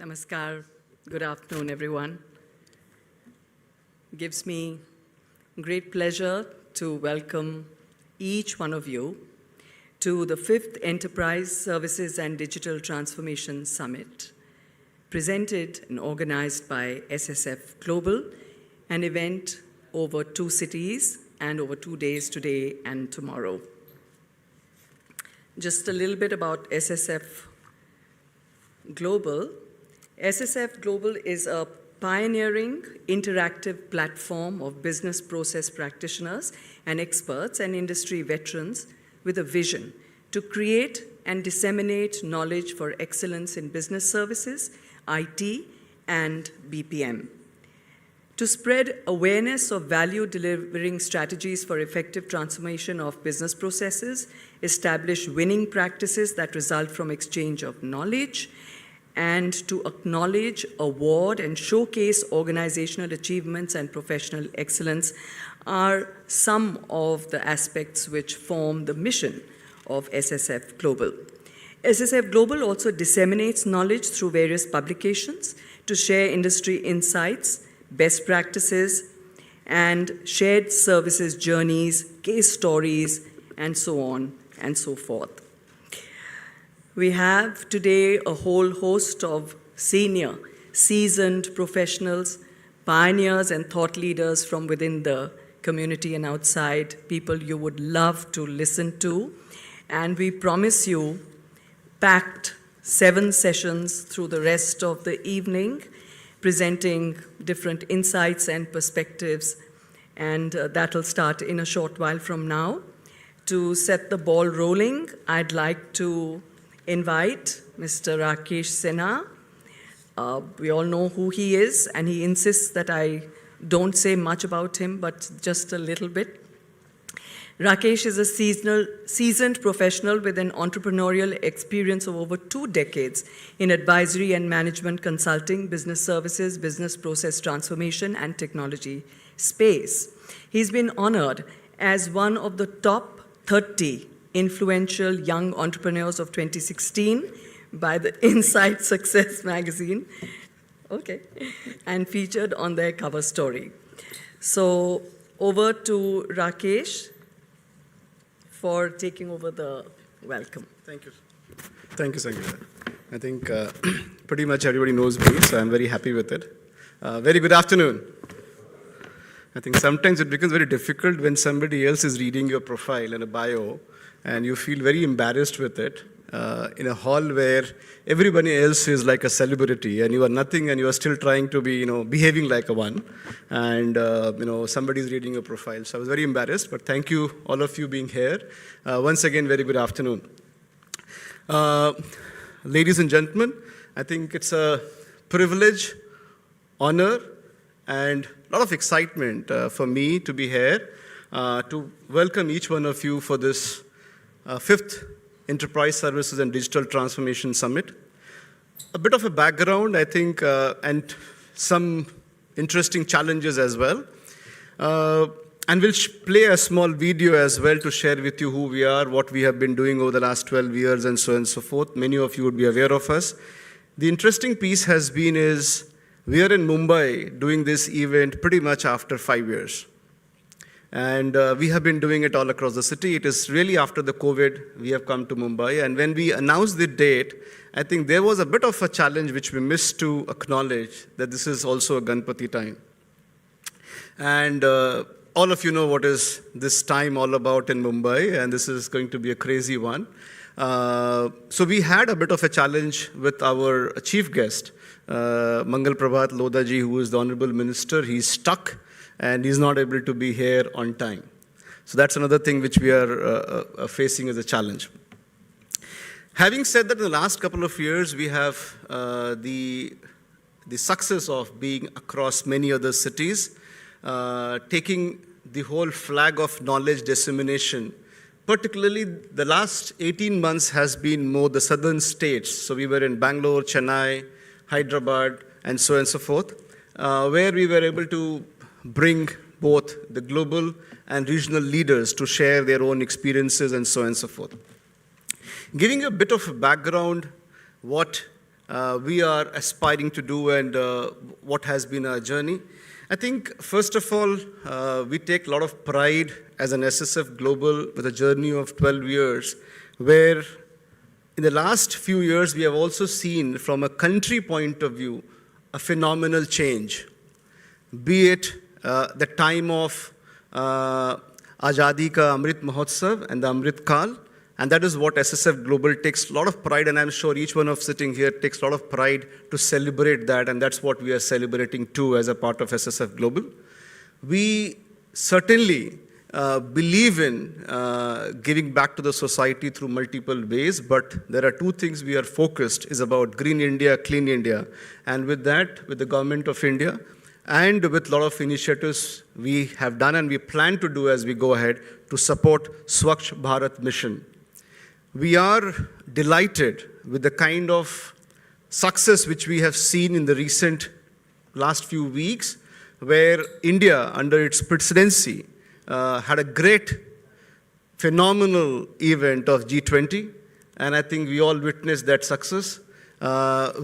Namaskar. Good afternoon, everyone. It gives me great pleasure to welcome each one of you to the 5th Enterprise Services and Digital Transformation Summit, presented and organized by SSF Global, an event over 2 cities and over 2 days, today and tomorrow. Just a little bit about SSF Global. SSF Global is a pioneering interactive platform of business process practitioners and experts and industry veterans with a vision to create and disseminate knowledge for excellence in business services, IT, and BPM. To spread awareness of value-delivering strategies for effective transformation of business processes, establish winning practices that result from exchange of knowledge, and to acknowledge, award, and showcase organizational achievements and professional excellence are some of the aspects which form the mission of SSF Global. SSF Global also disseminates knowledge through various publications to share industry insights, best practices, and shared services journeys, case stories, and so on and so forth. We have today a whole host of senior, seasoned professionals, pioneers and thought leaders from within the community and outside, people you would love to listen to. And we promise you packed 7 sessions through the rest of the evening, presenting different insights and perspectives. And that'll start in a short while from now. To set the ball rolling, I'd like to invite Mr. Rakesh Sinha. We all know who he is, and he insists that I don't say much about him, but just a little bit. Rakesh is a seasoned professional with an entrepreneurial experience of over 2 decades in advisory and management consulting, business services, business process transformation, and technology space. He's been honored as one of the top 30 influential young entrepreneurs of 2016 by the Inside Success magazine, and featured on their cover story. So over to Rakesh for taking over the welcome. Thank you. Thank you, Sangeeta. I think pretty much everybody knows me, so I'm very happy with it. Very good afternoon. I think sometimes it becomes very difficult when somebody else is reading your profile and a bio, and you feel very embarrassed with it in a hall where everybody else is like a celebrity and you are nothing and you are still trying to be, behaving like a one. And, somebody is reading your profile. So I was very embarrassed, but thank you, all of you being here. Once again, very good afternoon. Ladies and gentlemen, I think it's a privilege, honor, and a lot of excitement for me to be here to welcome each one of you for this 5th Enterprise Services and Digital Transformation Summit. A bit of a background, I think, and some interesting challenges as well. And we'll play a small video as well to share with you who we are, what we have been doing over the last 12 years, and so on and so forth. Many of you would be aware of us. The interesting piece has been is we are in Mumbai doing this event pretty much after 5 years. And we have been doing it all across the city. It is really after the COVID, we have come to Mumbai. And when we announced the date, I think there was a bit of a challenge which we missed to acknowledge that this is also a Ganpati time. And all of you know what is this time all about in Mumbai, and this is going to be a crazy one. So we had a bit of a challenge with our chief guest, Mangal Prabhat Lodaji, who is the Honorable Minister. He's stuck, and he's not able to be here on time. So that's another thing which we are facing as a challenge. Having said that, in the last couple of years, we have the success of being across many other cities, taking the whole flag of knowledge dissemination. Particularly, the last 18 months has been more the southern states. So we were in Bangalore, Chennai, Hyderabad, and so on and so forth, where we were able to bring both the global and regional leaders to share their own experiences and so on and so forth. Giving you a bit of a background, what we are aspiring to do and what has been our journey. I think, first of all, we take a lot of pride as an SSF Global with a journey of 12 years, where in the last few years, we have also seen from a country point of view, a phenomenal change. Be it the time of Azadi Ka Amrit Mahotsav and the Amrit Kal, and that is what SSF Global takes a lot of pride, and I'm sure each one of sitting here takes a lot of pride to celebrate that, and that's what we are celebrating too as a part of SSF Global. We certainly believe in giving back to the society through multiple ways, but there are two things we are focused is about Green India, Clean India, and with that, with the Government of India, and with a lot of initiatives we have done and we plan to do as we go ahead to support Swachh Bharat mission. We are delighted with the kind of success which we have seen in the recent last few weeks, where India, under its presidency, had a great, phenomenal event of G20, and I think we all witnessed that success.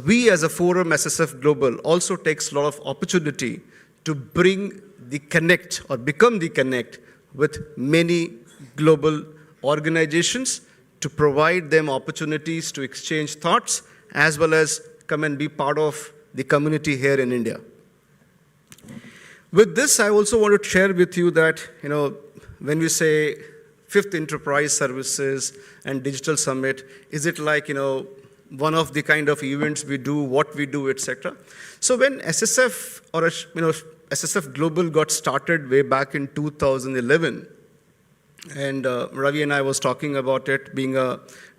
We as a forum, SSF Global, also takes a lot of opportunity to bring the connect or become the connect with many global organizations to provide them opportunities to exchange thoughts as well as come and be part of the community here in India. With this, I also want to share with you that, when we say fifth enterprise services and digital summit, is it like, one of the kind of events we do, what we do, etc. So when SSF or SSF Global got started way back in 2011, and Ravi and I was talking about it, being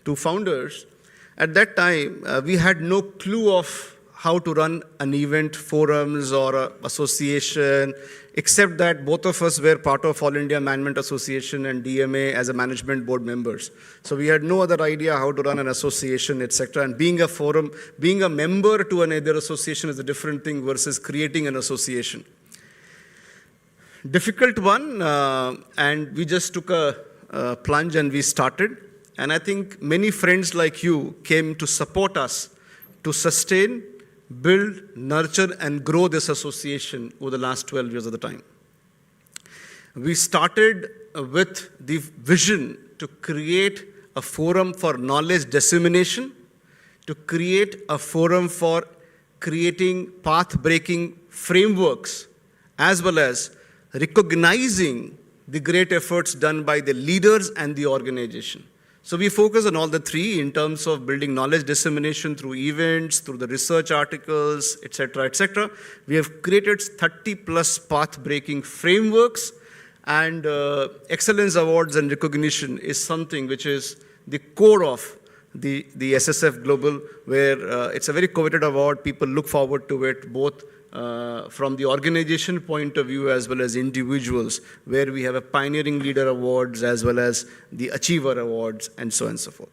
two founders, at that time we had no clue of how to run an event, forums or a association, except that both of us were part of All India Management Association and DMA as a management board members. So we had no other idea how to run an association, etc. And being a forum, being a member to another association is a different thing versus creating an association. Difficult one, and we just took a plunge and we started. And I think many friends like you came to support us to sustain, build, nurture, and grow this association over the last 12 years of the time. We started with the vision to create a forum for knowledge dissemination, to create a forum for creating path-breaking frameworks, as well as recognizing the great efforts done by the leaders and the organization. So we focus on all the three in terms of building knowledge dissemination through events, through the research articles, etc., etc. We have created 30+ path-breaking frameworks, and excellence awards and recognition is something which is the core of the SSF Global, where it's a very coveted award. People look forward to it, both from the organization point of view as well as individuals, where we have a Pioneering Leader Awards as well as the Achiever Awards and so on and so forth.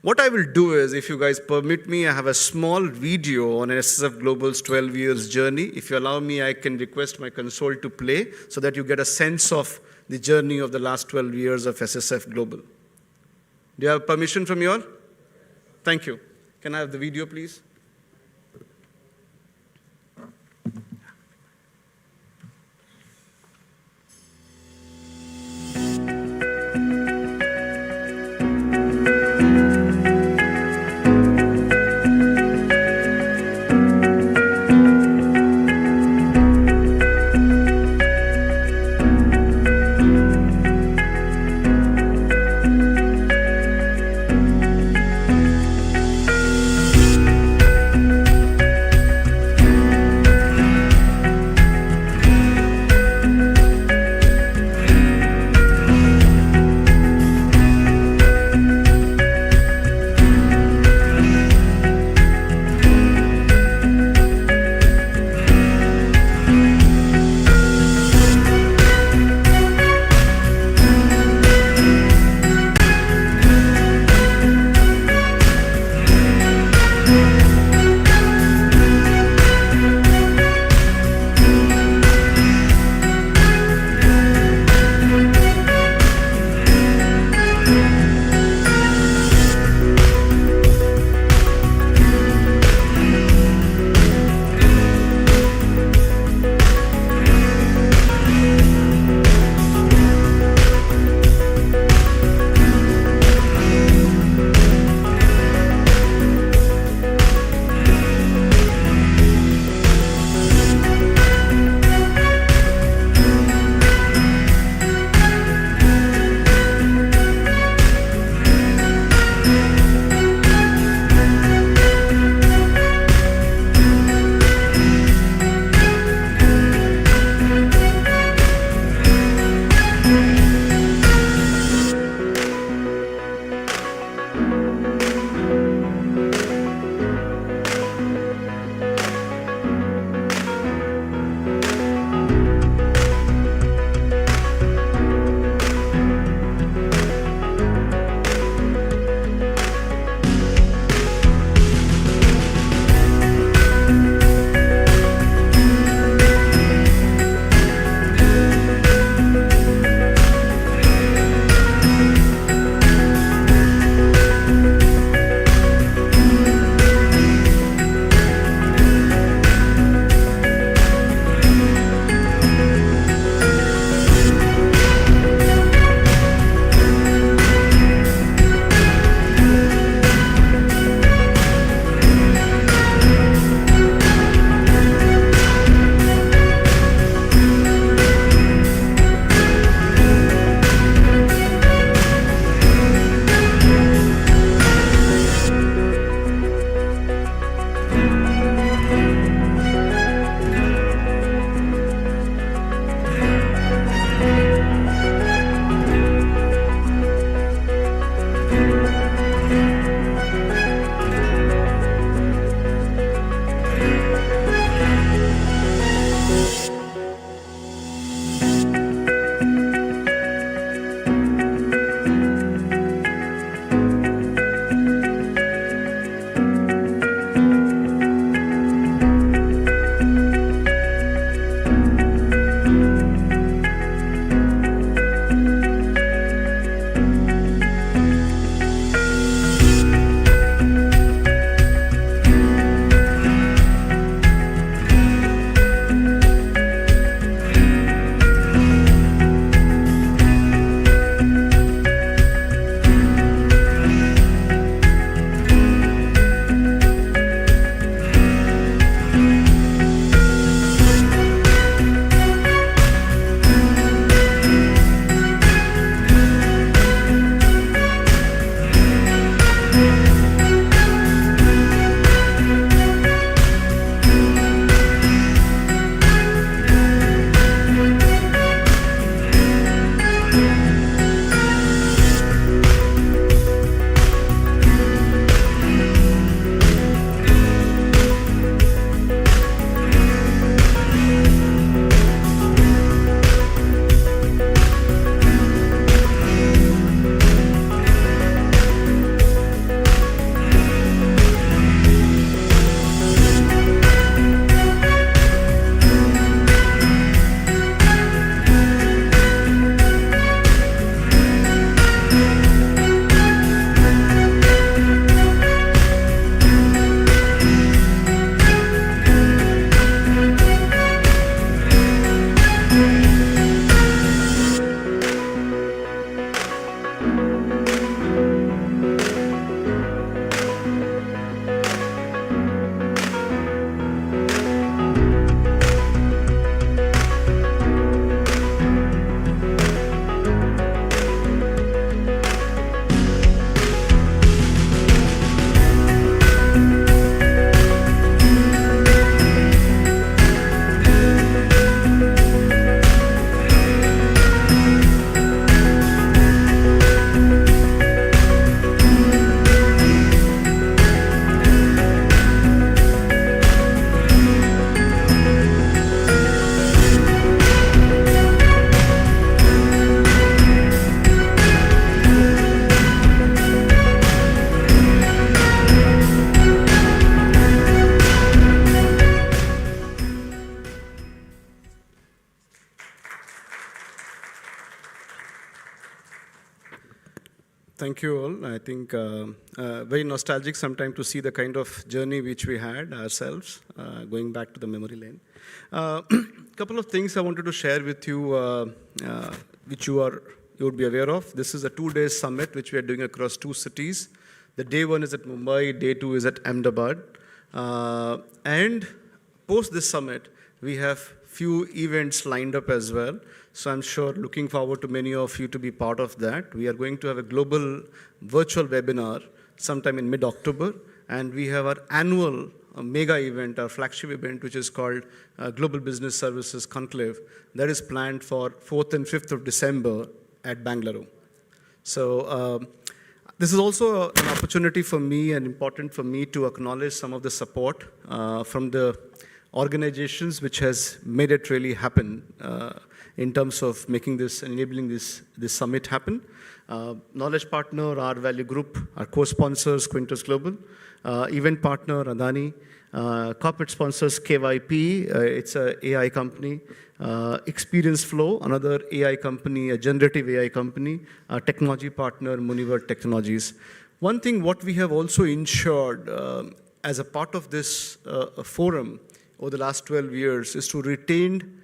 What I will do is, if you guys permit me, I have a small video on SSF Global's 12 years journey. If you allow me, I can request my console to play so that you get a sense of the journey of the last 12 years of SSF Global. Do you have permission from you all? Thank you. Can I have the video, please? thank you all. I think very nostalgic sometime to see the kind of journey which we had ourselves, going back to the memory lane. Couple of things I wanted to share with you, which you would be aware of. This is a 2-day summit which we are doing across 2 cities. The day 1 is at Mumbai, day 2 is at Ahmedabad. And post this summit, we have few events lined up as well. So I'm sure looking forward to many of you to be part of that. We are going to have a global virtual webinar sometime in mid-October. And we have our annual mega event, our flagship event, which is called Global Business Services Conclave. That is planned for 4th and 5th of December at Bangalore. So this is also an opportunity for me and important for me to acknowledge some of the support from the organizations which has made it really happen in terms of making this, enabling this summit happen. Knowledge partner, our Value Group, our co-sponsors, Quintus Global, event partner, Adani, corporate sponsors, KYP, it's an AI company, Experience Flow, another AI company, a generative AI company, technology partner, Muniver Technologies. One thing what we have also ensured as a part of this forum over the last 12 years is to retain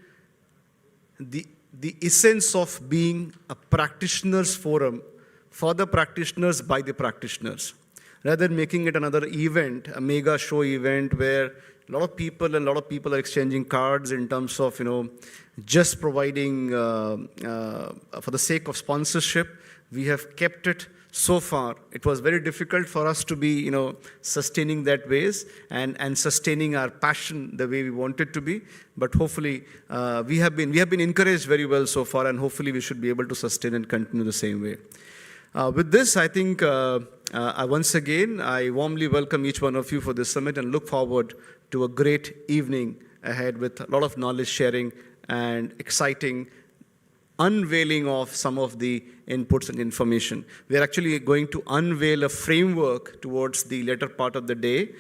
the essence of being a practitioners forum for the practitioners by the practitioners, rather than making it another event, a mega show event where a lot of people are exchanging cards in terms of, just providing for the sake of sponsorship. We have kept it so far. It was very difficult for us to be, sustaining that ways and sustaining our passion the way we want it to be. But hopefully, we have been encouraged very well so far, and hopefully we should be able to sustain and continue the same way. With this, I think once again, I warmly welcome each one of you for this summit and look forward to a great evening ahead with a lot of knowledge sharing and exciting unveiling of some of the inputs and information. We are actually going to unveil a framework towards the later part of the day,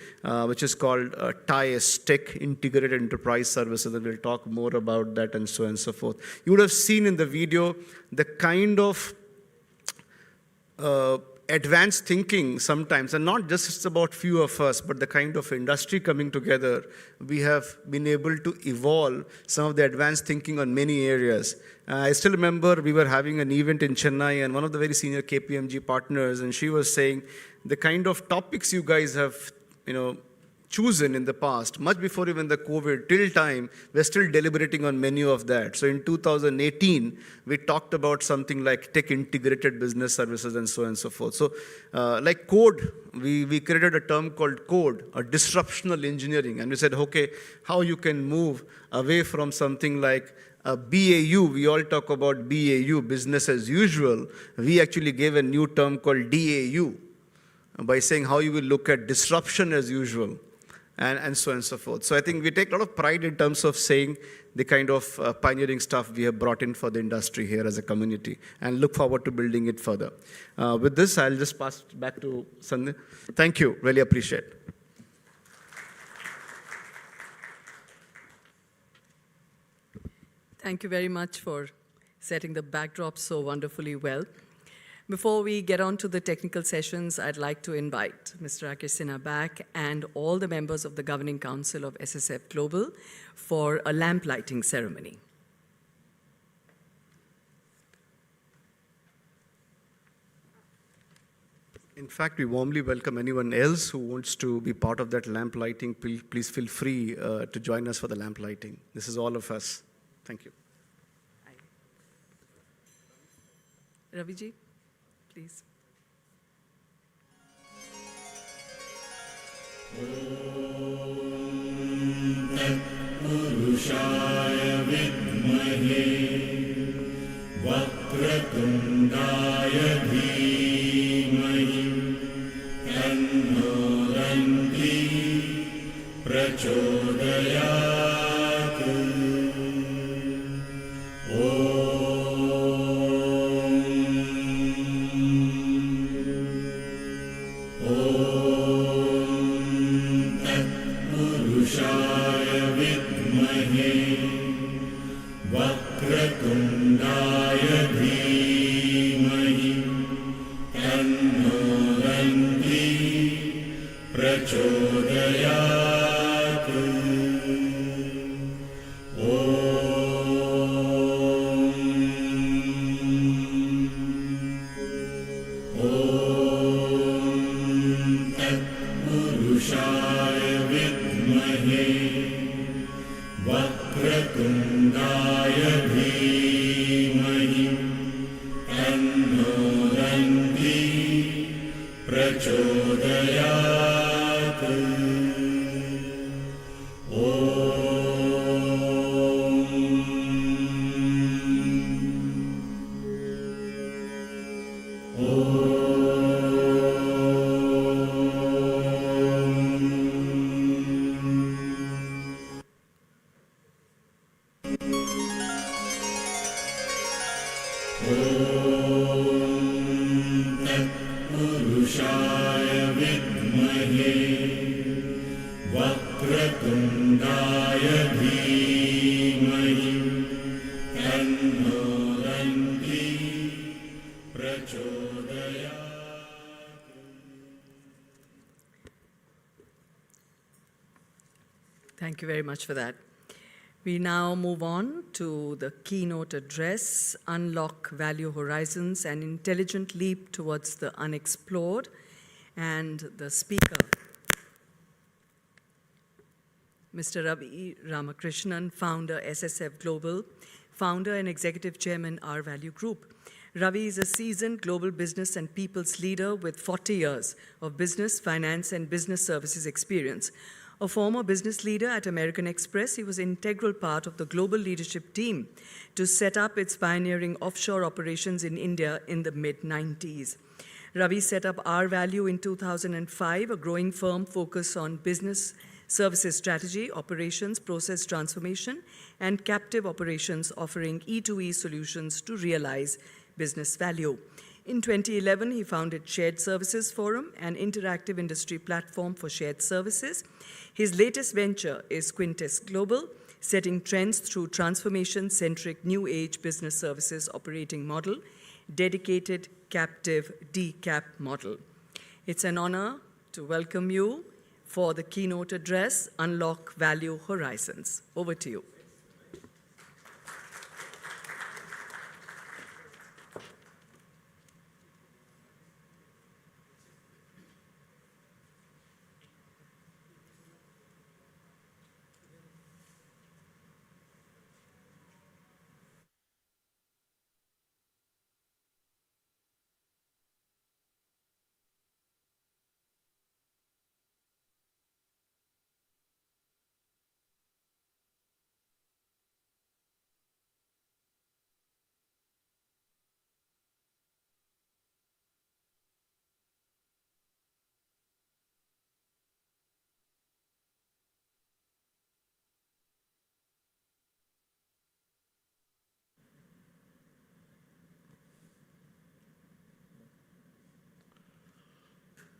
which is called TIES, Tech Integrated Enterprise Services, and we'll talk more about that and so on and so forth. You would have seen in the video the kind of advanced thinking sometimes, and not just about few of us, but the kind of industry coming together. We have been able to evolve some of the advanced thinking on many areas. I still remember we were having an event in Chennai, and one of the very senior KPMG partners, and she was saying the kind of topics you guys have, chosen in the past, much before even the COVID, till time, we're still deliberating on many of that. So in 2018, we talked about something like tech integrated business services and so on and so forth. So like code, we created a term called code, or disruptional engineering. And we said, okay, how you can move away from something like BAU, we all talk about BAU, business as usual. We actually gave a new term called DAU, by saying how you will look at disruption as usual. And so on and so forth. So I think we take a lot of pride in terms of saying the kind of pioneering stuff we have brought in for the industry here as a community, and look forward to building it further. With this, I'll just pass it back to Sandeep. Thank you, really appreciate it. Thank you very much for setting the backdrop so wonderfully well. Before we get on to the technical sessions, I'd like to invite Mr. Rakesh Sinha back and all the members of the Governing Council of SSF Global for a lamp lighting ceremony. In fact, we warmly welcome anyone else who wants to be part of that lamp lighting. Please feel free to join us for the lamp lighting. This is all of us. Thank you. Raviji, please. Purushaya vidmahe Vakratundaya dhimahi Tanno Danti Prachodayat Purushaya vidmahe Vakratundaya dhimahi Tanno प्रचोदयात् तत्पुरुषाय विद्महे वक्रतुण्डाय धीमहि तन्नो दन्ती प्रचोदयात् तत्पुरुषाय विद्महे वक्रतुण्डाय धीमहि तन्नो दन्ती प्रचोदयात् Thank you very much for that. We now move on to the keynote address, Unlock Value Horizons, an intelligent leap towards the unexplored. And the speaker, Mr. Ravi Ramakrishnan, founder, SSF Global, founder and executive chairman, R Value Group. Ravi is a seasoned global business and people's leader with 40 years of business, finance, and business services experience. A former business leader at American Express, he was an integral part of the global leadership team to set up its pioneering offshore operations in India in the mid-90s. Ravi set up R Value in 2005, a growing firm focused on business services strategy, operations, process transformation, and captive operations, offering E2E solutions to realize business value. In 2011, he founded Shared Services Forum, an interactive industry platform for shared services. His latest venture is Quintess Global, setting trends through transformation-centric new age business services operating model, dedicated captive DCAP model. It's an honor to welcome you for the keynote address, Unlock Value Horizons. Over to you.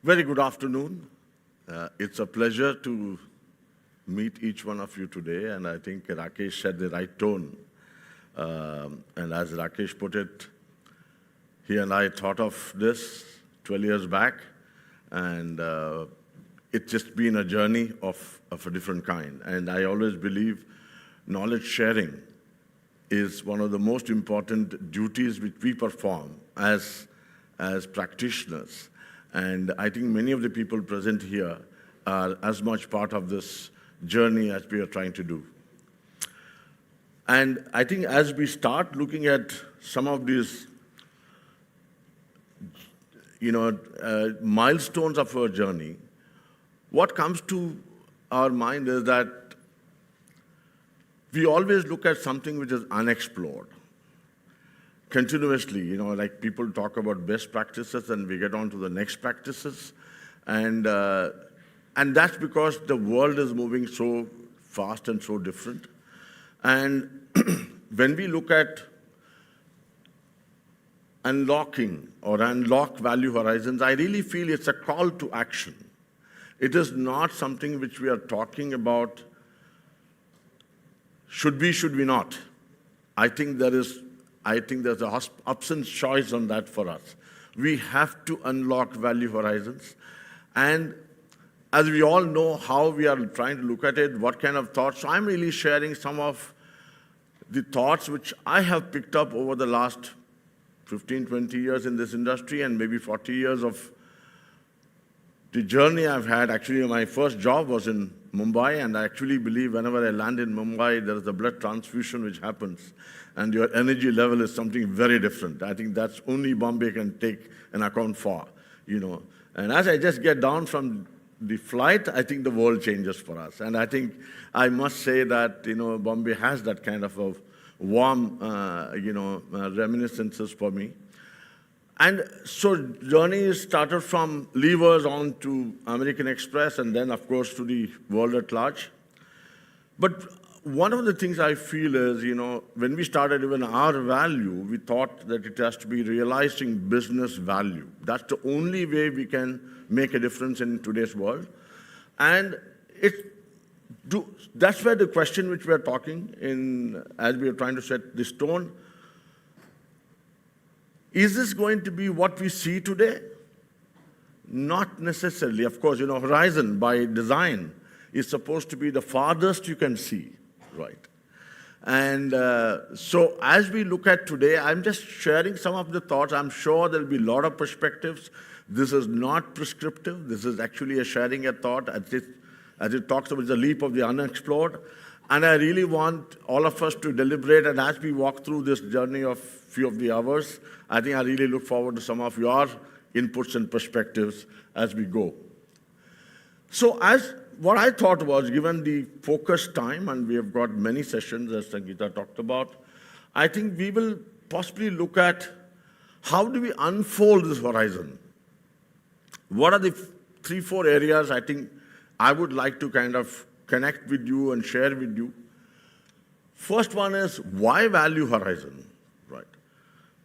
Very good afternoon. It's a pleasure to meet each one of you today, and I think Rakesh set the right tone. And as Rakesh put it, he and I thought of this 12 years back, and it's just been a journey of a different kind. And I always believe knowledge sharing is one of the most important duties which we perform as practitioners. And I think many of the people present here are as much part of this journey as we are trying to do. And I think as we start looking at some of these milestones of our journey, what comes to our mind is that we always look at something which is unexplored. Continuously, like people talk about best practices and we get on to the next practices. And that's because the world is moving so fast and so different. And when we look at unlocking or unlock value horizons, I really feel it's a call to action. It is not something which we are talking about, should we not. I think there's a option choice on that for us. We have to unlock value horizons. And as we all know how we are trying to look at it, what kind of thoughts. So I'm really sharing some of the thoughts which I have picked up over the last 15, 20 years in this industry, and maybe 40 years of the journey I've had. Actually, my first job was in Mumbai, and I actually believe whenever I land in Mumbai, there is a blood transfusion which happens, and your energy level is something very different. I think that's only Bombay can take an account for, And as I just get down from the flight, I think the world changes for us. And I think I must say that, Bombay has that kind of a warm, reminiscences for me. And so journey started from levers on to American Express, and then, of course, to the world at large. But one of the things I feel is, when we started even our value, we thought that it has to be realizing business value. That's the only way we can make a difference in today's world. And that's where the question which we are talking in, as we are trying to set this tone, is this going to be what we see today? Not necessarily. Of course, horizon by design is supposed to be the farthest you can see, right? And so as we look at today, I'm just sharing some of the thoughts. I'm sure there'll be a lot of perspectives. This is not prescriptive. This is actually a sharing a thought as it talks about the leap of the unexplored. And I really want all of us to deliberate, and as we walk through this journey of few of the hours, I think I really look forward to some of your inputs and perspectives as we go. So what I thought was, given the focused time, and we have got many sessions, as Sangeeta talked about, I think we will possibly look at how do we unfold this horizon. What are the 3-4 areas I think I would like to kind of connect with you and share with you. First one is, why value horizon, right?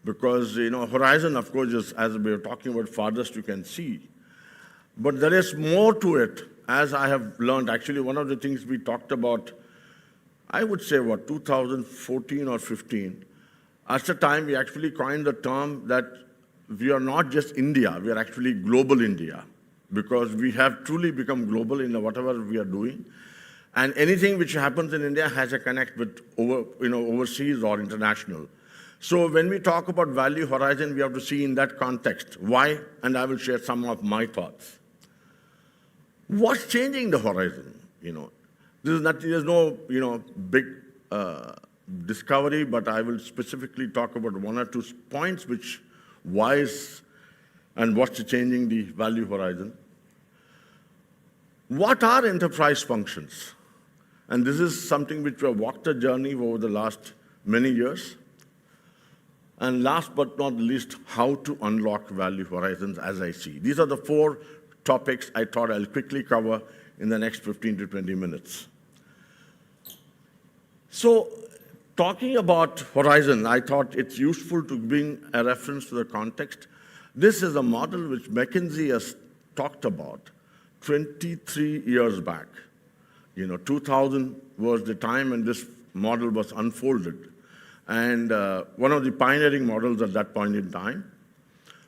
Because, horizon, of course, is, as we are talking about, farthest you can see. But there is more to it, as I have learned. Actually, one of the things we talked about, I would say, 2014 or 15, at the time we actually coined the term that we are not just India, we are actually global India, because we have truly become global in whatever we are doing. And anything which happens in India has a connect with overseas or international. So when we talk about value horizon, we have to see in that context. Why? And I will share some of my thoughts. What's changing the horizon? There's no big discovery, but I will specifically talk about 1 or 2 points which why is and what's changing the value horizon. What are enterprise functions? And this is something which we have walked a journey over the last many years. And last but not least, how to unlock value horizons as I see. These are the 4 topics I thought I'll quickly cover in the next 15 to 20 minutes. So, talking about horizon, I thought it's useful to bring a reference to the context. This is a model which McKinsey has talked about 23 years back. 2000 was the time when this model was unfolded. And one of the pioneering models at that point in time.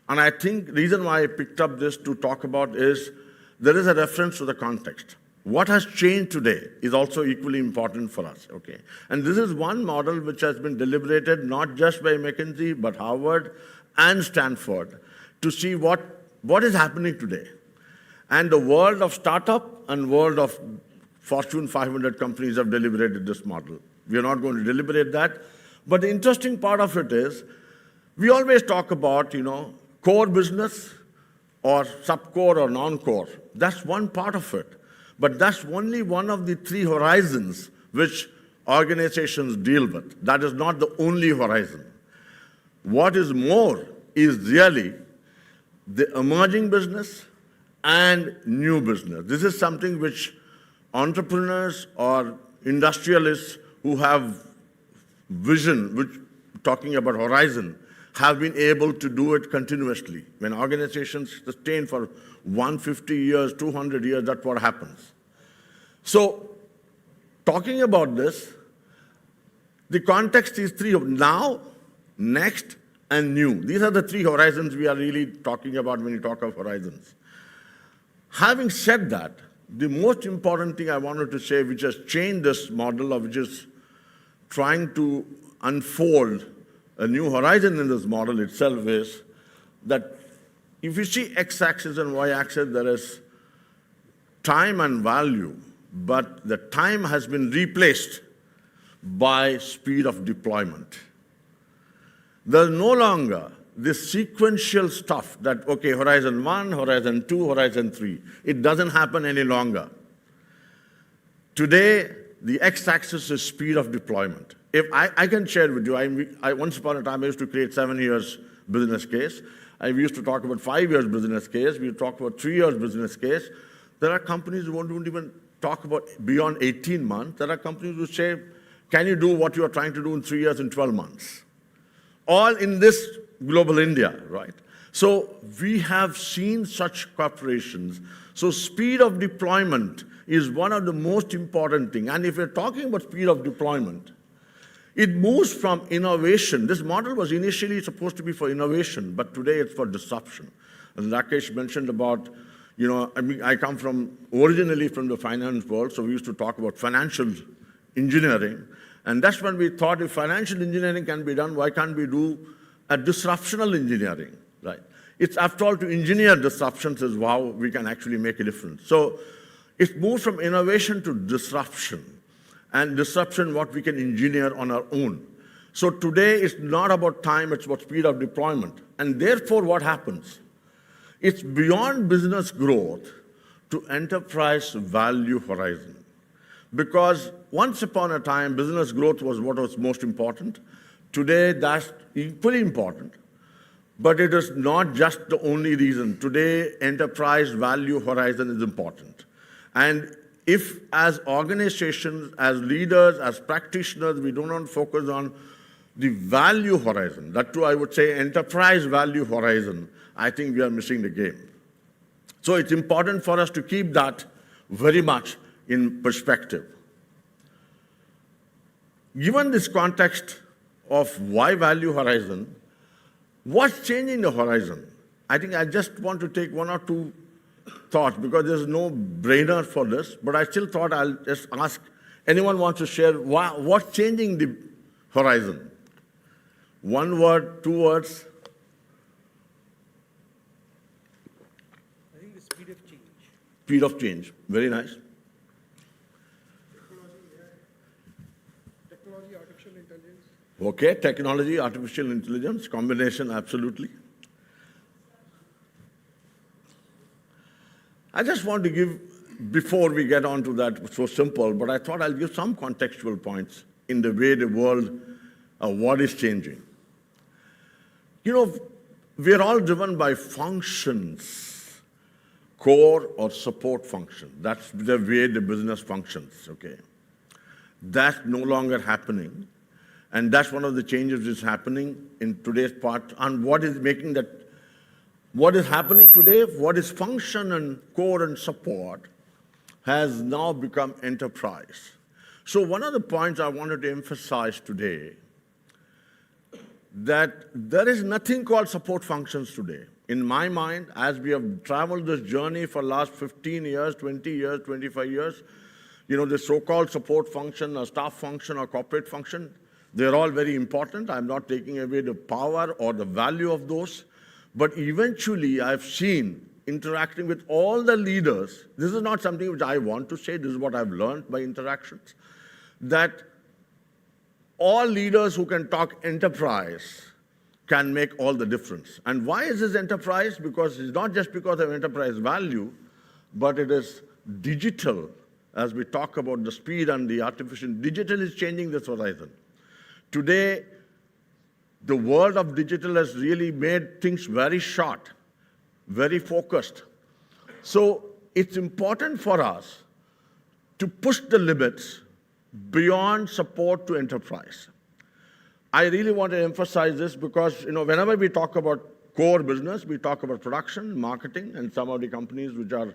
And I think the reason why I picked up this to talk about is there is a reference to the context. What has changed today is also equally important for us, okay? And this is one model which has been deliberated not just by McKinsey, but Harvard and Stanford to see what is happening today. And the world of startup and world of Fortune 500 companies have deliberated this model. We are not going to deliberate that. But the interesting part of it is, we always talk about, core business or sub-core or non-core. That's one part of it. But that's only one of the 3 horizons which organizations deal with. That is not the only horizon. What is more is really the emerging business and new business. This is something which entrepreneurs or industrialists who have vision, which talking about horizon, have been able to do it continuously. When organizations sustain for 150 years, 200 years, that's what happens. So, talking about this, the context is 3 of now, next, and new. These are the 3 horizons we are really talking about when you talk of horizons. Having said that, the most important thing I wanted to say, which has changed this model, or which is trying to unfold a new horizon in this model itself, is that if you see x-axis and y-axis, there is time and value, but the time has been replaced by speed of deployment. There's no longer this sequential stuff that, okay, horizon 1, horizon 2, horizon 3. It doesn't happen any longer. Today, the x-axis is speed of deployment. If I can share with you, I once upon a time I used to create 7 years business case. I used to talk about 5 years business case. We talk about 3 years business case. There are companies who won't even talk about beyond 18 months. There are companies who say, can you do what you are trying to do in 3 years in 12 months? All in this global India, right? So we have seen such corporations. So speed of deployment is one of the most important things. And if you're talking about speed of deployment, it moves from innovation. This model was initially supposed to be for innovation, but today it's for disruption. As Rakesh mentioned about, I come originally from the finance world, so we used to talk about financial engineering. And that's when we thought if financial engineering can be done, why can't we do a disruptional engineering, right? It's after all to engineer disruptions is how we can actually make a difference. So it's moved from innovation to disruption. And disruption, what we can engineer on our own. So today it's not about time, it's about speed of deployment. And therefore what happens? It's beyond business growth to enterprise value horizon. Because once upon a time, business growth was what was most important. Today, that's equally important. But it is not just the only reason. Today, enterprise value horizon is important. And if as organizations, as leaders, as practitioners, we do not focus on the value horizon, that too I would say enterprise value horizon, I think we are missing the game. So it's important for us to keep that very much in perspective. Given this context of why value horizon, what's changing the horizon? I think I just want to take 1 or 2 thoughts because there's no brainer for this, but I still thought I'll just ask anyone wants to share what's changing the horizon? 1 word, 2 words? I think the speed of change. Speed of change, very nice. Technology, artificial intelligence. Okay, technology, artificial intelligence, combination, absolutely. I just want to give, before we get on to that, so simple, but I thought I'll give some contextual points in the way the world, what is changing. We're all driven by functions, core or support function. That's the way the business functions, okay? That's no longer happening. And that's one of the changes that's happening in today's part. And what is making that, what is happening today, what is function and core and support has now become enterprise. So one of the points I wanted to emphasize today, that there is nothing called support functions today. In my mind, as we have traveled this journey for the last 15 years, 20 years, 25 years, the so-called support function or staff function or corporate function, they're all very important. I'm not taking away the power or the value of those. But eventually, I've seen, interacting with all the leaders, this is not something which I want to say, this is what I've learned by interactions, that all leaders who can talk enterprise can make all the difference. And why is this enterprise? Because it's not just because of enterprise value, but it is digital. As we talk about the speed and the artificial, digital is changing this horizon. Today, the world of digital has really made things very short, very focused. So it's important for us to push the limits beyond support to enterprise. I really want to emphasize this because whenever we talk about core business, we talk about production, marketing, and some of the companies which are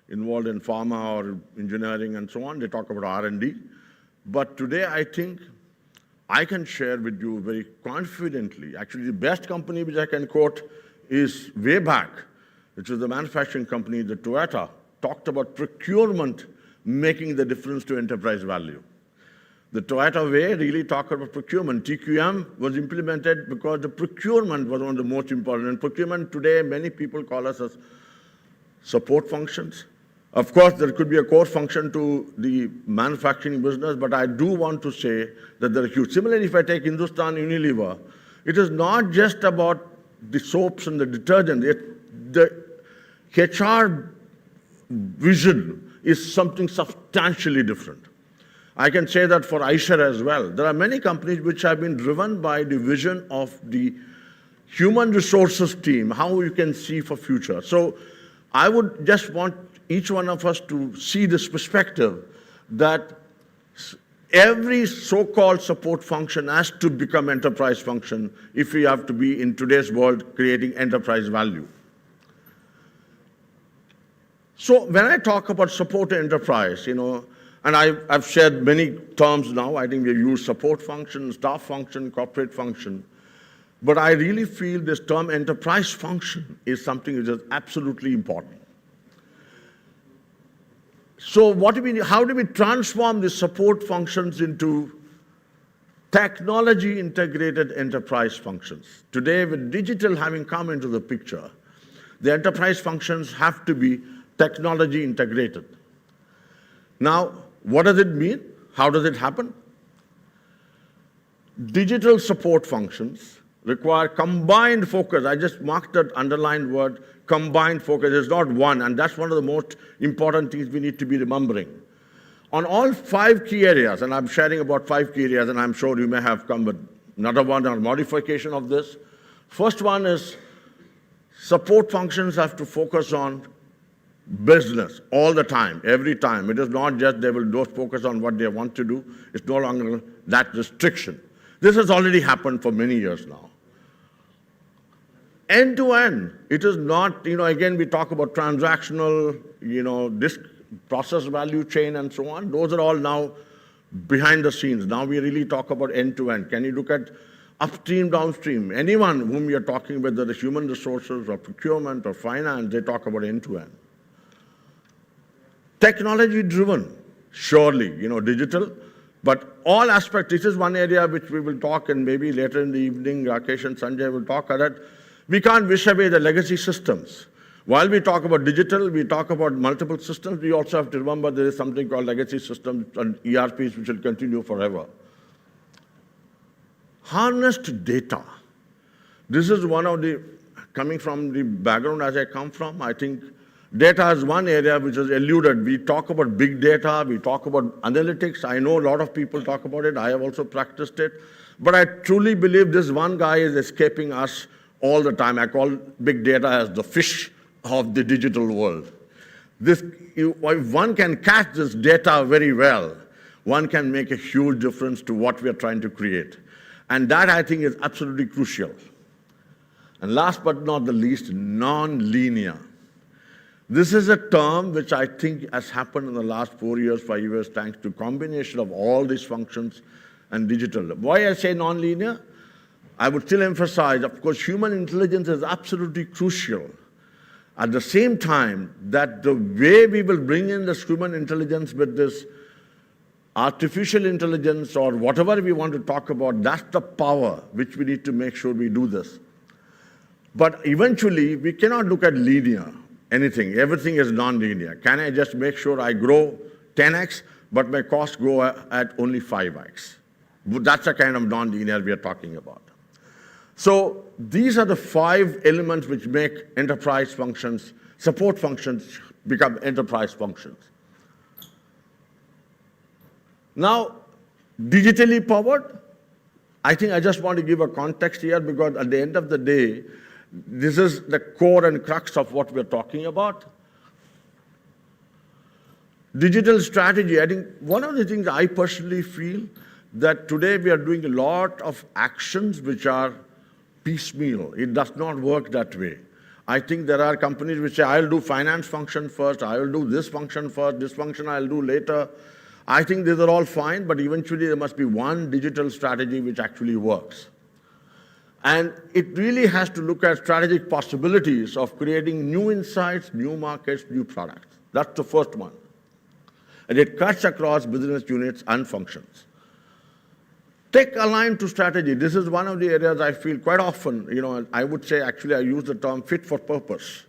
involved in pharma or engineering and so on, they talk about R&D. But today, I think I can share with you very confidently, actually the best company which I can quote is way back, which is the manufacturing company, the Toyota talked about procurement making the difference to enterprise value. The Toyota way really talked about procurement. TQM was implemented because the procurement was one of the most important. And procurement today, many people call us as support functions. Of course, there could be a core function to the manufacturing business, but I do want to say that there are huge. Similarly, if I take Hindustan Unilever, it is not just about the soaps and the detergent. The HR vision is something substantially different. I can say that for Eicher as well. There are many companies which have been driven by the vision of the human resources team, how you can see for future. So I would just want each one of us to see this perspective that every so-called support function has to become enterprise function if we have to be in today's world creating enterprise value. So when I talk about support enterprise, and I've shared many terms now. I think we've used support function, staff function, corporate function. But I really feel this term enterprise function is something which is absolutely important. So how do we transform the support functions into technology integrated enterprise functions? Today, with digital having come into the picture, the enterprise functions have to be technology integrated. Now, what does it mean? How does it happen? Digital support functions require combined focus. I just marked that underlined word, combined focus. It's not one, and that's one of the most important things we need to be remembering. On all 5 key areas, and I'm sharing about 5 key areas, and I'm sure you may have come with another one or modification of this. First one is support functions have to focus on business all the time, every time. It is not just they will just focus on what they want to do. It's no longer that restriction. This has already happened for many years now. End-to-end, it is not, again, we talk about transactional, this process value chain and so on. Those are all now behind the scenes. Now we really talk about end-to-end. Can you look at upstream, downstream? Anyone whom you're talking with, whether it's human resources or procurement or finance, they talk about end-to-end. Technology-driven, surely, digital, but all aspects. This is one area which we will talk, and maybe later in the evening, Rakesh and Sanjay will talk about it. We can't wish away the legacy systems. While we talk about digital, we talk about multiple systems, we also have to remember there is something called legacy systems and ERPs which will continue forever. Harnessed data. This is one of the, coming from the background as I come from, I think data is one area which is eluded. We talk about big data, we talk about analytics. I know a lot of people talk about it. I have also practiced it. But I truly believe this one guy is escaping us all the time. I call big data as the fish of the digital world. If one can catch this data very well, one can make a huge difference to what we are trying to create. And that, I think, is absolutely crucial. And last but not the least, non-linear. This is a term which I think has happened in the last 4 years, 5 years, thanks to combination of all these functions and digital. Why I say non-linear? I would still emphasize, of course, human intelligence is absolutely crucial. At the same time, that the way we will bring in this human intelligence with this artificial intelligence or whatever we want to talk about, that's the power which we need to make sure we do this. But eventually, we cannot look at linear. Anything. Everything is non-linear. Can I just make sure I grow 10x, but my costs grow at only 5x? That's the kind of non-linear we are talking about. So these are the 5 elements which make enterprise functions, support functions, become enterprise functions. Now, digitally powered, I think I just want to give a context here because at the end of the day, this is the core and crux of what we're talking about. Digital strategy, I think one of the things I personally feel that today we are doing a lot of actions which are piecemeal. It does not work that way. I think there are companies which say, I'll do finance function first, I will do this function first, this function I'll do later. I think these are all fine, but eventually there must be one digital strategy which actually works. And it really has to look at strategic possibilities of creating new insights, new markets, new products. That's the first one. And it cuts across business units and functions. Tech aligned to strategy. This is one of the areas I feel quite often, I would say actually I use the term fit for purpose.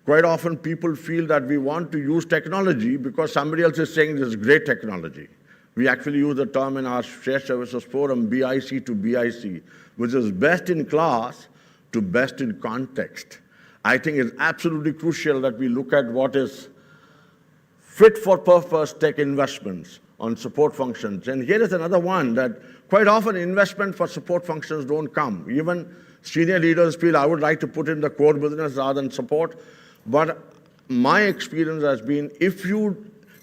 Quite often people feel that we want to use technology because somebody else is saying this is great technology. We actually use the term in our shared services forum, BIC to BIC, which is best in class to best in context. I think it's absolutely crucial that we look at what is fit for purpose tech investments on support functions. And here is another one that quite often investment for support functions don't come. Even senior leaders feel I would like to put in the core business rather than support. But my experience has been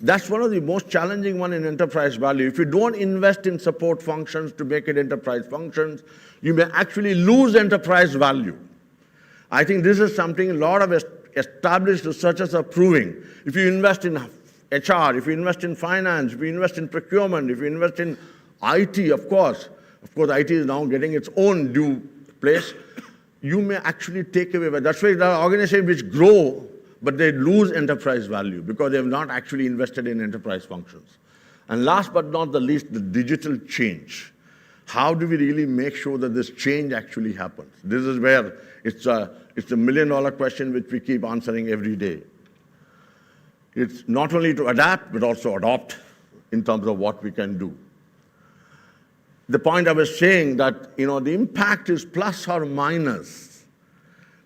that's one of the most challenging one in enterprise value. If you don't invest in support functions to make it enterprise functions, you may actually lose enterprise value. I think this is something a lot of established researchers are proving. If you invest in HR, if you invest in finance, if you invest in procurement, if you invest in IT, of course IT is now getting its own due place, you may actually take away. That's why there are organizations which grow, but they lose enterprise value because they have not actually invested in enterprise functions. And last but not the least, the digital change. How do we really make sure that this change actually happens? This is where it's a million-dollar question which we keep answering every day. It's not only to adapt, but also adopt in terms of what we can do. The point I was saying that, the impact is plus or minus.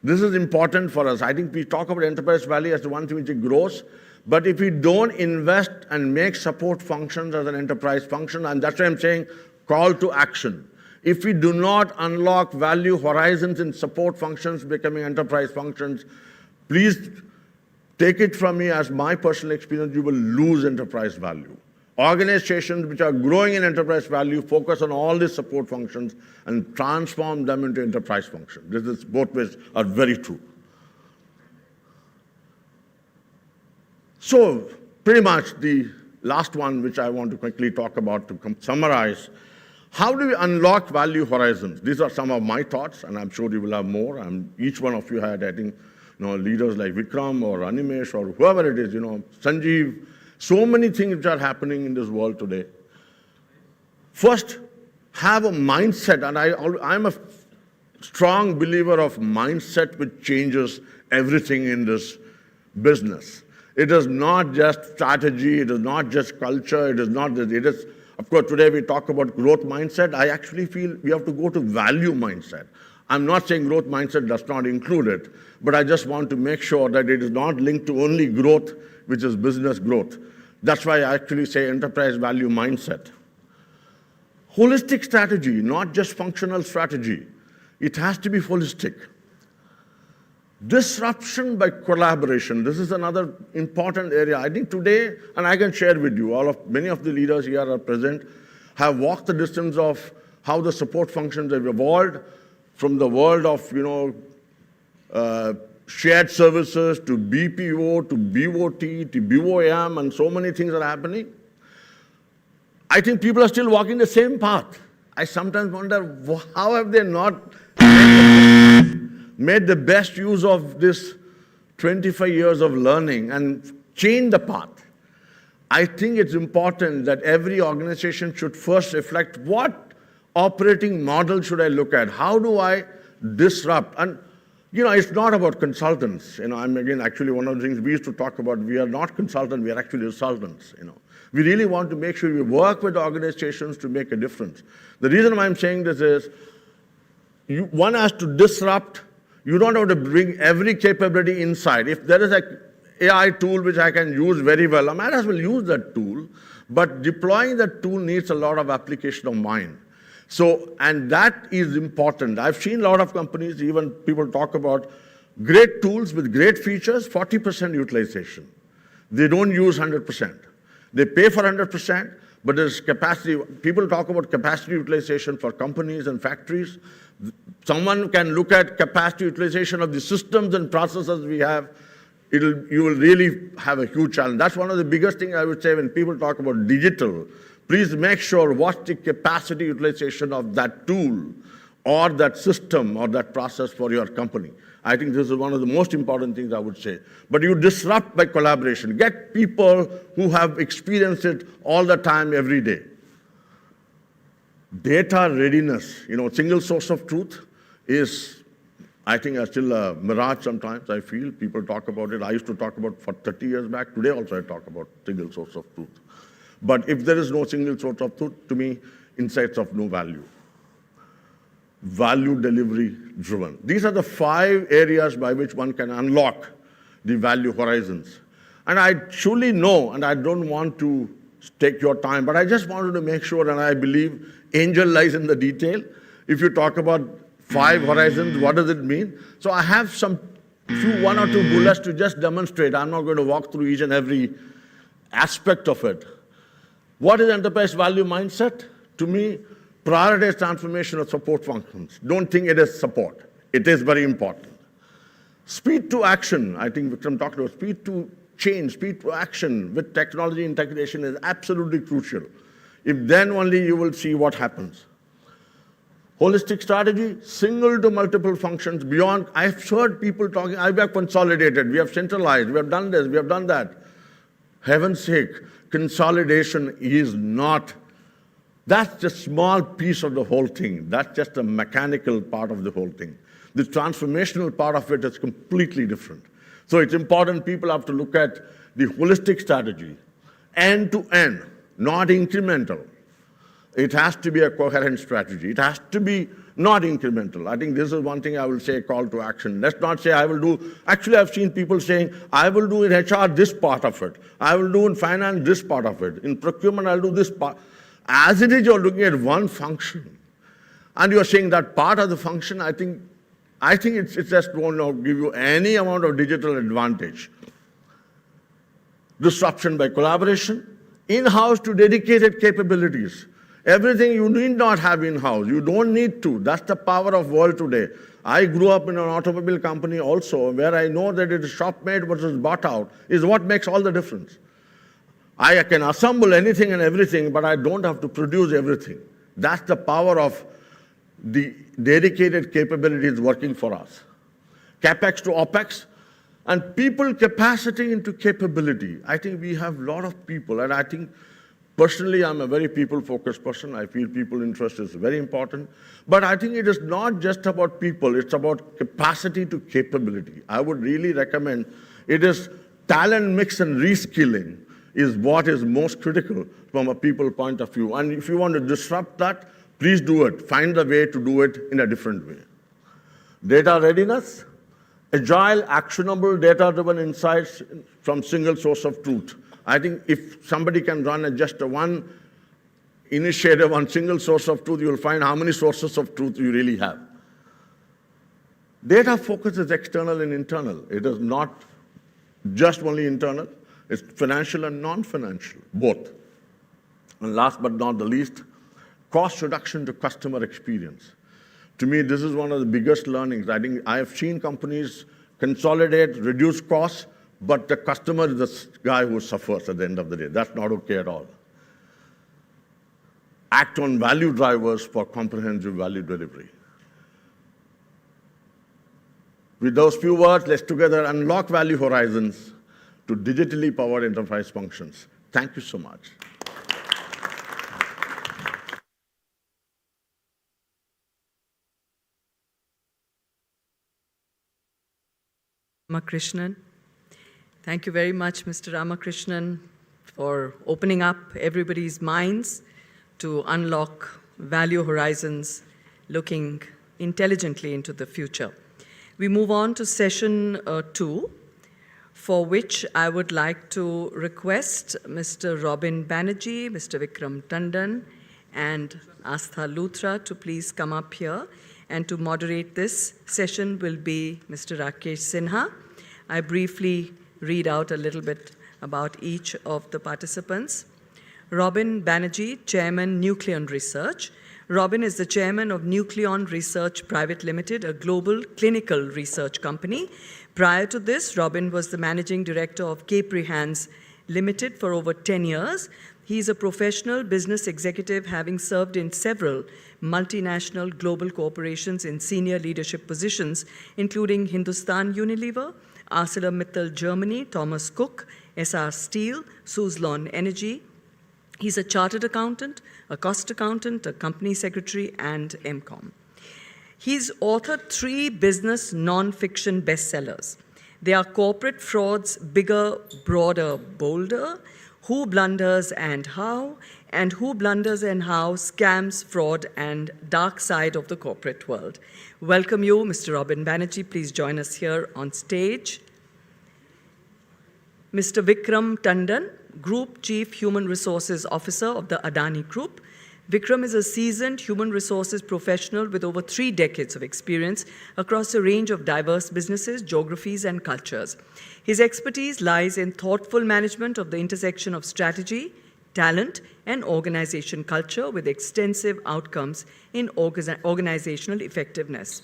This is important for us. I think we talk about enterprise value as the one thing which grows, but if we don't invest and make support functions as an enterprise function, and that's why I'm saying call to action. If we do not unlock value horizons in support functions becoming enterprise functions, please take it from me as my personal experience, you will lose enterprise value. Organizations which are growing in enterprise value focus on all these support functions and transform them into enterprise functions. This is both ways are very true. So pretty much the last one which I want to quickly talk about to summarize, how do we unlock value horizons? These are some of my thoughts, and I'm sure you will have more. And each one of you had, I think, leaders like Vikram or Animesh or whoever it is, Sanjeev, so many things which are happening in this world today. First, have a mindset, and I'm a strong believer of mindset which changes everything in this business. It is not just strategy, it is not just culture, it is, of course, today we talk about growth mindset. I actually feel we have to go to value mindset. I'm not saying growth mindset does not include it, but I just want to make sure that it is not linked to only growth, which is business growth. That's why I actually say enterprise value mindset. Holistic strategy, not just functional strategy. It has to be holistic. Disruption by collaboration. This is another important area. I think today, and I can share with you, many of the leaders here are present, have walked the distance of how the support functions have evolved from the world of, shared services to BPO to BOT to BOM, and so many things are happening. I think people are still walking the same path. I sometimes wonder, how have they not made the best use of this 25 years of learning and changed the path? I think it's important that every organization should first reflect what operating model should I look at? How do I disrupt? And it's not about consultants. I'm again, actually, one of the things we used to talk about, we are not consultants, we are actually consultants. We really want to make sure we work with organizations to make a difference. The reason why I'm saying this is, one has to disrupt. You don't have to bring every capability inside. If there is an AI tool which I can use very well, I might as well use that tool, but deploying that tool needs a lot of application of mind. So, and that is important. I've seen a lot of companies, even people talk about great tools with great features, 40% utilization. They don't use 100%. They pay for 100%, but there's capacity. People talk about capacity utilization for companies and factories. Someone can look at capacity utilization of the systems and processes we have. You will really have a huge challenge. That's one of the biggest things I would say when people talk about digital. Please make sure what's the capacity utilization of that tool or that system or that process for your company. I think this is one of the most important things I would say. But you disrupt by collaboration. Get people who have experienced it all the time, every day. Data readiness, single source of truth is, I think, still a mirage sometimes, I feel. People talk about it. I used to talk about for 30 years back. Today also I talk about single source of truth. But if there is no single source of truth, to me, insights of no value. Value delivery driven. These are the 5 areas by which one can unlock the value horizons. And I truly know, and I don't want to take your time, but I just wanted to make sure, and I believe angel lies in the detail. If you talk about 5 horizons, what does it mean? So I have one or two bullets to just demonstrate. I'm not going to walk through each and every aspect of it. What is enterprise value mindset? To me, prioritize transformation of support functions. Don't think it is support. It is very important. Speed to action. I think Vikram talked about speed to change, speed to action with technology integration is absolutely crucial. If then only you will see what happens. Holistic strategy, single to multiple functions beyond. I've heard people talking, we have consolidated, we have centralized, we have done this, we have done that. Heaven's sake, consolidation is not, that's a small piece of the whole thing. That's just a mechanical part of the whole thing. The transformational part of it is completely different. So it's important people have to look at the holistic strategy, end to end, not incremental. It has to be a coherent strategy. It has to be not incremental. I think this is one thing I will say, call to action. Let's not say I will do, actually I've seen people saying, I will do in HR this part of it. I will do in finance this part of it. In procurement, I'll do this part. As it is, you're looking at one function. And you're saying that part of the function, I think it just won't give you any amount of digital advantage. Disruption by collaboration, in-house to dedicated capabilities. Everything you need not have in-house. You don't need to. That's the power of world today. I grew up in an automobile company also, where I know that it is shop-made versus bought out is what makes all the difference. I can assemble anything and everything, but I don't have to produce everything. That's the power of the dedicated capabilities working for us. CapEx to OpEx, and people capacity into capability. I think we have a lot of people, and I think personally I'm a very people-focused person. I feel people interest is very important. But I think it is not just about people, it's about capacity to capability. I would really recommend it is talent mix and reskilling is what is most critical from a people point of view. And if you want to disrupt that, please do it. Find a way to do it in a different way. Data readiness, agile, actionable, data-driven insights from single source of truth. I think if somebody can run just one initiative on single source of truth, you'll find how many sources of truth you really have. Data focus is external and internal. It is not just only internal. It's financial and non-financial, both. And last but not the least, cost reduction to customer experience. To me, this is one of the biggest learnings. I think I have seen companies consolidate, reduce costs, but the customer is the guy who suffers at the end of the day. That's not okay at all. Act on value drivers for comprehensive value delivery. With those few words, let's together unlock value horizons to digitally powered enterprise functions. Thank you so much. Ramakrishnan. Thank you very much, Mr. Ramakrishnan, for opening up everybody's minds to unlock value horizons, looking intelligently into the future. We move on to session 2, for which I would like to request Mr. Robin Banerjee, Mr. Vikram Tandon, and Astha Luthra to please come up here. And to moderate this session will be Mr. Rakesh Sinha. I briefly read out a little bit about each of the participants. Robin Banerjee, Chairman, Nucleon Research. Robin is the chairman of Nucleon Research Private Limited, a global clinical research company. Prior to this, Robin was the managing director of Caprihans Limited for over 10 years. He is a professional business executive, having served in several multinational global corporations in senior leadership positions, including Hindustan Unilever, ArcelorMittal Germany, Thomas Cook, SR Steel, Suzlon Energy. He's a chartered accountant, a cost accountant, a company secretary, and MCOM. He's authored 3 business non-fiction bestsellers. They are Corporate Frauds, Bigger, Broader, Bolder, Who Blunders and How, and Who Blunders and How, Scams, Fraud, and Dark Side of the Corporate World. Welcome you, Mr. Robin Banerjee. Please join us here on stage. Mr. Vikram Tandon, Group Chief Human Resources Officer of the Adani Group. Vikram is a seasoned human resources professional with over 3 decades of experience across a range of diverse businesses, geographies, and cultures. His expertise lies in thoughtful management of the intersection of strategy, talent, and organization culture with extensive outcomes in organizational effectiveness.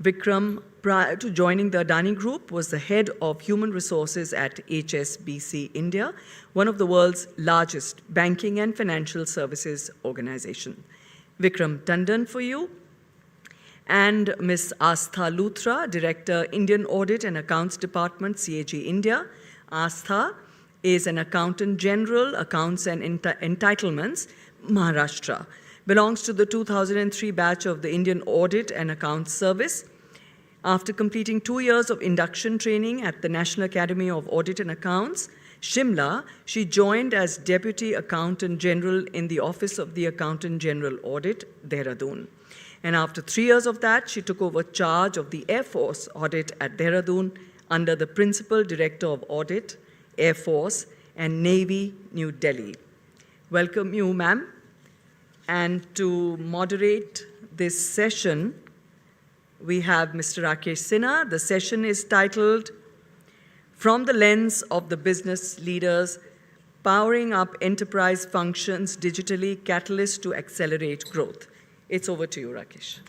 Vikram, prior to joining the Adani Group, was the head of human resources at HSBC India, one of the world's largest banking and financial services organization. Vikram Tandon for you. And Ms. Astha Luthra, Director, Indian Audit and Accounts Department, CAG India. Astha is an Accountant General, Accounts and Entitlements, Maharashtra. Belongs to the 2003 batch of the Indian Audit and Accounts Service. After completing 2 years of induction training at the National Academy of Audit and Accounts, Shimla, she joined as Deputy Accountant General in the Office of the Accountant General Audit, Dehradun. And after 3 years of that, she took over charge of the Air Force Audit at Dehradun under the Principal Director of Audit, Air Force and Navy, New Delhi. Welcome you, ma'am. And to moderate this session, we have Mr. Rakesh Sinha. The session is titled, From the Lens of the Business Leaders, Powering Up Enterprise Functions Digitally, Catalyst to Accelerate Growth. It's over to you, Rakesh.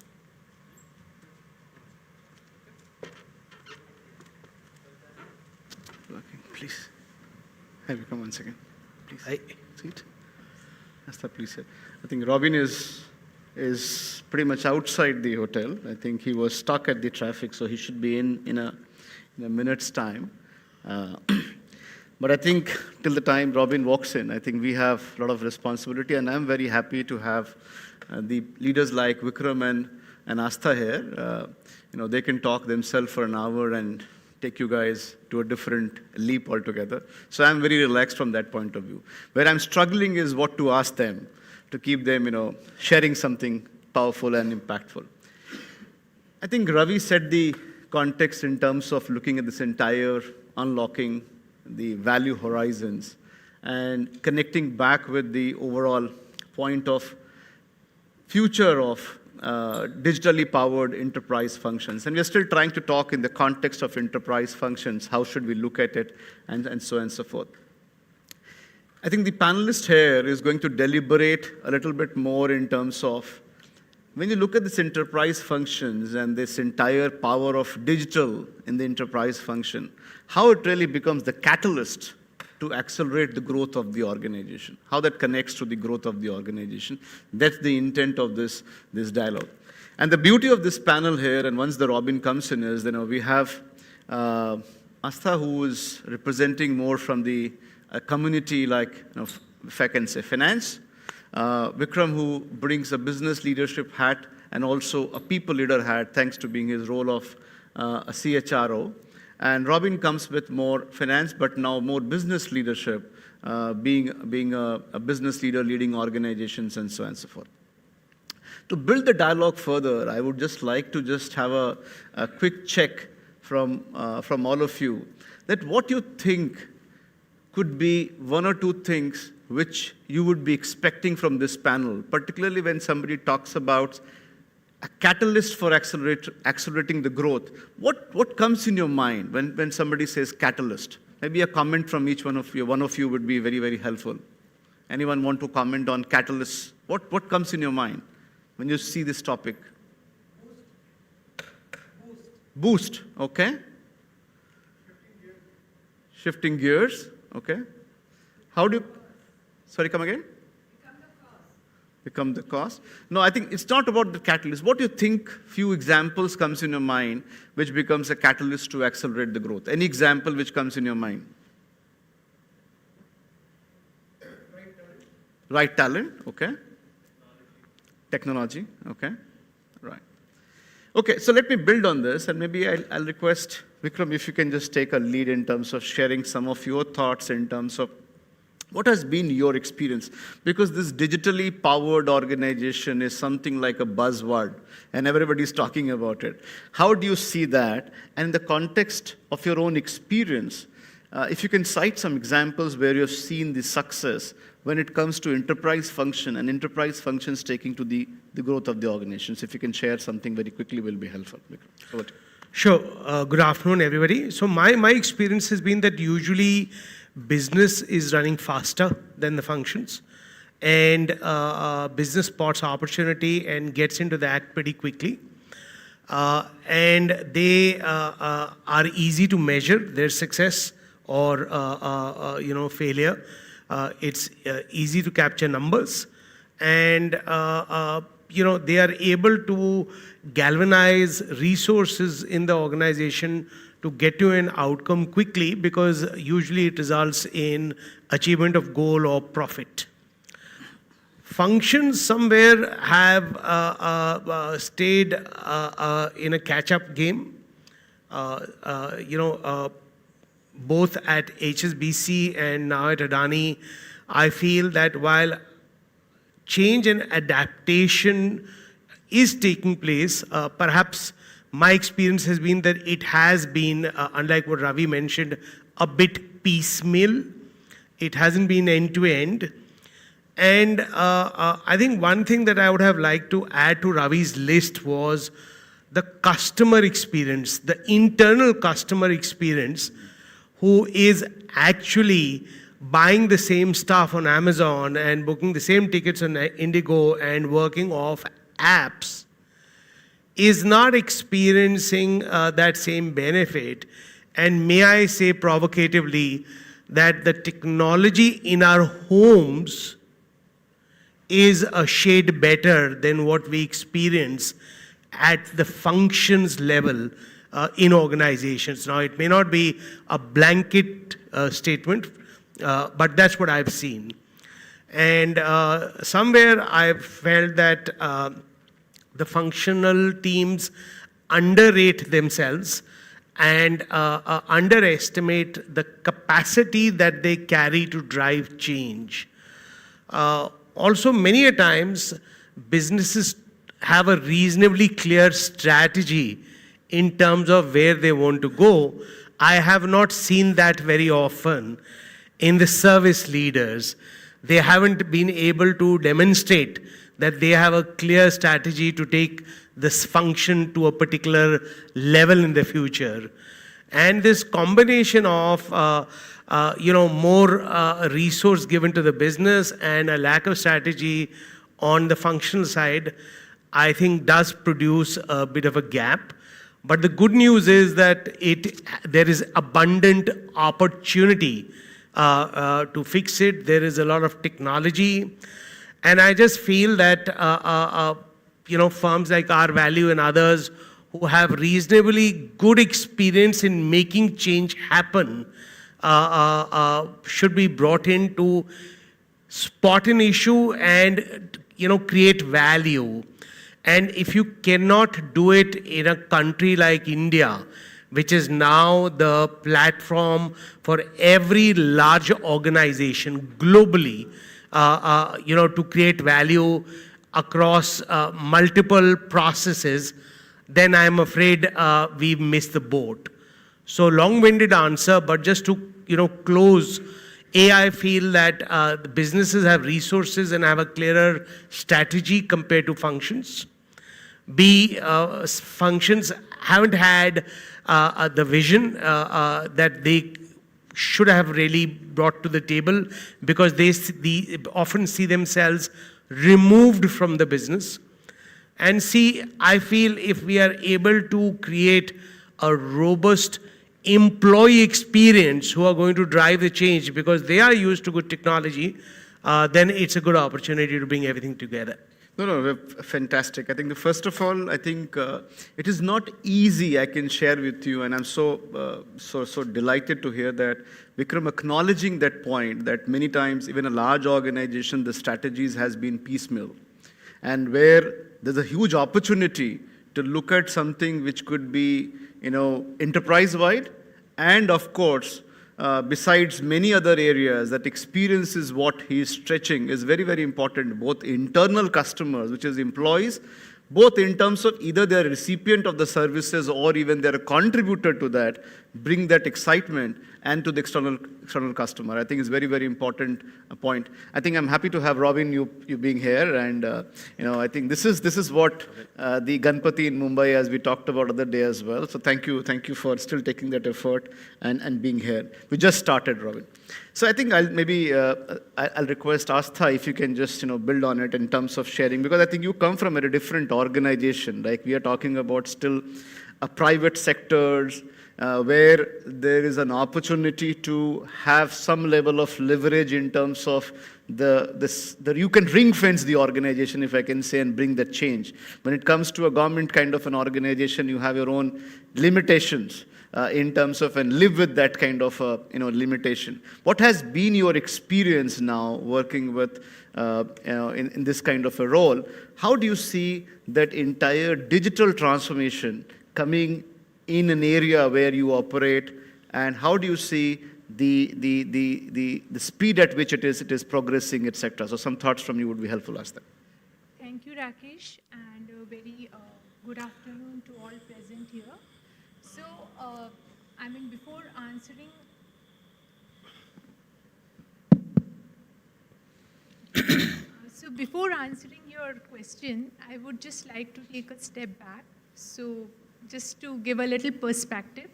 Please. Have you come 1 second? Please. Hi. Seat. Asta, please. I think Robin is pretty much outside the hotel. I think he was stuck at the traffic, so he should be in a minute's time. But I think till the time Robin walks in, I think we have a lot of responsibility, and I'm very happy to have the leaders like Vikram and Astha here. They can talk themselves for an hour and take you guys to a different leap altogether. So I'm very relaxed from that point of view. Where I'm struggling is what to ask them to keep them, sharing something powerful and impactful. I think Ravi set the context in terms of looking at this entire unlocking the value horizons and connecting back with the overall point of future of digitally powered enterprise functions. And we're still trying to talk in the context of enterprise functions, how should we look at it, and so on and so forth. I think the panelist here is going to deliberate a little bit more in terms of when you look at this enterprise functions and this entire power of digital in the enterprise function, how it really becomes the catalyst to accelerate the growth of the organization, how that connects to the growth of the organization. That's the intent of this dialogue. And the beauty of this panel here, and once the Robin comes in, is we have Astha, who is representing more from the community, like, if I can say, finance. Vikram, who brings a business leadership hat and also a people leader hat, thanks to being his role of a CHRO. And Robin comes with more finance, but now more business leadership, being a business leader leading organizations and so on and so forth. To build the dialogue further, I would just like to just have a quick check from all of you that what you think could be 1 or 2 things which you would be expecting from this panel, particularly when somebody talks about a catalyst for accelerating the growth. What comes in your mind when somebody says catalyst? Maybe a comment from each one of you. One of you would be very, very helpful. Anyone want to comment on catalysts? What comes in your mind when you see this topic? Boost, okay. Shifting gears, okay. How do you... Sorry, come again? Become the cost. No, I think it's not about the catalyst. What do you think, few examples comes in your mind, which becomes a catalyst to accelerate the growth? Any example which comes in your mind? Right talent, okay. Technology, okay. Right. Okay, so let me build on this, and maybe I'll request Vikram if you can just take a lead in terms of sharing some of your thoughts in terms of what has been your experience? Because this digitally powered organization is something like a buzzword, and everybody's talking about it. How do you see that? And in the context of your own experience, if you can cite some examples where you've seen the success when it comes to enterprise function and enterprise functions taking to the growth of the organizations. If you can share something very quickly, will be helpful. Vikram, over to you. Sure. Good afternoon, everybody. So my experience has been that usually business is running faster than the functions, and business spots opportunity and gets into the act pretty quickly. And they are easy to measure their success or failure. It's easy to capture numbers, and they are able to galvanize resources in the organization to get to an outcome quickly, because usually it results in achievement of goal or profit. Functions somewhere have stayed in a catch-up game. Both at HSBC and now at Adani, I feel that while change and adaptation is taking place, perhaps my experience has been that it has been, unlike what Ravi mentioned, a bit piecemeal. It hasn't been end-to-end. And I think one thing that I would have liked to add to Ravi's list was the customer experience, the internal customer experience, who is actually buying the same stuff on Amazon and booking the same tickets on Indigo and working off apps, is not experiencing that same benefit. And may I say provocatively that the technology in our homes is a shade better than what we experience at the functions level in organizations. Now, it may not be a blanket statement, but that's what I've seen. And somewhere I've felt that the functional teams underrate themselves and underestimate the capacity that they carry to drive change. Also, many a times, businesses have a reasonably clear strategy in terms of where they want to go. I have not seen that very often in the service leaders. They haven't been able to demonstrate that they have a clear strategy to take this function to a particular level in the future. And this combination of more resource given to the business and a lack of strategy on the functional side, I think does produce a bit of a gap. But the good news is that there is abundant opportunity to fix it. There is a lot of technology. And I just feel that firms like R Value and others who have reasonably good experience in making change happen should be brought in to spot an issue and create value. And if you cannot do it in a country like India, which is now the platform for every large organization globally, to create value across multiple processes, then I'm afraid we've missed the boat. So long-winded answer, but just to close, I feel that the businesses have resources and have a clearer strategy compared to functions. B, functions haven't had the vision that they should have really brought to the table, because they often see themselves removed from the business. And C, I feel if we are able to create a robust employee experience who are going to drive the change, because they are used to good technology, then it's a good opportunity to bring everything together. No, fantastic. I think first of all, I think it is not easy. I can share with you, and I'm so delighted to hear that Vikram acknowledging that point that many times, even a large organization, the strategies has been piecemeal, and where there's a huge opportunity to look at something which could be, enterprise-wide, and of course, besides many other areas, that experience is what he is stretching is very, very important, both internal customers, which is employees, both in terms of either they're a recipient of the services or even they're a contributor to that, bring that excitement and to the external customer. I think it's very, very important point. I think I'm happy to have Robin, you being here, and I think this is what the Ganpati in Mumbai, as we talked about other day as well. So thank you for still taking that effort and being here. We just started, Robin. So I think I'll request Astha if you can just build on it in terms of sharing, because I think you come from a different organization. Like we are talking about still a private sectors where there is an opportunity to have some level of leverage in terms of you can ring fence the organization, if I can say, and bring that change. When it comes to a government kind of an organization, you have your own limitations in terms of, and live with that kind of limitation. What has been your experience now working with in this kind of a role? How do you see that entire digital transformation coming in an area where you operate, and how do you see the speed at which it is progressing, etc.? So some thoughts from you would be helpful, Astha. Thank you, Rakesh, and a very good afternoon to all present here. So, before answering before answering your question, I would just like to take a step back. So, just to give a little perspective.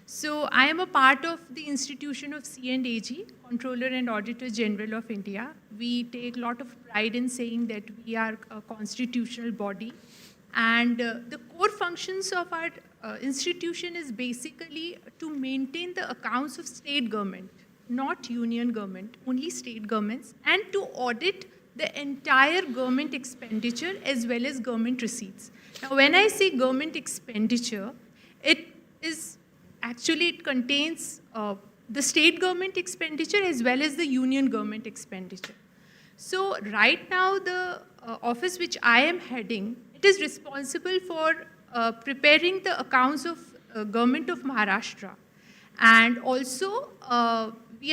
So, I am a part of the institution of C&AG, Controller and Auditor General of India. We take a lot of pride in saying that we are a constitutional body. And the core functions of our institution is basically to maintain the accounts of state government, not union government, only state governments, and to audit the entire government expenditure as well as government receipts. Now, when I say government expenditure, it contains the state government expenditure as well as the union government expenditure. So right now, the office which I am heading, it is responsible for preparing the accounts of government of Maharashtra. And also, we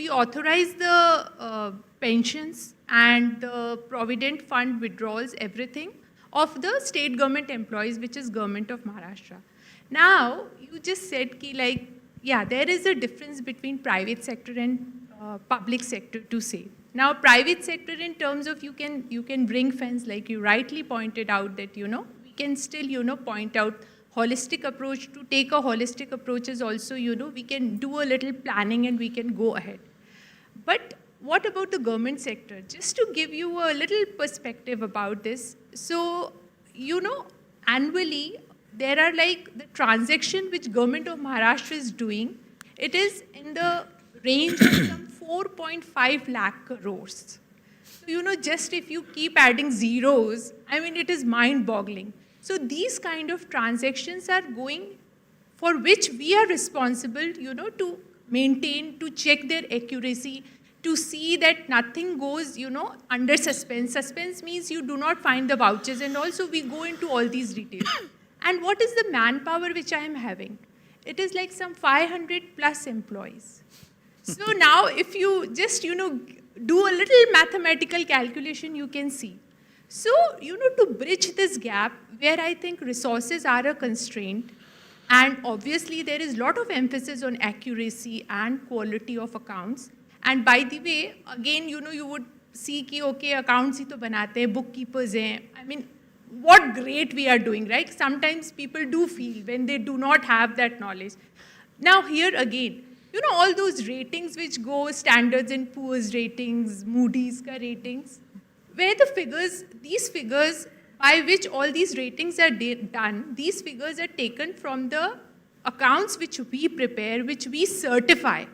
authorize the pensions and the provident fund withdrawals, everything, of the state government employees, which is government of Maharashtra. Now, you just said there is a difference between private sector and public sector to say. Now, private sector in terms of you can ring fence, like you rightly pointed out that, we can still, point out holistic approach. To take a holistic approach is also, we can do a little planning and we can go ahead. But what about the government sector? Just to give you a little perspective about this. So, annually, there are the transaction which government of Maharashtra is doing, it is in the range of some 4.5 lakh crores. So, just if you keep adding zeros, it is mind-boggling. So, these kind of transactions are going, for which we are responsible, to maintain, to check their accuracy, to see that nothing goes, under suspense. Suspense means you do not find the vouchers, and also we go into all these details. And what is the manpower which I am having? It is like some 500 plus employees. So now if you just, do a little mathematical calculation, you can see. So, to bridge this gap where I think resources are a constraint, and obviously there is a lot of emphasis on accuracy and quality of accounts. And by the way, again, you would see ki, okay, accounts hi to banate hain, bookkeepers hain. What great we are doing, right? Sometimes people do feel when they do not have that knowledge. Now here again, all those ratings which go, Standards and Poor's ratings, Moody's ka ratings, where the figures, these figures by which all these ratings are done, these figures are taken from the accounts which we prepare, which we certify.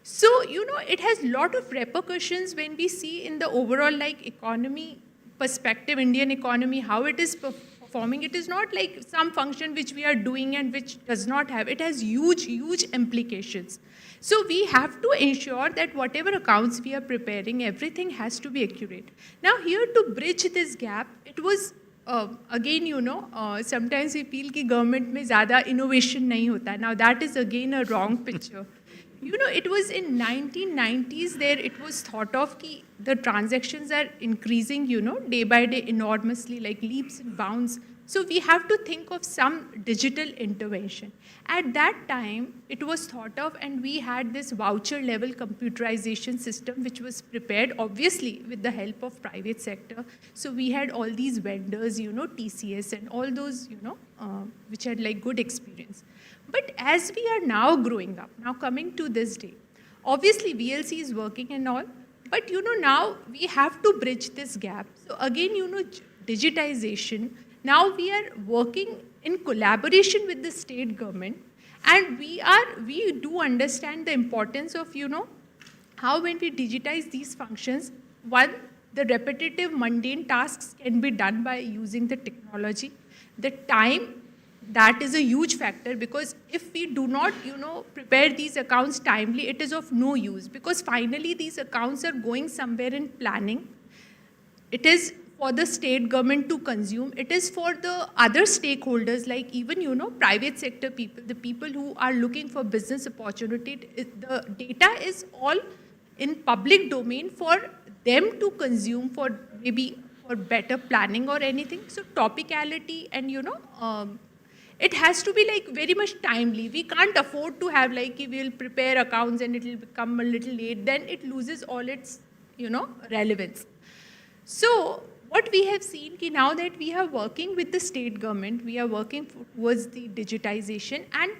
So, it has lot of repercussions when we see in the overall like economy perspective, Indian economy, how it is performing. It is not like some function which we are doing and which does not have. It has huge, huge implications. So we have to ensure that whatever accounts we are preparing, everything has to be accurate. Now here to bridge this gap, it was again, sometimes we feel कि government में ज़्यादा innovation नहीं होता. Now that is again a wrong picture. It was in 1990s there, it was thought of कि the transactions are increasing, day by day enormously, like leaps and bounds. So we have to think of some digital intervention. At that time, it was thought of, and we had this voucher level computerization system which was prepared, obviously, with the help of private sector. So we had all these vendors, TCS and all those, which had like good experience. But as we are now growing up, now coming to this day, obviously VLC is working and all, but now we have to bridge this gap. So again, digitization, now we are working in collaboration with the state government, and we do understand the importance of, how when we digitize these functions, one, the repetitive mundane tasks can be done by using the technology. The time, that is a huge factor, because if we do not, prepare these accounts timely, it is of no use, because finally these accounts are going somewhere in planning. It is for the state government to consume. It is for the other stakeholders, like even, private sector people, the people who are looking for business opportunity. The data is all in public domain for them to consume for maybe for better planning or anything. So topicality and, it has to be like very much timely. We can't afford to have like, we will prepare accounts and it will become a little late. Then it loses all its, relevance. So what we have seen, ki now that we are working with the state government, we are working towards the digitization, and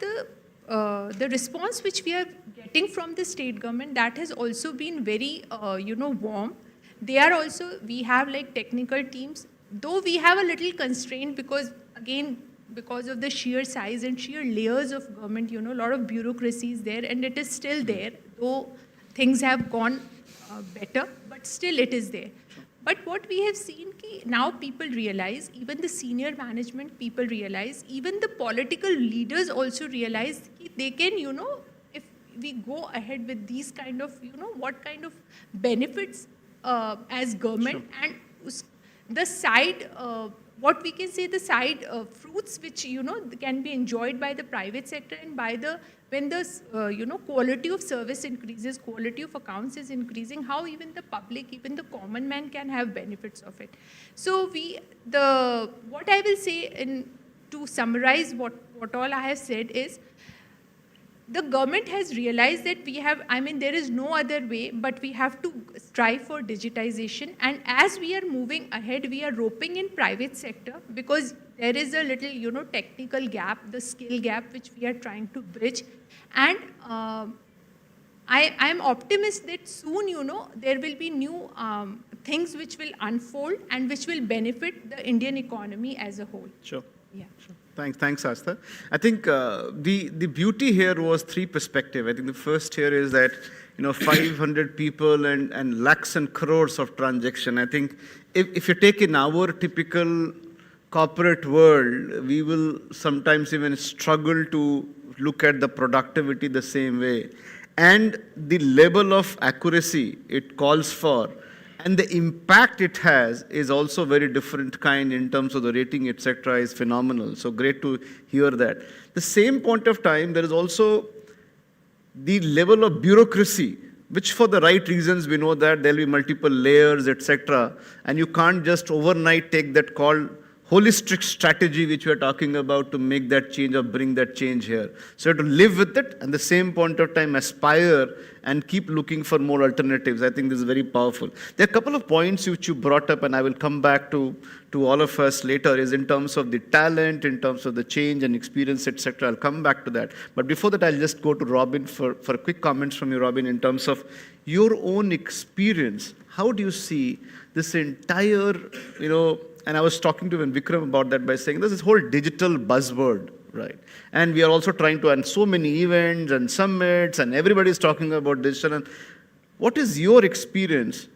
the response which we are getting from the state government, that has also been very, warm. They are also, we have like technical teams, though we have a little constraint because, again, because of the sheer size and sheer layers of government, a lot of bureaucracy is there, and it is still there, though things have gone better, but still it is there. But what we have seen, ki now people realize, even the senior management people realize, even the political leaders also realize ki they can, if we go ahead with these kind of, what kind of benefits as government, sure. And the side, what we can say, the side fruits which, can be enjoyed by the private sector, and by the, when the, quality of service increases, quality of accounts is increasing, how even the public, even the common man can have benefits of it. So what I will say to summarize what all I have said is, the government has realized that there is no other way, but we have to strive for digitization. And as we are moving ahead, we are roping in private sector, because there is a little, technical gap, the skill gap, which we are trying to bridge. And I am optimistic that soon, there will be new things which will unfold and which will benefit the Indian economy as a whole. Sure. Yeah. Sure. Thanks, Astha. I think the beauty here was three perspectives. I think the first here is that 500 people and lakhs and crores of transaction. I think if you take in our typical corporate world, we will sometimes even struggle to look at the productivity the same way, and the level of accuracy it calls for, and the impact it has is also very different kind in terms of the rating, etc. is phenomenal. So great to hear that. The same point of time, there is also the level of bureaucracy, which for the right reasons we know that there will be multiple layers, etc. And you can't just overnight take that call holistic strategy which we are talking about to make that change or bring that change here. So you have to live with it, and the same point of time aspire and keep looking for more alternatives. I think this is very powerful. There are a couple of points which you brought up, and I will come back to all of us later, is in terms of the talent, in terms of the change and experience, etc. I'll come back to that. But before that, I'll just go to Robin for quick comments from you, Robin, in terms of your own experience. How do you see this entire, and I was talking to Vikram about that by saying there's this whole digital buzzword right? And we are also trying to, and so many events and summits, and everybody's talking about digital. And what is your experience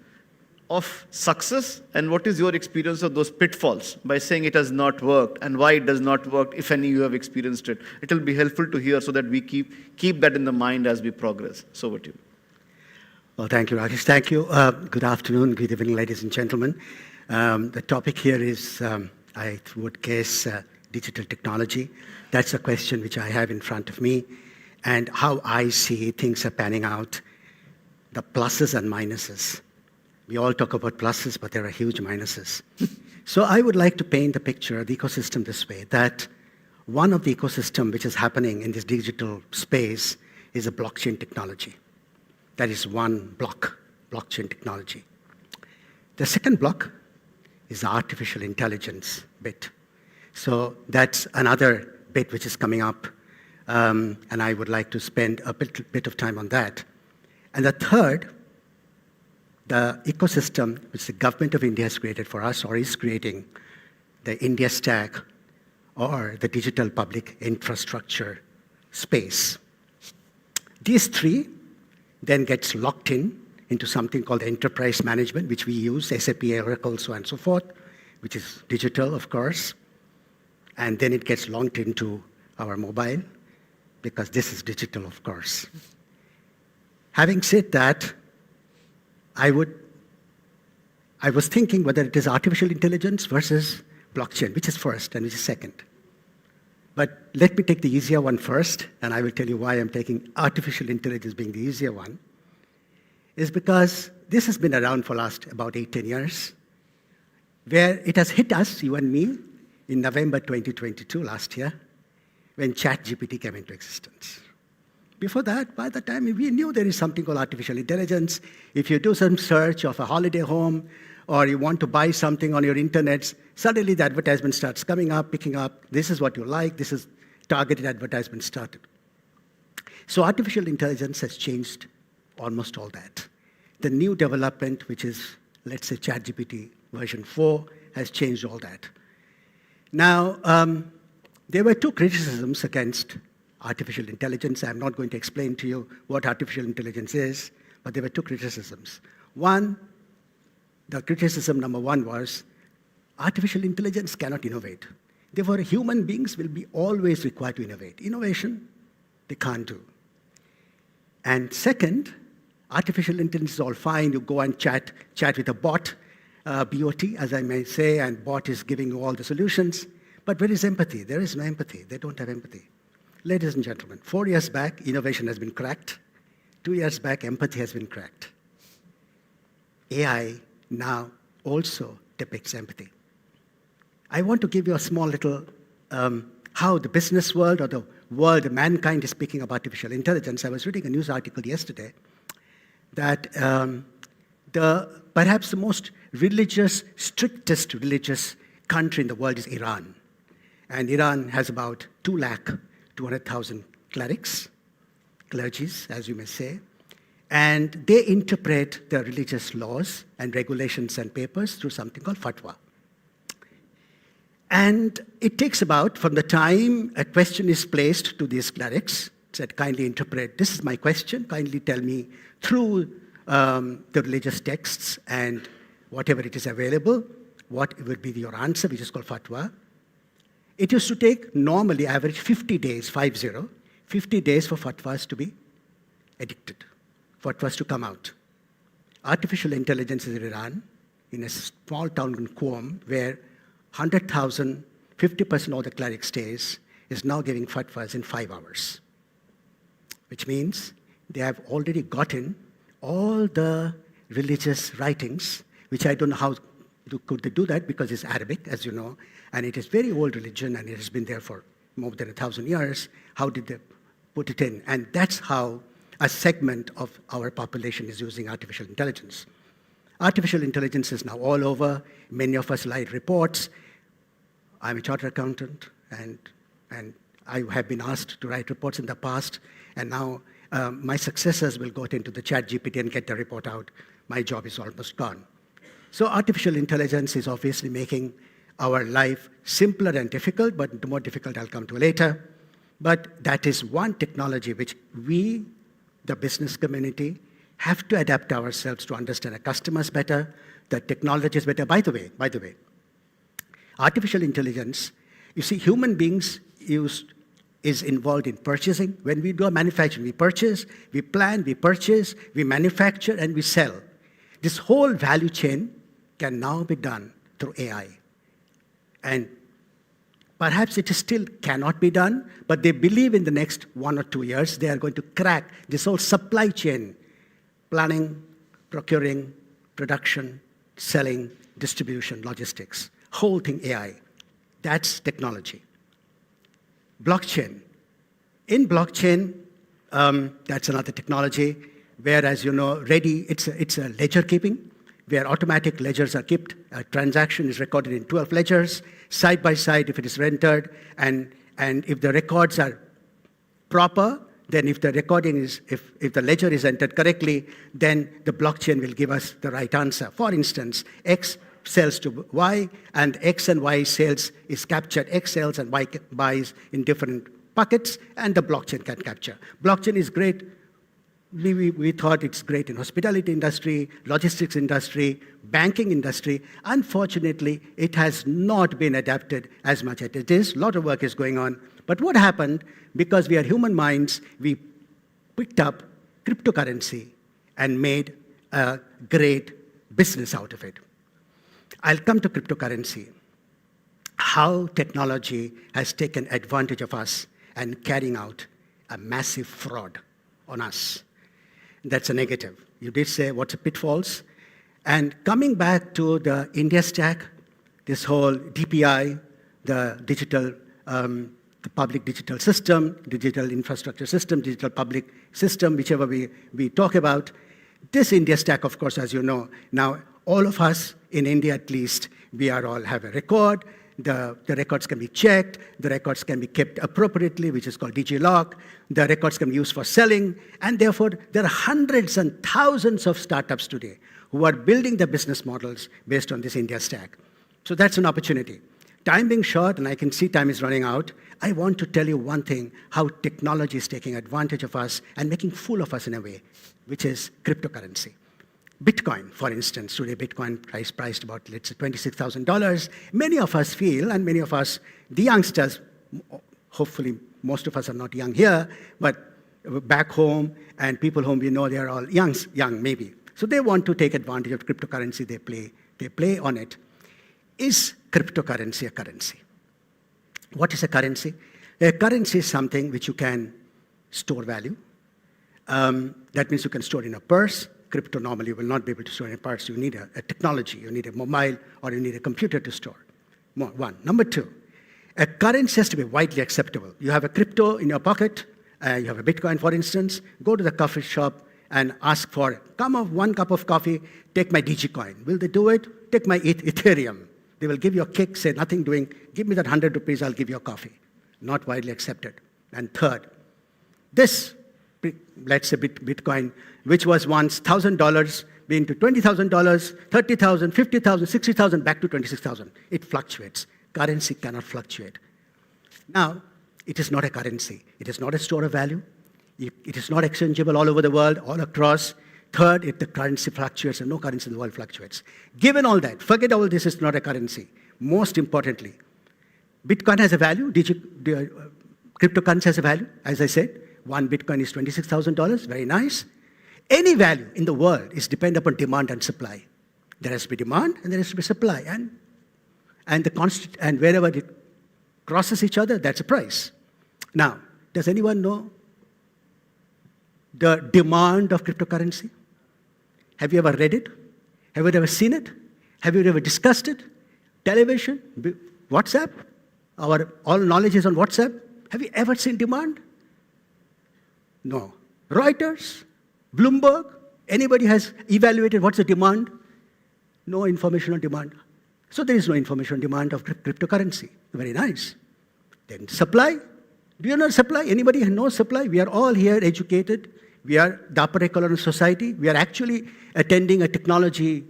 of success, and what is your experience of those pitfalls by saying it has not worked, and why it does not work, if any you have experienced it? It will be helpful to hear so that we keep that in the mind as we progress. So over to you. Well, thank you, Rajesh. Thank you. Good afternoon, good evening, ladies and gentlemen. The topic here is, I would guess, digital technology. That's a question which I have in front of me, and how I see things are panning out, the pluses and minuses. We all talk about pluses, but there are huge minuses. So I would like to paint the picture of the ecosystem this way, that one of the ecosystem which is happening in this digital space is a blockchain technology. That is one block, blockchain technology. The second block is the artificial intelligence bit. So that's another bit which is coming up, and I would like to spend a bit of time on that. And the third, the ecosystem which the government of India has created for us, or is creating, the India Stack, or the digital public infrastructure space. These three then gets locked into something called enterprise management, which we use, SAP, Oracle, so on and so forth, which is digital, of course. And then it gets locked into our mobile, because this is digital, of course. Having said that, I was thinking whether it is artificial intelligence versus blockchain, which is first and which is second. But let me take the easier one first, and I will tell you why I'm taking artificial intelligence being the easier one, is because this has been around for last about 8-10 years, where it has hit us, you and me, in November 2022, last year, when ChatGPT came into existence. Before that, by the time we knew there is something called artificial intelligence, if you do some search of a holiday home, or you want to buy something on your internet, suddenly the advertisement starts coming up, picking up, this is what you like, this is targeted advertisement started. So artificial intelligence has changed almost all that. The new development, which is, let's say, ChatGPT version 4, has changed all that. Now, there were two criticisms against artificial intelligence. I'm not going to explain to you what artificial intelligence is, but there were two criticisms. One, the criticism number one was, artificial intelligence cannot innovate. Therefore, human beings will be always required to innovate. Innovation, they can't do. And second, artificial intelligence is all fine. You go and chat with a bot, BOT, as I may say, and bot is giving you all the solutions. But where is empathy? There is no empathy. They don't have empathy. Ladies and gentlemen, 4 years back, innovation has been cracked. 2 years back, empathy has been cracked. AI now also depicts empathy. I want to give you a small little how the business world, or the world, mankind is speaking of artificial intelligence. I was reading a news article yesterday that perhaps the most strictest religious country in the world is Iran. And Iran has about 200,000 clerics, clergies, as you may say. And they interpret the religious laws and regulations and papers through something called fatwa. And it takes about, from the time a question is placed to these clerics, said, kindly interpret, this is my question, kindly tell me through the religious texts and whatever it is available, what would be your answer, which is called fatwa. It used to take normally average 50 days, 50 days for fatwas to be edicted, fatwas to come out. Artificial intelligence is in Iran, in a small town in Qom, where 100,000, 50% of the cleric stays, is now giving fatwas in 5 hours. Which means they have already gotten all the religious writings, which I don't know how could they do that, because it's Arabic, as you know, and it is very old religion, and it has been there for more than 1,000 years. How did they put it in? And that's how a segment of our population is using artificial intelligence. Artificial intelligence is now all over. Many of us write reports. I'm a chartered accountant, and I have been asked to write reports in the past, and now my successors will go into the ChatGPT and get the report out. My job is almost gone. So artificial intelligence is obviously making our life simpler and difficult, but the more difficult I'll come to later. But that is one technology which we, the business community, have to adapt ourselves to understand our customers better, the technologies better. By the way, artificial intelligence, you see, human beings is involved in purchasing. When we do a manufacturing, we purchase, we plan, we purchase, we manufacture, and we sell. This whole value chain can now be done through AI. And perhaps it still cannot be done, but they believe in the next 1 or 2 years, they are going to crack this whole supply chain, planning, procuring, production, selling, distribution, logistics, whole thing AI. That's technology. Blockchain. In blockchain, that's another technology where, as you know, it's a ledger keeping, where automatic ledgers are kept. A transaction is recorded in 12 ledgers, side by side if it is rendered, and if the records are proper, then if the recording is, if the ledger is entered correctly, then the blockchain will give us the right answer. For instance, X sells to Y, and X and Y sales is captured. X sells and Y buys in different buckets, and the blockchain can capture. Blockchain is great. We thought it's great in hospitality industry, logistics industry, banking industry. Unfortunately, it has not been adapted as much as it is. A lot of work is going on. But what happened, because we are human minds, we picked up cryptocurrency and made a great business out of it. I'll come to cryptocurrency. How technology has taken advantage of us and carrying out a massive fraud on us. That's a negative. You did say what's the pitfalls. And coming back to the India stack, this whole DPI, the digital, the public digital system, digital infrastructure system, digital public system, whichever we talk about, this India stack, of course, as you know, now all of us in India at least, we are all have a record. The records can be checked. The records can be kept appropriately, which is called DigiLock. The records can be used for selling. And therefore, there are hundreds and thousands of startups today who are building their business models based on this India stack. So that's an opportunity. Time being short, and I can see time is running out, I want to tell you one thing, how technology is taking advantage of us and making fool of us in a way, which is cryptocurrency. Bitcoin, for instance, today Bitcoin priced about, let's say, $26,000. Many of us feel, and many of us, the youngsters, hopefully most of us are not young here, but back home and people whom we know, they are all young maybe. So they want to take advantage of cryptocurrency, they play on it. Is cryptocurrency a currency? What is a currency? A currency is something which you can store value. That means you can store in a purse. Crypto normally will not be able to store in a purse. You need a technology, you need a mobile, or you need a computer to store. One. Number two, a currency has to be widely acceptable. You have a crypto in your pocket, you have a Bitcoin, for instance, go to the coffee shop and ask for, come of 1 cup of coffee, take my Digicoin. Will they do it? Take my Ethereum. They will give you a kick, say nothing doing, give me that 100 rupees, I'll give you a coffee. Not widely accepted. And third, this, let's say Bitcoin, which was once $1,000, being to $20,000, $30,000, $50,000, $60,000, back to $26,000. It fluctuates. Currency cannot fluctuate. Now, it is not a currency. It is not a store of value. It is not exchangeable all over the world, all across. Third, if the currency fluctuates, and no currency in the world fluctuates. Given all that, forget all this is not a currency. Most importantly, Bitcoin has a value, cryptocurrency has a value, as I said. 1 Bitcoin is $26,000, very nice. Any value in the world is dependent upon demand and supply. There has to be demand and there has to be supply. And wherever it crosses each other, that's a price. Now, does anyone know the demand of cryptocurrency? Have you ever read it? Have you ever seen it? Have you ever discussed it? Television? WhatsApp? Our all knowledge is on WhatsApp. Have you ever seen demand? No. Reuters? Bloomberg? Anybody has evaluated what's the demand? No information on demand. So there is no information on demand of cryptocurrency. Very nice. Then supply. Do you know supply? Anybody knows supply? We are all here educated. We are the upper echelon of society. We are actually attending a technology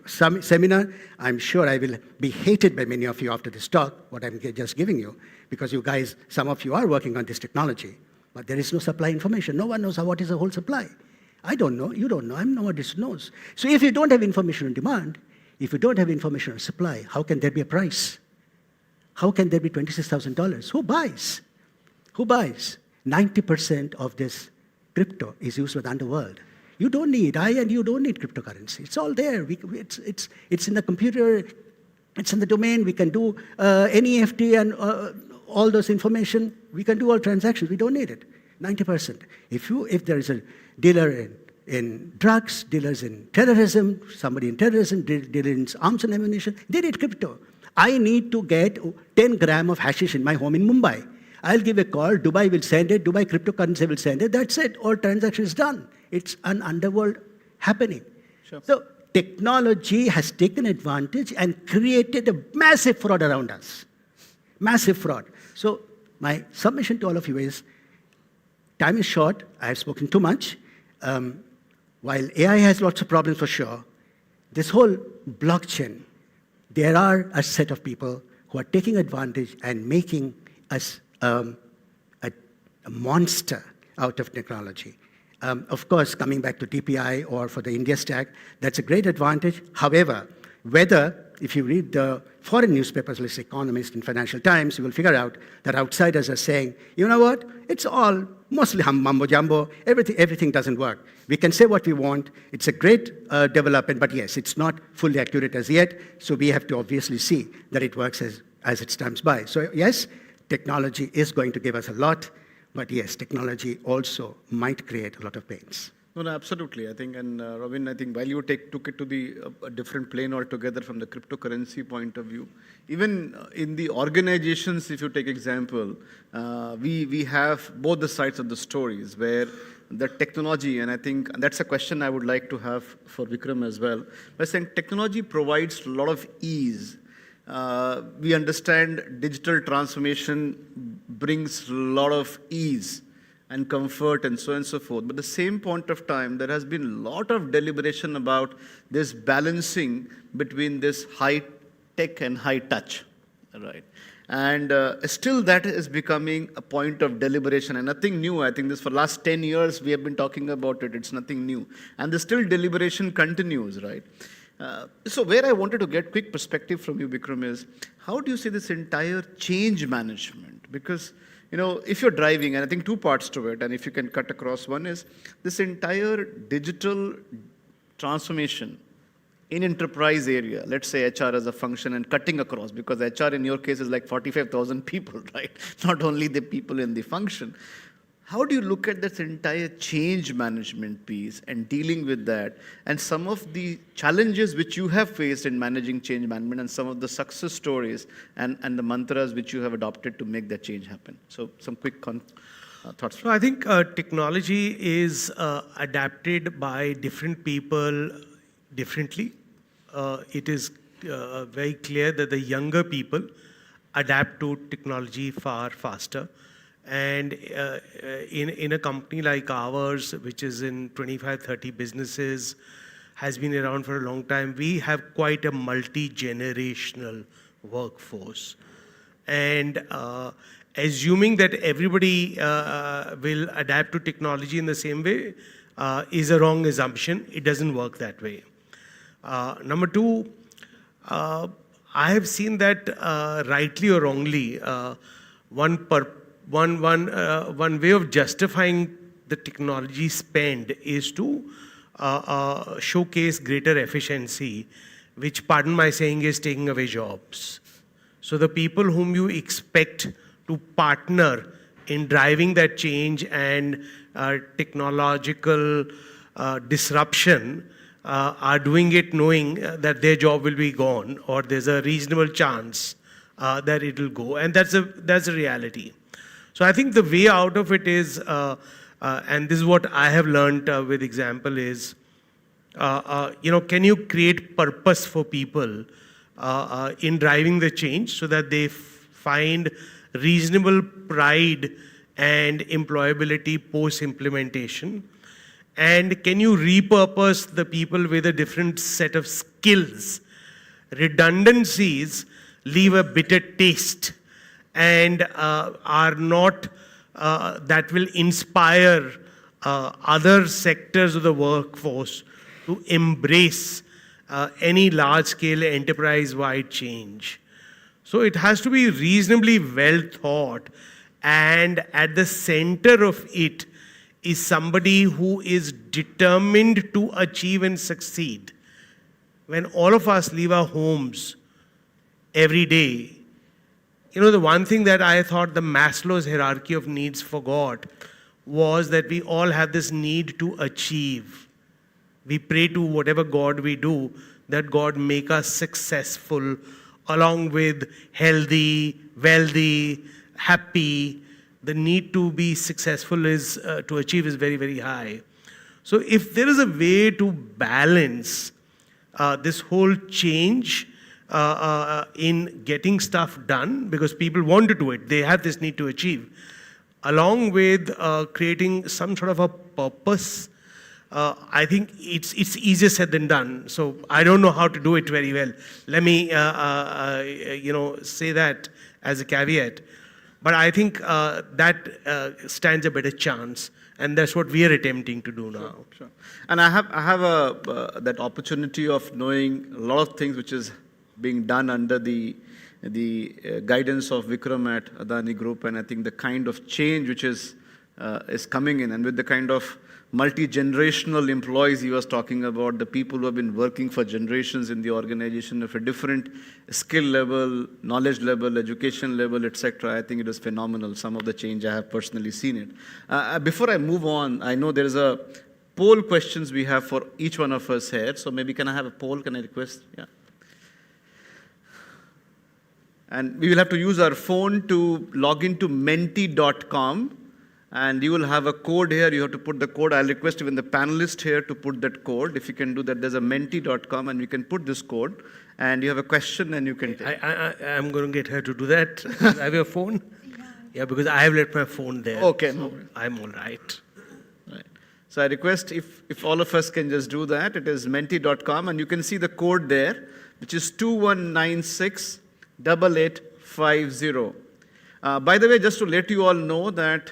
seminar. I'm sure I will be hated by many of you after this talk, what I'm just giving you, because you guys, some of you are working on this technology, but there is no supply information. No one knows what is the whole supply. I don't know, you don't know, nobody knows. So if you don't have information on demand, if you don't have information on supply, how can there be a price? How can there be $26,000? Who buys? Who buys? 90% of this crypto is used with the underworld. You don't need, I and you don't need cryptocurrency. It's all there. It's in the computer, it's in the domain. We can do NEFT and all those information. We can do all transactions. We don't need it. 90%. If there is a dealer in drugs, dealers in terrorism, somebody in terrorism, dealer in arms and ammunition, they need crypto. I need to get 10 grams of hashish in my home in Mumbai. I'll give a call, Dubai will send it, Dubai cryptocurrency will send it, that's it, all transactions done. It's an underworld happening. Sure. So technology has taken advantage and created a massive fraud around us. Massive fraud. So my submission to all of you is, time is short, I have spoken too much. While AI has lots of problems for sure, this whole blockchain, there are a set of people who are taking advantage and making us a monster out of technology. Of course, coming back to TPI or for the India stack, that's a great advantage. However, if you read the foreign newspapers, like Economist and Financial Times, you will figure out that outsiders are saying, you know what, it's all mostly mumbo jumbo, everything doesn't work. We can say what we want, it's a great development, but yes, it's not fully accurate as yet, so we have to obviously see that it works as it stands by. So yes, technology is going to give us a lot, but yes, technology also might create a lot of pains. No, absolutely. I think, and Robin, I think while you took it to a different plane altogether from the cryptocurrency point of view, even in the organizations, if you take example, we have both the sides of the stories where the technology, and I think that's a question I would like to have for Vikram as well, by saying technology provides a lot of ease. We understand digital transformation brings a lot of ease and comfort and so on and so forth. But at the same point of time, there has been a lot of deliberation about this balancing between this high tech and high touch, right? And still that is becoming a point of deliberation and nothing new. I think this for last 10 years, we have been talking about it. It's nothing new. And the still deliberation continues, right? So where I wanted to get quick perspective from you, Vikram, is how do you see this entire change management? Because if you're driving, and I think two parts to it, and if you can cut across, one is this entire digital transformation in enterprise area, let's say HR as a function and cutting across, because HR in your case is like 45,000 people, right? Not only the people in the function. How do you look at this entire change management piece and dealing with that and some of the challenges which you have faced in managing change management and some of the success stories and the mantras which you have adopted to make that change happen? So some quick thoughts. So I think technology is adapted by different people differently. It is very clear that the younger people adapt to technology far faster. And in a company like ours, which is in 25, 30 businesses, has been around for a long time, we have quite a multi-generational workforce. And assuming that everybody will adapt to technology in the same way is a wrong assumption. It doesn't work that way. Number two, I have seen that rightly or wrongly, one way of justifying the technology spend is to showcase greater efficiency, which, pardon my saying, is taking away jobs. So the people whom you expect to partner in driving that change and technological disruption are doing it knowing that their job will be gone or there's a reasonable chance that it will go, and that's a reality. So I think the way out of it is, and this is what I have learned with example is, can you create purpose for people in driving the change so that they find reasonable pride and employability post-implementation? And can you repurpose the people with a different set of skills? Redundancies leave a bitter taste and are not, that will inspire other sectors of the workforce to embrace any large-scale enterprise-wide change. So it has to be reasonably well thought, and at the center of it is somebody who is determined to achieve and succeed. When all of us leave our homes every day, you know, the one thing that I thought the Maslow's hierarchy of needs forgot was that we all have this need to achieve. We pray to whatever God we do, that God make us successful, along with healthy, wealthy, happy. The need to be successful is, to achieve is very, very high. So if there is a way to balance this whole change in getting stuff done, because people want to do it, they have this need to achieve, along with creating some sort of a purpose, I think it's easier said than done. So I don't know how to do it very well. Let me say that as a caveat. But I think that stands a better chance, and that's what we are attempting to do now. Sure. And I have that opportunity of knowing a lot of things which is being done under the guidance of Vikram at Adani Group, and I think the kind of change which is coming in, and with the kind of multi-generational employees he was talking about, the people who have been working for generations in the organization of a different skill level, knowledge level, education level, etc. I think it is phenomenal, some of the change I have personally seen it. Before I move on, I know there is a poll questions we have for each one of us here, so maybe can I have a poll, can I request? Yeah. And we will have to use our phone to log into menti.com. And you will have a code here. You have to put the code. I'll request even the panelist here to put that code. If you can do that, there's a menti.com, and you can put this code. And you have a question, and you can take. I'm going to get her to do that. I have your phone? Yeah, because I have left my phone there. Okay. So I'm all right. Right. So I request if all of us can just do that. It is menti.com, and you can see the code there, which is 2196 8850. By the way, just to let you all know that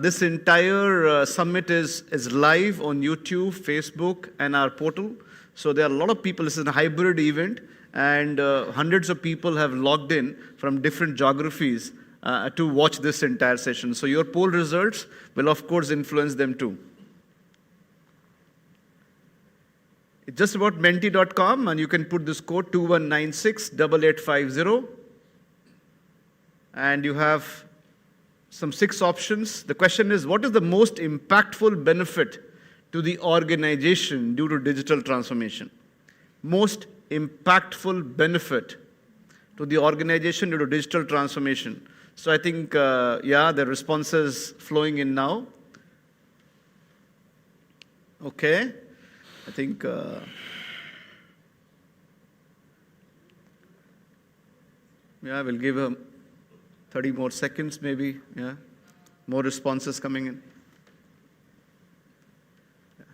this entire summit is live on YouTube, Facebook, and our portal. So there are a lot of people. This is a hybrid event, and hundreds of people have logged in from different geographies to watch this entire session. So your poll results will, of course, influence them too. It's just about menti.com, and you can put this code 2196 8850, and you have some 6 options. The question is, what is the most impactful benefit to the organization due to digital transformation? Most impactful benefit to the organization due to digital transformation. So I think, the responses flowing in now. Okay. I think, we'll give a 30 more seconds maybe, yeah. More responses coming in. Yeah.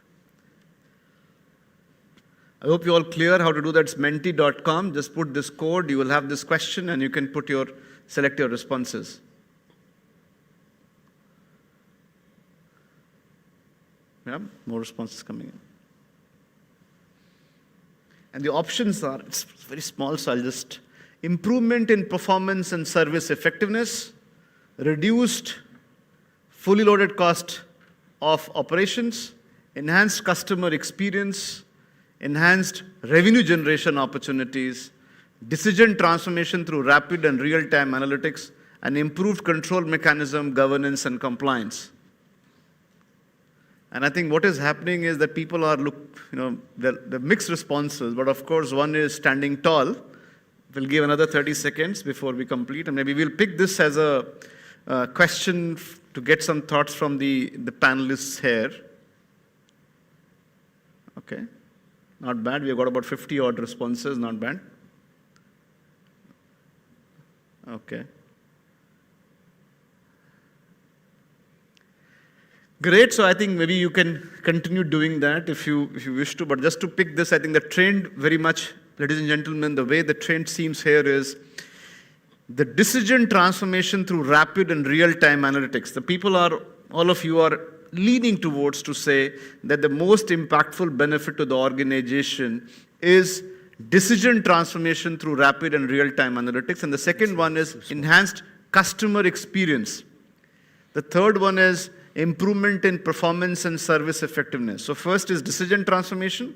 I hope you're all clear how to do that. It's menti.com. Just put this code, you will have this question, and you can select your responses. Yeah, more responses coming in. And the options are, it's very small, so I'll just, improvement in performance and service effectiveness, reduced fully loaded cost of operations, enhanced customer experience, enhanced revenue generation opportunities, decision transformation through rapid and real-time analytics, and improved control mechanism, governance, and compliance. And I think what is happening is that people are, the mixed responses, but of course one is standing tall. We'll give another 30 seconds before we complete, and maybe we'll pick this as a question to get some thoughts from the panelists here. Okay, not bad. We've got about 50 odd responses, not bad. Okay. Great. So I think maybe you can continue doing that if you wish to. But just to pick this, I think the trend very much, ladies and gentlemen, the way the trend seems here is the decision transformation through rapid and real-time analytics. The people are, all of you are leaning towards to say that the most impactful benefit to the organization is decision transformation through rapid and real-time analytics. And the second one is enhanced customer experience. The third one is improvement in performance and service effectiveness. So first is decision transformation,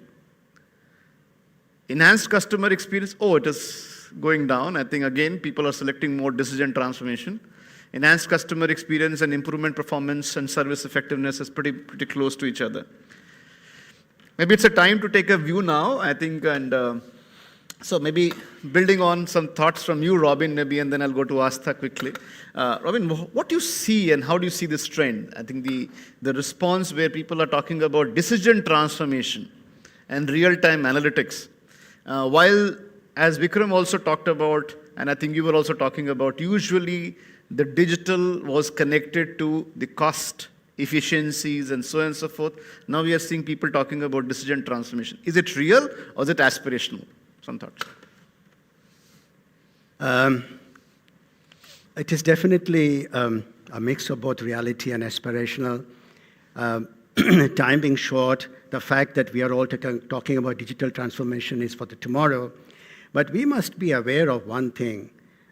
enhanced customer experience. Oh, it is going down. I think again, people are selecting more decision transformation. Enhanced customer experience and improvement performance and service effectiveness is pretty close to each other. Maybe it's a time to take a view now, I think, and so maybe building on some thoughts from you, Robin, maybe, and then I'll go to Astha quickly. Robin, what do you see and how do you see this trend? I think the response where people are talking about decision transformation and real-time analytics, while as Vikram also talked about, and I think you were also talking about, usually the digital was connected to the cost efficiencies and so on and so forth. Now we are seeing people talking about decision transformation. Is it real or is it aspirational? Some thoughts. It is definitely a mix of both reality and aspirational. Time being short, the fact that we are all talking about digital transformation is for the tomorrow. But we must be aware of one thing,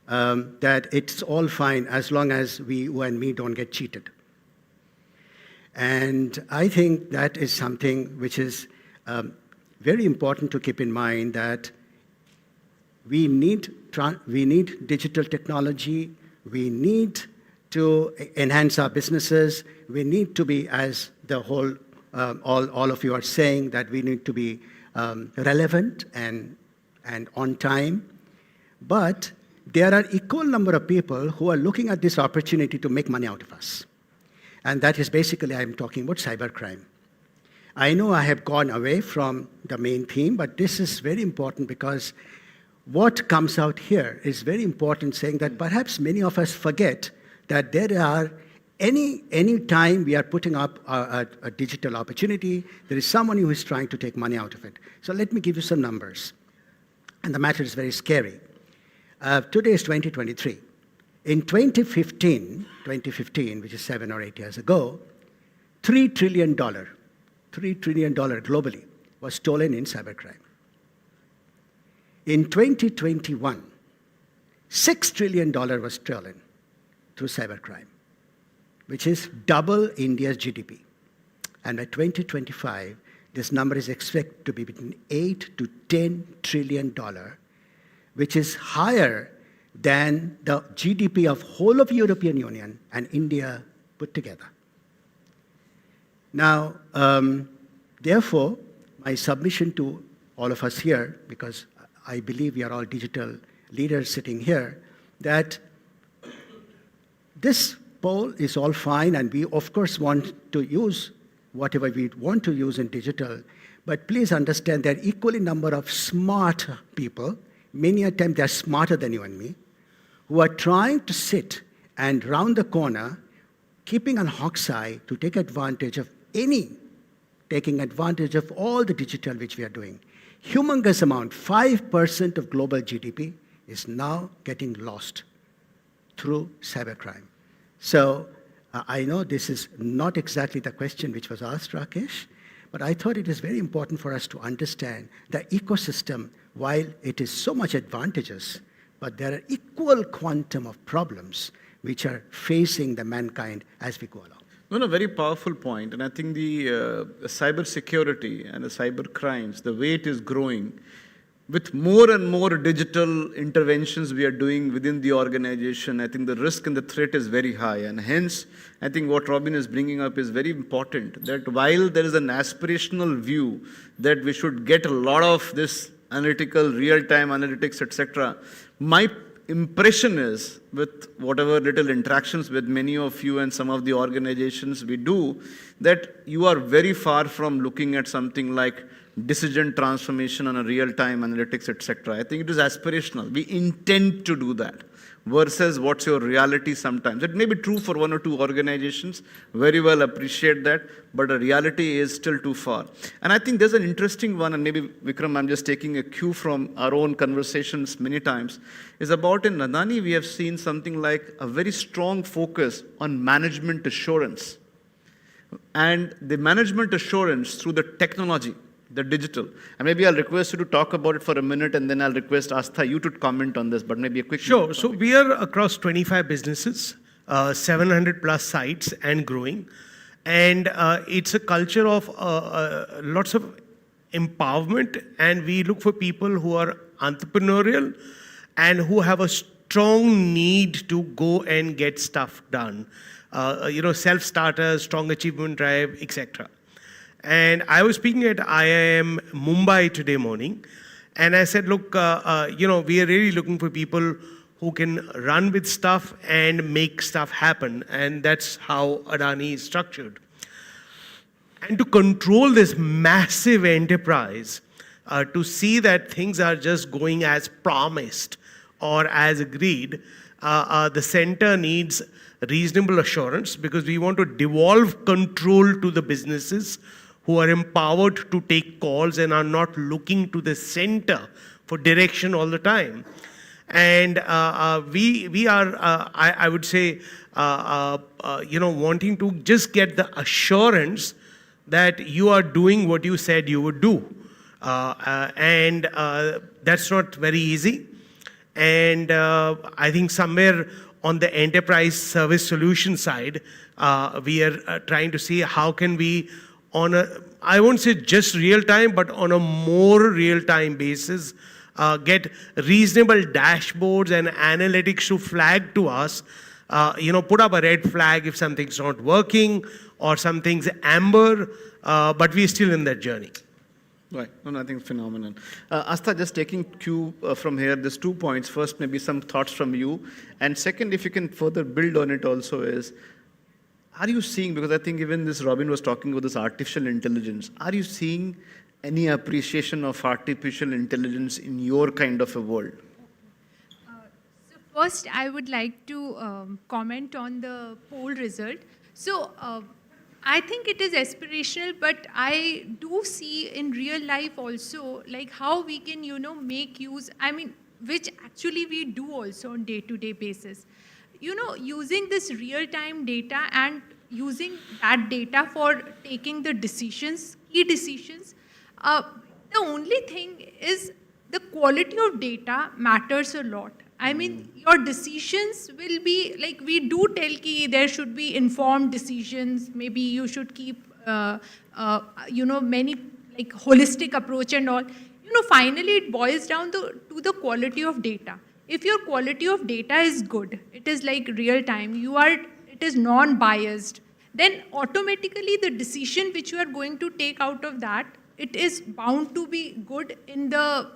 that it's all fine as long as you and me don't get cheated. And I think that is something which is very important to keep in mind, that we need digital technology, we need to enhance our businesses, we need to be, as the whole, all of you are saying, that we need to be relevant and on time. But there are equal number of people who are looking at this opportunity to make money out of us. And that is basically, I'm talking about cybercrime. I know I have gone away from the main theme, but this is very important because what comes out here is very important, saying that perhaps many of us forget that there are any time we are putting up a digital opportunity, there is someone who is trying to take money out of it. So let me give you some numbers. And the matter is very scary. Today is 2023. In 2015, which is 7 or 8 years ago, $3 trillion globally was stolen in cybercrime. In 2021, $6 trillion was stolen through cybercrime, which is double India's GDP. And by 2025, this number is expected to be between $8 to $10 trillion, which is higher than the GDP of whole of European Union and India put together. Now, therefore, my submission to all of us here, because I believe we are all digital leaders sitting here, that this poll is all fine, and we, of course, want to use whatever we want to use in digital, but please understand there are equally number of smart people, many a time they're smarter than you and me, who are trying to sit and round the corner, keeping an hawk's eye to take advantage of taking advantage of all the digital which we are doing. Humongous amount, 5% of global GDP is now getting lost through cybercrime. So I know this is not exactly the question which was asked, Rakesh, but I thought it is very important for us to understand the ecosystem, while it is so much advantageous, but there are equal quantum of problems which are facing the mankind as we go along. No, very powerful point. And I think the cyber security and the cyber crimes, the way it is growing, with more and more digital interventions we are doing within the organization, I think the risk and the threat is very high. And hence, I think what Robin is bringing up is very important, that while there is an aspirational view that we should get a lot of this analytical, real-time analytics, etc., my impression is, with whatever little interactions with many of you and some of the organizations we do, that you are very far from looking at something like decision transformation on a real-time analytics, etc. I think it is aspirational. We intend to do that. versus what's your reality sometimes. It may be true for one or two organizations, very well appreciate that, but the reality is still too far. And I think there's an interesting one, and maybe Vikram, I'm just taking a cue from our own conversations many times, is about in Adani we have seen something like a very strong focus on management assurance. And the management assurance through the technology, the digital. And maybe I'll request you to talk about it for a minute, and then I'll request Astha, you to comment on this, but maybe a quick... Sure. So we are across 25 businesses, 700 plus sites and growing. And it's a culture of lots of empowerment, and we look for people who are entrepreneurial and who have a strong need to go and get stuff done. Self-starters, strong achievement drive, etc. And I was speaking at IIM Mumbai today morning, and I said, look, we are really looking for people who can run with stuff and make stuff happen, and that's how Adani is structured. And to control this massive enterprise, to see that things are just going as promised or as agreed, the center needs reasonable assurance, because we want to devolve control to the businesses who are empowered to take calls and are not looking to the center for direction all the time. And we are, I would say, wanting to just get the assurance that you are doing what you said you would do. And that's not very easy. And I think somewhere on the enterprise service solution side, we are trying to see how can we, on a, I won't say just real time, but on a more real time basis, get reasonable dashboards and analytics to flag to us, put up a red flag if something's not working or something's amber, but we're still in that journey. Right. No, I think phenomenal. Astha, just taking cue from here, there's 2 points. First, maybe some thoughts from you. And second, if you can further build on it also is, are you seeing, because I think even this Robin was talking about this artificial intelligence, are you seeing any appreciation of artificial intelligence in your kind of a world? So first, I would like to comment on the poll result. So I think it is aspirational, but I do see in real life also, like how we can, make use, which actually we do also on day-to-day basis. Using this real-time data and using that data for taking the decisions, key decisions. The only thing is the quality of data matters a lot. Your decisions will be, like we do tell ki there should be informed decisions. Maybe you should keep, many like holistic approach and all. Finally it boils down to the quality of data. If your quality of data is good, it is like real time, it is non-biased, then automatically the decision which you are going to take out of that, it is bound to be good in the,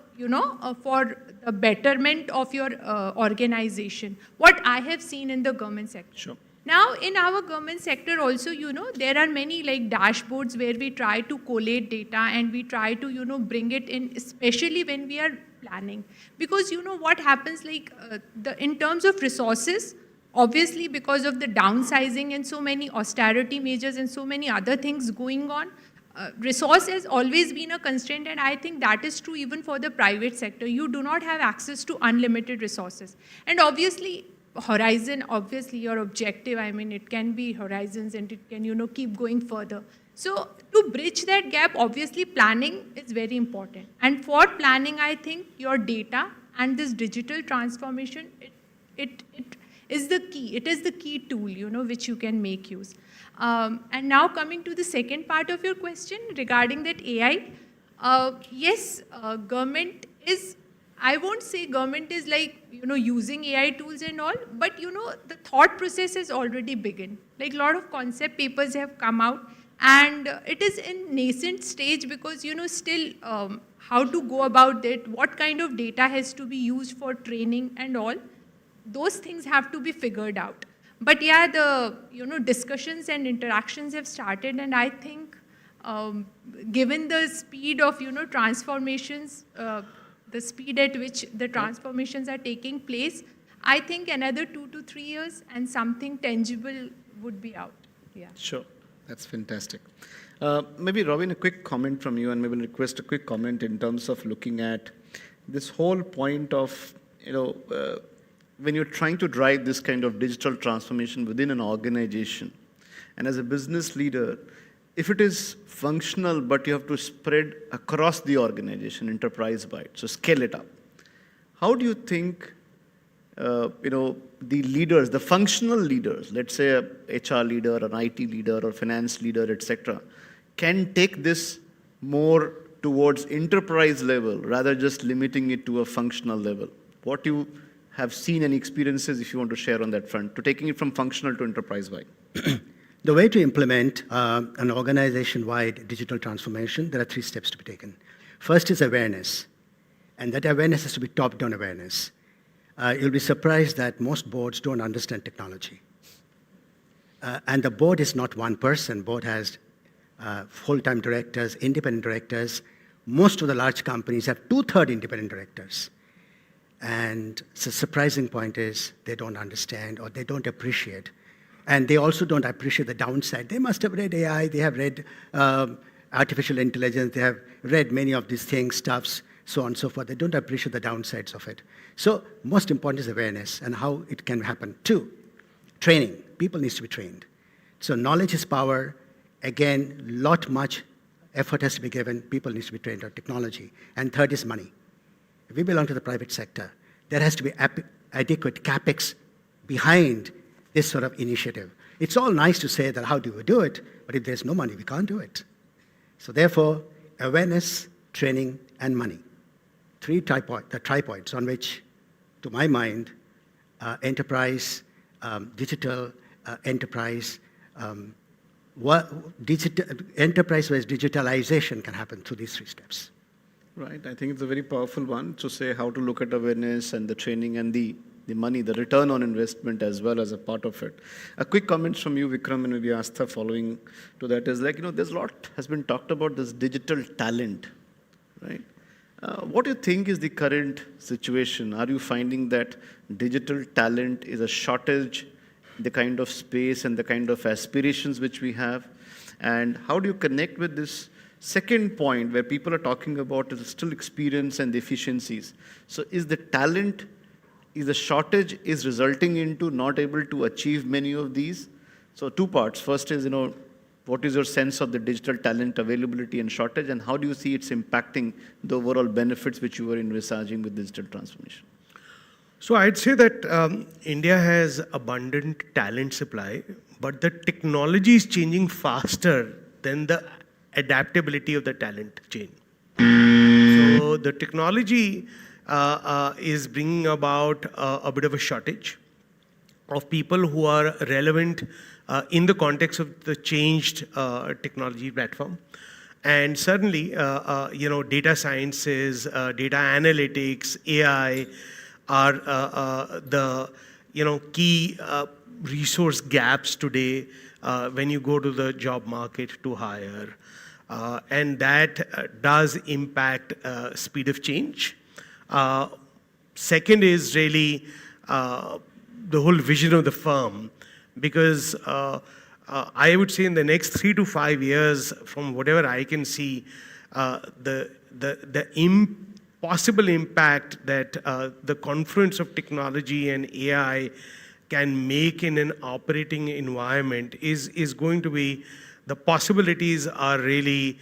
for the betterment of your organization. What I have seen in the government sector. Sure. Now, in our government sector also, there are many like dashboards where we try to collate data and we try to, bring it in, especially when we are planning. Because, what happens like in terms of resources, obviously because of the downsizing and so many austerity measures and so many other things going on, resource has always been a constraint, and I think that is true even for the private sector. You do not have access to unlimited resources. And obviously, horizon, obviously your objective, it can be horizons and it can, keep going further. So to bridge that gap, obviously planning is very important. And for planning, I think your data and this digital transformation, it is the key. It is the key tool, which you can make use. And now coming to the second part of your question regarding that AI, yes, government is, I won't say government is like, using AI tools and all, but, the thought process has already begun. Like a lot of concept papers have come out, and it is in nascent stage because, still how to go about it, what kind of data has to be used for training and all, those things have to be figured out. But yeah, the, discussions and interactions have started, and I think given the speed of, transformations, the speed at which the transformations are taking place, I think another 2 to 3 years and something tangible would be out. Yeah. Sure, that's fantastic. Maybe Robin, a quick comment from you, and maybe request a quick comment in terms of looking at this whole point of, when you're trying to drive this kind of digital transformation within an organization, and as a business leader, if it is functional, but you have to spread across the organization, enterprise-wide, so scale it up. How do you think, the leaders, the functional leaders, let's say a HR leader, an IT leader, or finance leader, etc., can take this more towards enterprise level rather just limiting it to a functional level? What you have seen and experiences, if you want to share on that front, to taking it from functional to enterprise-wide? The way to implement an organization-wide digital transformation, there are 3 steps to be taken. First is awareness, and that awareness has to be top-down awareness. You'll be surprised that most boards don't understand technology. And the board is not one person. Board has full-time directors, independent directors. Most of the large companies have 2/3 independent directors. And the surprising point is they don't understand or they don't appreciate. And they also don't appreciate the downside. They must have read AI, they have read artificial intelligence, they have read many of these things, stuffs, so on and so forth. They don't appreciate the downsides of it. So most important is awareness and how it can happen. 2, training. People need to be trained. So knowledge is power. Again, much effort has to be given. People need to be trained on technology. And 3rd is money. If we belong to the private sector, there has to be adequate capex behind this sort of initiative. It's all nice to say that how do we do it, but if there's no money, we can't do it. So therefore, awareness, training, and money. 3 tripods on which, to my mind, enterprise, digital enterprise, enterprise-wise digitalization can happen through these 3 steps. Right, I think it's a very powerful one to say how to look at awareness and the training and the money, the return on investment as well as a part of it. A quick comment from you, Vikram, and maybe Astha following to that is there's a lot has been talked about this digital talent, right? What do you think is the current situation? Are you finding that digital talent is a shortage, the kind of space and the kind of aspirations which we have? And how do you connect with this second point where people are talking about is still experience and efficiencies? So is the talent, is the shortage is resulting into not able to achieve many of these? So 2 parts. First is, what is your sense of the digital talent availability and shortage, and how do you see it's impacting the overall benefits which you were envisaging with digital transformation? So I'd say that India has abundant talent supply, but the technology is changing faster than the adaptability of the talent chain. So the technology is bringing about a bit of a shortage of people who are relevant in the context of the changed technology platform. And certainly, data sciences, data analytics, AI are the key resource gaps today when you go to the job market to hire. And that does impact speed of change. Second is really the whole vision of the firm, because I would say in the next 3 to 5 years, from whatever I can see, the possible impact that the confluence of technology and AI can make in an operating environment is going to be, the possibilities are really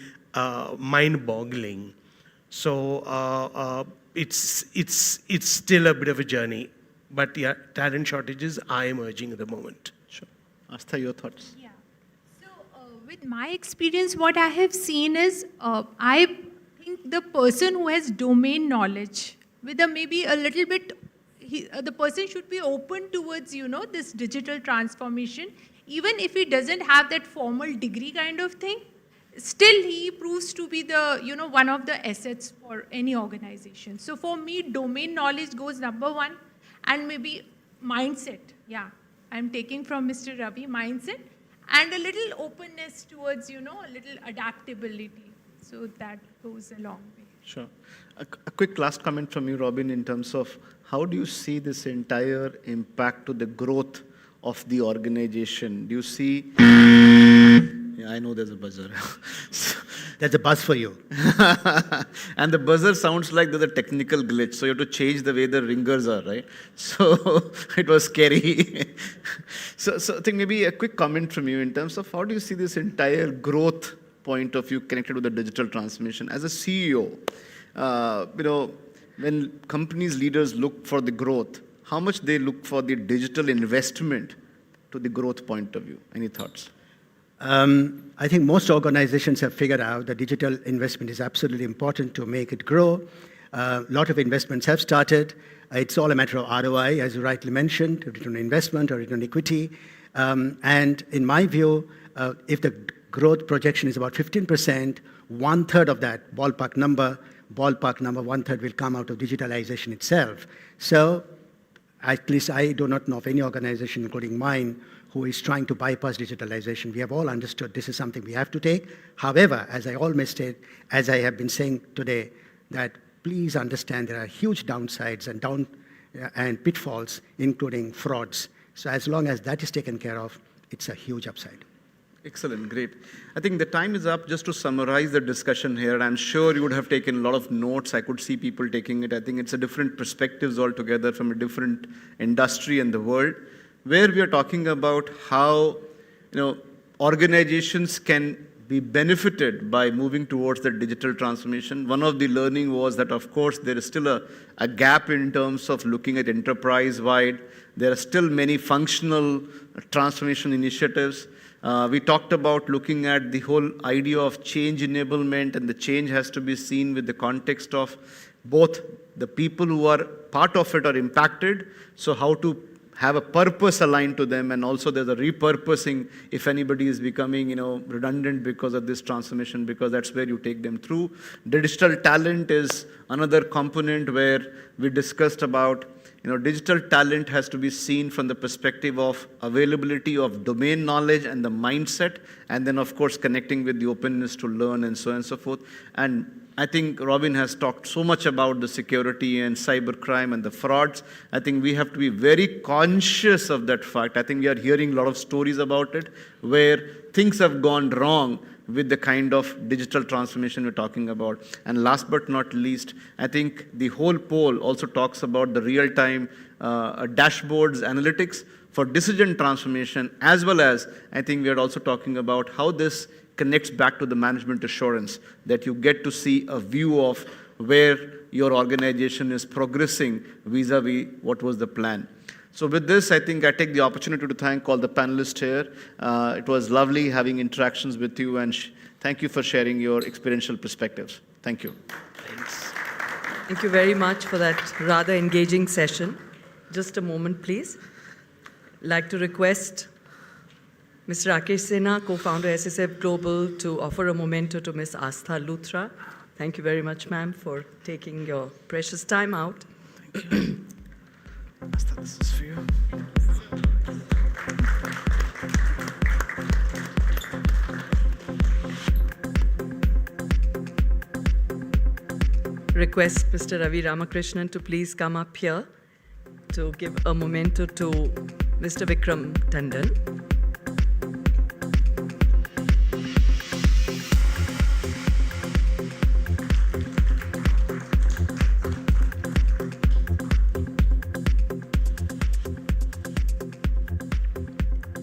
mind-boggling. So it's still a bit of a journey, but yeah, talent shortages are emerging at the moment. Sure. Astha, your thoughts? Yeah. So with my experience, what I have seen is, I think the person who has domain knowledge, with maybe a little bit, the person should be open towards, this digital transformation. Even if he doesn't have that formal degree kind of thing, still he proves to be the, one of the assets for any organization. So for me, domain knowledge goes number 1, and maybe mindset. Yeah, I'm taking from Mr. Ravi, mindset, and a little openness towards, a little adaptability. So that goes a long way. Sure. A quick last comment from you, Robin, in terms of how do you see this entire impact to the growth of the organization? Do you see? Yeah, I know there's a buzzer. That's a buzz for you. And the buzzer sounds like there's a technical glitch, so you have to change the way the ringers are, right? So it was scary. So I think maybe a quick comment from you in terms of how do you see this entire growth point of view connected with the digital transformation as a CEO? When companies leaders look for the growth, how much they look for the digital investment to the growth point of view? Any thoughts? I think most organizations have figured out that digital investment is absolutely important to make it grow. A lot of investments have started. It's all a matter of ROI, as you rightly mentioned, return on investment or return on equity. And in my view, if the growth projection is about 15%, one-third of that ballpark number, one-third will come out of digitalization itself. So at least I do not know of any organization, including mine, who is trying to bypass digitalization. We have all understood this is something we have to take. However, as I always state, as I have been saying today, that please understand there are huge downsides and pitfalls, including frauds. So as long as that is taken care of, it's a huge upside. Excellent, great. I think the time is up. Just to summarize the discussion here, I'm sure you would have taken a lot of notes. I could see people taking it. I think it's a different perspectives altogether from a different industry and the world, where we are talking about how organizations can be benefited by moving towards the digital transformation. One of the learning was that, of course, there is still a gap in terms of looking at enterprise-wide. There are still many functional transformation initiatives. We talked about looking at the whole idea of change enablement, and the change has to be seen with the context of both the people who are part of it are impacted, so how to have a purpose aligned to them, and also there's a repurposing if anybody is becoming redundant because of this transformation, because that's where you take them through. Digital talent is another component where we discussed about digital talent has to be seen from the perspective of availability of domain knowledge and the mindset, and then of course connecting with the openness to learn and so on and so forth. And I think Robin has talked so much about the security and cybercrime and the frauds. I think we have to be very conscious of that fact. I think we are hearing a lot of stories about it where things have gone wrong with the kind of digital transformation we're talking about. And last but not least, I think the whole poll also talks about the real-time dashboards, analytics for decision transformation, as well as I think we are also talking about how this connects back to the management assurance, that you get to see a view of where your organization is progressing vis-a-vis what was the plan. So with this, I think I take the opportunity to thank all the panelists here. It was lovely having interactions with you, and thank you for sharing your experiential perspectives. Thank you. Thanks. Thank you very much for that rather engaging session. Just a moment, please. I'd like to request Mr. Rakesh Sinha, co-founder SSF Global, to offer a memento to Ms. Astha Luthra. Thank you very much, ma'am, for taking your precious time out. Thank you. Astha, this is for you. Request Mr. Ravi Ramakrishnan to please come up here to give a memento to Mr. Vikram Tandon.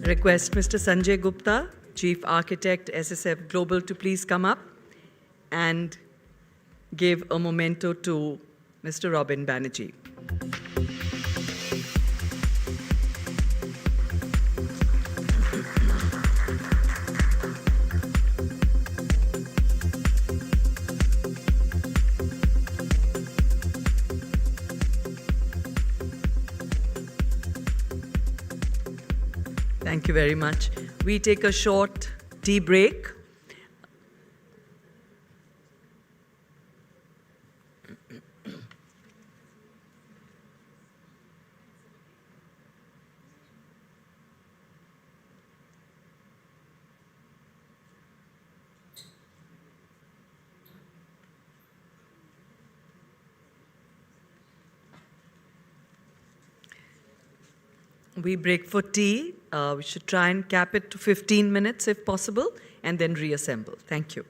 Request Mr. Sanjay Gupta, Chief Architect, SSF Global, to please come up and give a memento to Mr. Robin Banerjee. Thank you very much. We take a short tea break. We break for tea. We should try and cap it to 15 minutes if possible, and then reassemble. Thank you.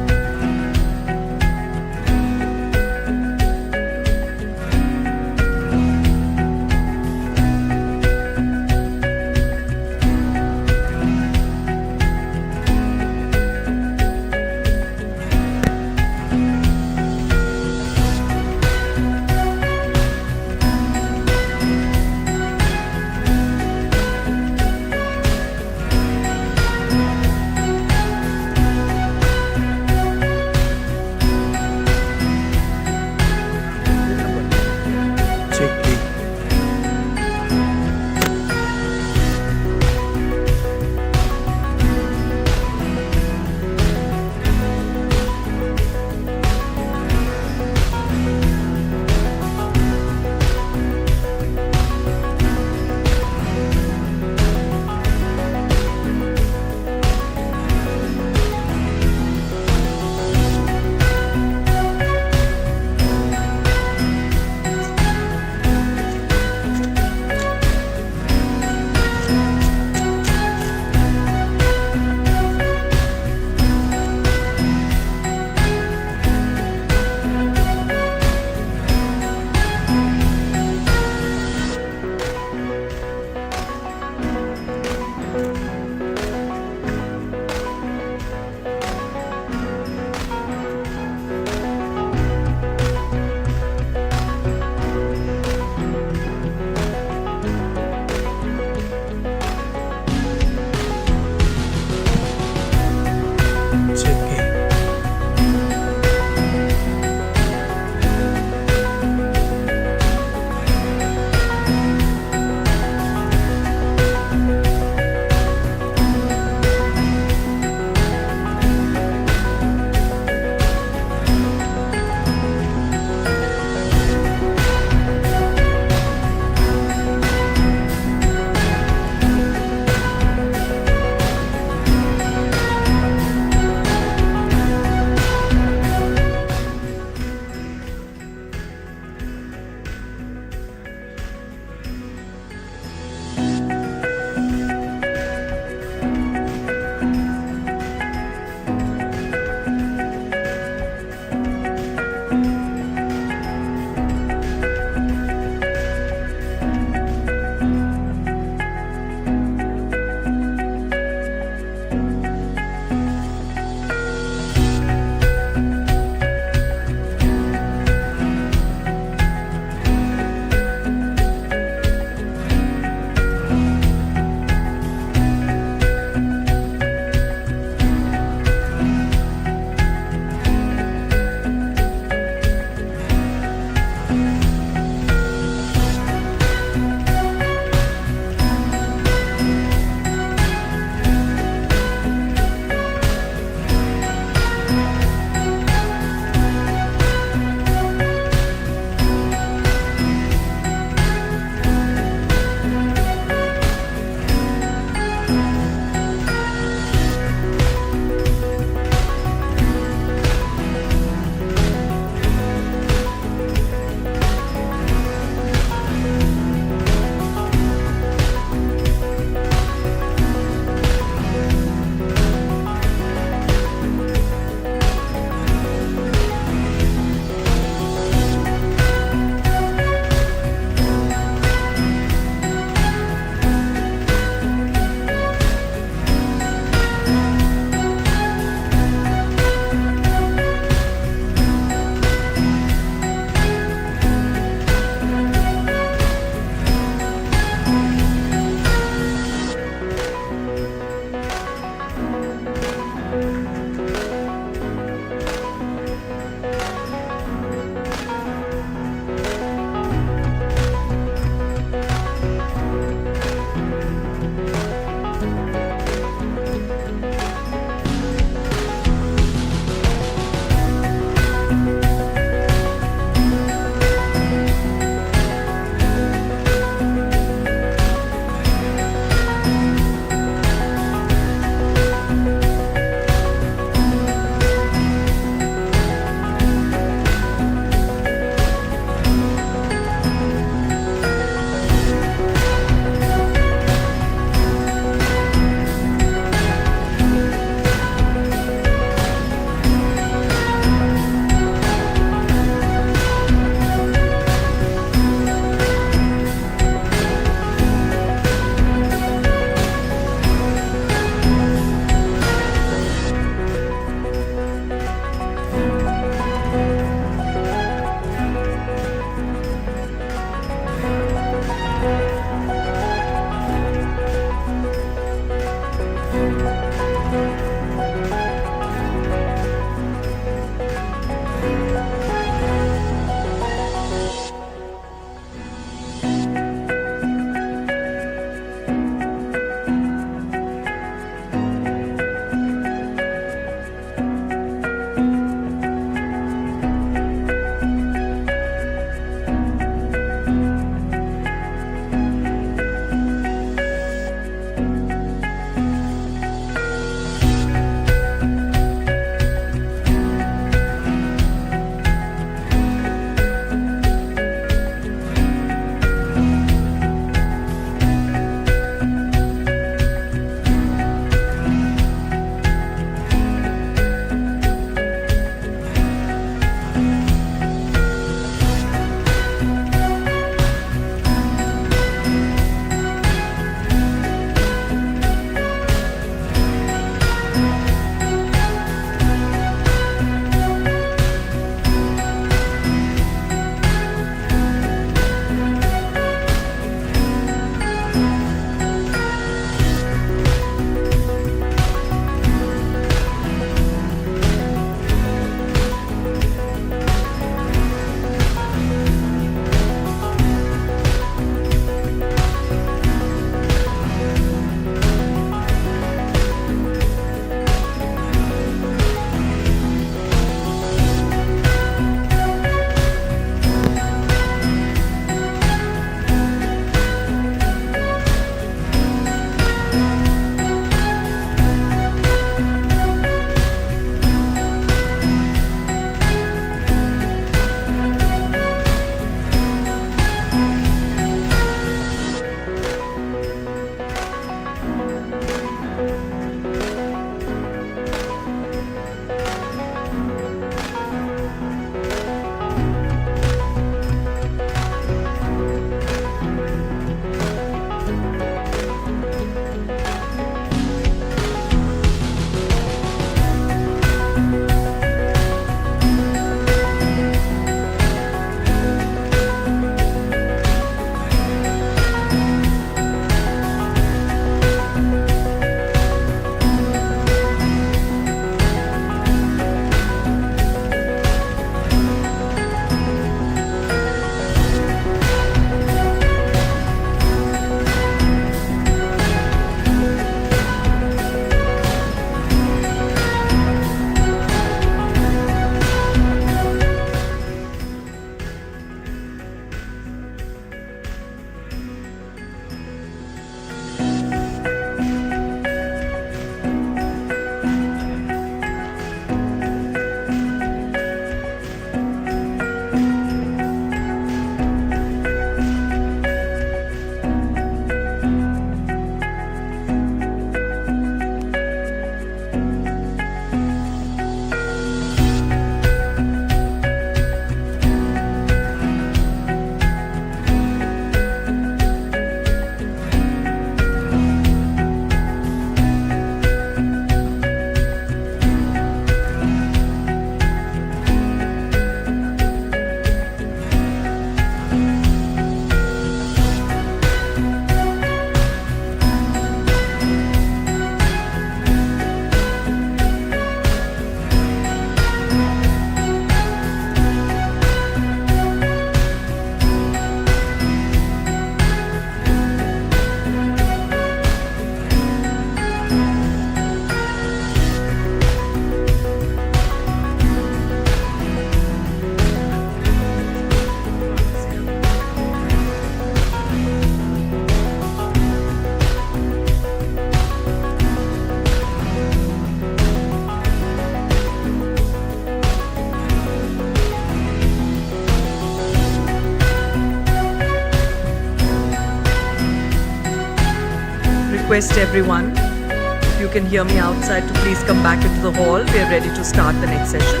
request everyone, if you can hear me outside, to please come back into the hall. We are ready to start the next session.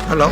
Hello.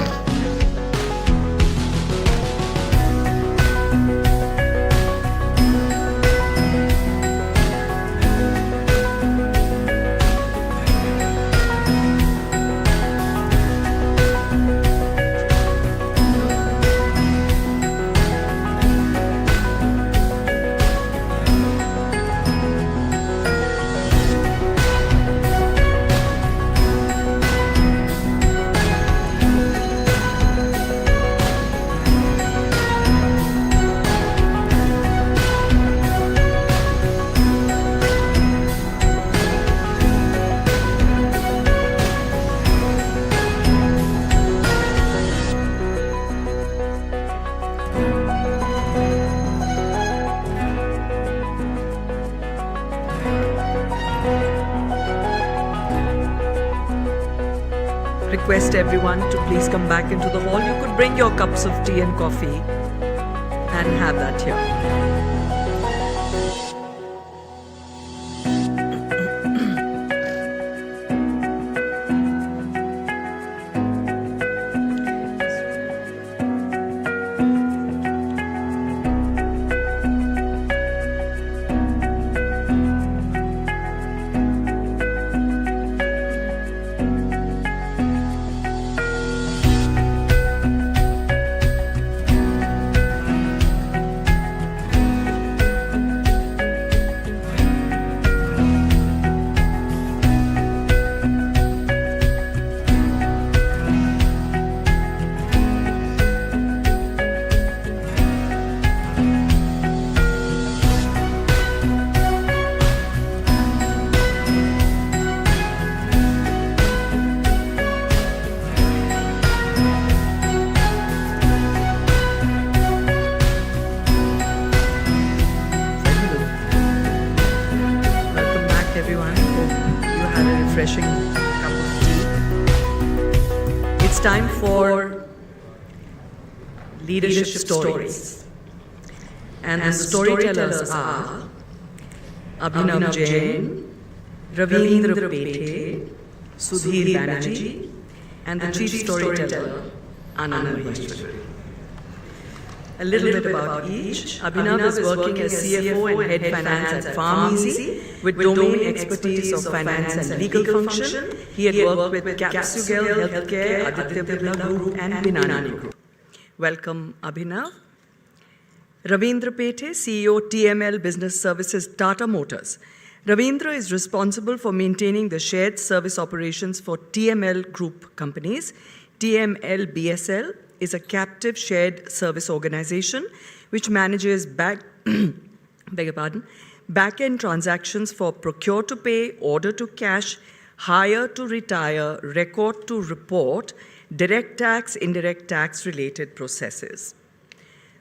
Request everyone to please come back into the hall. You could bring your cups of tea and coffee and have that here. Welcome back, everyone. Hope you had a refreshing cup of tea. It's time for leadership stories. And the storytellers are Abhinav Jain, Ravindra Pethe, Sudhir Banerjee, and the chief storyteller, Anand Maheshwari. A little bit about each. Abhinav is working as CFO and head finance at PharmEasy with domain expertise of finance and legal function. He had worked with Capsugel Healthcare, Aditya Birla Group, and Binani Group. Welcome, Abhinav. Ravindra Pethe, CEO TML Business Services, Tata Motors. Ravindra is responsible for maintaining the shared service operations for TML Group companies. TML BSL is a captive shared service organization which manages back-end transactions for procure to pay, order to cash, hire to retire, record to report, direct tax, indirect tax related processes.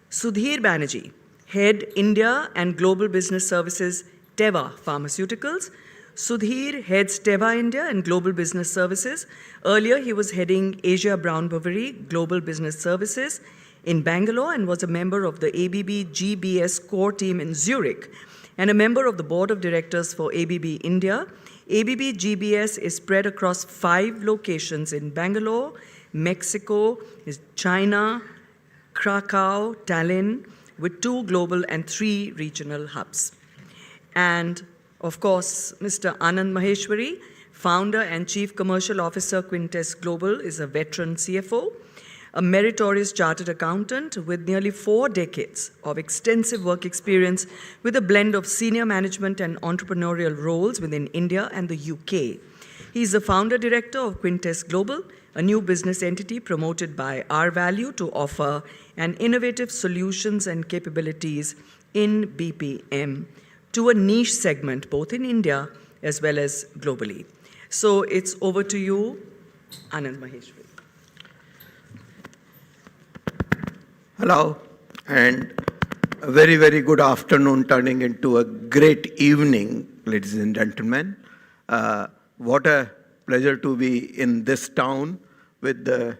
Sudhir Banerjee, Head India and Global Business Services, Teva Pharmaceuticals. Sudhir heads Teva India and Global Business Services. Earlier, he was heading Asia Brown Boveri Global Business Services in Bangalore and was a member of the ABB GBS core team in Zurich and a member of the board of directors for ABB India. ABB GBS is spread across 5 locations in Bangalore, Mexico, China, Krakow, Tallinn, with 2 global and 3 regional hubs. And of course, Mr. Anand Maheshwari, founder and chief commercial officer, Quintess Global, is a veteran CFO, a meritorious chartered accountant with nearly 4 decades of extensive work experience with a blend of senior management and entrepreneurial roles within India and the UK. He is the founder director of Quintess Global, a new business entity promoted by R Value to offer an innovative solutions and capabilities in BPM to a niche segment both in India as well as globally. So it's over to you, Anand Maheshwari. Hello, and a very, very good afternoon turning into a great evening, ladies and gentlemen. What a pleasure to be in this town with the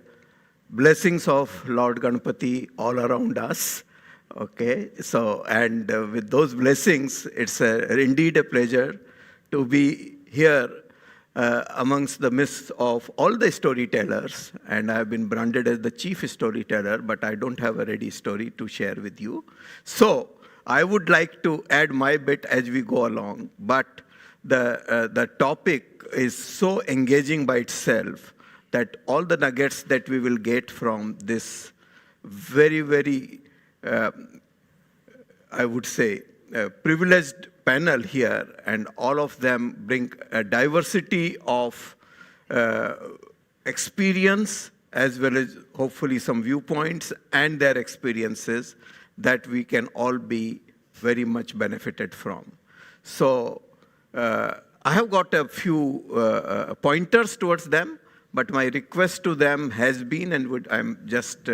blessings of Lord Ganpati all around us. Okay, so, and with those blessings, it's indeed a pleasure to be here amongst the midst of all the storytellers, and I've been branded as the chief storyteller, but I don't have a ready story to share with you. So I would like to add my bit as we go along, but the topic is so engaging by itself that all the nuggets that we will get from this very, very, I would say, privileged panel here, and all of them bring a diversity of experience as well as hopefully some viewpoints and their experiences that we can all be very much benefited from. So I have got a few pointers towards them, but my request to them has been, and I'm just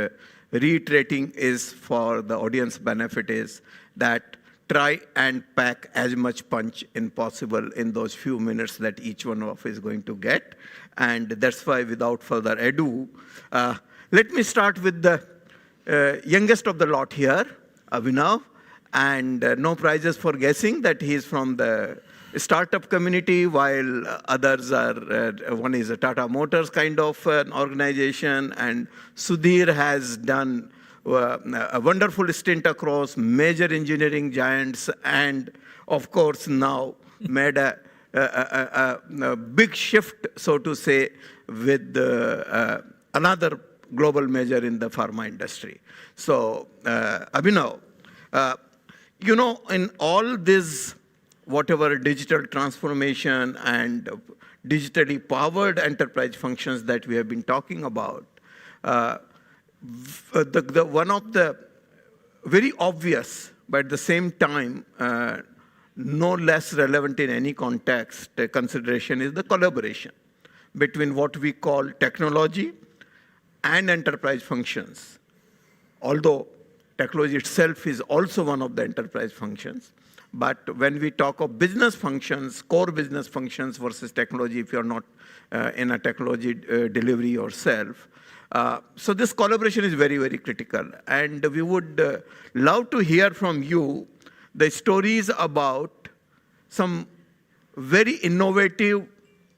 reiterating is for the audience benefit, is that try and pack as much punch in possible in those few minutes that each one of us is going to get. And that's why, without further ado, let me start with the youngest of the lot here, Abhinav, and no prizes for guessing that he is from the startup community, while others are, one is a Tata Motors kind of an organization, and Sudhir has done a wonderful stint across major engineering giants, and of course now made a big shift, so to say, with another global major in the pharma industry. So Abhinav, you know, in all this, whatever digital transformation and digitally powered enterprise functions that we have been talking about, one of the very obvious, but at the same time, no less relevant in any context consideration is the collaboration between what we call technology and enterprise functions. Although technology itself is also one of the enterprise functions, but when we talk of business functions, core business functions versus technology, if you're not in a technology delivery yourself, so this collaboration is very, very critical. And we would love to hear from you the stories about some very innovative,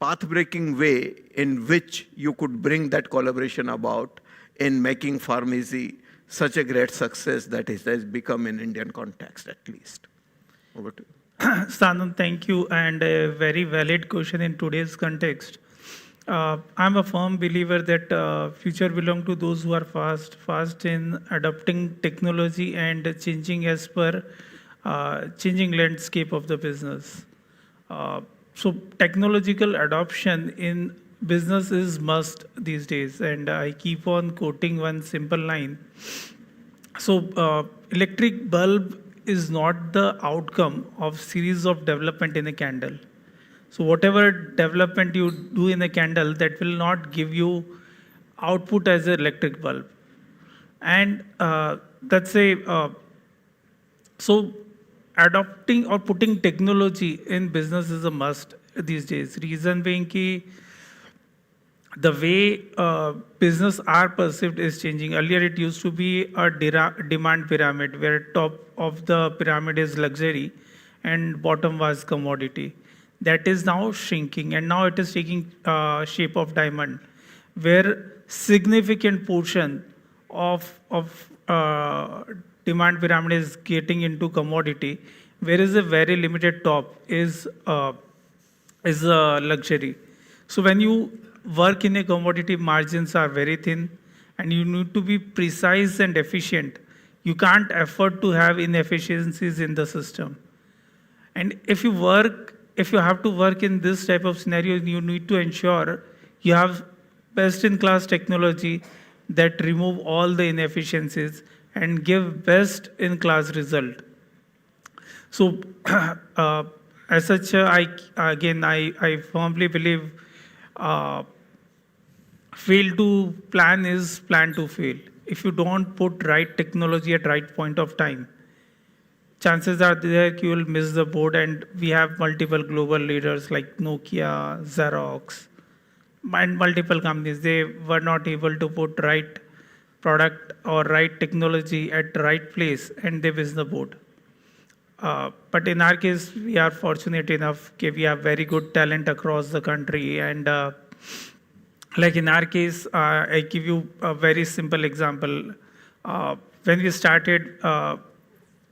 path-breaking way in which you could bring that collaboration about in making pharmacy such a great success that it has become in Indian context, at least. Over to you. Sanand, thank you, and a very valid question in today's context. I'm a firm believer that future belongs to those who are fast in adopting technology and changing as per changing landscape of the business. So technological adoption in business is must these days, and I keep on quoting one simple line. So electric bulb is not the outcome of series of development in a candle. So whatever development you do in a candle, that will not give you output as an electric bulb. And that's so adopting or putting technology in business is a must these days. Reason being ki the way business are perceived is changing. Earlier it used to be a demand pyramid where top of the pyramid is luxury and bottom was commodity. That is now shrinking, and now it is taking shape of diamond, where significant portion of demand pyramid is getting into commodity, whereas a very limited top is luxury. So when you work in a commodity, margins are very thin, and you need to be precise and efficient. You can't afford to have inefficiencies in the system. And if you have to work in this type of scenario, you need to ensure you have best-in-class technology that remove all the inefficiencies and give best-in-class result. So, as such, I firmly believe uh, fail to plan is plan to fail. If you don't put right technology at right point of time, chances are there you will miss the boat. And we have multiple global leaders like Nokia, Xerox, and multiple companies. They were not able to put right product or right technology at the right place, and they miss the boat. But in our case, we are fortunate enough that we have very good talent across the country. And like in our case, I give you a very simple example. When we started,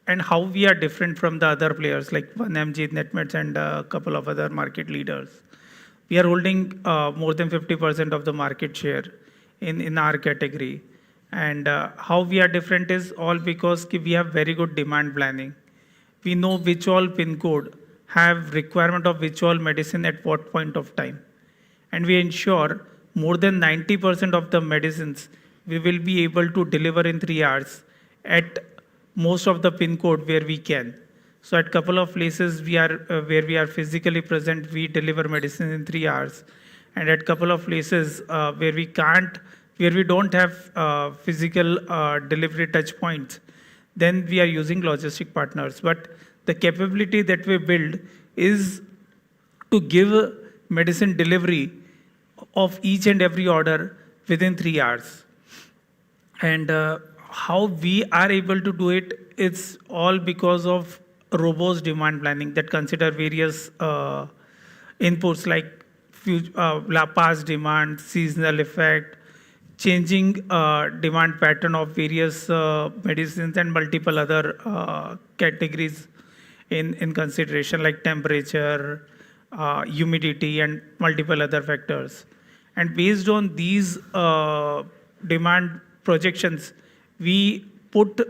and how we are different from the other players like 1MG, NetMeds, and a couple of other market leaders. We are holding more than 50% of the market share in our category. And how we are different is all because we have very good demand planning. We know which all pin code have requirement of which all medicine at what point of time. And we ensure more than 90% of the medicines we will be able to deliver in 3 hours at most of the pin code where we can. So at couple of places where we are physically present, we deliver medicine in 3 hours. And at couple of places where we don't have physical delivery touch points, then we are using logistic partners. But the capability that we build is to give medicine delivery of each and every order within 3 hours. And how we are able to do it, it's all because of robust demand planning that consider various inputs like past demand, seasonal effect, changing demand pattern of various medicines, and multiple other categories in consideration like temperature, humidity, and multiple other factors. And based on these demand projections, we put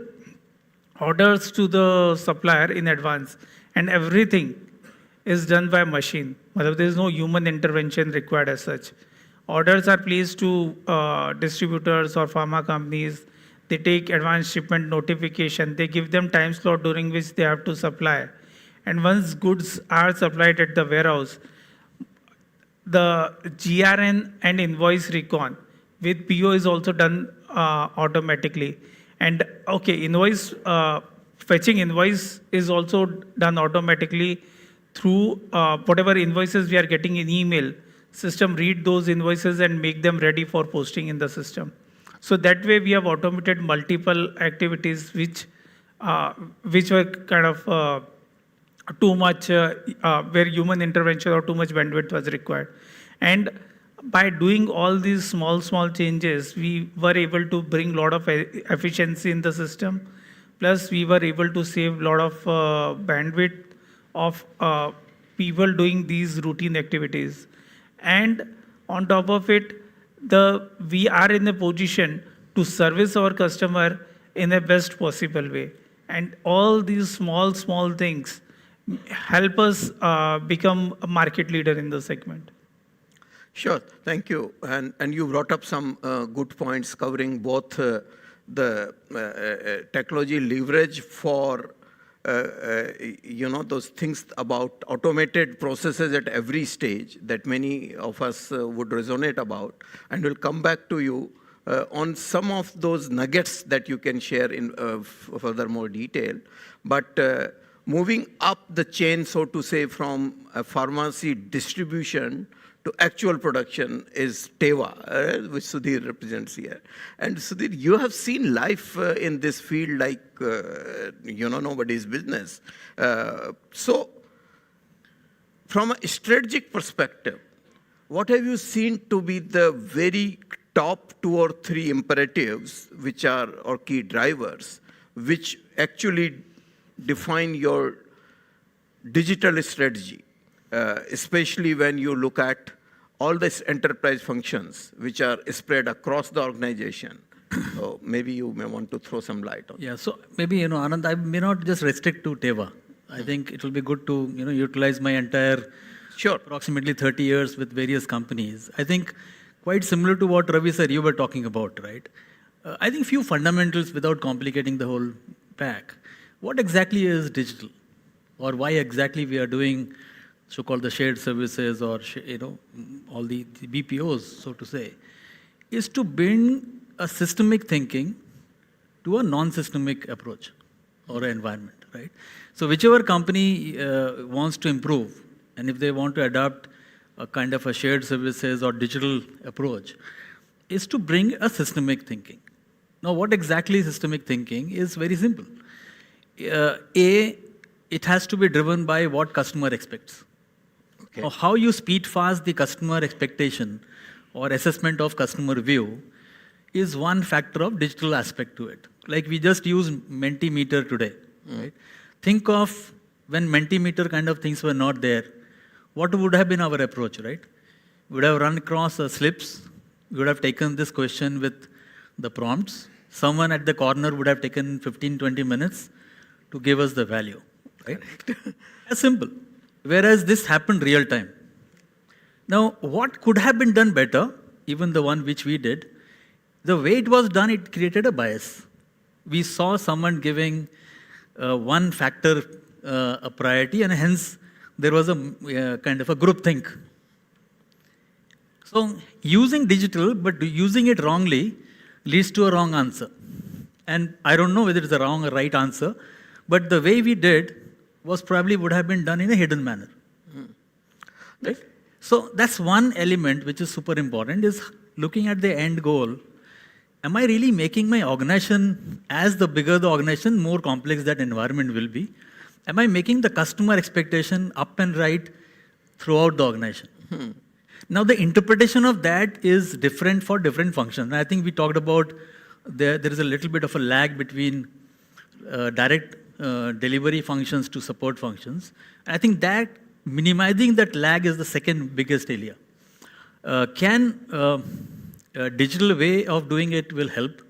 orders to the supplier in advance, and everything is done by machine. There is no human intervention required as such. Orders are placed to distributors or pharma companies. They take advanced shipment notification. They give them time slot during which they have to supply. And once goods are supplied at the warehouse, the GRN and invoice recon with PO is also done automatically. And okay, fetching invoice is also done automatically through whatever invoices we are getting in email. System read those invoices and make them ready for posting in the system. So that way we have automated multiple activities which were kind of too much, where human intervention or too much bandwidth was required. And by doing all these small changes, we were able to bring a lot of efficiency in the system. Plus, we were able to save a lot of bandwidth of people doing these routine activities. And on top of it, we are in a position to service our customer in a best possible way. And all these small things help us become a market leader in the segment. Sure, thank you. And you brought up some good points covering both the technology leverage for those things about automated processes at every stage that many of us would resonate about. And we'll come back to you on some of those nuggets that you can share in further more detail. But moving up the chain, so to say, from pharmacy distribution to actual production is Teva, which Sudhir represents here. And Sudhir, you have seen life in this field like, nobody's business. So from a strategic perspective, what have you seen to be the very top 2 or 3 imperatives, which are, or key drivers, which actually define your digital strategy? Especially when you look at all these enterprise functions which are spread across the organization. So maybe you may want to throw some light on. Yeah, so maybe, Anand, I may not just restrict to Teva. I think it will be good to, utilize my entire approximately 30 years with various companies. I think quite similar to what Ravi sir, you were talking about, right? I think few fundamentals without complicating the whole pack. What exactly is digital? Or why exactly we are doing so-called the shared services or, all the BPOs, so to say, is to bring a systemic thinking to a non-systemic approach or an environment, right? So whichever company wants to improve, and if they want to adopt a kind of a shared services or digital approach, is to bring a systemic thinking. Now, what exactly is systemic thinking is very simple. It has to be driven by what customer expects. Okay. Now, how you speed fast the customer expectation or assessment of customer view is one factor of digital aspect to it. Like we just use Mentimeter today, right? Think of when Mentimeter kind of things were not there, what would have been our approach, right? We would have run across slips, we would have taken this question with the prompts. Someone at the corner would have taken 15, 20 minutes to give us the value, right? As simple. Whereas this happened real time. Now, what could have been done better, even the one which we did, the way it was done, it created a bias. We saw someone giving one factor a priority, and hence there was a kind of a group think. So using digital, but using it wrongly leads to a wrong answer. And I don't know whether it's a wrong or right answer, but the way we did was probably would have been done in a hidden manner. Right? So that's one element which is super important, is looking at the end goal. Am I really making my organization, as the bigger the organization, more complex that environment will be? Am I making the customer expectation up and right throughout the organization? Now, the interpretation of that is different for different functions. I think we talked about there is a little bit of a lag between direct delivery functions to support functions. I think that minimizing that lag is the second biggest area. Can a digital way of doing it will help?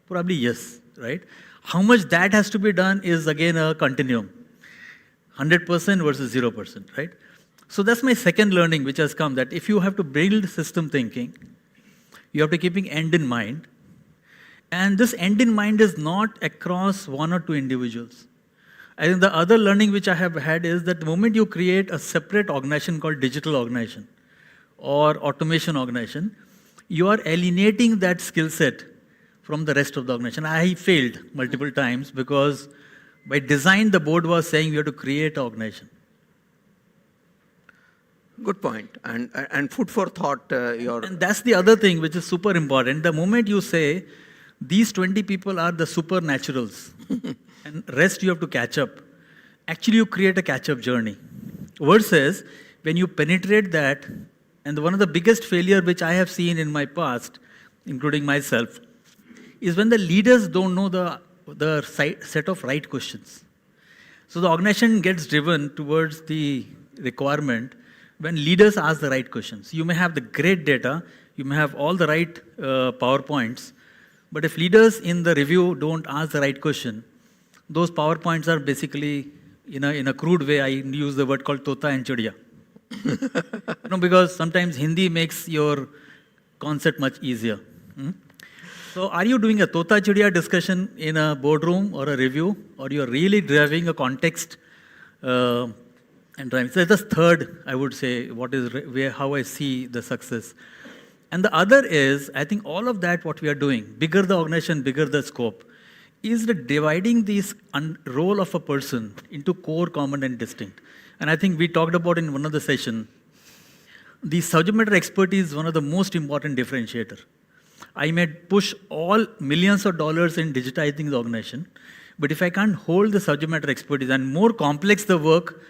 Probably yes, right? How much that has to be done is again a continuum. 100% versus 0%, right? So that's my second learning which has come, that if you have to build system thinking, you have to keep end in mind. And this end in mind is not across one or two individuals. I think the other learning which I have had is that the moment you create a separate organization called digital organization or automation organization, you are alienating that skill set from the rest of the organization. I failed multiple times because by design the board was saying we have to create an organization. Good point. And food for thought. And that's the other thing which is super important. The moment you say these 20 people are the supernaturals and rest you have to catch up, actually you create a catch-up journey. Versus when you penetrate that, and one of the biggest failure which I have seen in my past, including myself, is when the leaders don't know the set of right questions. So the organization gets driven towards the requirement when leaders ask the right questions. You may have the great data, you may have all the right PowerPoints, but if leaders in the review don't ask the right question, those PowerPoints are basically, in a crude way, I use the word called tota and chadiya. Because sometimes Hindi makes your concept much easier. So are you doing a tota chadiya discussion in a boardroom or a review, or you're really driving a context and driving? So that's third, I would say, how I see the success. And the other is, I think all of that, what we are doing, bigger the organization, bigger the scope, is the dividing this role of a person into core, common, and distinct. And I think we talked about in one of the sessions, the subject matter expertise is one of the most important differentiator. I may push all millions of dollars in digitizing the organization, but if I can't hold the subject matter expertise, and more complex the work,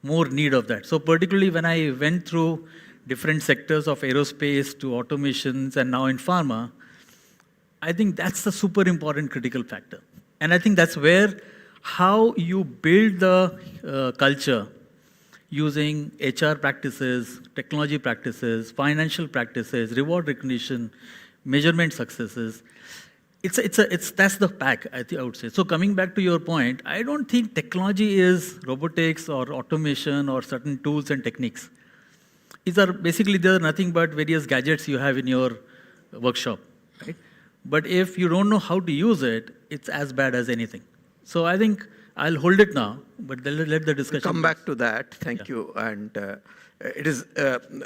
more need of that. So particularly when I went through different sectors of aerospace to automations and now in pharma, I think that's the super important critical factor. And I think that's where how you build the culture using HR practices, technology practices, financial practices, reward recognition, measurement successes. That's the pack, I would say. So coming back to your point, I don't think technology is robotics or automation or certain tools and techniques. They're nothing but various gadgets you have in your workshop, right? But if you don't know how to use it, it's as bad as anything. So I think I'll hold it now, but let the discussion. Come back to that. Thank you. And it is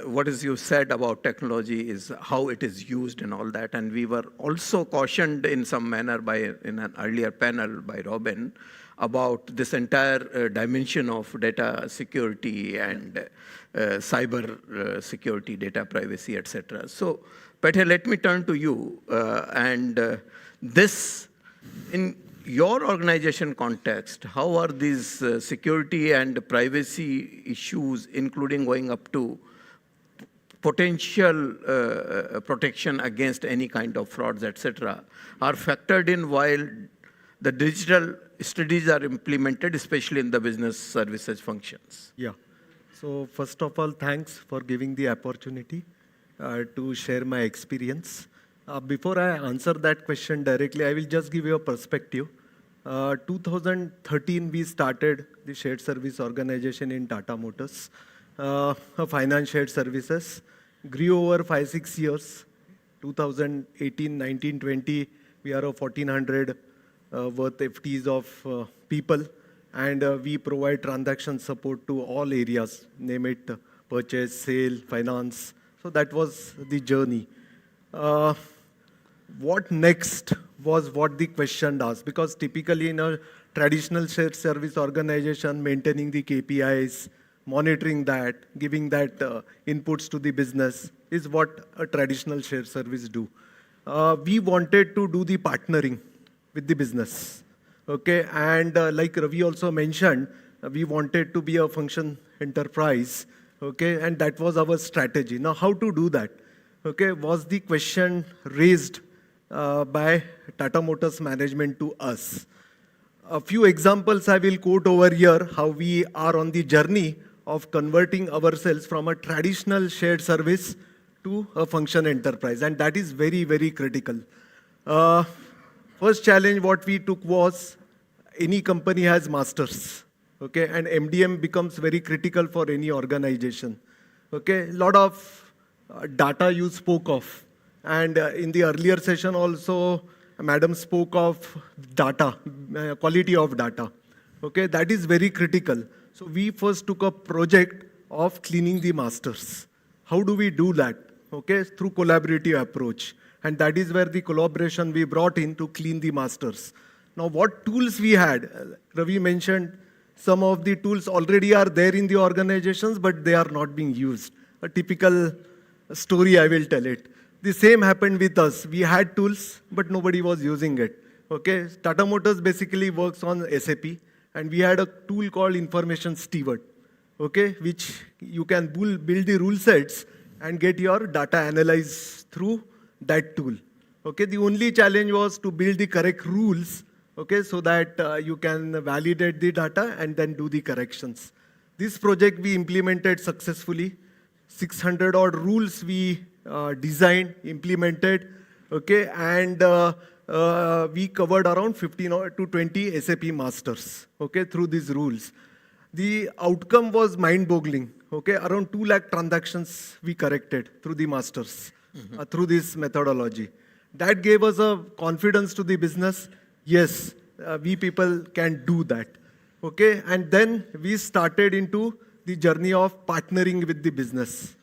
what is you said about technology is how it is used and all that. And we were also cautioned in some manner in an earlier panel by Robin about this entire dimension of data security and cyber security, data privacy, etc. So, Pete, let me turn to you. This, in your organization context, how are these security and privacy issues, including going up to potential protection against any kind of frauds, etc., are factored in while the digital studies are implemented, especially in the business services functions? Yeah. So first of all, thanks for giving the opportunity to share my experience. Before I answer that question directly, I will just give you a perspective. 2013, we started the shared service organization in Tata Motors, finance shared services. Grew over 5-6 years. 2018, 19, 20, we are a 1,400 worth FTs of people, and we provide transaction support to all areas, name it purchase, sale, finance. So that was the journey. What next was what the question asked, because typically in a traditional shared service organization, maintaining the KPIs, monitoring that, giving that inputs to the business is what a traditional shared service do. We wanted to do the partnering with the business, okay? And like Ravi also mentioned, we wanted to be a function enterprise, okay? And that was our strategy. Now, how to do that? Okay, was the question raised by Tata Motors management to us. A few examples I will quote over here, how we are on the journey of converting ourselves from a traditional shared service to a function enterprise, and that is very, very critical. First challenge what we took was, any company has masters, okay, and MDM becomes very critical for any organization. Okay, a lot of data you spoke of, and in the earlier session also, Madam spoke of data, quality of data. Okay, that is very critical. So we first took a project of cleaning the masters. How do we do that? Okay, through collaborative approach. And that is where the collaboration we brought in to clean the masters. Now, what tools we had? Ravi mentioned some of the tools already are there in the organizations, but they are not being used. A typical story, I will tell it. The same happened with us. We had tools, but nobody was using it. Okay, Tata Motors basically works on SAP, and we had a tool called Information Steward, okay, which you can build the rule sets and get your data analyzed through that tool. Okay, the only challenge was to build the correct rules, okay, so that you can validate the data and then do the corrections. This project we implemented successfully. 600 odd rules we designed, implemented, okay, and we covered around 15 to 20 SAP masters, okay, through these rules. The outcome was mind-boggling, okay, around 2 lakh transactions we corrected through the masters, through this methodology. That gave us a confidence to the business, yes, we people can do that, okay, and then we started into the journey of partnering with the business.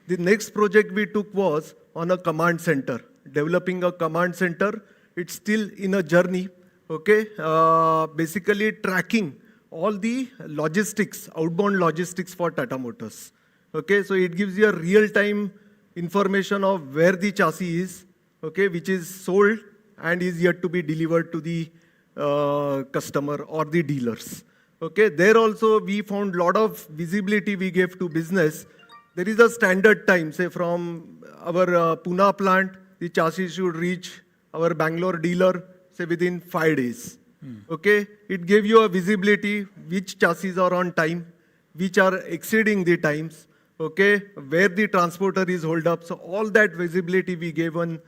The next project we took was on a command center, developing a command center. It's still in a journey, okay? Basically tracking all the logistics, outbound logistics for Tata Motors, okay? So it gives you a real-time information of where the chassis is, okay, which is sold and is yet to be delivered to the customer or the dealers. Okay, there also we found a lot of visibility we gave to business. There is a standard time, say from our Pune plant, the chassis should reach our Bangalore dealer, say within 5 days. Okay, it gave you a visibility which chassis are on time, which are exceeding the times, okay, where the transporter is hold up. So all that visibility we gave on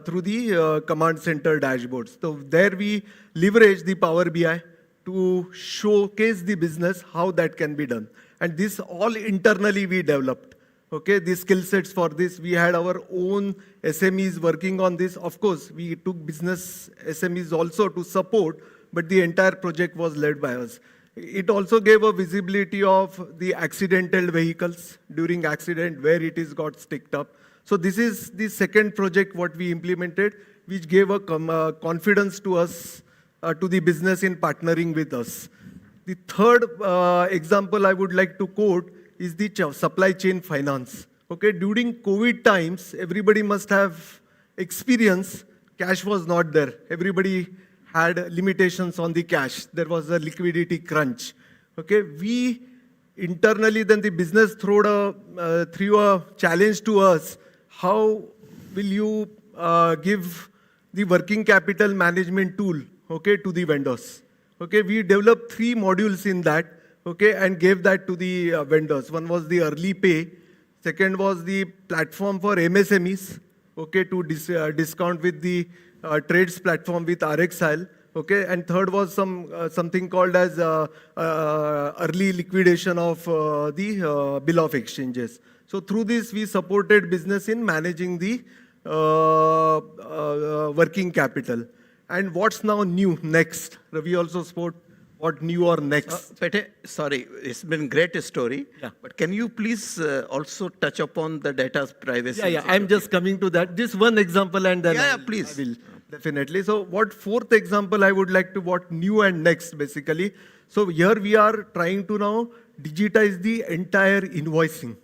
through the command center dashboards. So there we leverage the Power BI to showcase the business how that can be done. And this all internally we developed. Okay, the skill sets for this, we had our own SMEs working on this. Of course, we took business SMEs also to support, but the entire project was led by us. It also gave a visibility of the accidental vehicles during accident, where it is got sticked up. So this is the second project what we implemented, which gave a confidence to us, to the business in partnering with us. The third example I would like to quote is the supply chain finance. Okay, during COVID times, everybody must have experienced cash was not there. Everybody had limitations on the cash. There was a liquidity crunch. Okay, we internally, then the business threw a challenge to us. How will you give the working capital management tool, okay, to the vendors? Okay, we developed 3 modules in that, okay, and gave that to the vendors. One was the early pay. Second was the platform for MSMEs, okay, to discount with the trades platform with RXIL. Okay, and third was something called as early liquidation of the bill of exchanges. So through this, we supported business in managing the working capital. And what's now new next? Ravi also spoke what new or next. Pete, sorry, it's been great story. Yeah. But can you please also touch upon the data privacy? Yeah, I'm just coming to that. Just one example, and then please. I will definitely. So what fourth example I would like to, what new and next basically. So here we are trying to now digitize the entire invoicing.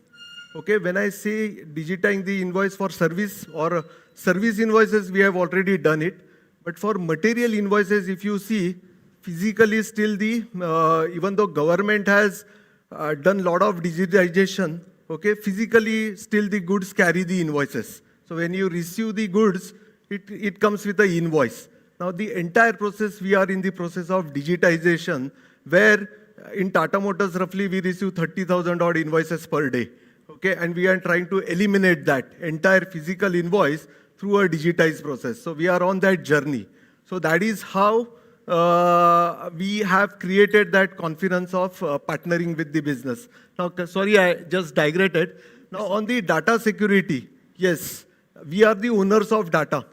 Okay, when I say digitizing the invoice for service or service invoices, we have already done it. But for material invoices, if you see, physically still the, even though government has done a lot of digitization, okay, physically still the goods carry the invoices. So when you receive the goods, it comes with an invoice. Now the entire process, we are in the process of digitization, where in Tata Motors, roughly we receive 30,000 odd invoices per day. Okay, and we are trying to eliminate that entire physical invoice through a digitized process. So we are on that journey. So that is how we have created that confidence of partnering with the business. Now, sorry, I just digressed. Now on the data security, yes, we are the owners of data.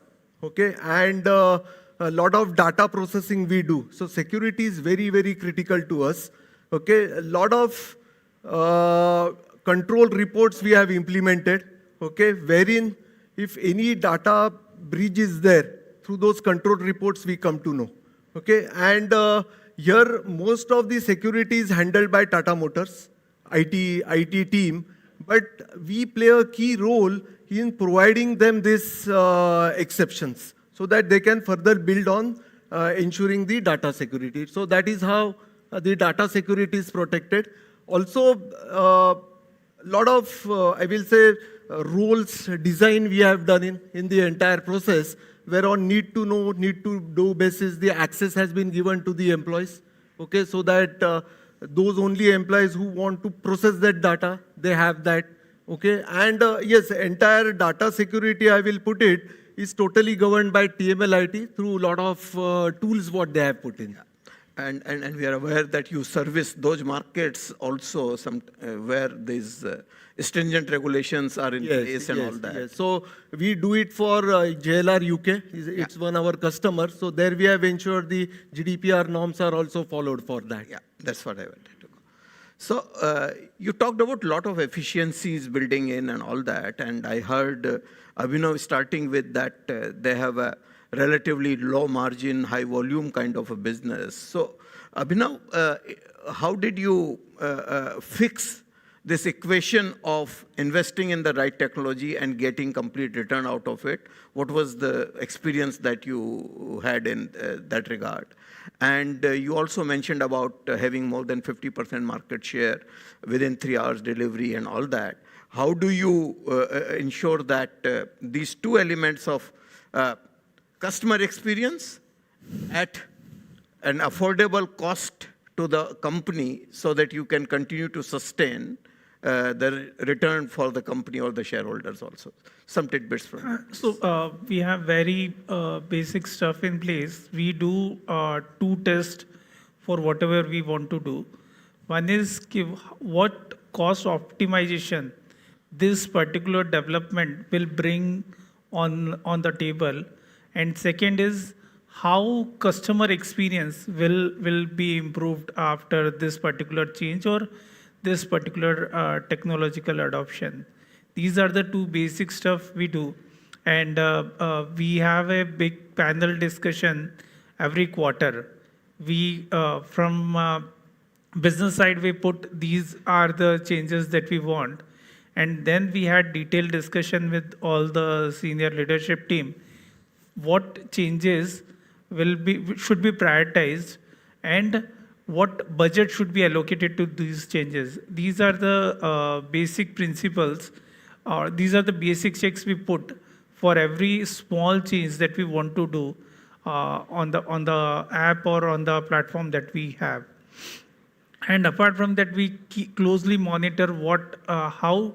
Okay, and a lot of data processing we do. So security is very, very critical to us. Okay, a lot of control reports we have implemented, okay, wherein if any data breach is there, through those control reports we come to know. Okay, and here most of the security is handled by Tata Motors, IT team, but we play a key role in providing them these exceptions so that they can further build on ensuring the data security. So that is how the data security is protected. Also, lot of, I will say, rules design we have done in the entire process, where on need to know, need to do basis, the access has been given to the employees, okay, so that those only employees who want to process that data, they have that, okay. And yes, entire data security, I will put it, is totally governed by TML-IT through a lot of tools what they have put in. Yeah. And we are aware that you service those markets also where these stringent regulations are in place and all that. Yes. So we do it for JLR UK. It's one of our customers. So there we have ensured the GDPR norms are also followed for that. Yeah, that's what I wanted to know. So you talked about a lot of efficiencies building in and all that. And I heard Abhinav starting with that they have a relatively low margin, high volume kind of a business. So, Abhinav, how did you fix this equation of investing in the right technology and getting complete return out of it? What was the experience that you had in that regard? And you also mentioned about having more than 50% market share within 3 hours delivery and all that. How do you ensure that these two elements of customer experience at an affordable cost to the company so that you can continue to sustain the return for the company or the shareholders also? Some tidbits from you. So we have very basic stuff in place. We do 2 tests for whatever we want to do. One is what cost optimization this particular development will bring on the table. And second is how customer experience will be improved after this particular change or this particular technological adoption. These are the two basic stuff we do. And we have a big panel discussion every quarter. We, from business side, we put these are the changes that we want. And then we had detailed discussion with all the senior leadership team. What changes should be prioritized and what budget should be allocated to these changes. These are the basic principles, or these are the basic checks we put for every small change that we want to do on the app or on the platform that we have. And apart from that, we closely monitor how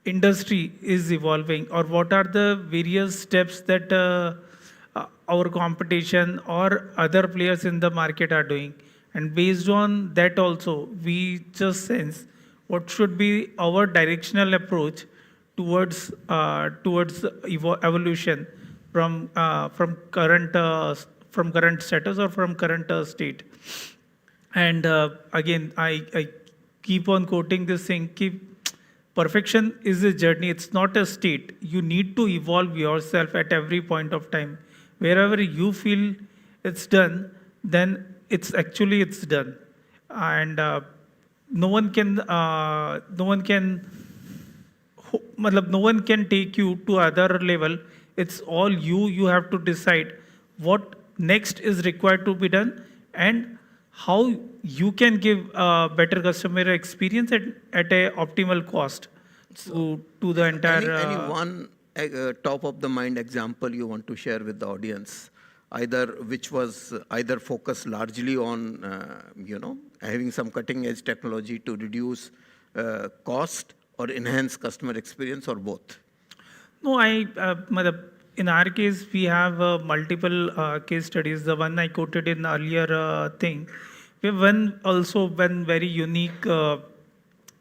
industry is evolving or what are the various steps that our competition or other players in the market are doing. And based on that also, we just sense what should be our directional approach towards evolution from current status or from current state. And again, I keep on quoting this thing, perfection is a journey, it's not a state. You need to evolve yourself at every point of time. Wherever you feel it's done, then it's done. And no one can take you to other level. It's all you have to decide what next is required to be done and how you can give a better customer experience at a optimal cost to the entire. Any one top of the mind example you want to share with the audience, which was either focused largely on having some cutting edge technology to reduce cost or enhance customer experience, or both? No, in our case, we have multiple case studies. The one I quoted in earlier thing, we have one very unique thing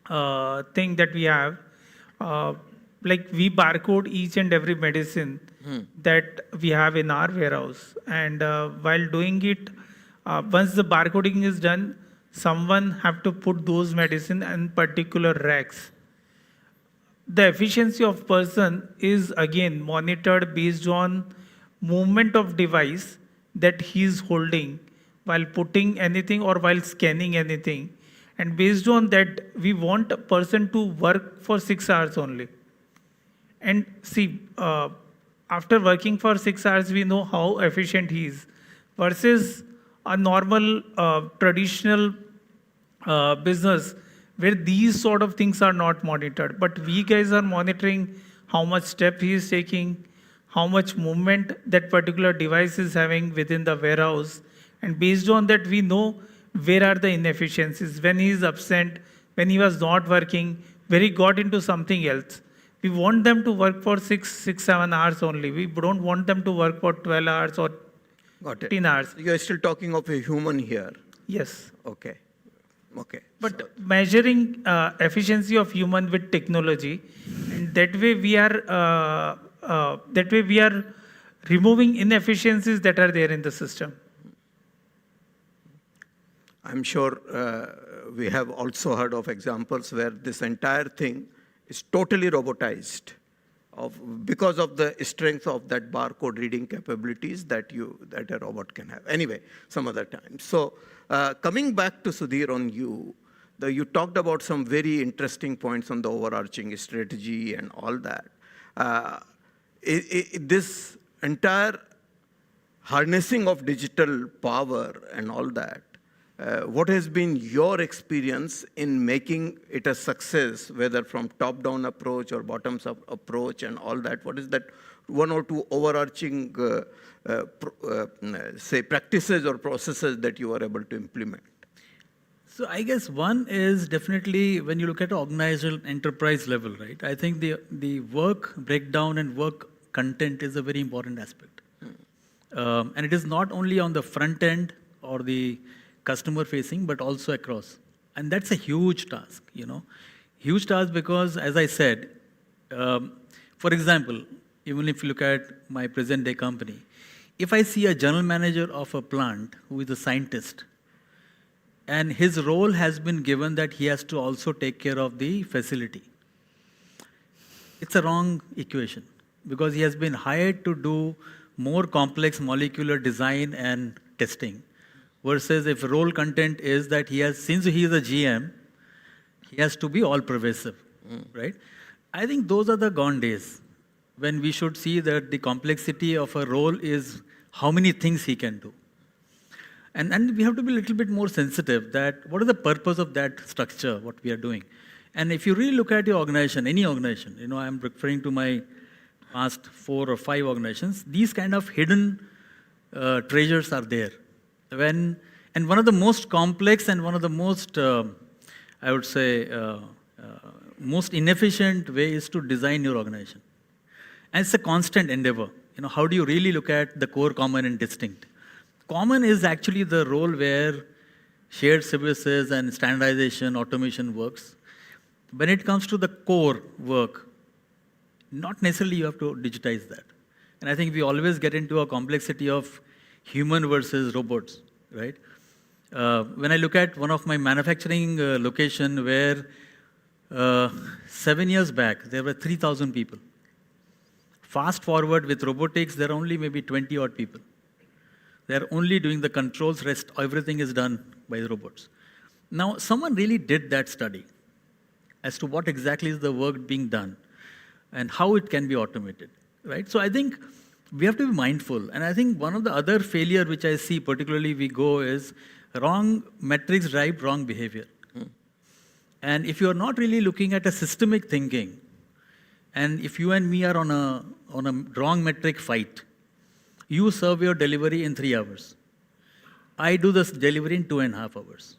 that we have. Like we barcode each and every medicine that we have in our warehouse. And while doing it, once the barcoding is done, someone have to put those medicine in particular racks. The efficiency of person is again monitored based on movement of device that he is holding while putting anything or while scanning anything. And based on that, we want a person to work for 6 hours only. And see, after working for 6 hours, we know how efficient he is. Versus a normal traditional business where these sort of things are not monitored. But we guys are monitoring how much step he is taking, how much movement that particular device is having within the warehouse. And based on that, we know where are the inefficiencies, when he is absent, when he was not working, where he got into something else. We want them to work for 7 hours only. We don't want them to work for 12 hours or 15 hours. You are still talking of a human here. Yes. Okay. But measuring efficiency of human with technology, and that way we are removing inefficiencies that are there in the system. I'm sure we have also heard of examples where this entire thing is totally robotized because of the strength of that barcode reading capabilities that a robot can have. Anyway, some other time. So coming back to Sudhir on you talked about some very interesting points on the overarching strategy and all that. This entire harnessing of digital power and all that, what has been your experience in making it a success, whether from top-down approach or bottoms-up approach and all that? What is that one or two overarching, say, practices or processes that you are able to implement? So I guess one is definitely when you look at organizational enterprise level, right? I think the work breakdown and work content is a very important aspect. And it is not only on the front end or the customer facing, but also across. And that's a huge task, Huge task because, as I said, for example, even if you look at my present day company, if I see a general manager of a plant who is a scientist, and his role has been given that he has to also take care of the facility, it's a wrong equation, because he has been hired to do more complex molecular design and testing, versus if role content is that he has, since he is a GM, he has to be all pervasive, right? I think those are the gone days when we should see that the complexity of a role is how many things he can do. And we have to be a little bit more sensitive that what is the purpose of that structure, what we are doing. And if you really look at your organization, any organization, I'm referring to my past 4 or 5 organizations, these kind of hidden treasures are there. And one of the most complex and one of the most, I would say, most inefficient way is to design your organization. And it's a constant endeavor. How do you really look at the core, common, and distinct? Common is actually the role where shared services and standardization, automation works. When it comes to the core work, not necessarily you have to digitize that. And I think we always get into a complexity of human versus robots, right? When I look at one of my manufacturing location where 7 years back, there were 3,000 people. Fast forward with robotics, there are only maybe 20 odd people. They're only doing the controls, rest, everything is done by the robots. Now, someone really did that study as to what exactly is the work being done and how it can be automated, right? So I think we have to be mindful. And I think one of the other failure which I see, particularly we go, is wrong metrics drive wrong behavior. And if you're not really looking at a systemic thinking, and if you and me are on a wrong metric fight, you serve your delivery in 3 hours. I do this delivery in 2.5 hours.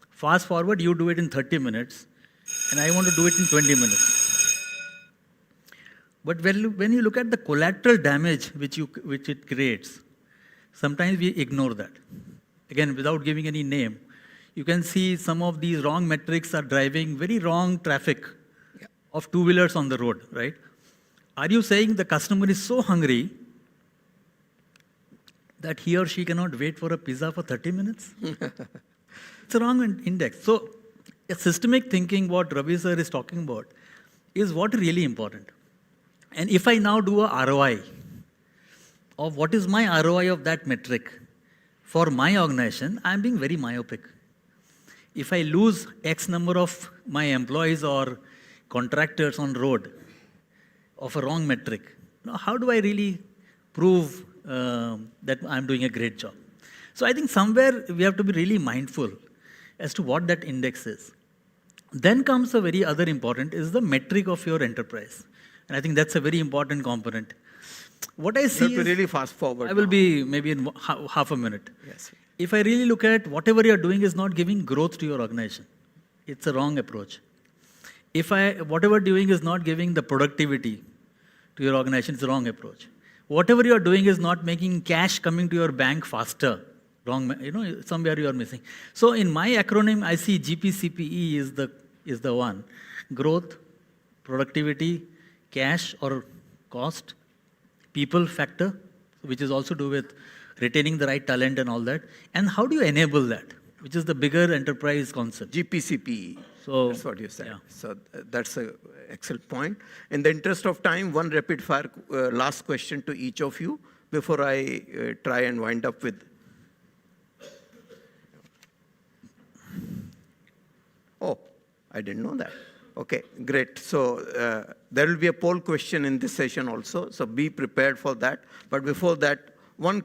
Fast forward, you do it in 30 minutes, and I want to do it in 20 minutes. But when you look at the collateral damage which it creates, sometimes we ignore that. Again, without giving any name, you can see some of these wrong metrics are driving very wrong traffic of two-wheelers on the road, right? Are you saying the customer is so hungry that he or she cannot wait for a pizza for 30 minutes? It's a wrong index. So a systemic thinking, what Ravi sir is talking about, is what really important. And if I now do a ROI of what is my ROI of that metric for my organization, I'm being very myopic. If I lose X number of my employees or contractors on road of a wrong metric, how do I really prove that I'm doing a great job? So I think somewhere we have to be really mindful as to what that index is. Then comes a very other important is the metric of your enterprise. And I think that's a very important component. What I see you have to really fast forward. I will be maybe in half a minute. Yes. If I really look at whatever you're doing is not giving growth to your organization, it's a wrong approach. If whatever doing is not giving the productivity to your organization, it's a wrong approach. Whatever you're doing is not making cash coming to your bank faster, wrong, somewhere you are missing. So in my acronym, I see GPCPE is the one. Growth, productivity, cash or cost, people factor, which is also do with retaining the right talent and all that. And how do you enable that, which is the bigger enterprise concept? GPCPE. So, that's what you said. Yeah. So that's an excellent point. In the interest of time, one rapid fire last question to each of you before I try and wind up with. Oh, I didn't know that. Okay, great. So there will be a poll question in this session also. So be prepared for that. But before that, one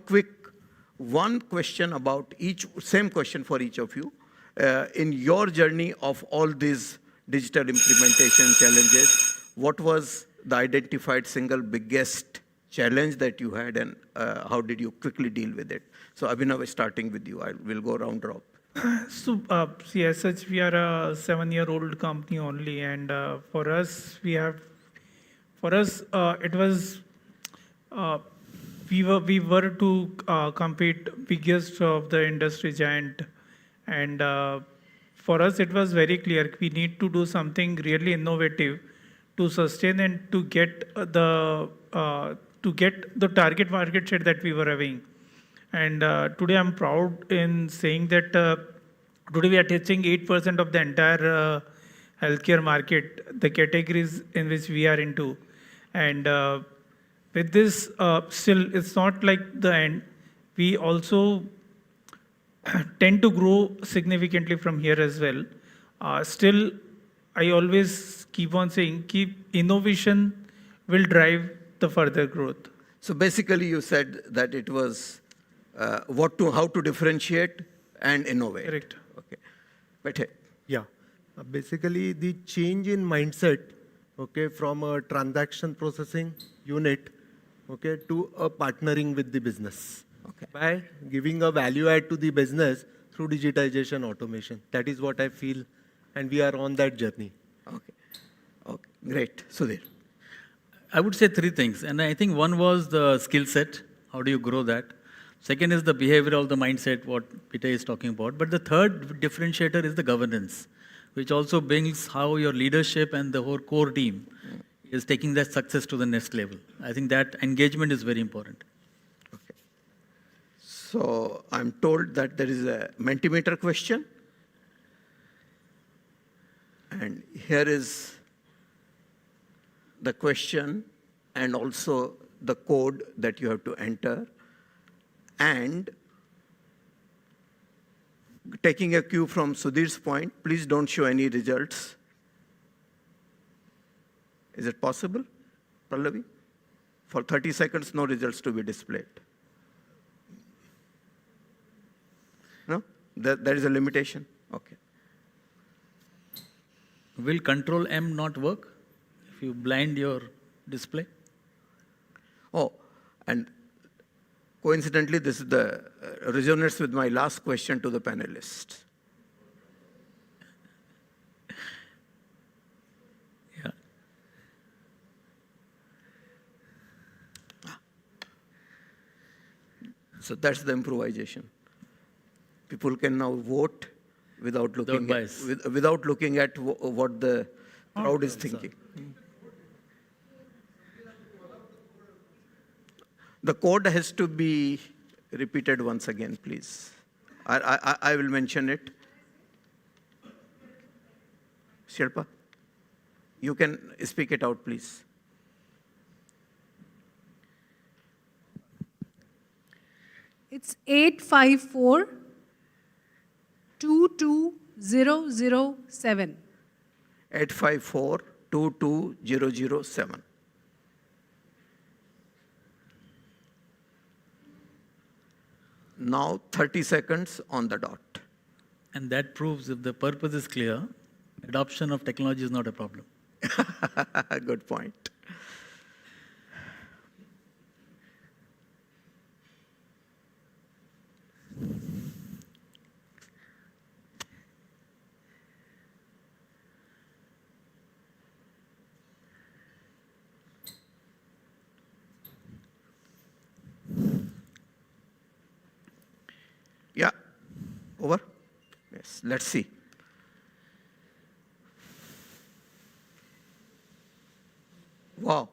question about same question for each of you. In your journey of all these digital implementation challenges, what was the identified single biggest challenge that you had and how did you quickly deal with it? So Abhinav, starting with you, I will go round robin. So, see, as such, we are a 7-year-old company only, and for us, it was, we were to compete biggest of the industry giant, and for us, it was very clear we need to do something really innovative to sustain and to get to to get the target market share that we were having. And today I'm proud in saying that today we are touching 8% of the entire healthcare market, the categories in which we are into. And with this, still, it's not like the end. We also tend to grow significantly from here as well. Still, I always keep on saying, keep innovation will drive the further growth. So basically, you said that it was how to differentiate and innovate. Correct. Okay. But hey, Yeah. Basically, the change in mindset, okay, from a transaction processing unit, okay, to a partnering with the business. Okay. By giving a value add to the business through digitization, automation. That is what I feel, and we are on that journey. Okay. Okay. Great. Sudhir. I would say three things. And I think one was the skill set. How do you grow that? Second is the behavioral, the mindset, what Peter is talking about. But the third differentiator is the governance, which also brings how your leadership and the whole core team is taking that success to the next level. I think that engagement is very important. Okay. So I'm told that there is a Mentimeter question. And here is the question and also the code that you have to enter. And taking a cue from Sudhir's point, please don't show any results. Is it possible, Pallavi? For 30 seconds, no results to be displayed. No? There is a limitation? Okay. Will Control M not work if you blind your display? Oh, and coincidentally, this is the resonates with my last question to the panelists. Yeah. So that's the improvisation. People can now vote without looking without looking at what the crowd is thinking. The code has to be repeated once again, please. I will mention it. Shilpa, you can speak it out, please. It's 854-22007. 854-22007. Now 30 seconds on the dot. And that proves if the purpose is clear, adoption of technology is not a problem. Good point. Yeah, over? Yes, let's see. Wow.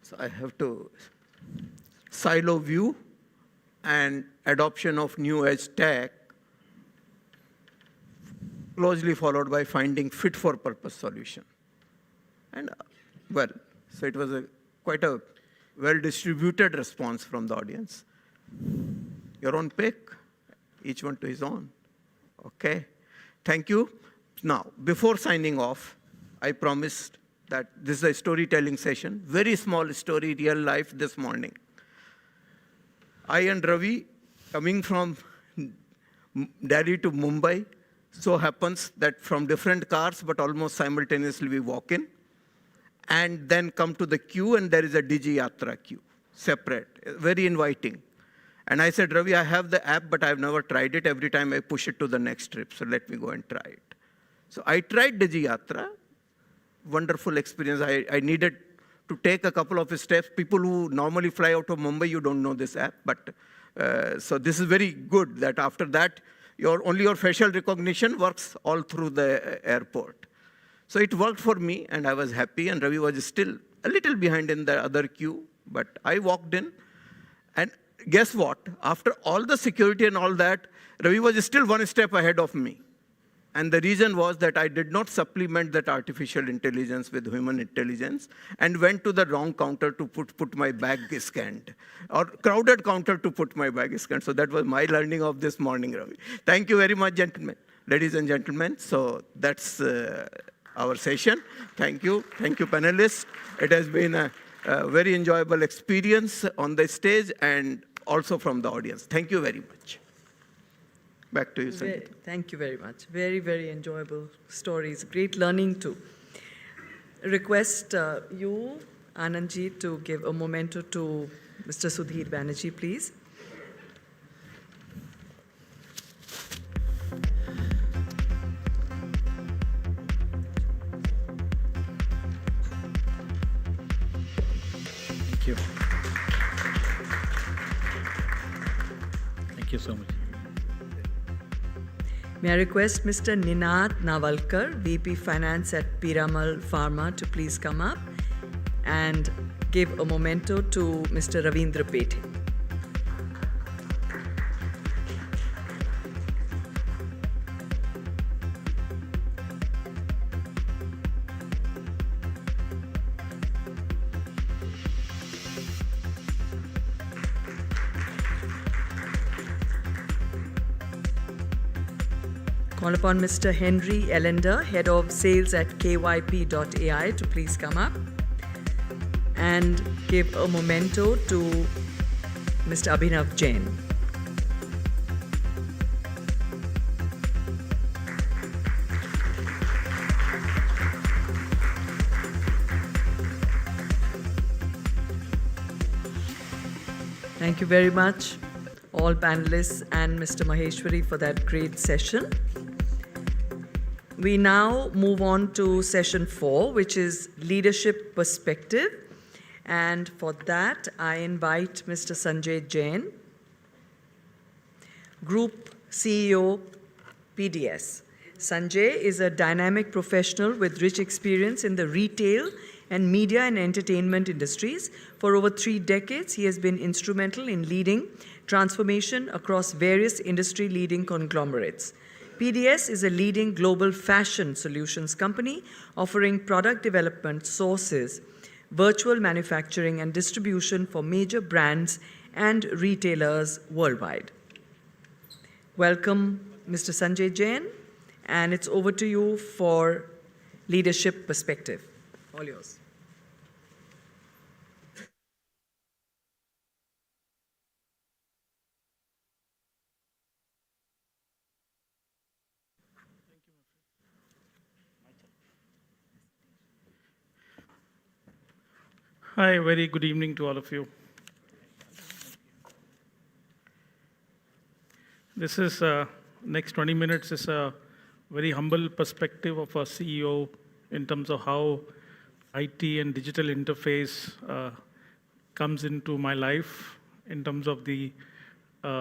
So I have to silo view and adoption of new edge tech closely followed by finding fit for purpose solution. And well, so it was quite a well-distributed response from the audience. Your own pick, each one to his own. Okay, thank you. Now, before signing off, I promised that this is a storytelling session, very small story, real life this morning. I and Ravi, coming from Delhi to Mumbai, so happens that from different cars, but almost simultaneously we walk in, and then come to the queue, and there is a Digi Yatra queue, separate, very inviting. And I said, Ravi, I have the app, but I've never tried it. Every time I push it to the next trip, so let me go and try it. So I tried Digi Yatra, wonderful experience. I needed to take a couple of steps. People who normally fly out of Mumbai, you don't know this app, but so this is very good that after that, only your facial recognition works all through the airport. So it worked for me, and I was happy, and Ravi was still a little behind in the other queue, but I walked in, and guess what? After all the security and all that, Ravi was still one step ahead of me. And the reason was that I did not supplement that artificial intelligence with human intelligence and went to the wrong counter to put my bag scanned, or crowded counter to put my bag scanned. So that was my learning of this morning, Ravi. Thank you very much, gentlemen, ladies and gentlemen. So that's our session. Thank you. Thank you, panelists. It has been a very enjoyable experience on the stage and also from the audience. Thank you very much. Back to you, Sanjay. Thank you very much. Very, very enjoyable stories. Great learning too. Request you, Anandji, to give a memento to Mr. Sudhir Banerjee, please. Thank you. Thank you so much. May I request Mr. Ninad Navalkar, VP Finance at Piramal Pharma, to please come up and give a memento to Mr. Ravindra Pethe. Call upon Mr. Henry Ellender, Head of Sales at KYP.ai, to please come up and give a memento to Mr. Abhinav Jain. Thank you very much, all panelists and Mr. Maheshwari, for that great session. We now move on to session 4, which is Leadership Perspective. And for that, I invite Mr. Sanjay Jain, Group CEO, PDS. Sanjay is a dynamic professional with rich experience in the retail and media and entertainment industries. For over 3 decades, he has been instrumental in leading transformation across various industry-leading conglomerates. PDS is a leading global fashion solutions company offering product development, sources, virtual manufacturing, and distribution for major brands and retailers worldwide. Welcome, Mr. Sanjay Jain, and it's over to you for Leadership Perspective. All yours. Hi, very good evening to all of you. This is, next 20 minutes is a very humble perspective of a CEO in terms of how IT and digital interface comes into my life in terms of the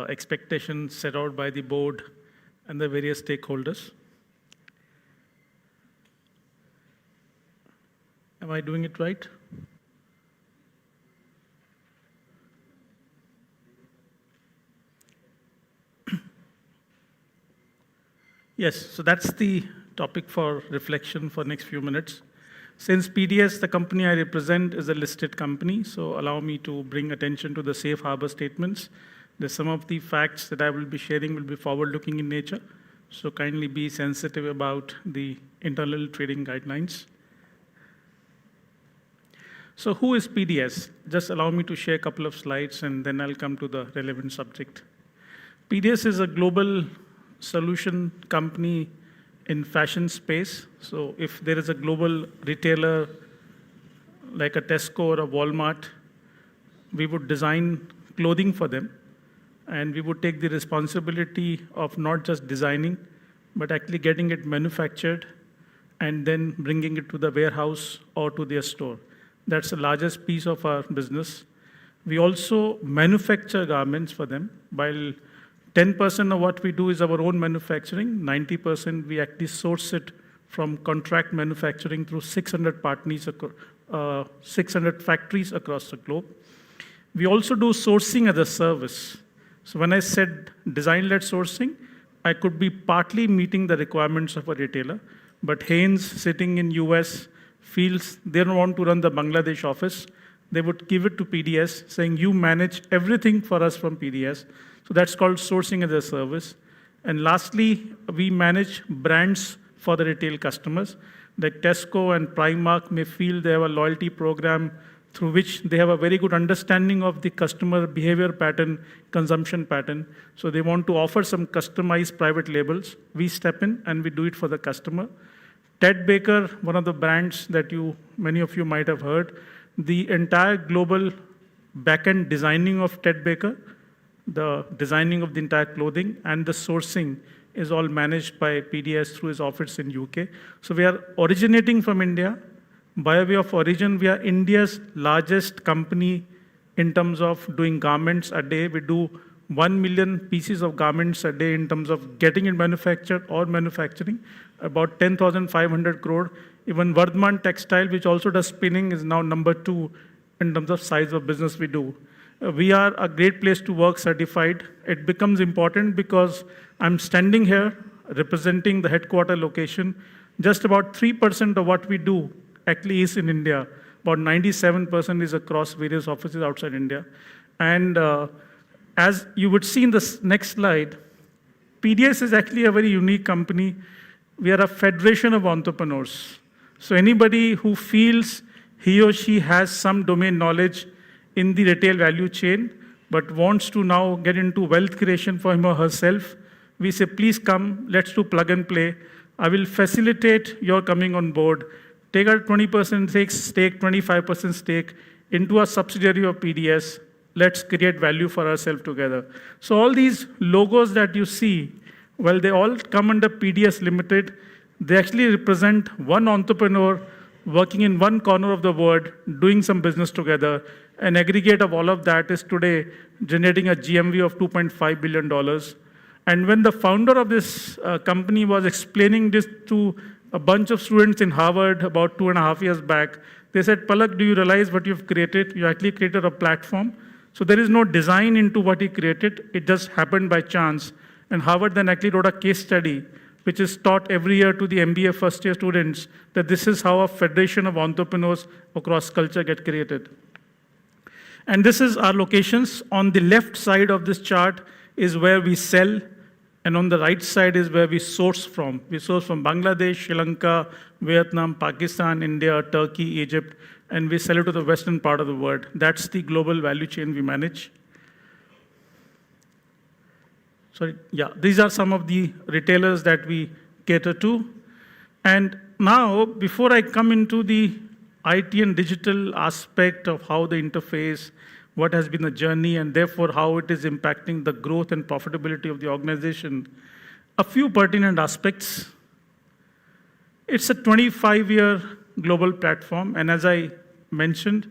expectations set out by the board and the various stakeholders. Am I doing it right? Yes, so that's the topic for reflection for next few minutes. Since PDS, the company I represent, is a listed company, so allow me to bring attention to the safe harbor statements. There's some of the facts that I will be sharing will be forward-looking in nature, so kindly be sensitive about the internal trading guidelines. So who is PDS? Just allow me to share a couple of slides and then I'll come to the relevant subject. PDS is a global solution company in fashion space. So if there is a global retailer like a Tesco or a Walmart, we would design clothing for them and we would take the responsibility of not just designing, but actually getting it manufactured and then bringing it to the warehouse or to their store. That's the largest piece of our business. We also manufacture garments for them. While 10% of what we do is our own manufacturing, 90% we actually source it from contract manufacturing through 600 600 factories across the globe. We also do sourcing as a service. So when I said design-led sourcing, I could be partly meeting the requirements of a retailer, but Haynes sitting in US feels they don't want to run the Bangladesh office. They would give it to PDS, saying, you manage everything for us from PDS. So that's called sourcing as a service. And lastly, we manage brands for the retail customers. Like Tesco and Primark may feel they have a loyalty program through which they have a very good understanding of the customer behavior pattern, consumption pattern. So they want to offer some customized private labels. We step in and we do it for the customer. Ted Baker, one of the brands that many of you might have heard, the entire global back-end designing of Ted Baker, the designing of the entire clothing and the sourcing is all managed by PDS through his office in UK. So we are originating from India. By way of origin, we are India's largest company in terms of doing garments a day. We do 1 million pieces of garments a day in terms of getting it manufactured or manufacturing, about 10,500 crore. Even Vardhman Textile, which also does spinning, is now number 2 in terms of size of business we do. We are a great place to work certified. It becomes important because I'm standing here representing the headquarter location. Just about 3% of what we do actually is in India. About 97% is across various offices outside India. And as you would see in the next slide, PDS is actually a very unique company. We are a federation of entrepreneurs. So anybody who feels he or she has some domain knowledge in the retail value chain, but wants to now get into wealth creation for him or herself, we say, please come, let's do plug and play. I will facilitate your coming on board. Take our 20% stake, 25% stake into a subsidiary of PDS. Let's create value for ourselves together. So all these logos that you see, well, they all come under PDS Limited. They actually represent one entrepreneur working in one corner of the world, doing some business together. An aggregate of all of that is today generating a GMV of $2.5 billion. And when the founder of this company was explaining this to a bunch of students in Harvard about 2.5 years back, they said, Palak, do you realize what you've created? You actually created a platform. So there is no design into what he created. It just happened by chance. And Harvard then actually wrote a case study, which is taught every year to the MBA first-year students, that this is how a federation of entrepreneurs across culture get created. And this is our locations. On the left side of this chart is where we sell, and on the right side is where we source from. We source from Bangladesh, Sri Lanka, Vietnam, Pakistan, India, Turkey, Egypt, and we sell it to the western part of the world. That's the global value chain we manage. Sorry, yeah, these are some of the retailers that we cater to. And now, before I come into the IT and digital aspect of how the interface, what has been the journey, and therefore how it is impacting the growth and profitability of the organization, a few pertinent aspects. It's a 25-year global platform, and as I mentioned,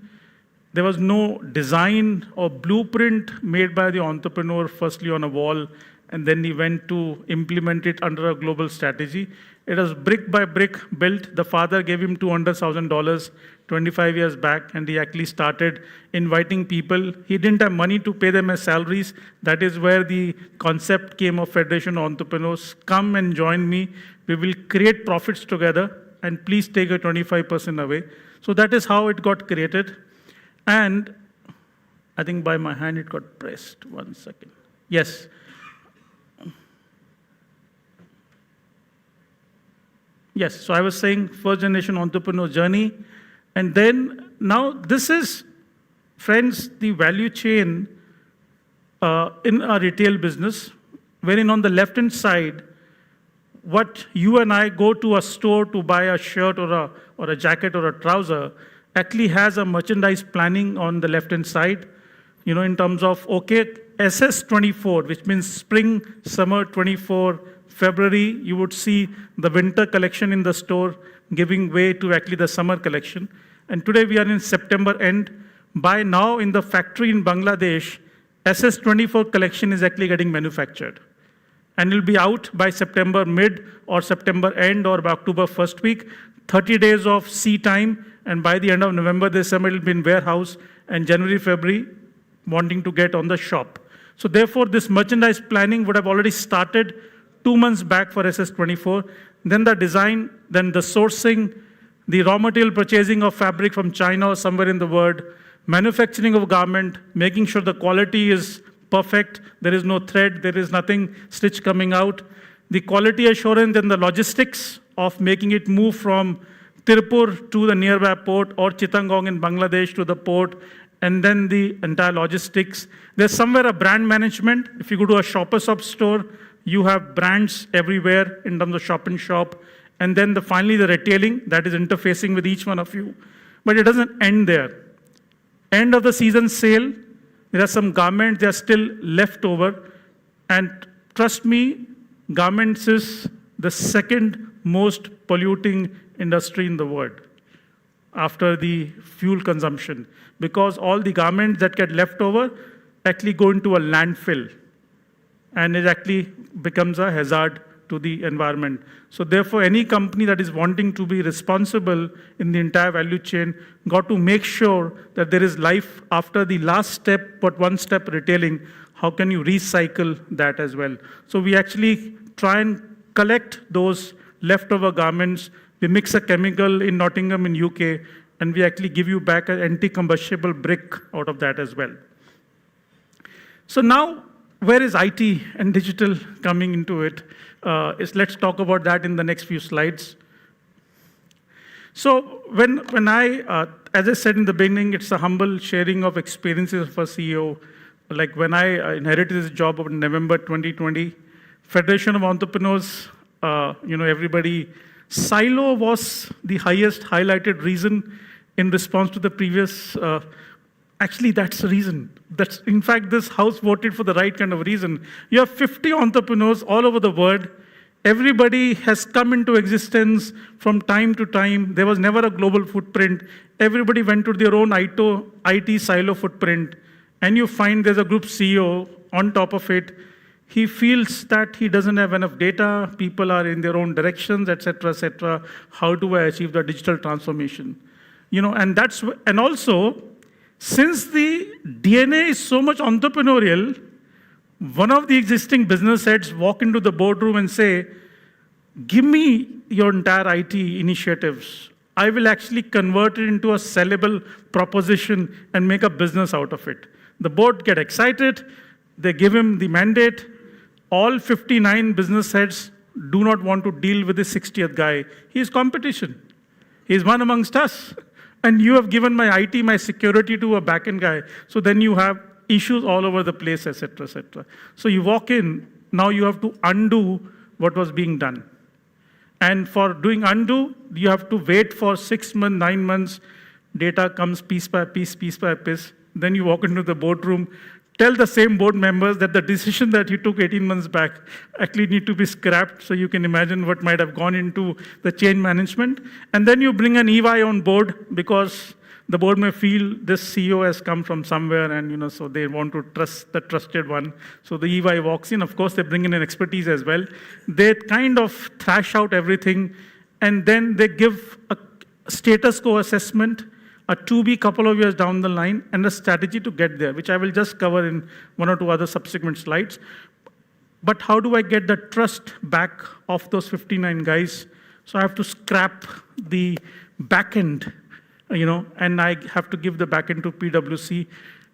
there was no design or blueprint made by the entrepreneur, firstly on a wall, and then he went to implement it under a global strategy. It was brick by brick built. The father gave him $200,000 25 years back, and he actually started inviting people. He didn't have money to pay them as salaries. That is where the concept came of Federation of Entrepreneurs. Come and join me. We will create profits together, and please take a 25% away. So that is how it got created. And I think by my hand it got pressed. 1 second. Yes. Yes, so I was saying first generation entrepreneur journey. And then now this is, friends, the value chain in a retail business, wherein on the left-hand side, what you and I go to a store to buy a shirt or a jacket or a trouser actually has a merchandise planning on the left-hand side, you know, in terms of, okay, SS24, which means spring, summer 24, February, you would see the winter collection in the store giving way to actually the summer collection. And today we are in September end. By now in the factory in Bangladesh, SS24 collection is actually getting manufactured. and it'll be out by September mid or September end or by October first week. 30 days of C time, and by the end of November, December, it'll be in warehouse, and January, February, wanting to get on the shop. So therefore, this merchandise planning would have already started 2 months back for SS24. Then the design, then the sourcing, the raw material purchasing of fabric from China or somewhere in the world, manufacturing of garment, making sure the quality is perfect, there is no thread, there is nothing stitch coming out, the quality assurance and the logistics of making it move from Tirupur to the nearby port or Chittagong in Bangladesh to the port, and then the entire logistics. There's somewhere a brand management. If you go to a Shoppers Shop store, you have brands everywhere in terms of shop and shop. And then finally the retailing, that is interfacing with each one of you. But it doesn't end there. End of the season sale, there are some garments, they are still left over. And trust me, garments is the second most polluting industry in the world after the fuel consumption, because all the garments that get left over actually go into a landfill, and it actually becomes a hazard to the environment. So therefore, any company that is wanting to be responsible in the entire value chain got to make sure that there is life after the last step, but one step retailing. How can you recycle that as well? So we actually try and collect those leftover garments. We mix a chemical in Nottingham in UK, and we actually give you back an anti-combustible brick out of that as well. So now, where is IT and digital coming into it? Let's talk about that in the next few slides. So when I, as I said in the beginning, it's a humble sharing of experiences of a CEO. Like when I inherited this job in November 2020, Federation of Entrepreneurs, everybody, silo was the highest highlighted reason in response to the previous. Actually, that's the reason. In fact, this house voted for the right kind of reason. You have 50 entrepreneurs all over the world. Everybody has come into existence from time to time. There was never a global footprint. Everybody went to their own IT silo footprint. And you find there's a group CEO on top of it. He feels that he doesn't have enough data. People are in their own directions, et cetera, et cetera. How do I achieve the digital transformation? And also, since the DNA is so much entrepreneurial, one of the existing business heads walk into the boardroom and say, give me your entire IT initiatives. I will actually convert it into a sellable proposition and make a business out of it. The board get excited. They give him the mandate. All 59 business heads do not want to deal with the 60th guy. He is competition. He is one amongst us. And you have given my IT, my security to a backend guy. So then you have issues all over the place, et cetera, et cetera. So you walk in, now you have to undo what was being done. And for doing undo, you have to wait for 6 months, 9 months. Data comes piece by piece, piece by piece. Then you walk into the boardroom, tell the same board members that the decision that you took 18 months back actually need to be scrapped, so you can imagine what might have gone into the change management. And then you bring an EY on board because the board may feel this CEO has come from somewhere and so they want to trust the trusted one. So the EY walks in. Of course, they bring in an expertise as well. They kind of thrash out everything, and then they give a status quo assessment, a to-be couple of years down the line, and a strategy to get there, which I will just cover in 1 or 2 other subsequent slides. But how do I get the trust back of those 59 guys? So I have to scrap the backend, and I have to give the backend to PwC.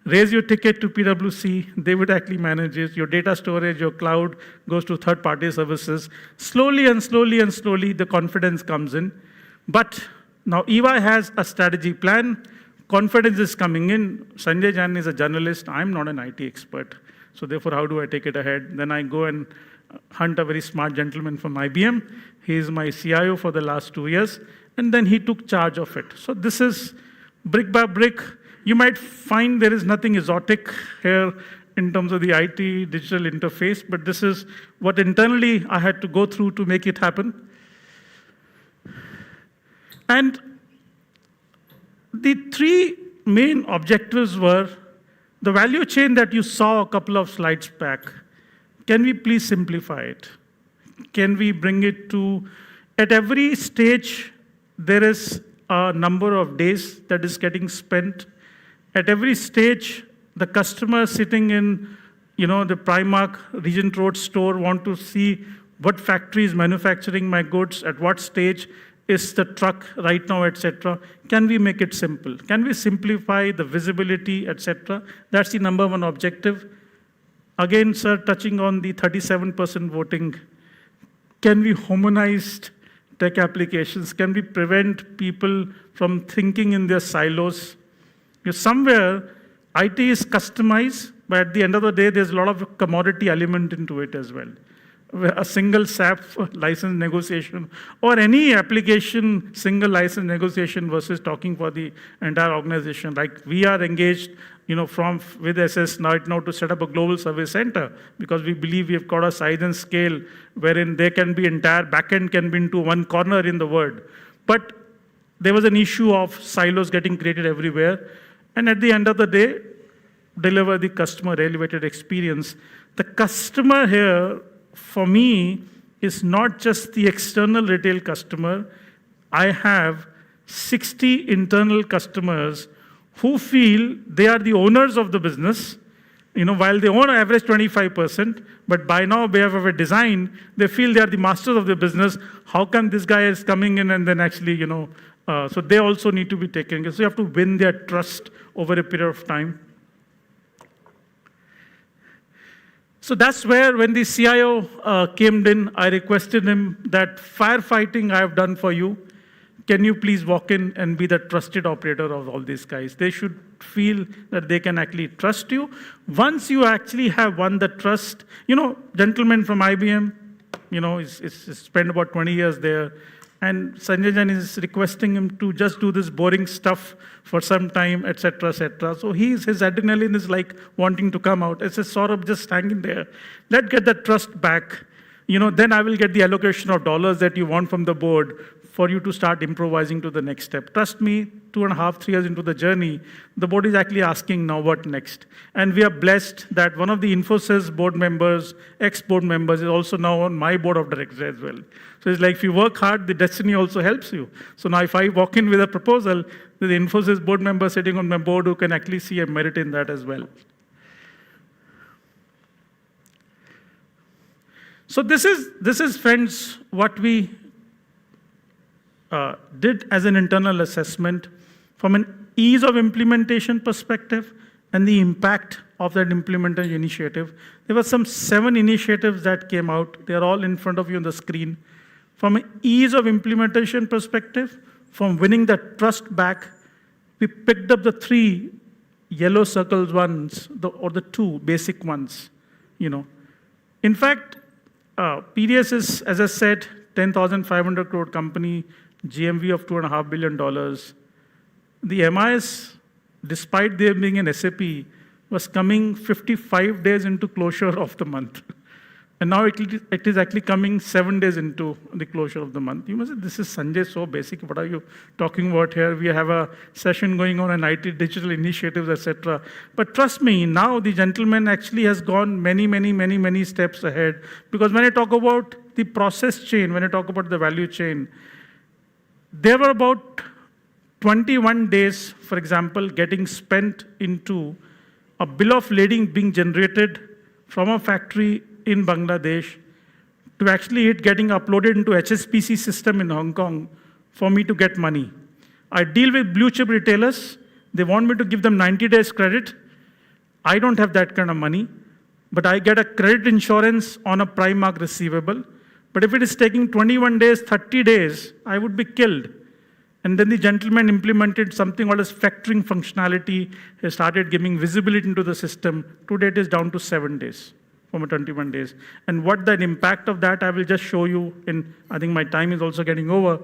Raise your ticket to PwC, they would actually manage it. Your data storage, your cloud goes to third-party services. Slowly and slowly and slowly, the confidence comes in. But now EY has a strategy plan. Confidence is coming in. Sanjay Jan is a journalist. I'm not an IT expert. So therefore, how do I take it ahead? Then I go and hunt a very smart gentleman from IBM. He is my CIO for the last 2 years. And then he took charge of it. So this is brick by brick. You might find there is nothing exotic here in terms of the IT digital interface, but this is what internally I had to go through to make it happen. And the 3 main objectives were the value chain that you saw a couple of slides back. can we please simplify it? Can we bring it to, at every stage, there is a number of days that is getting spent. At every stage, the customer sitting in, the Primark Regent Road store want to see what factory is manufacturing my goods, at what stage is the truck right now, etc. Can we make it simple? Can we simplify the visibility, etc.? That's the number one objective. Again, sir, touching on the 37% voting, can we homogenize tech applications? Can we prevent people from thinking in their silos? Because somewhere, IT is customized, but at the end of the day, there's a lot of commodity element into it as well. A single SAP license negotiation or any application single license negotiation versus talking for the entire organization. Like we are engaged, with SS now to set up a global service center because we believe we've got a size and scale wherein they can be entire backend can be into one corner in the world. But there was an issue of silos getting created everywhere. And at the end of the day, deliver the customer elevated experience. The customer here, for me, is not just the external retail customer. I have 60 internal customers who feel they are the owners of the business. While they own average 25%, but by now, by way of a design, they feel they are the masters of the business. How come this guy is coming in and then actually, so they also need to be taken. So you have to win their trust over a period of time. So that's where, when the CIO came in, I requested him that firefighting I have done for you. Can you please walk in and be the trusted operator of all these guys? They should feel that they can actually trust you. Once you actually have won the trust, gentleman from IBM, is spent about 20 years there. And Sanjay Jain is requesting him to just do this boring stuff for some time, etc., etc. So his adrenaline is like wanting to come out. It's a sort of just hanging there. Let's get that trust back. Then I will get the allocation of dollars that you want from the board for you to start improvising to the next step. Trust me, 2.5, 3 years into the journey, the board is actually asking now what next. And we are blessed that one of the Infosys board members, ex-board members, is also now on my board of directors as well. So it's like if you work hard, the destiny also helps you. So now if I walk in with a proposal, there's an Infosys board member sitting on my board who can actually see a merit in that as well. So this is, friends, what we did as an internal assessment from an ease of implementation perspective and the impact of that implementation initiative. There were some 7 initiatives that came out. They're all in front of you on the screen. From an ease of implementation perspective, from winning the trust back, we picked up the 3 yellow circles ones, or the 2 basic ones. In fact, PDS is, as I said, 10,500 crore company, GMV of $2.5 billion. The MIS, despite there being an SAP, was coming 55 days into closure of the month. And now it is actually coming 7 days into the closure of the month. You must say, this is Sanjay, so basic. What are you talking about here? We have a session going on IT digital initiatives, etc. But trust me, now the gentleman actually has gone many steps ahead. Because when I talk about the process chain, when I talk about the value chain, there were about 21 days, for example, getting spent into a bill of lading being generated from a factory in Bangladesh to actually it getting uploaded into HSBC system in Hong Kong for me to get money. I deal with blue chip retailers. They want me to give them 90 days credit. I don't have that kind of money, but I get a credit insurance on a Primark receivable. But if it is taking 21 days, 30 days, I would be killed. And then the gentleman implemented something called as factoring functionality. He started giving visibility into the system. Today it is down to 7 days from 21 days. And what the impact of that, I will just show you in, I think my time is also getting over.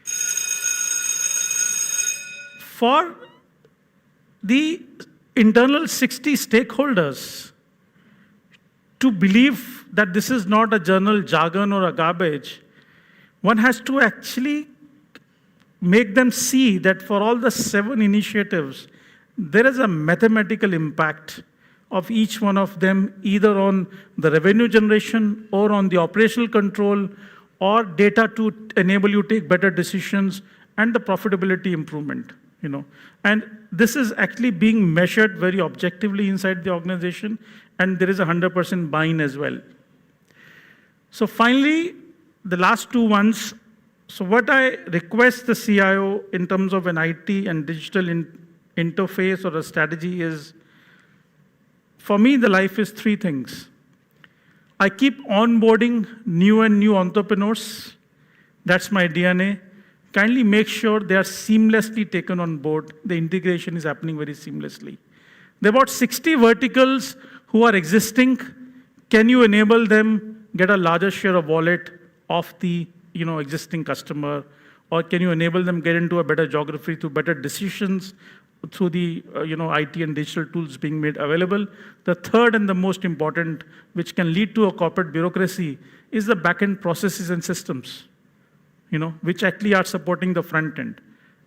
For the internal 60 stakeholders to believe that this is not a journal jargon or a garbage, one has to actually make them see that for all the 7 initiatives, there is a mathematical impact of each one of them, either on the revenue generation or on the operational control or data to enable you to take better decisions and the profitability improvement. And this is actually being measured very objectively inside the organization, and there is 100% buy-in as well. So finally, the last two ones. So what I request the CIO in terms of an IT and digital interface or a strategy is, for me, the life is three things. I keep onboarding new and new entrepreneurs. That's my DNA. Kindly make sure they are seamlessly taken on board. The integration is happening very seamlessly. There are about 60 verticals who are existing. Can you enable them get a larger share of wallet of the existing customer? Or can you enable them get into a better geography through better decisions through the IT and digital tools being made available? The third and the most important, which can lead to a corporate bureaucracy, is the back-end processes and systems, which actually are supporting the front end.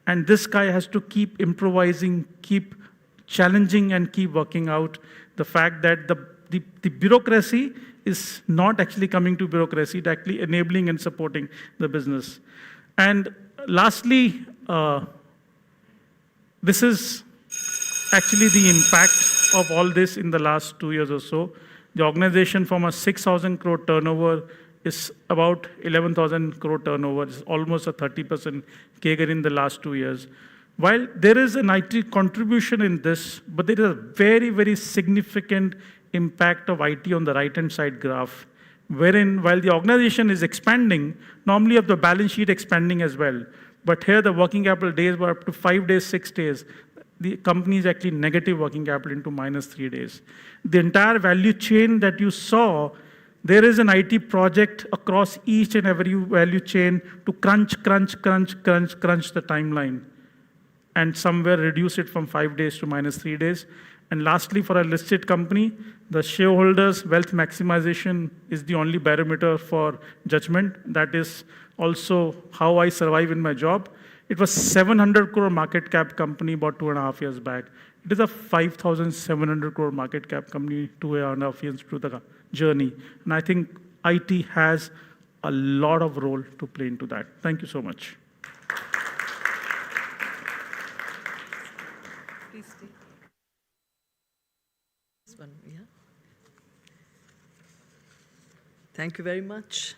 And this guy has to keep improvising, keep challenging, and keep working out the fact that the bureaucracy is not actually coming to bureaucracy, it's actually enabling and supporting the business. And lastly, this is actually the impact of all this in the last 2 years or so. The organization from a 6,000 crore turnover is about 11,000 crore turnover. It's almost a 30% CAGR in the last 2 years. While there is an IT contribution in this, but there is a very, very significant impact of IT on the right-hand side graph, wherein while the organization is expanding, normally of the balance sheet expanding as well. But here the working capital days were up to 5 days, 6 days. The company is actually negative working capital into -3 days. The entire value chain that you saw, there is an IT project across each and every value chain to crunch the timeline and somewhere reduce it from 5 days to -3 days. And lastly, for a listed company, the shareholders' wealth maximization is the only barometer for judgment. That is also how I survive in my job. It was 700 crore market cap company about 2.5 years back. It is a 5,700 crore market cap company 2.5 years through the journey. And I think IT has a lot of role to play into that. Thank you so much. Please stay. This one, yeah. Thank you very much,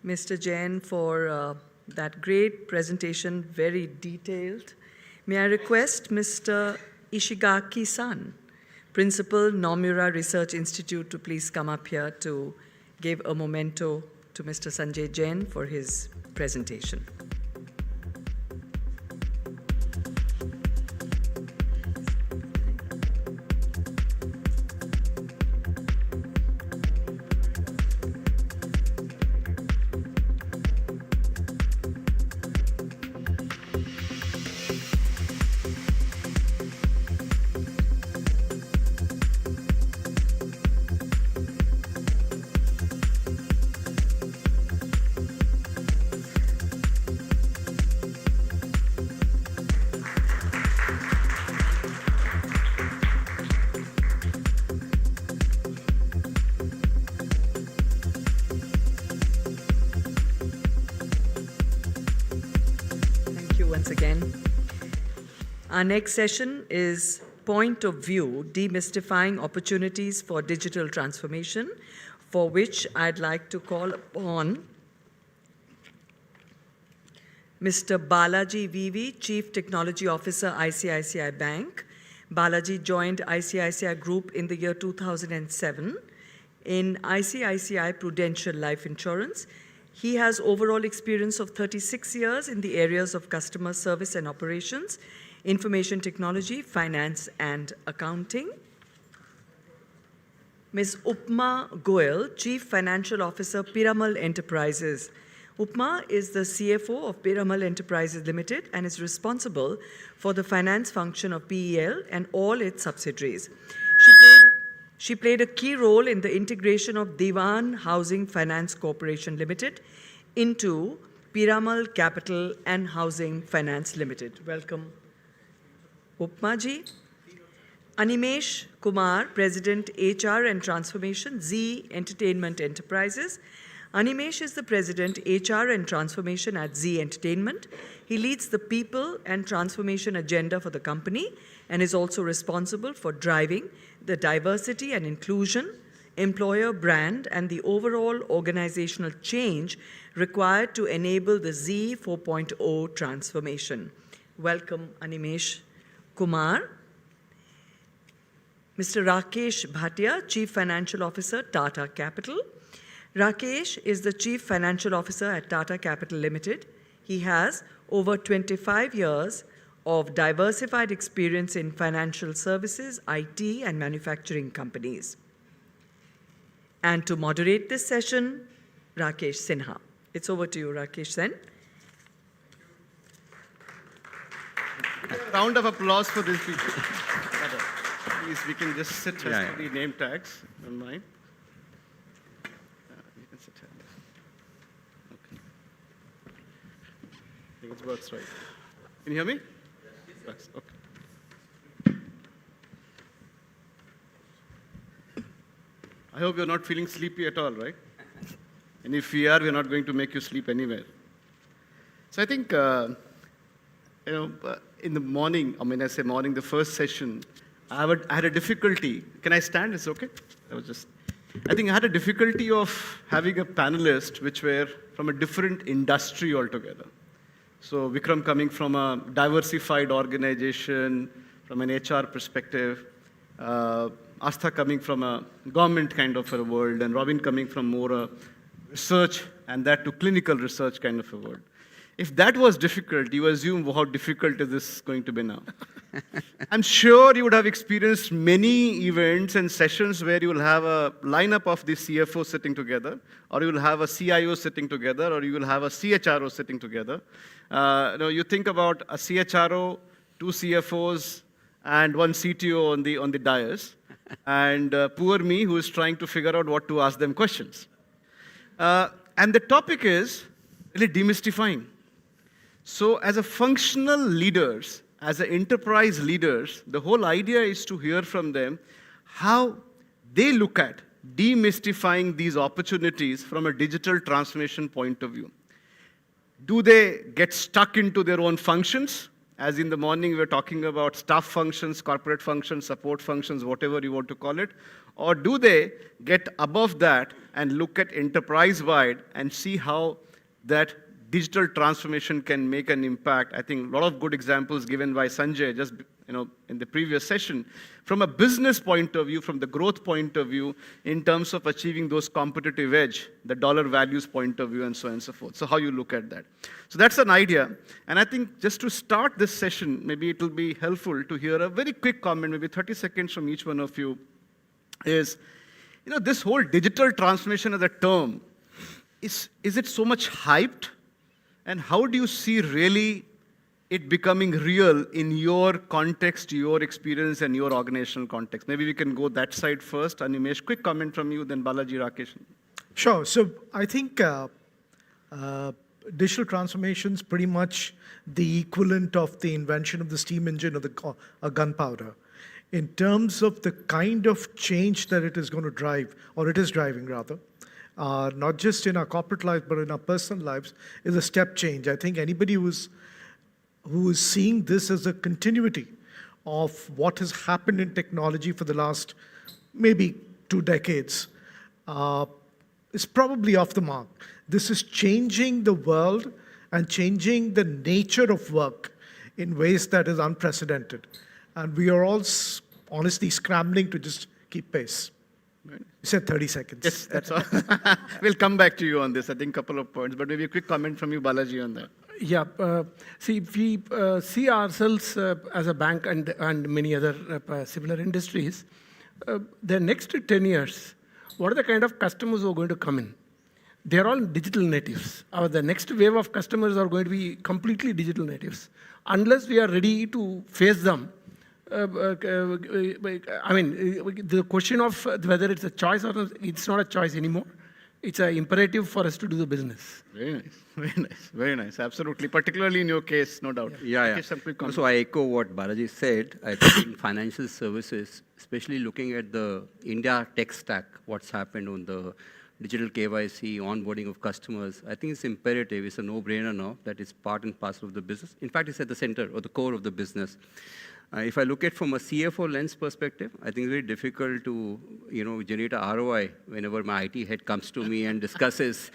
Mr. Jain, for that great presentation, very detailed. May I request Mr. Ishigaki-san, Principal, Nomura Research Institute, to please come up here to give a memento to Mr. Sanjay Jain for his presentation. Once again. Our next session is Point of View, Demystifying Opportunities for Digital Transformation, for which I'd like to call upon Mr. Balaji Vivi, Chief Technology Officer, ICICI Bank. Balaji joined ICICI Group in the year 2007 in ICICI Prudential Life Insurance. He has overall experience of 36 years in the areas of customer service and operations, information technology, finance, and accounting. Ms. Upma Goyal, Chief Financial Officer, Piramal Enterprises. Upma is the CFO of Piramal Enterprises Limited and is responsible for the finance function of PEL and all its subsidiaries. She played a key role in the integration of Diwan Housing Finance Corporation Limited into Piramal Capital and Housing Finance Limited. Welcome, Upma ji. Animesh Kumar, President HR and Transformation, Z Entertainment Enterprises. Animesh is the President HR and Transformation at Z Entertainment. He leads the people and transformation agenda for the company and is also responsible for driving the diversity and inclusion, employer brand, and the overall organizational change required to enable the Z 4.0 transformation. Welcome, Animesh Kumar. Mr. Rakesh Bhatia, Chief Financial Officer, Tata Capital. Rakesh is the Chief Financial Officer at Tata Capital Limited. He has over 25 years of diversified experience in financial services, IT, and manufacturing companies. And to moderate this session, Rakesh Sinha. It's over to you, Rakesh Sen. Round of applause for these people. Please, we can just sit as for the name tags. Don't mind. You can sit here. Okay. I think it works right. Can you hear me? Yes. Okay. I hope you're not feeling sleepy at all, right? And if we are, we're not going to make you sleep anywhere. So I think, in the morning, when I say morning, the first session, I had a difficulty. Can I stand? It's okay? I think I had a difficulty of having a panelist which were from a different industry altogether. So Vikram coming from a diversified organization, from an HR perspective, Astha coming from a government kind of a world, and Robin coming from more a research and that to clinical research kind of a world. If that was difficult, you assume how difficult is this going to be now? I'm sure you would have experienced many events and sessions where you will have a lineup of the CFO sitting together, or you will have a CIO sitting together, or you will have a CHRO sitting together. You think about a CHRO, 2 CFOs, and 1 CTO on the dais, and poor me who is trying to figure out what to ask them questions. And the topic is really demystifying. So as a functional leaders, as an enterprise leaders, the whole idea is to hear from them how they look at demystifying these opportunities from a digital transformation point of view. Do they get stuck into their own functions? As in the morning, we were talking about staff functions, corporate functions, support functions, whatever you want to call it. Or do they get above that and look at enterprise-wide and see how that digital transformation can make an impact? I think a lot of good examples given by Sanjay just in the previous session. From a business point of view, from the growth point of view, in terms of achieving those competitive edge, the dollar values point of view, and so on and so forth. So how you look at that. So that's an idea. And I think just to start this session, maybe it will be helpful to hear a very quick comment, maybe 30 seconds from each one of you, is, this whole digital transformation as a term, is it so much hyped? And how do you see really it becoming real in your context, your experience, and your organizational context? Maybe we can go that side first. Animesh, quick comment from you, then Balaji, Rakesh. Sure. So I think digital transformation is pretty much the equivalent of the invention of the steam engine or the gunpowder. In terms of the kind of change that it is going to drive, or it is driving rather, not just in our corporate lives, but in our personal lives, is a step change. I think anybody who is seeing this as a continuity of what has happened in technology for the last maybe 2 decades is probably off the mark. This is changing the world and changing the nature of work in ways that is unprecedented. And we are all honestly scrambling to just keep pace. You said 30 seconds. Yes, that's all. We'll come back to you on this, I think a couple of points, but maybe a quick comment from you, Balaji, on that. Yeah, see, we see ourselves as a bank and many other similar industries. The next 10 years, what are the kind of customers who are going to come in? They're all digital natives. The next wave of customers are going to be completely digital natives. Unless we are ready to face them, I mean, the question of whether it's a choice or not, it's not a choice anymore. it's an imperative for us to do the business. Very nice, very nice, very nice. Absolutely, particularly in your case, no doubt. Yeah. Okay, some quick comments. So I echo what Balaji said. I think in financial services, especially looking at the India tech stack, what's happened on the digital KYC, onboarding of customers, I think it's imperative, it's a no-brainer now that it's part and parcel of the business. In fact, it's at the center or the core of the business. If I look at from a CFO lens perspective, I think it's very difficult to generate a ROI whenever my IT head comes to me and discusses,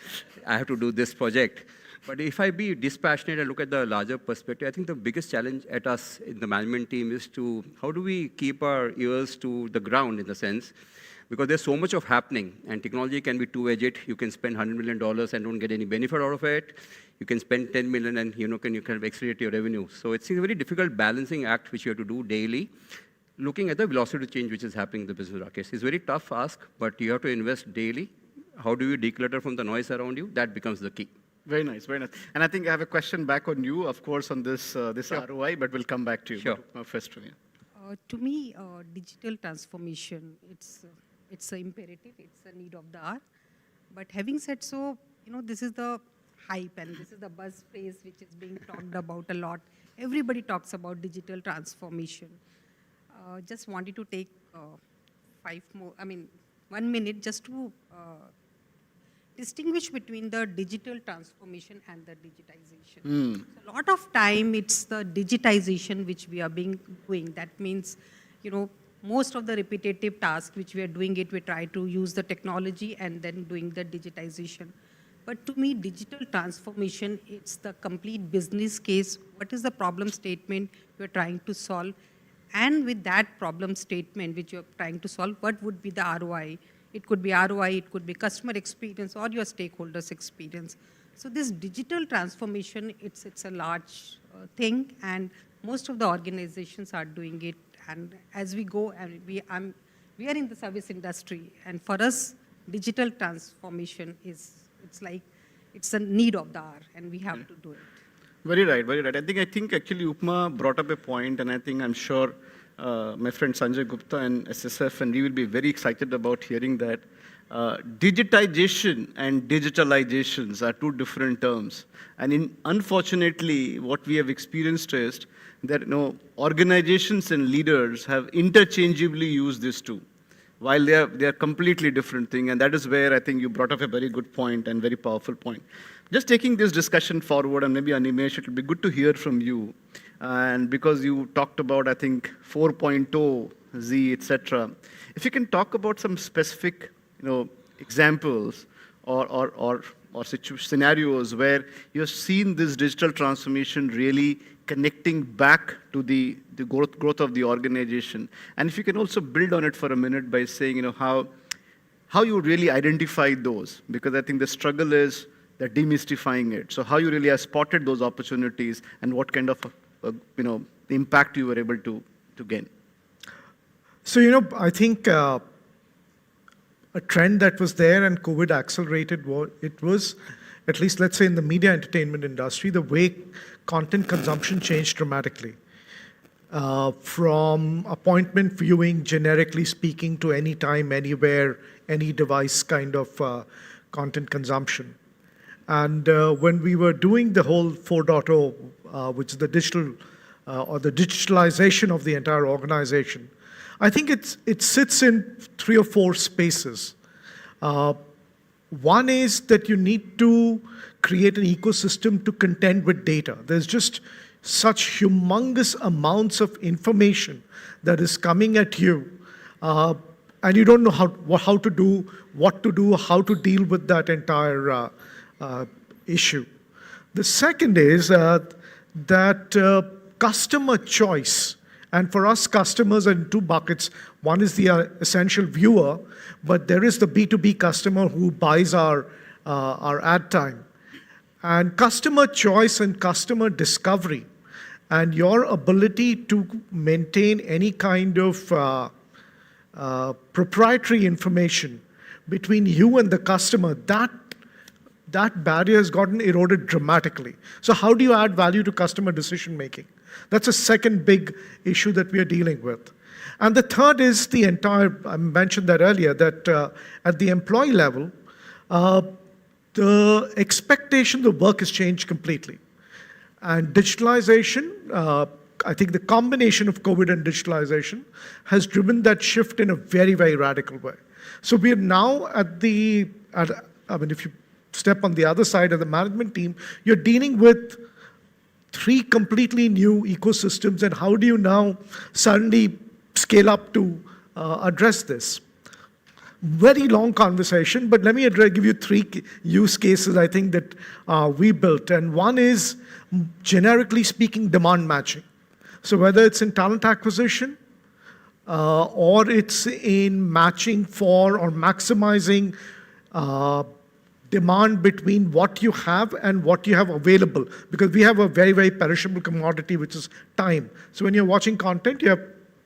I have to do this project. But if I be dispassionate and look at the larger perspective, I think the biggest challenge at us in the management team is to, how do we keep our ears to the ground in the sense, because there's so much of happening, and technology can be two-edged. You can spend $100 million and don't get any benefit out of it. You can spend 10 million and you kind of accelerate your revenue. So it's a very difficult balancing act which you have to do daily, looking at the velocity change which is happening in the business, Rakesh. It's a very tough ask, but you have to invest daily. How do you declutter from the noise around you? That becomes the key. Very nice, very nice. And I think I have a question back on you, of course, on this Sure. ROI, but we'll come back to you. Sure. First one, yeah. To me, digital transformation, it's an imperative, it's a need of the hour. But having said so, this is the hype and this is the buzz phrase which is being talked about a lot. Everybody talks about digital transformation. Just wanted to take 1 minute just to distinguish between the digital transformation and the digitization. So a lot of time it's the digitization which we are doing. That means, most of the repetitive tasks which we are doing we try to use the technology and then doing the digitization. But to me, digital transformation, it's the complete business case. What is the problem statement you're trying to solve? And with that problem statement which you're trying to solve, what would be the ROI? It could be ROI, it could be customer experience or your stakeholders' experience. So this digital transformation, it's a large thing, and most of the organizations are doing it. And as we go, and we are in the service industry, and for us, digital transformation it's a need of the hour, and we have to do it. Very right, very right. I think actually Upma brought up a point, and I'm sure my friend Sanjay Gupta and SSF and we will be very excited about hearing that. Digitization and digitalizations are two different terms. And unfortunately, what we have experienced is that organizations and leaders have interchangeably used these two, while they are completely different things. And that is where I think you brought up a very good point and very powerful point. Just taking this discussion forward, and maybe Animesh, it will be good to hear from you. And because you talked about, I think, 4.0, Z, etc. If you can talk about some specific, examples or scenarios where you've seen this digital transformation really connecting back to the growth of the organization. And if you can also build on it for a minute by saying, how you really identify those, because I think the struggle is that demystifying it. So how you really have spotted those opportunities and what kind of, impact you were able to gain. So, I think a trend that was there and COVID accelerated it was, at least let's say in the media entertainment industry, the way content consumption changed dramatically. From appointment viewing, generically speaking, to anytime, anywhere, any device kind of content consumption. And when we were doing the whole 4.0, which is the digital or the digitalization of the entire organization, I think it sits in 3 or 4 spaces. One is that you need to create an ecosystem to contend with data. There's just such humongous amounts of information that is coming at you, and you don't know how to do, what to do, how to deal with that entire issue. The second is that customer choice. And for us, customers are in 2 buckets. One is the essential viewer, but there is the B2B customer who buys our ad time. And customer choice and customer discovery and your ability to maintain any kind of proprietary information between you and the customer, that barrier has gotten eroded dramatically. So how do you add value to customer decision making? That's a second big issue that we are dealing with. And the third is the entire, I mentioned that earlier, that at the employee level, The expectation, the work has changed completely. And digitalization, I think the combination of COVID and digitalization has driven that shift in a very, very radical way. So we are now if you step on the other side of the management team, you're dealing with 3 completely new ecosystems, and how do you now suddenly scale up to address this? Very long conversation, but let me give you 3 use cases I think that we built. And one is, generically speaking, demand matching. So whether it's in talent acquisition, or it's in matching for or maximizing demand between what you have and what you have available. Because we have a very, very perishable commodity, which is time. So when you're watching content, you have,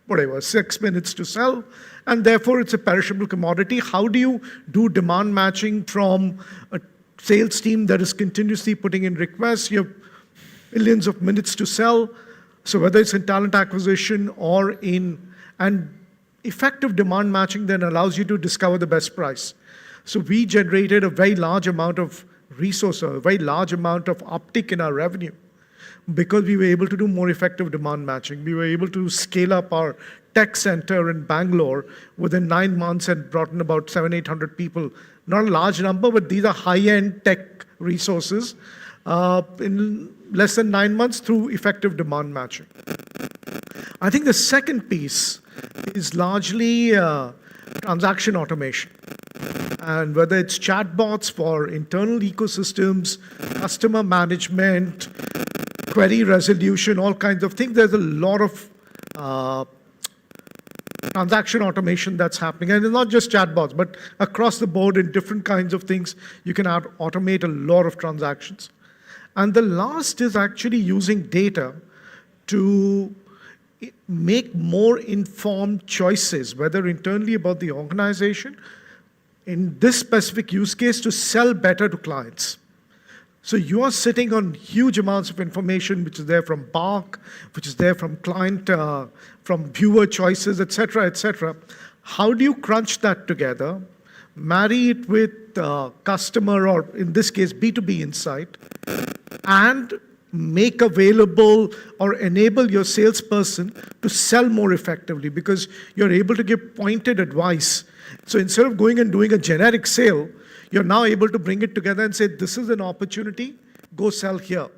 6 minutes to sell, and therefore it's a perishable commodity. How do you do demand matching from a sales team that is continuously putting in requests? You have millions of minutes to sell. So whether it's in talent acquisition or and effective demand matching then allows you to discover the best price. So we generated a very large amount of resource, a very large amount of uptick in our revenue, because we were able to do more effective demand matching. We were able to scale up our tech center in Bangalore within 9 months and brought in about 700-800 people. Not a large number, but these are high-end tech resources in less than 9 months through effective demand matching. I think the second piece is largely transaction automation. And whether it's chatbots for internal ecosystems, customer management, query resolution, all kinds of things, there's a lot of transaction automation that's happening. And it's not just chatbots, but across the board in different kinds of things, you can automate a lot of transactions. And the last is actually using data to make more informed choices, whether internally about the organization, in this specific use case, to sell better to clients. So you are sitting on huge amounts of information, which is there from BARC, which is there from client, from viewer choices, et cetera, et cetera. How do you crunch that together, marry it with customer, or in this case, B2B insight, and make available or enable your salesperson to sell more effectively, because you're able to give pointed advice. So instead of going and doing a generic sale, you're now able to bring it together and say, this is an opportunity, go sell here.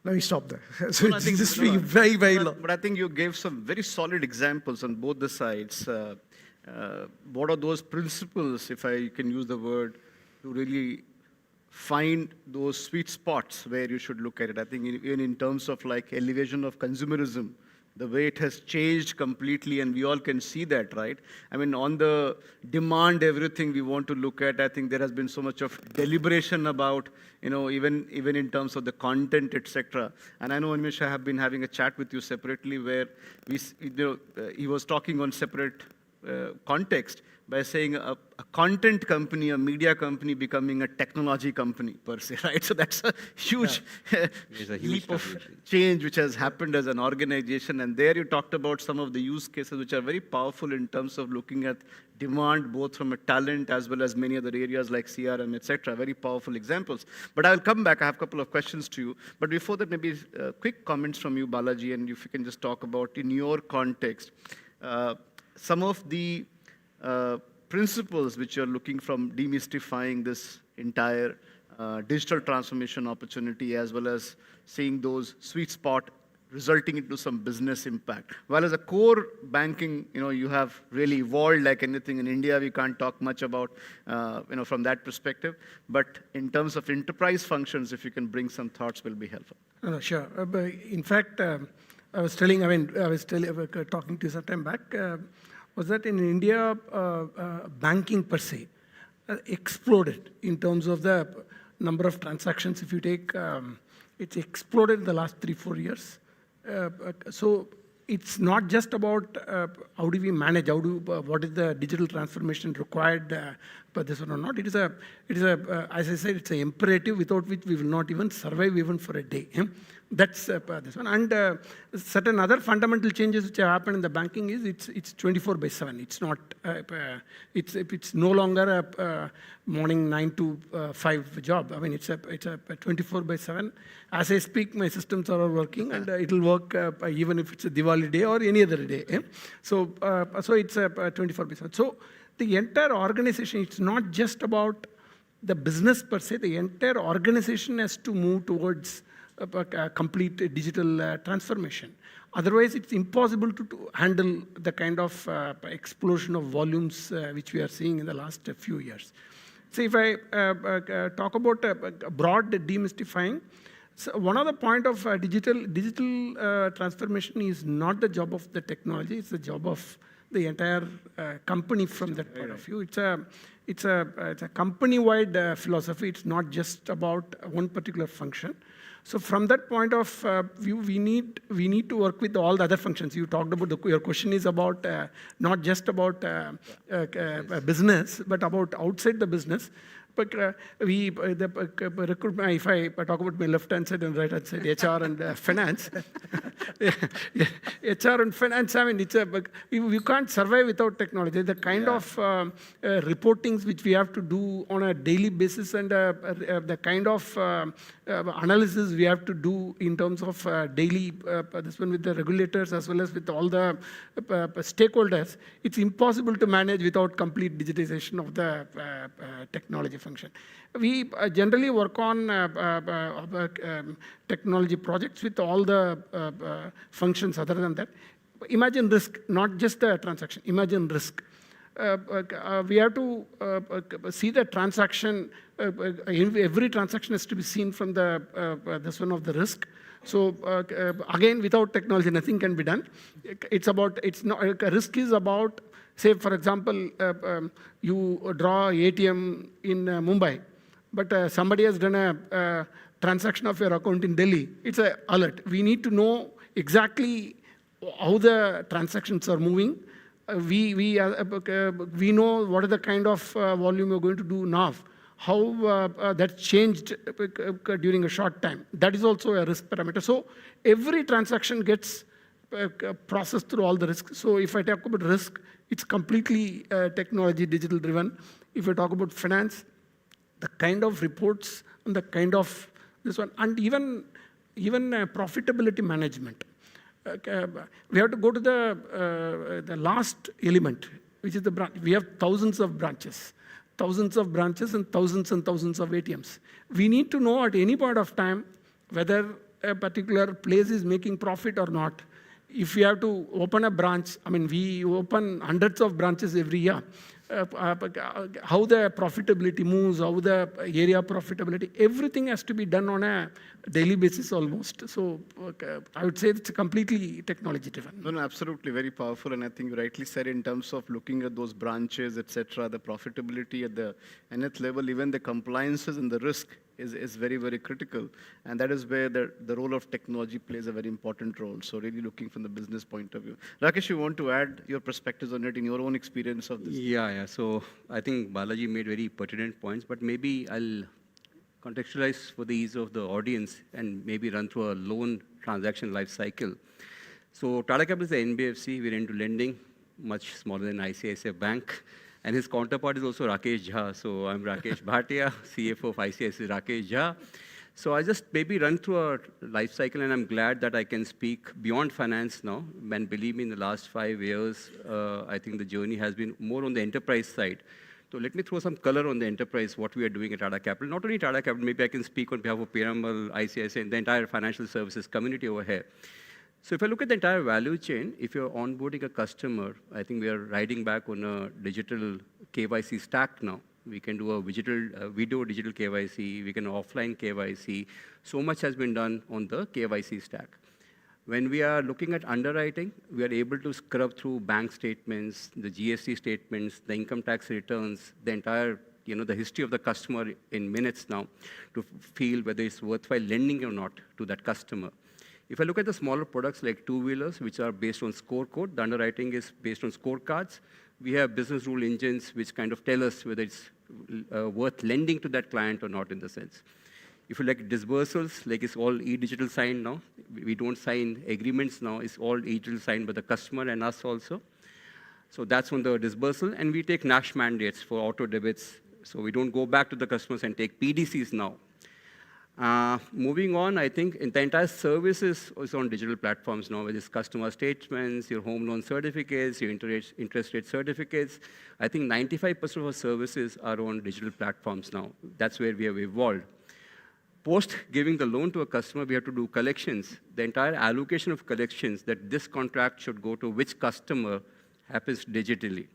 Let me stop there. So I think just being very, very long. But I think you gave some very solid examples on both the sides. What are those principles, if I can use the word, to really find those sweet spots where you should look at it? I think even in terms of like elevation of consumerism, the way it has changed completely, and we all can see that, right? I mean, on the demand, everything we want to look at, I think there has been so much of deliberation about, even in terms of the content, etc. And I know, Animesh, I have been having a chat with you separately where he was talking on separate context by saying a content company, a media company becoming a technology company per se, right? So that's a huge, leap of change which has happened as an organization. And there you talked about some of the use cases which are very powerful in terms of looking at demand, both from a talent as well as many other areas like CRM, etc. Very powerful examples. But I'll come back. I have a couple of questions to you. But before that, maybe quick comments from you, Balaji, and if you can just talk about, in your context, some of the principles which you're looking from demystifying this entire digital transformation opportunity, as well as seeing those sweet spot resulting into some business impact. While as a core banking, you have really evolved like anything. In India, we can't talk much about, from that perspective. But in terms of enterprise functions, if you can bring some thoughts, will be helpful. Sure. In fact, I was talking to you some time back, was that in India, banking per se exploded in terms of the number of transactions. If you take, it's exploded in the last 3-4 years. So it's not just about how do we manage, what is the digital transformation required for this one or not. It is as I said, it's an imperative without which we will not even survive even for a day. That's this one. And certain other fundamental changes which have happened in the banking is it's 24/7. It's not, it's no longer a morning 9 to 5 job. I mean, it's a 24/7. As I speak, my systems are all working, and it'll work even if it's a Diwali day or any other day. So it's a 24/7. So the entire organization, it's not just about the business per se. The entire organization has to move towards a complete digital transformation. Otherwise, it's impossible to handle the kind of explosion of volumes which we are seeing in the last few years. So if I talk about broad demystifying, so one other point of digital transformation is not the job of the technology, it's the job of the entire company from that point of view. It's a company-wide philosophy. It's not just about one particular function. So from that point of view, we need to work with all the other functions. You talked about, your question is about not just about business, but about outside the business. But recruitment, if I talk about my left-hand side and right-hand side, HR and finance. HR and finance, I mean, you can't survive without technology. The kind of reportings which we have to do on a daily basis, and the kind of analysis we have to do in terms of daily, this one with the regulators as well as with all the stakeholders, it's impossible to manage without complete digitization of the technology function. We generally work on technology projects with all the functions other than that. Imagine risk, not just the transaction. Imagine risk. We have to see the transaction. Every transaction has to be seen from this one of the risk. So again, without technology, nothing can be done. Risk is about, say, for example, you draw ATM in Mumbai, but somebody has done a transaction of your account in Delhi. It's an alert. We need to know exactly how the transactions are moving. We know what are the kind of volume we're going to do now, how that changed during a short time. That is also a risk parameter. So every transaction gets processed through all the risks. So if I talk about risk, it's completely technology, digital driven. If I talk about finance, the kind of reports and the kind of this one, and even profitability management. We have to go to the last element, which is the branch. We have thousands of branches and thousands of ATMs. We need to know at any point of time whether a particular place is making profit or not. If we have to open a branch, I mean, we open hundreds of branches every year. How the profitability moves, how the area profitability, everything has to be done on a daily basis almost. So I would say it's completely technology driven. No, absolutely, very powerful. And I think you rightly said in terms of looking at those branches, etc., the profitability at the nth level, even the compliances and the risk is very, very critical. And that is where the role of technology plays a very important role. So really looking from the business point of view. Rakesh, you want to add your perspectives on it in your own experience of this? Yeah. So I think Balaji made very pertinent points, but maybe I'll contextualize for the ease of the audience and maybe run through a loan transaction life cycle. So Tata Capital is the NBFC. We're into lending, much smaller than ICICI Bank. And his counterpart is also Rakesh Jha. So I'm Rakesh Bhatia, CFO of ICICI Rakesh Jha. So I just maybe run through a life cycle, and I'm glad that I can speak beyond finance now. And believe me, in the last 5 years, I think the journey has been more on the enterprise side. So let me throw some color on the enterprise, what we are doing at Tata Capital. Not only Tata Capital, maybe I can speak on behalf of Piramal, ICICI, and the entire financial services community over here. So if I look at the entire value chain, if you're onboarding a customer, I think we are riding back on a digital KYC stack now. We can do a video digital KYC, we can offline KYC. So much has been done on the KYC stack. When we are looking at underwriting, we are able to scrub through bank statements, the GST statements, the income tax returns, the entire, the history of the customer in minutes now to feel whether it's worthwhile lending or not to that customer. If I look at the smaller products like two-wheelers, which are based on scorecode, the underwriting is based on scorecards. We have business rule engines which kind of tell us whether it's worth lending to that client or not in the sense. If you like disbursals, like it's all e-digital signed now. We don't sign agreements now. It's all e-digital signed by the customer and us also. So that's on the disbursal. And we take NASH mandates for auto debits. So we don't go back to the customers and take PDCs now. Moving on, I think the entire service is on digital platforms now, whether it's customer statements, your home loan certificates, your interest rate certificates. I think 95% of our services are on digital platforms now. That's where we have evolved. Post giving the loan to a customer, we have to do collections. The entire allocation of collections, that this contract should go to which customer, happens digitally.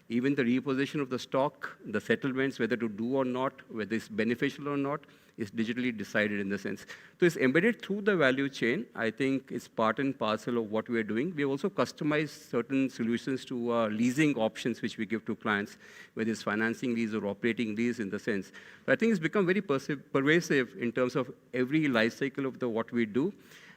Even the repossession of the stock, the settlements, whether to do or not, whether it's beneficial or not, is digitally decided in the sense. So it's embedded through the value chain. I think it's part and parcel of what we're doing. We also customize certain solutions to leasing options which we give to clients, whether it's financing lease or operating lease in the sense. So I think it's become very pervasive in terms of every life cycle of what we do.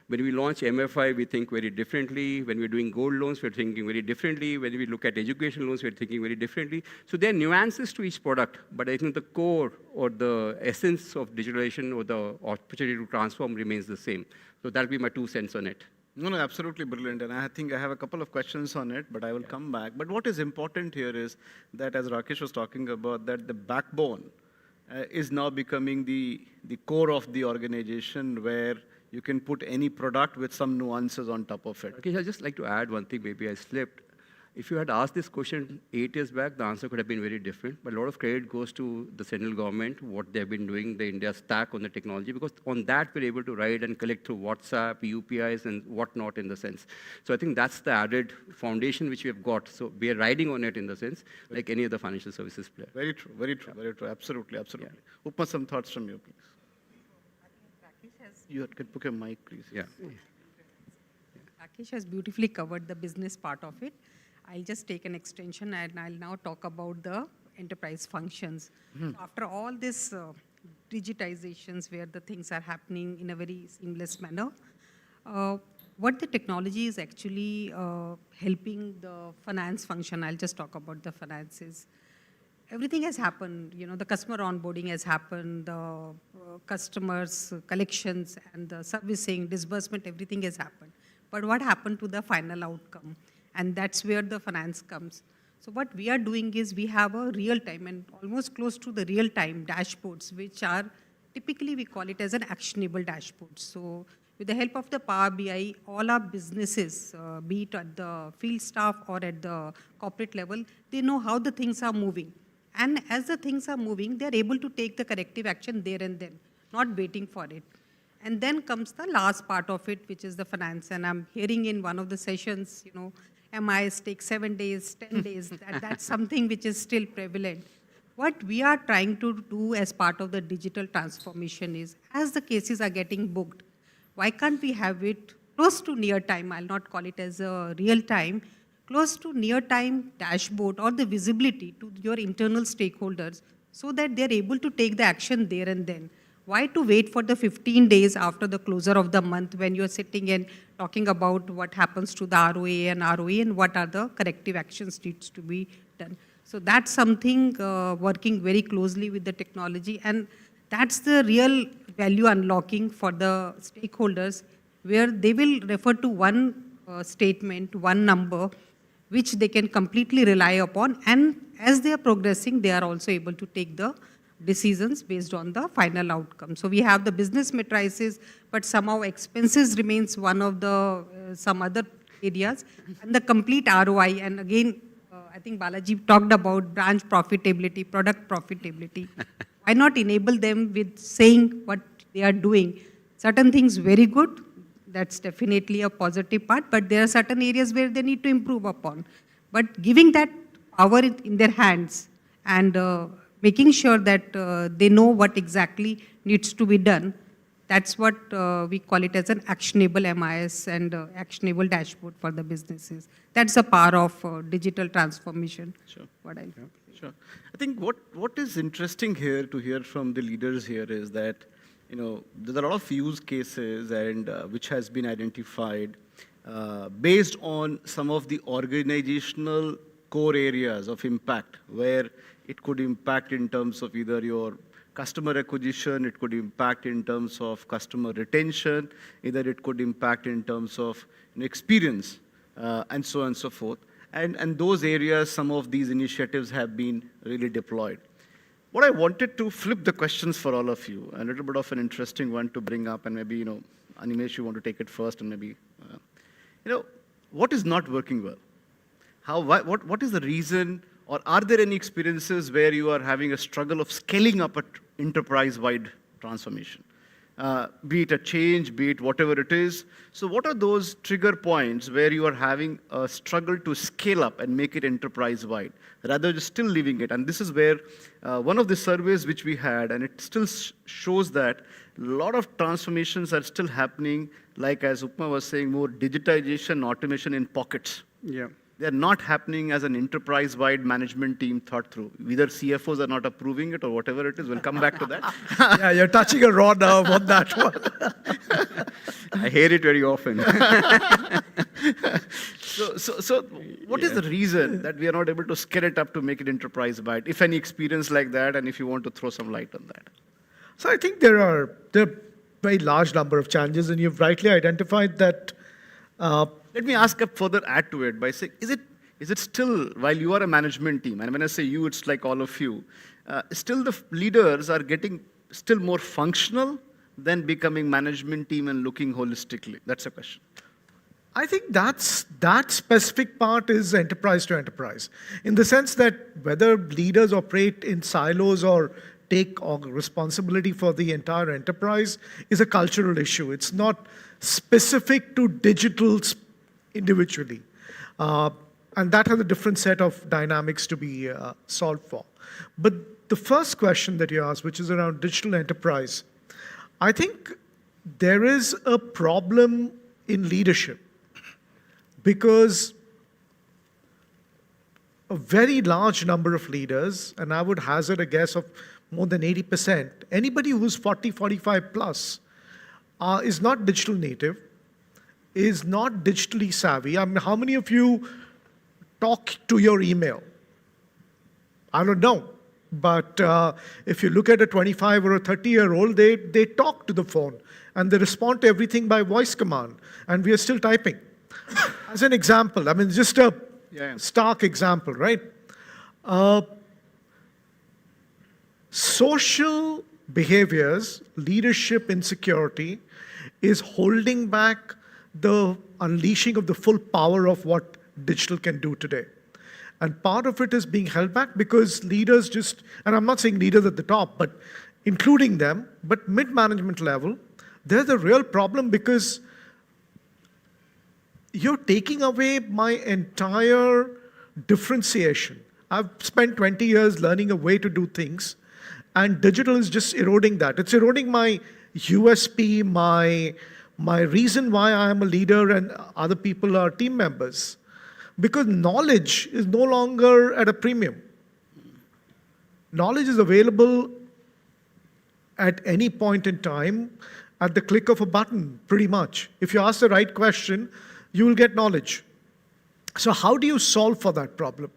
When we launch MFI, we think very differently. When we're doing gold loans, we're thinking very differently. When we look at education loans, we're thinking very differently. So there are nuances to each product, but I think the core or the essence of digitalization or the opportunity to transform remains the same. So that'll be my 2 cents on it. No, absolutely brilliant. And I think I have a couple of questions on it, but I will come back. But what is important here is that, as Rakesh was talking about, that the backbone is now becoming the core of the organization, where you can put any product with some nuances on top of it. Okay, I'd just like to add one thing, maybe I slipped. If you had asked this question 8 years back, the answer could have been very different. But a lot of credit goes to the central government, what they've been doing, the India stack on the technology, because on that we're able to write and collect through WhatsApp, UPIs, and whatnot in the sense. So I think that's the added foundation which we have got. So we are riding on it in the sense, like any other financial services player. Very true, very true, very true. Absolutely, absolutely. Upma, some thoughts from you, please. You could put your mic, please. Yeah. Rakesh has beautifully covered the business part of it. I'll just take an extension and I'll now talk about the enterprise functions. So after all this digitizations where the things are happening in a very seamless manner, what the technology is actually helping the finance function, I'll just talk about the finances. Everything has happened, the customer onboarding has happened, the customers' collections and the servicing, disbursement, everything has happened. But what happened to the final outcome? And that's where the finance comes. So what we are doing is we have a real-time and almost close to the real-time dashboards, which are typically we call it as an actionable dashboard. So with the help of the Power BI, all our businesses, be it at the field staff or at the corporate level, they know how the things are moving. And as the things are moving, they're able to take the corrective action there and then, not waiting for it. And then comes the last part of it, which is the finance. And I'm hearing in one of the sessions, MIs take 7 days, 10 days. That's something which is still prevalent. What we are trying to do as part of the digital transformation is, as the cases are getting booked, why can't we have it close to near time? I'll not call it as a real time, close to near-time dashboard or the visibility to your internal stakeholders so that they're able to take the action there and then. Why to wait for the 15 days after the closure of the month when you're sitting and talking about what happens to the ROA and what are the corrective actions needs to be done. So that's something working very closely with the technology, and that's the real value unlocking for the stakeholders, where they will refer to one statement, one number, which they can completely rely upon, and as they are progressing, they are also able to take the decisions based on the final outcome. So we have the business matrices, but somehow expenses remains one of the some other areas, and the complete ROI. And again, I think Balaji talked about branch profitability, product profitability. Why not enable them with saying what they are doing? Certain things very good. That's definitely a positive part, but there are certain areas where they need to improve upon. But giving that power in their hands and making sure that they know what exactly needs to be done, that's what we call it as an actionable MIS and actionable dashboard for the businesses. That's the power of digital transformation. Sure. Sure. I think what is interesting here to hear from the leaders here is that there's a lot of use cases and which has been identified based on some of the organizational core areas of impact, where it could impact in terms of either your customer acquisition, it could impact in terms of customer retention, either it could impact in terms of experience, and so on and so forth. And those areas, some of these initiatives have been really deployed. What I wanted to flip the questions for all of you, a little bit of an interesting one to bring up, and maybe, Animesh, you want to take it first, and maybe, what is not working well? What is the reason, or are there any experiences where you are having a struggle of scaling up an enterprise-wide transformation? Be it a change, be it whatever it is. So what are those trigger points where you are having a struggle to scale up and make it enterprise-wide, rather than still leaving it? And this is where one of the surveys which we had, and it still shows that a lot of transformations are still happening, like as Upma was saying, more digitization, automation in pockets. Yeah. They're not happening as an enterprise-wide management team thought through. Either CFOs are not approving it or whatever it is. We'll come back to that. Yeah, you're touching a raw nerve on that one. I hear it very often. So what is the reason that we are not able to scale it up to make it enterprise-wide? If any experience like that, and if you want to throw some light on that. So I think there are a very large number of challenges, and you've rightly identified that. Let me ask a further add to it by saying, is it still, while you are a management team, and when I say you, it's like all of you, still the leaders are getting still more functional than becoming management team and looking holistically? That's a question. I think that specific part is enterprise to enterprise, in the sense that whether leaders operate in silos or take responsibility for the entire enterprise is a cultural issue. It's not specific to digital individually. And that has a different set of dynamics to be solved for. But the first question that you asked, which is around digital enterprise, I think there is a problem in leadership, because a very large number of leaders, and I would hazard a guess of more than 80%, anybody who's 40, 45 plus, is not digital native, is not digitally savvy. I mean, how many of you talk to your email? I don't know. But if you look at a 25 or a 30-year-old, they talk to the phone, and they respond to everything by voice command, and we are still typing. As an example, I mean, just a stark example, right? Social behaviors, leadership insecurity, is holding back the unleashing of the full power of what digital can do today. And part of it is being held back because leaders just, and I'm not saying leaders at the top, but including them, but mid-management level, there's a real problem because you're taking away my entire differentiation. I've spent 20 years learning a way to do things, and digital is just eroding that. It's eroding my USP, my reason why I am a leader and other people are team members. Because knowledge is no longer at a premium. Knowledge is available at any point in time at the click of a button, pretty much. If you ask the right question, you will get knowledge. So how do you solve for that problem?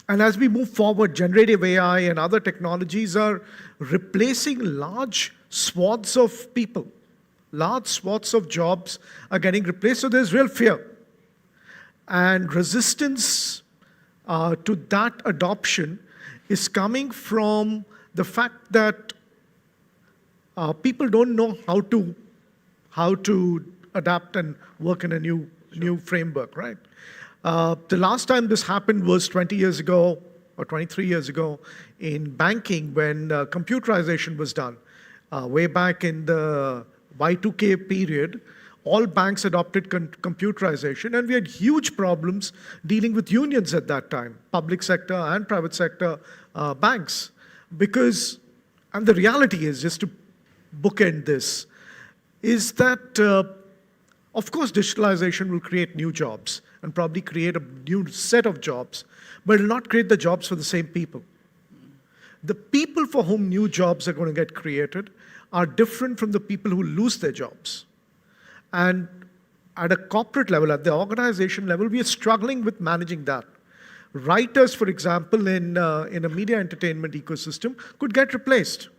And as we move forward, generative AI and other technologies are replacing large swaths of people. Large swaths of jobs are getting replaced, so there's real fear. And resistance to that adoption is coming from the fact that people don't know how to adapt and work in a new framework, right? The last time this happened was 20 years ago or 23 years ago in banking when computerization was done. Way back in the Y2K period, all banks adopted computerization, and we had huge problems dealing with unions at that time, public sector and private sector banks. Because, and the reality is, just to bookend this, is that, of course, digitalization will create new jobs and probably create a new set of jobs, but it will not create the jobs for the same people. The people for whom new jobs are going to get created are different from the people who lose their jobs. And at a corporate level, at the organization level, we are struggling with managing that. Writers, for example, in a media entertainment ecosystem could get replaced.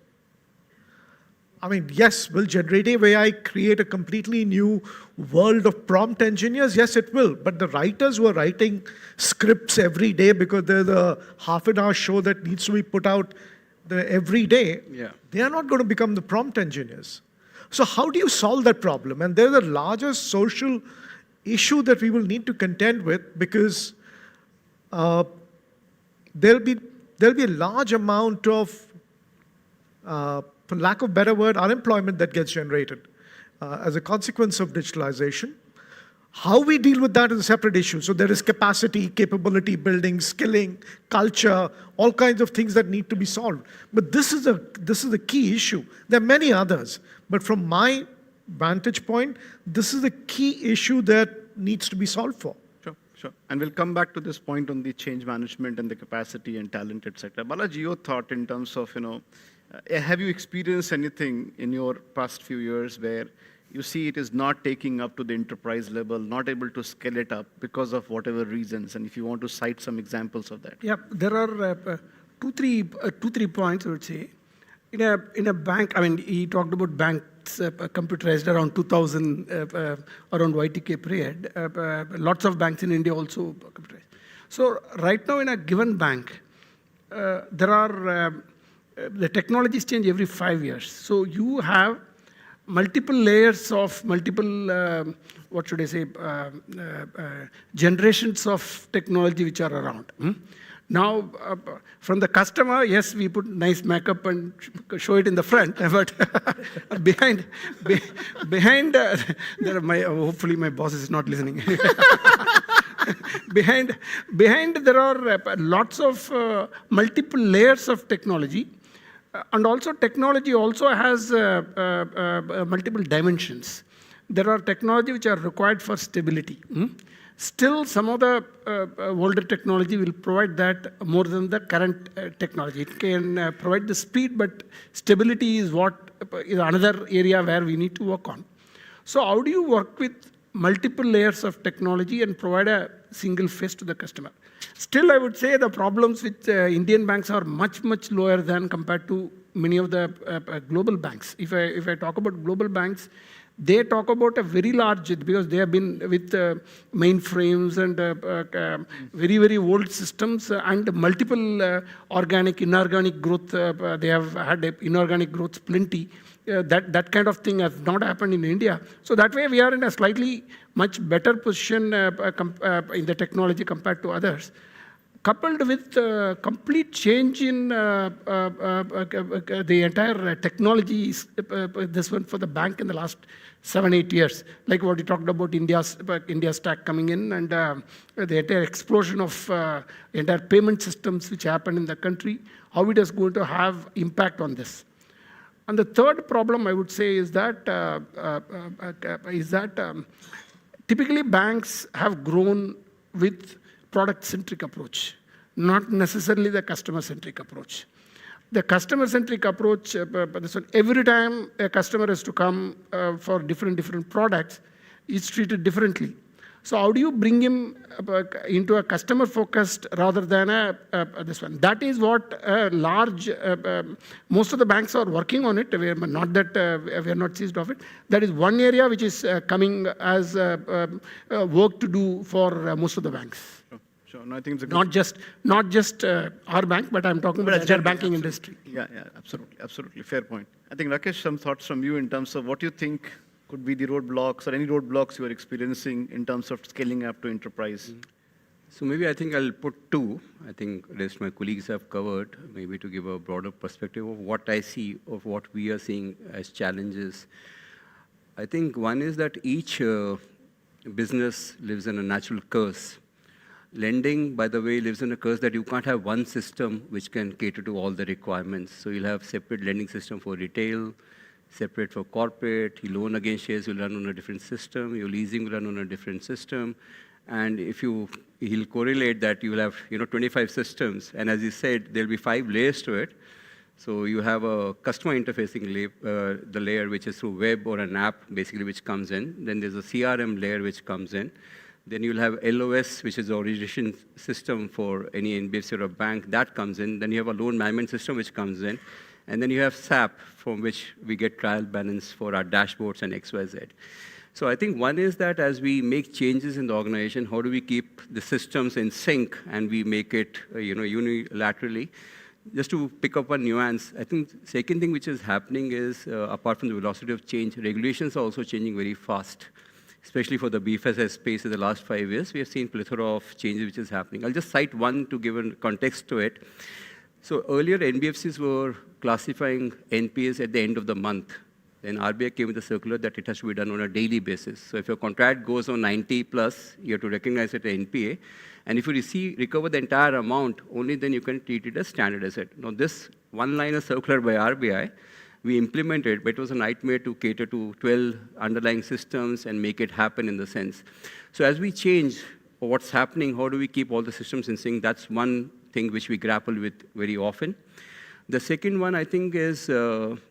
I mean, yes, will generative AI create a completely new world of prompt engineers? Yes, it will. But the writers who are writing scripts every day because there's a half-an-hour show that needs to be put out every day, they are not going to become the prompt engineers. So how do you solve that problem? And there's a larger social issue that we will need to contend with, because there'll be a large amount of, for lack of a better word, unemployment that gets generated as a consequence of digitalization. How we deal with that is a separate issue. So there is capacity, capability building, skilling, culture, all kinds of things that need to be solved. But this is a key issue. There are many others, but from my vantage point, this is a key issue that needs to be solved for. Sure. And we'll come back to this point on the change management and the capacity and talent, etc. Balaji, your thought in terms of, have you experienced anything in your past few years where you see it is not taking up to the enterprise level, not able to scale it up because of whatever reasons? And if you want to cite some examples of that. Yeah, there are two, three points I would say. In a bank, I mean, he talked about banks computerized around 2000, around YTK period. Lots of banks in India also computerized. So right now in a given bank, there are, the technologies change every 5 years. So you have multiple layers of what should I say, generations of technology which are around. Now, from the customer, yes, we put nice makeup and show it in the front, but behind, there are hopefully my boss is not listening. behind there are lots of multiple layers of technology. And also technology also has multiple dimensions. There are technology which are required for stability. Still, some of the older technology will provide that more than the current technology. It can provide the speed, but stability is what is another area where we need to work on. So how do you work with multiple layers of technology and provide a single face to the customer? Still, I would say the problems with Indian banks are much, much lower than compared to many of the global banks. If I talk about global banks, they talk about a very large, because they have been with mainframes and very, very old systems and multiple organic, inorganic growth. They have had inorganic growth plenty. That kind of thing has not happened in India. So that way we are in a slightly much better position in the technology compared to others. Coupled with complete change in the entire technology, this one for the bank in the last 7-8 years, like what you talked about India stack coming in and the entire explosion of entire payment systems which happened in the country, how it is going to have impact on this. And the third problem I would say is that typically banks have grown with product-centric approach, not necessarily the customer-centric approach. The customer-centric approach, every time a customer has to come for different products, is treated differently. So how do you bring him into a customer-focused rather than this one? That is what large, most of the banks are working on it. We are not that we are not seized of it. That is one area which is coming as work to do for most of the banks. Sure. No, I think it's not just our bank, but I'm talking about the entire banking industry. Yeah, absolutely. Fair point. I think, Rakesh, some thoughts from you in terms of what you think could be the roadblocks or any roadblocks you are experiencing in terms of scaling up to enterprise. So maybe I think I'll put two. I think rest my colleagues have covered, maybe to give a broader perspective of what I see, of what we are seeing as challenges. I think one is that each business lives in a natural curse. Lending, by the way, lives in a curse that you can't have one system which can cater to all the requirements. So you'll have separate lending system for retail, separate for corporate. Your loan against shares will run on a different system. Your leasing will run on a different system. And if he'll correlate that, you will have 25 systems. And as he said, there'll be 5 layers to it. So you have a customer interfacing layer, the layer which is through web or an app, basically, which comes in. Then there's a CRM layer which comes in. Then you'll have LOS, which is the origination system for any NBFC or a bank. That comes in. Then you have a loan management system, which comes in. And then you have SAP, from which we get trial balance for our dashboards and XYZ. So I think one is that as we make changes in the organization, how do we keep the systems in sync and we make it unilaterally? Just to pick up a nuance, I think second thing which is happening is, apart from the velocity of change, regulations are also changing very fast. Especially for the BFSS space in the last 5 years, we have seen plethora of changes which is happening. I'll just cite one to give a context to it. So earlier, NBFCs were classifying NPAs at the end of the month. Then RBI came with a circular that it has to be done on a daily basis. So if your contract goes on 90 plus, you have to recognize it as NPA. And if you recover the entire amount, only then you can treat it as standard asset. Now this one-liner circular by RBI, we implemented, but it was a nightmare to cater to 12 underlying systems and make it happen in the sense. So as we change what's happening, how do we keep all the systems in sync? That's one thing which we grapple with very often. The second one, I think, is,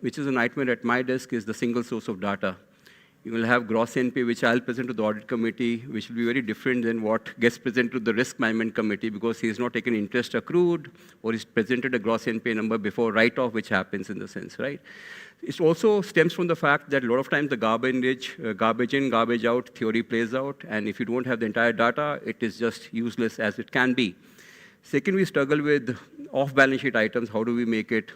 which is a nightmare at my desk, is the single source of data. You will have gross NPA, which I'll present to the audit committee, which will be very different than what gets presented to the risk management committee, because he's not taken interest accrued, or he's presented a gross NPA number before write-off, which happens in the sense, right? It also stems from the fact that a lot of times the garbage in, garbage out theory plays out, and if you don't have the entire data, it is just useless as it can be. Second, we struggle with off-balance sheet items. How do we make it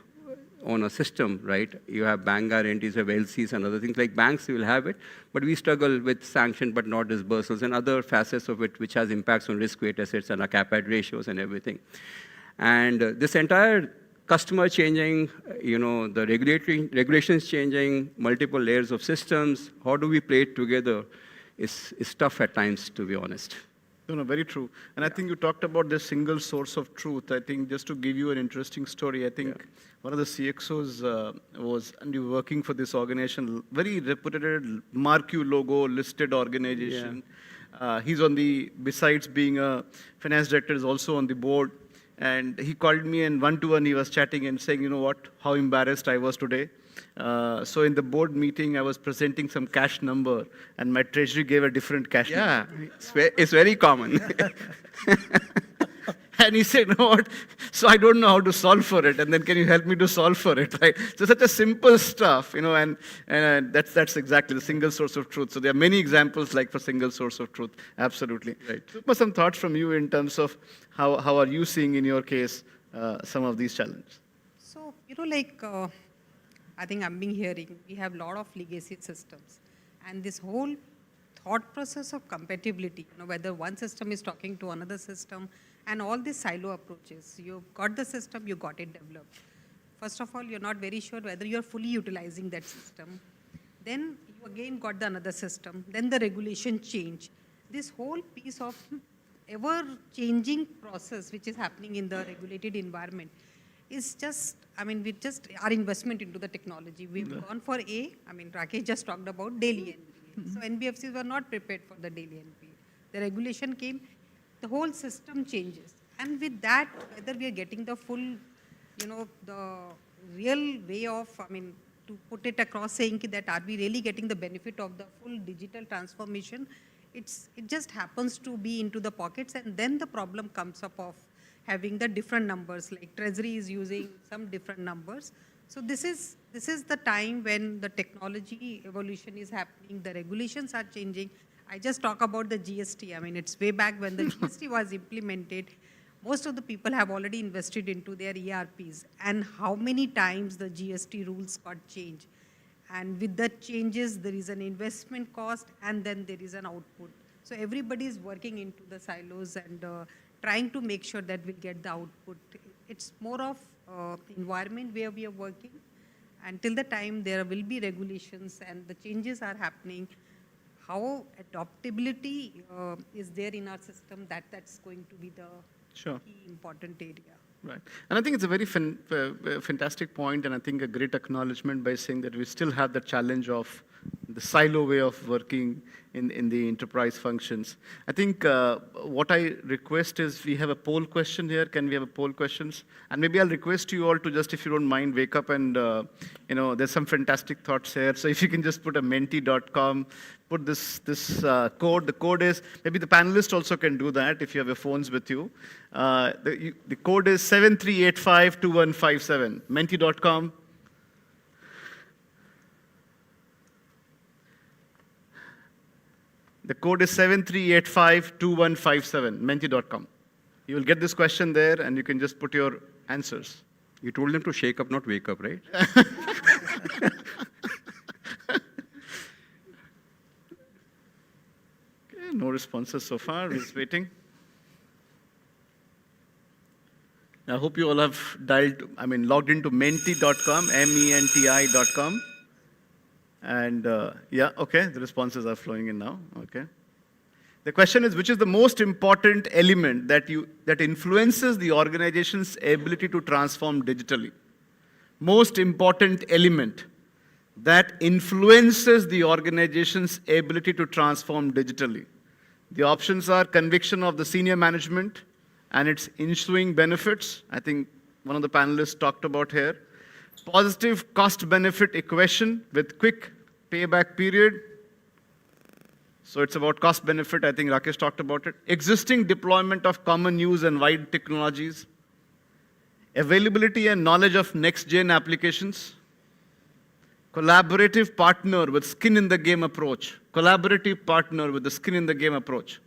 on a system, right? You have bank guarantees, you have LCs and other things. Like banks, you will have it, but we struggle with sanction but not disbursals and other facets of it which has impacts on risk-weight assets and our cap-add ratios and everything. And this entire customer changing, the regulations changing, multiple layers of systems, how do we play it together is tough at times, to be honest. No, very true. And I think you talked about this single source of truth. I think just to give you an interesting story, I think one of the CXOs was working for this organization, very reputed, marquee logo, listed organization. He's on besides being a finance director, is also on the board. And he called me and one-to-one he was chatting and saying, you know what, how embarrassed I was today. So in the board meeting, I was presenting some cash number, and my treasury gave a different cash number. It's very common. And he said, you know what, so I don't know how to solve for it, and then can you help me to solve for it, right? So such a simple stuff, and that's exactly the single source of truth. So there are many examples like for single source of truth, absolutely. Right. So some thoughts from you in terms of how are you seeing in your case some of these challenges? So, I think I've been hearing, we have a lot of legacy systems. And this whole thought process of compatibility, whether one system is talking to another system, and all these silo approaches. You've got the system, you got it developed. First of all, you're not very sure whether you're fully utilizing that system. Then you again got the another system. Then the regulation change. This whole piece of ever-changing process which is happening in the regulated environment is just, with just our investment into the technology. We've gone for Rakesh just talked about daily NPA. So NBFCs were not prepared for the daily NPA. The regulation came, the whole system changes. And with that, whether we are getting the full, the real way of, to put it across saying that are we really getting the benefit of the full digital transformation, it just happens to be into the pockets, and then the problem comes up of having the different numbers, like Treasury is using some different numbers. So this is the time when the technology evolution is happening, the regulations are changing. I just talk about the GST. It's way back when the GST was implemented. Most of the people have already invested into their ERPs. And how many times the GST rules got changed. And with the changes, there is an investment cost, and then there is an output. So everybody is working into the silos and trying to make sure that we get the output. It's more of environment where we are working. Until the time there will be regulations and the changes are happening, how adaptability is there in our system, that's going to be the key important area. Right. And I think it's a very fantastic point, and I think a great acknowledgement by saying that we still have the challenge of the silo way of working in the enterprise functions. I think what I request is we have a poll question here. Can we have a poll questions? And maybe I'll request you all to just, if you don't mind, wake up and, there's some fantastic thoughts here. So if you can just put a menti.com, put this code. The code is, maybe the panelists also can do that if you have your phones with you. The code is 73852157, menti.com. The code is 73852157, menti.com. You will get this question there, and you can just put your answers. You told them to shake up, not wake up, right? Okay, no responses so far. We're just waiting. I hope you all have logged into menti.com, menti.com. And okay, the responses are flowing in now. Okay. The question is, which is the most important element that influences the organization's ability to transform digitally? Most important element that influences the organization's ability to transform digitally. The options are conviction of the senior management and its ensuing benefits. I think one of the panelists talked about here. Positive cost-benefit equation with quick payback period. So it's about cost-benefit. I think Rakesh talked about it. Existing deployment of common use and wide technologies. Availability and knowledge of next-gen applications. Collaborative partner with skin-in-the-game approach. Collaborative partner with the skin-in-the-game approach.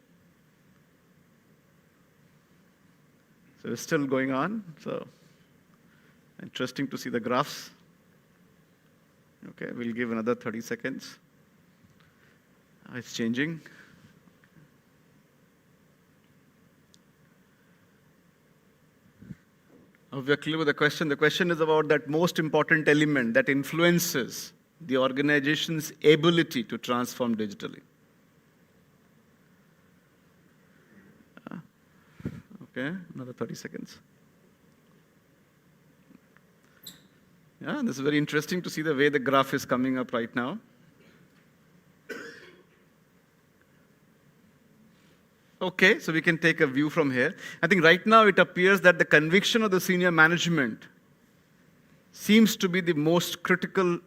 So it's still going on. So interesting to see the graphs. Okay, we'll give another 30 seconds. It's changing. Hope we're clear with the question. The question is about that most important element that influences the organization's ability to transform digitally. Okay, another 30 seconds. Yeah, this is very interesting to see the way the graph is coming up right now. Okay, so we can take a view from here. I think right now it appears that the conviction of the senior management seems to be the most critical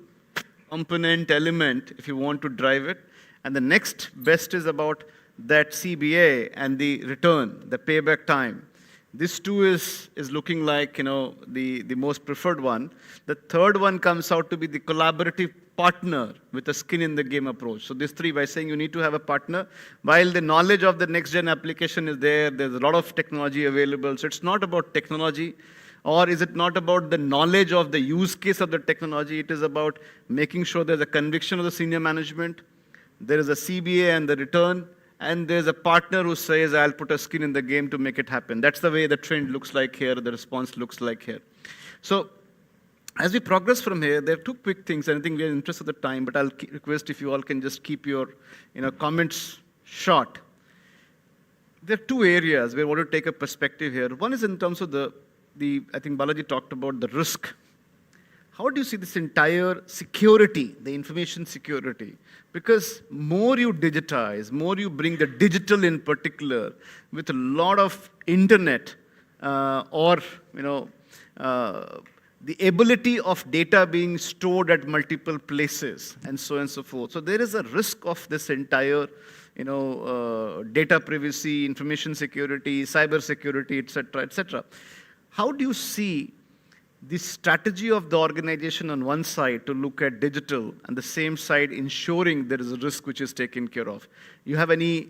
component element if you want to drive it. And the next best is about that CBA and the return, the payback time. This too is looking like the most preferred one. The third one comes out to be the collaborative partner with a skin-in-the-game approach. So these three, by saying you need to have a partner, while the knowledge of the next-gen application is there, there's a lot of technology available. So it's not about technology, or is it not about the knowledge of the use case of the technology? It is about making sure there's a conviction of the senior management, there is a CBA and the return, and there's a partner who says, I'll put a skin in the game to make it happen. That's the way the trend looks like here, the response looks like here. So as we progress from here, there are two quick things, and I think we are interested in the time, but I'll request if you all can just keep your comments short. There are two areas where I want to take a perspective here. One is in terms of I think Balaji talked about the risk. How do you see this entire security, the information security? Because more you digitize, more you bring the digital in particular, with a lot of internet the ability of data being stored at multiple places, and so on and so forth. So there is a risk of this entire data privacy, information security, cyber security, etc., etc. How do you see the strategy of the organization on one side to look at digital, and the same side ensuring there is a risk which is taken care of? You have any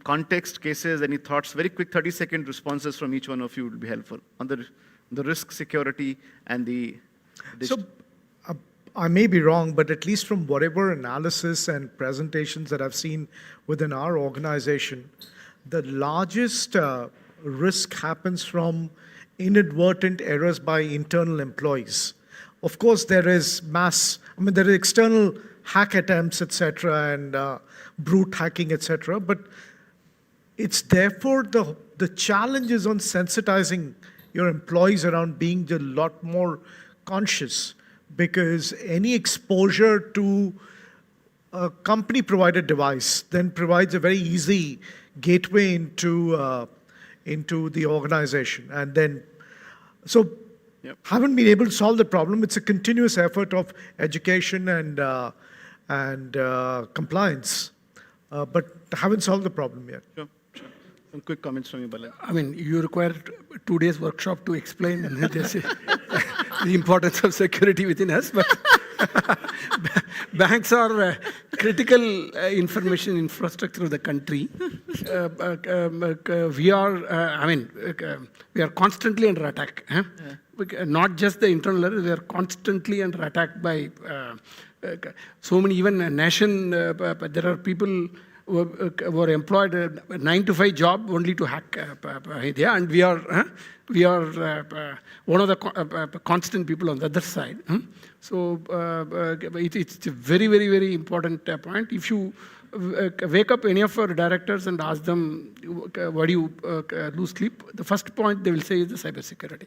context, cases, any thoughts? Very quick 30-second responses from each one of you would be helpful on the risk, security, and the digital. So I may be wrong, but at least from whatever analysis and presentations that I've seen within our organization, the largest risk happens from inadvertent errors by internal employees. Of course, there is there are external hack attempts, etc., and brute hacking, etc., but it's therefore the challenge is on sensitizing your employees around being a lot more conscious, because any exposure to a company-provided device then provides a very easy gateway into the organization. And then, so haven't been able to solve the problem. It's a continuous effort of education and compliance, but haven't solved the problem yet. Sure. Some quick comments from you, Balaji. I mean, you require 2 days workshop to explain this, the importance of security within us, but banks are critical information infrastructure of the country. We are constantly under attack. Not just the internal errors, we are constantly under attack by so many, even nation, there are people who are employed a 9-to-5 job only to hack India, and we are one of the constant people on the other side. So it's a very, very, very important point. If you wake up any of our directors and ask them, why do you lose sleep? The first point they will say is the cybersecurity.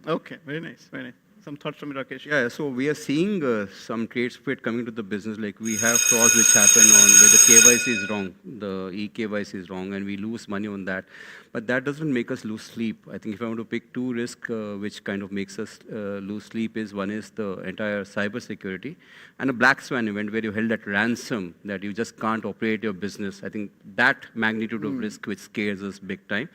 Okay, very nice, very nice. Some thoughts from you, Rakesh? Yeah, so we are seeing some trade split coming to the business. Like we have frauds which happen on where the KYC is wrong, the e-KYC is wrong, and we lose money on that. But that doesn't make us lose sleep. I think if I want to pick 2 risks which kind of makes us lose sleep is one is the entire cyber security and a black swan event where you're held at ransom that you just can't operate your business. I think that magnitude of risk which scares us big time.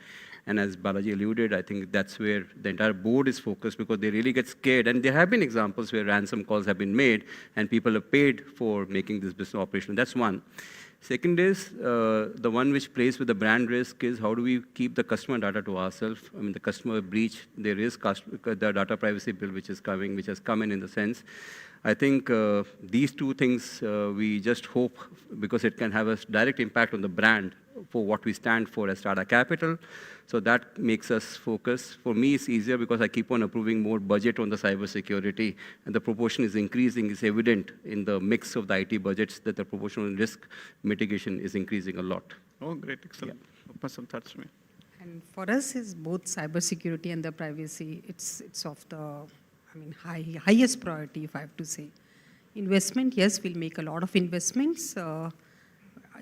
And as Balaji alluded, I think that's where the entire board is focused because they really get scared. And there have been examples where ransom calls have been made and people are paid for making this business operational. That's one. Second is the one which plays with the brand risk is how do we keep the customer data to ourselves? I mean, the customer breach, there is the data privacy bill which is coming, which has come in the sense. I think these 2 things we just hope because it can have a direct impact on the brand for what we stand for as Tata Capital. So that makes us focus. For me, it's easier because I keep on approving more budget on the cyber security, and the proportion is increasing. It's evident in the mix of the IT budgets that the proportional risk mitigation is increasing a lot. Oh, great, excellent. Yeah. Some thoughts from me. And for us, is both cybersecurity and the privacy. It's of the, highest priority, if I have to say. Investment, yes, we'll make a lot of investments.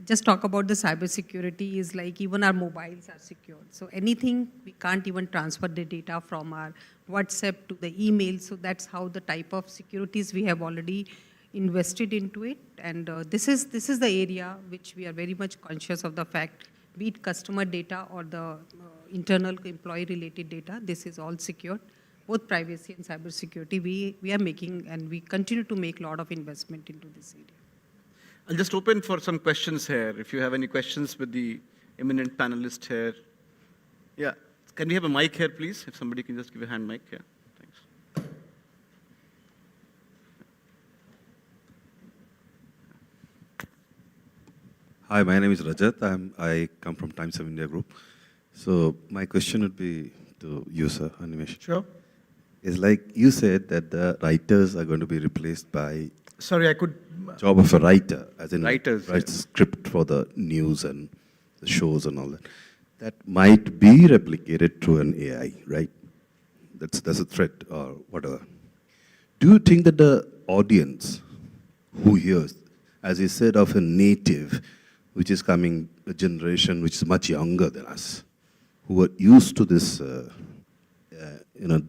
Just talk about the cybersecurity is like even our mobiles are secured. So anything, we can't even transfer the data from our WhatsApp to the email. So that's how the type of securities we have already invested into it. And this is the area which we are very much conscious of the fact, be it customer data or the internal employee-related data, this is all secured. Both privacy and cybersecurity, we are making and we continue to make a lot of investment into this area. I'll just open for some questions here. If you have any questions with the eminent panelist here. Yeah, can we have a mic here, please? If somebody can just give a hand mic. Yeah, thanks. Hi, my name is Rajat. I come from Times of India Group. So my question would be to you, sir, Animesh. Sure. It's like you said that the writers are going to be replaced by Sorry, I could... job of a writer, as in Writers, writes script for the news and the shows and all that. That might be replicated through an AI, right? That's a threat or whatever. Do you think that the audience who hears, as you said, of a native, which is coming, a generation which is much younger than us, who are used to this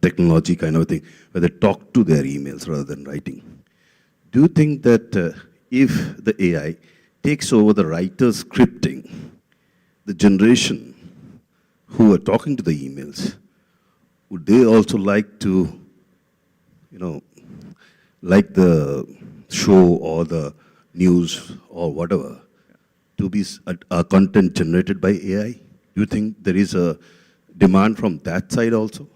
technology kind of thing, where they talk to their emails rather than writing, do you think that if the AI takes over the writer's scripting, the generation who are talking to the emails, would they also like to, like the show or the news or whatever, to be a content generated by AI? Do you think there is a demand from that side also?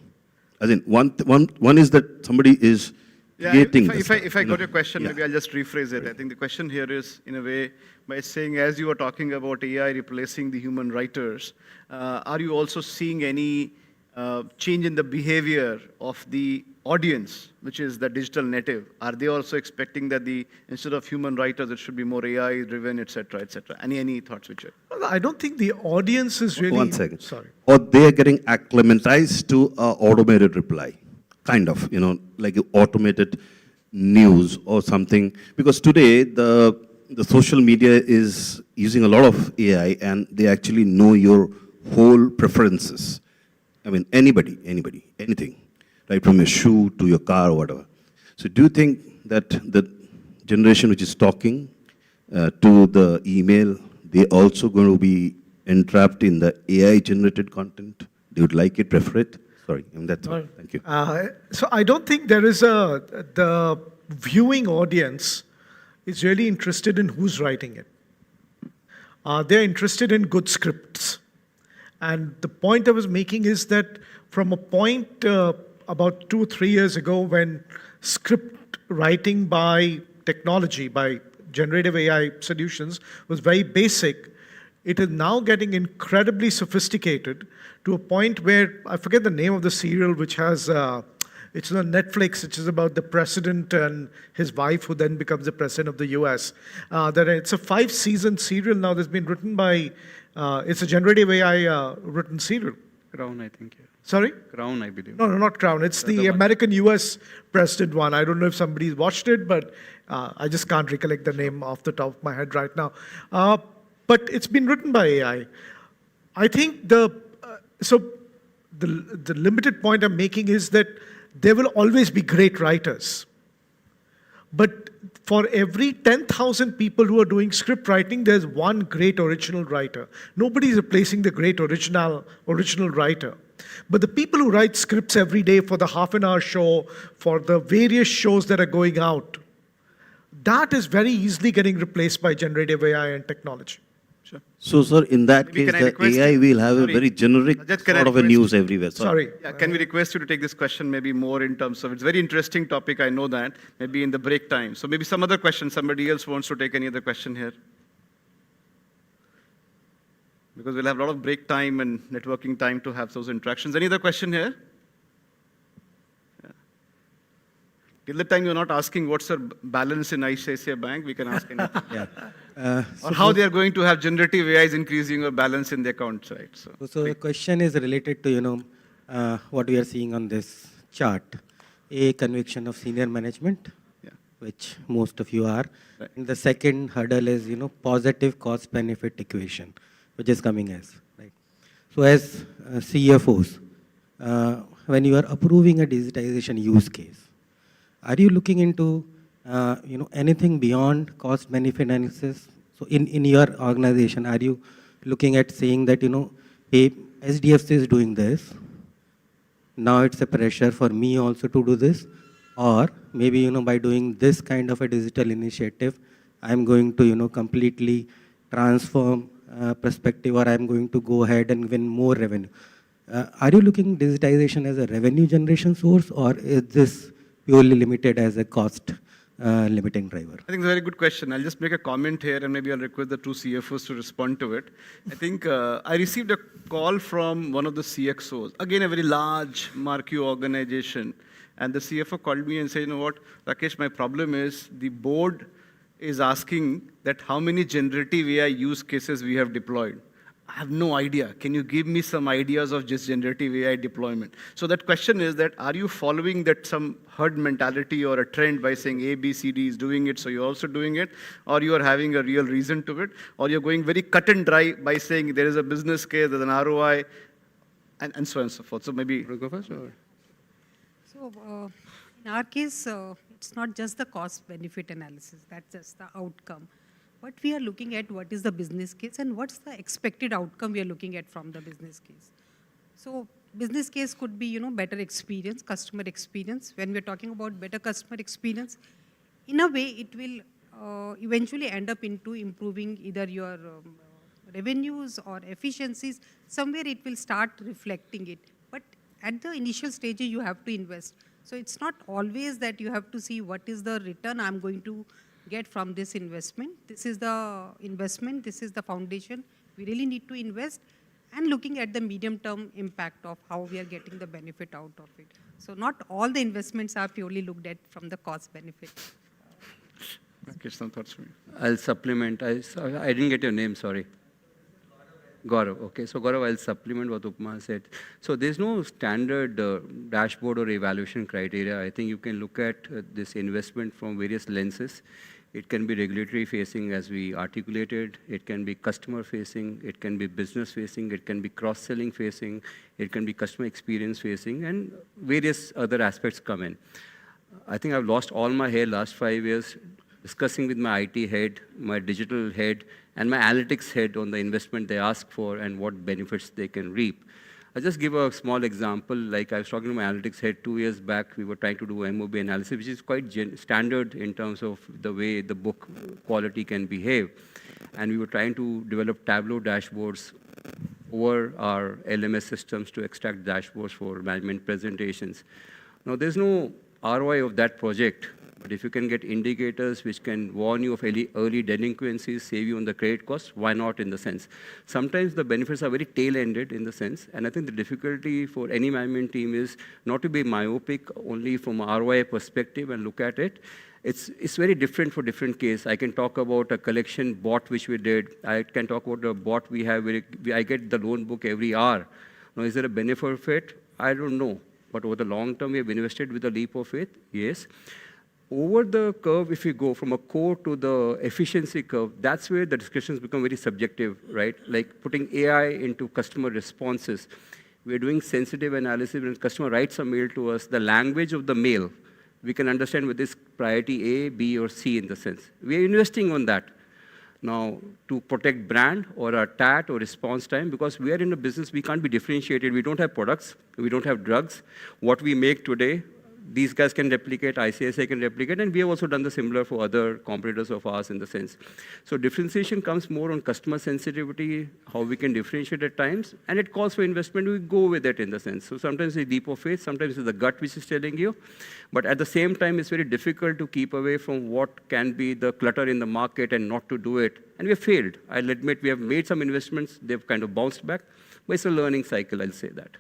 As in, one is that somebody is creating this. If I got your question, maybe I'll just rephrase it. I think the question here is, in a way, by saying, as you were talking about AI replacing the human writers, are you also seeing any change in the behavior of the audience, which is the digital native? Are they also expecting that instead of human writers, it should be more AI-driven, et cetera, et cetera? Any thoughts which are... Well, I don't think the audience is really... One second. Sorry. Or they are getting acclimatized to automated reply, kind of, like automated news or something. Because today, the the social media is using a lot of AI and they actually know your whole preferences. I mean, anybody, anything, right from your shoe to your car or whatever. So do you think that the generation which is talking to the email, they also going to be entrapped in the AI-generated content? They would like it, prefer it? Sorry, I mean, that's all. Thank you. So I don't think there is the viewing audience is really interested in who's writing it. They're interested in good scripts. And the point I was making is that from a point about 2 or 3 years ago when script writing by technology, by generative AI solutions was very basic, it is now getting incredibly sophisticated to a point where, I forget the name of the serial which has, it's on Netflix, which is about the president and his wife who then becomes the president of the US. It's a 5-season serial now that's been written by, it's a generative AI written serial. Crown, I think. Yeah. Sorry? Crown, I believe. No, not Crown. It's the American US president one. I don't know if somebody's watched it, but I just can't recollect the name off the top of my head right now. But it's been written by AI. I think the limited point I'm making is that there will always be great writers. But for every 10,000 people who are doing script writing, there's one great original writer. Nobody's replacing the great original writer. But the people who write scripts every day for the half-an-hour show, for the various shows that are going out, that is very easily getting replaced by generative AI and technology. So, sir, in that case, the AI will have a very generic sort of a news everywhere. Sorry. Yeah, can we request you to take this question maybe more in terms of, it's a very interesting topic, I know that, maybe in the break time. So maybe some other question, somebody else wants to take any other question here. Because we'll have a lot of break time and networking time to have those interactions. Any other question here? Yeah. Till the time you're not asking what's your balance in ICICI Bank, we can ask anything. Yeah. Or how they are going to have generative AIs increasing your balance in the accounts, right? So the question is related to, what we are seeing on this chart. A, conviction of senior management, which most of you are. Right. And the second hurdle is, positive cost-benefit equation, which is coming as, right? So as CFOs, when you are approving a digitization use case, are you looking into anything beyond cost benefit analysis? So in your organization, are you looking at saying that, hey, SDFC is doing this, now it's a pressure for me also to do this, or maybe, by doing this kind of a digital initiative, I'm going to, completely transform perspective, or I'm going to go ahead and win more revenue. Are you looking digitization as a revenue generation source, or is this purely limited as a cost limiting driver? I think it's a very good question. I'll just make a comment here and maybe I'll request the two CFOs to respond to it. I think I received a call from one of the CXOs, again a very large marquee organization, and the CFO called me and said, you know what, Rakesh, my problem is the board is asking that how many generative AI use cases we have deployed. I have no idea. Can you give me some ideas of just generative AI deployment? So that question is that, are you following that some herd mentality or a trend by saying A, B, C, D is doing it, so you're also doing it? Or you are having a real reason to it? Or you're going very cut and dry by saying there is a business case, there's an ROI, and so on and so forth. So maybe... Go first, or? So in our case, it's not just the cost-benefit analysis, that's just the outcome. But we are looking at what is the business case and what's the expected outcome we are looking at from the business case. So business case could be, better experience, customer experience. When we're talking about better customer experience, in a way it will eventually end up into improving either your revenues or efficiencies. Somewhere it will start reflecting it. But at the initial stages, you have to invest. So it's not always that you have to see what is the return I'm going to get from this investment. This is the investment, this is the foundation. We really need to invest, and looking at the medium-term impact of how we are getting the benefit out of it. So not all the investments are purely looked at from the cost benefit. Okay, some thoughts from you. I'll supplement. I didn't get your name, sorry. Gaurav. Okay, so Gaurav, I'll supplement what Upma said. So there's no standard dashboard or evaluation criteria. I think you can look at this investment from various lenses. It can be regulatory facing as we articulated. It can be customer facing. It can be business facing. It can be cross-selling facing. It can be customer experience facing, and various other aspects come in. I think I've lost all my hair last 5 years discussing with my IT head, my digital head, and my analytics head on the investment they ask for and what benefits they can reap. I'll just give a small example. Like I was talking to my analytics head 2 years back, we were trying to do MOB analysis, which is quite standard in terms of the way the book quality can behave. And we were trying to develop Tableau dashboards over our LMS systems to extract dashboards for management presentations. Now, there's no ROI of that project. But if you can get indicators which can warn you of early delinquencies, save you on the credit costs, why not in the sense? Sometimes the benefits are very tail-ended in the sense, and I think the difficulty for any management team is not to be myopic only from an ROI perspective and look at it. It's very different for different case. I can talk about a collection bot which we did. I can talk about a bot we have where I get the loan book every hour. Now, is there a benefit of it? I don't know. But over the long term, we have invested with a leap of faith, yes. Over the curve, if you go from a core to the efficiency curve, that's where the discussions become very subjective, right? Like putting AI into customer responses. We're doing sensitive analysis. When a customer writes a mail to us, the language of the mail, we can understand whether it's priority A, B, or C in the sense. We're investing on that. Now, to protect brand or our TAT or response time, because we are in a business, we can't be differentiated. We don't have products. We don't have drugs. What we make today, these guys can replicate, ICICI can replicate, and we have also done the similar for other competitors of ours in the sense. So differentiation comes more on customer sensitivity, how we can differentiate at times, and it calls for investment, we go with it in the sense. So sometimes it's a leap of faith, sometimes it's the gut which is telling you, but at the same time, it's very difficult to keep away from what can be the clutter in the market and not to do it. And we have failed. I'll admit we have made some investments, they've kind of bounced back, but it's a learning cycle, I'll say that.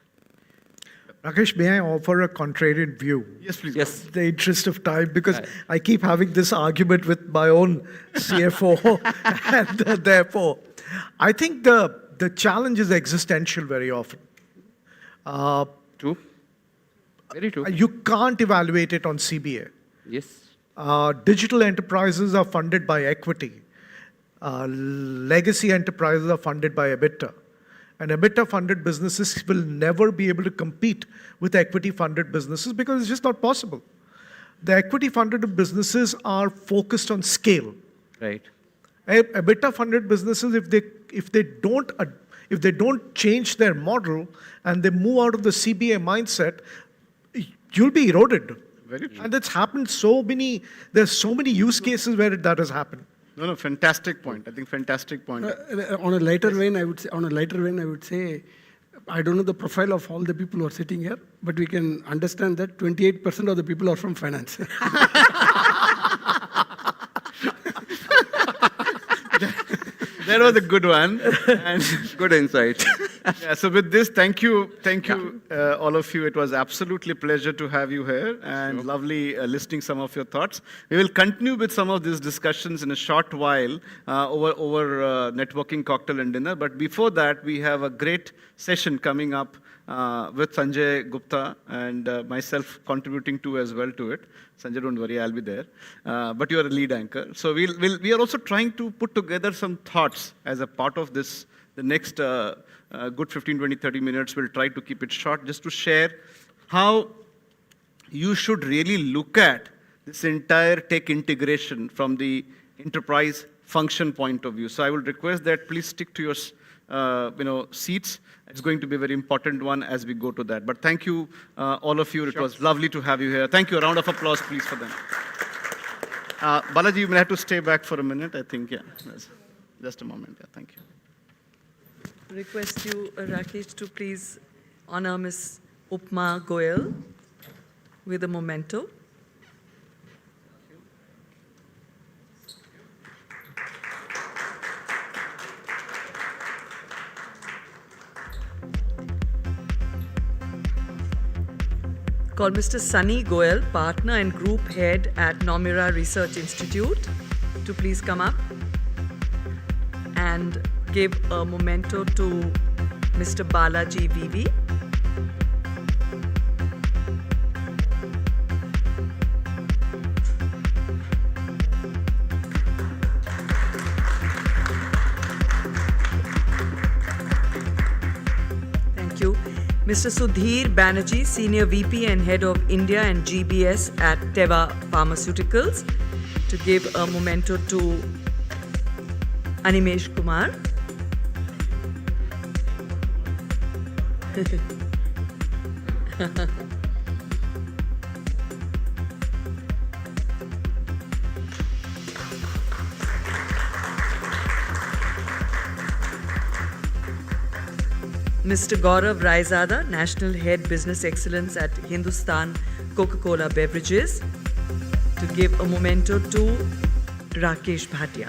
Rakesh, may I offer a contrarian view? Yes, please. Yes. In the interest of time, because I keep having this argument with my own CFO, and therefore, I think the challenge is existential very often. True. Very true. You can't evaluate it on CBA. Yes. Digital enterprises are funded by equity. Legacy enterprises are funded by EBITDA. And EBITDA-funded businesses will never be able to compete with equity-funded businesses because it's just not possible. The equity-funded businesses are focused on scale. Right. EBITDA-funded businesses, if they don't change their model and they move out of the CBA mindset, you'll be eroded. Very true. And it's happened there's so many use cases where that has happened. No, fantastic point. I think fantastic point. On a lighter vein, I would say, I don't know the profile of all the people who are sitting here, but we can understand that 28% of the people are from finance. That was a good one. And good insight. Yeah, so with this, thank you, all of you. It was absolutely a pleasure to have you here and lovely listening some of your thoughts. We will continue with some of these discussions in a short while over networking cocktail and dinner. But before that, we have a great session coming up with Sanjay Gupta and myself contributing as well to it. Sanjay, don't worry, I'll be there. But you are a lead anchor. So we are also trying to put together some thoughts as a part of this. The next good 15, 20, 30 minutes, we'll try to keep it short just to share how you should really look at this entire tech integration from the enterprise function point of view. So I will request that please stick to your seats. It's going to be a very important one as we go to that. But thank you, all of you. It was lovely to have you here. Thank you. A round of applause, please, for them. Balaji, you may have to stay back for a minute, I think. Yeah, just a moment. Yeah, thank you. Request you, Rakesh, to please honor Ms. Upma Goyal with a memento. Call Mr. Sunny Goyal, partner and group head at Nomura Research Institute, to please come up and give a memento to Mr. Balaji VV. Mr. Sudhir Banerjee, Senior VP and Head of India and GBS at Teva Pharmaceuticals, to give a memento to Animesh Kumar. Mr. Gaurav Raizada, National Head Business Excellence at Hindustan Coca-Cola Beverages, to give a memento to Rakesh Bhatia.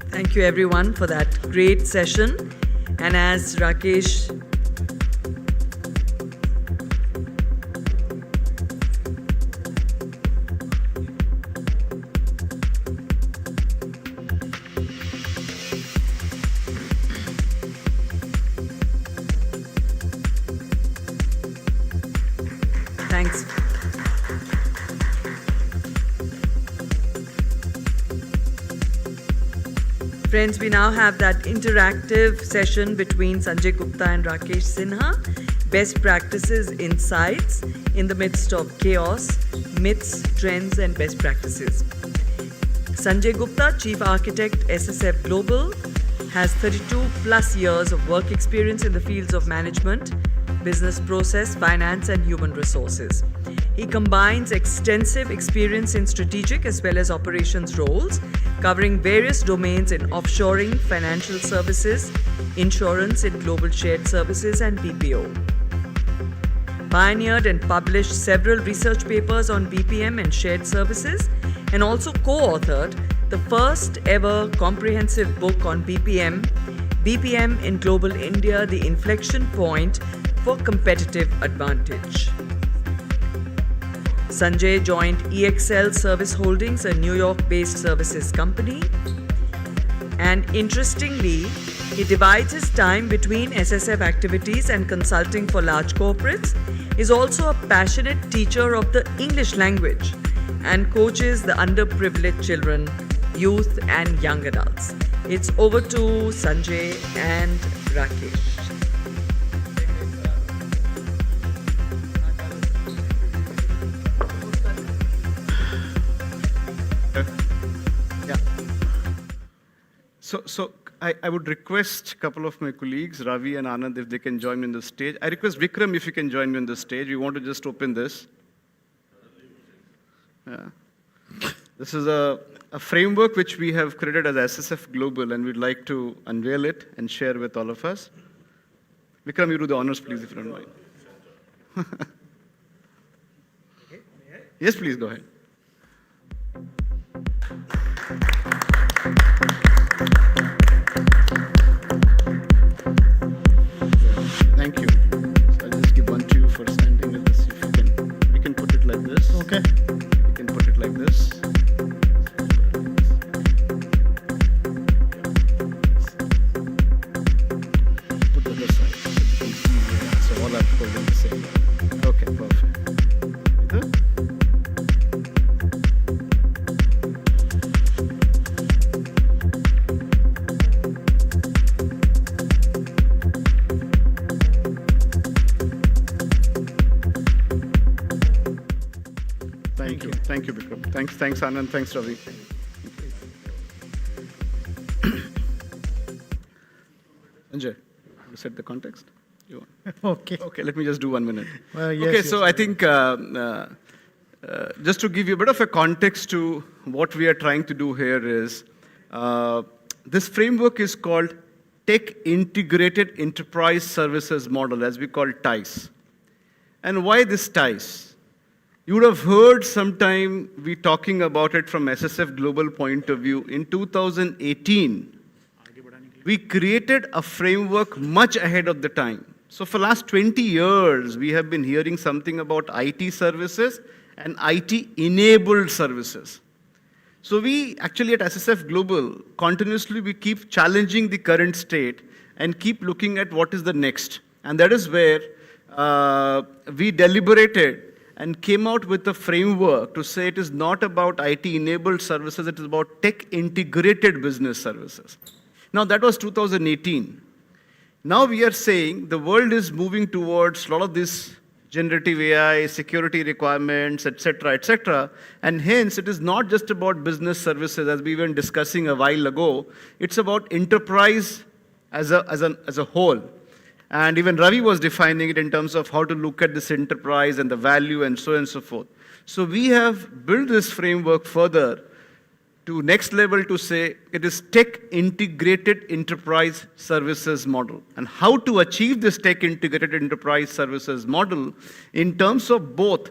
Thank you everyone for that great session. And as Rakesh Thanks. Friends, we now have that interactive session between Sanjay Gupta and Rakesh Sinha. Best practices, insights in the midst of chaos, myths, trends, and best practices. Sanjay Gupta, Chief Architect, SSF Global, has 32 plus years of work experience in the fields of management, business process, finance, and human resources. He combines extensive experience in strategic as well as operations roles, covering various domains in offshoring, financial services, insurance in global shared services, and BPO. Pioneered and published several research papers on BPM and shared services, and also co-authored the first ever comprehensive book on BPM, BPM in Global India, the Inflection Point for Competitive Advantage. Sanjay joined EXL Service Holdings, a New York-based services company. And interestingly, he divides his time between SSF activities and consulting for large corporates, is also a passionate teacher of the English language, and coaches the underprivileged children, youth, and young adults. It's over to Sanjay and Rakesh. So I would request a couple of my colleagues, Ravi and Anand, if they can join me on the stage. I request Vikram if you can join me on the stage. We want to just open this. Yeah. This is a framework which we have created as SSF Global, and we'd like to unveil it and share with all of us. Vikram, you do the honors, please, if you don't mind. Yes, please, go ahead. Thank you. So I'll just give one to you for standing with us. If you can, we can put it like this. Okay. We can put it like this. Put the other side so you can see. So all are holding the same. Okay, perfect. Either? Thank you, Vikram. Thanks, Anand. Thanks, Ravi. Sanjay, you set the context? You want? Okay. Okay, let me just do 1 minute. Yes, okay, yes, so I think just to give you a bit of a context to what we are trying to do here is, this framework is called Tech Integrated Enterprise Services Model, as we call TICE. And why this TICE? You would have heard sometime we talking about it from SSF Global point of view. In 2018, we created a framework much ahead of the time. So for last 20 years, we have been hearing something about IT services and IT-enabled services. So we actually at SSF Global, continuously we keep challenging the current state and keep looking at what is the next. And that is where we deliberated and came out with a framework to say it is not about IT-enabled services, it is about tech-integrated business services. Now, that was 2018. Now we are saying the world is moving towards a lot of this generative AI, security requirements, etc., and hence it is not just about business services, as we were discussing a while ago. It's about enterprise as a whole. And even Ravi was defining it in terms of how to look at this enterprise and the value and so on and so forth. So we have built this framework further to next level to say it is tech-integrated enterprise services model. And how to achieve this tech-integrated enterprise services model in terms of both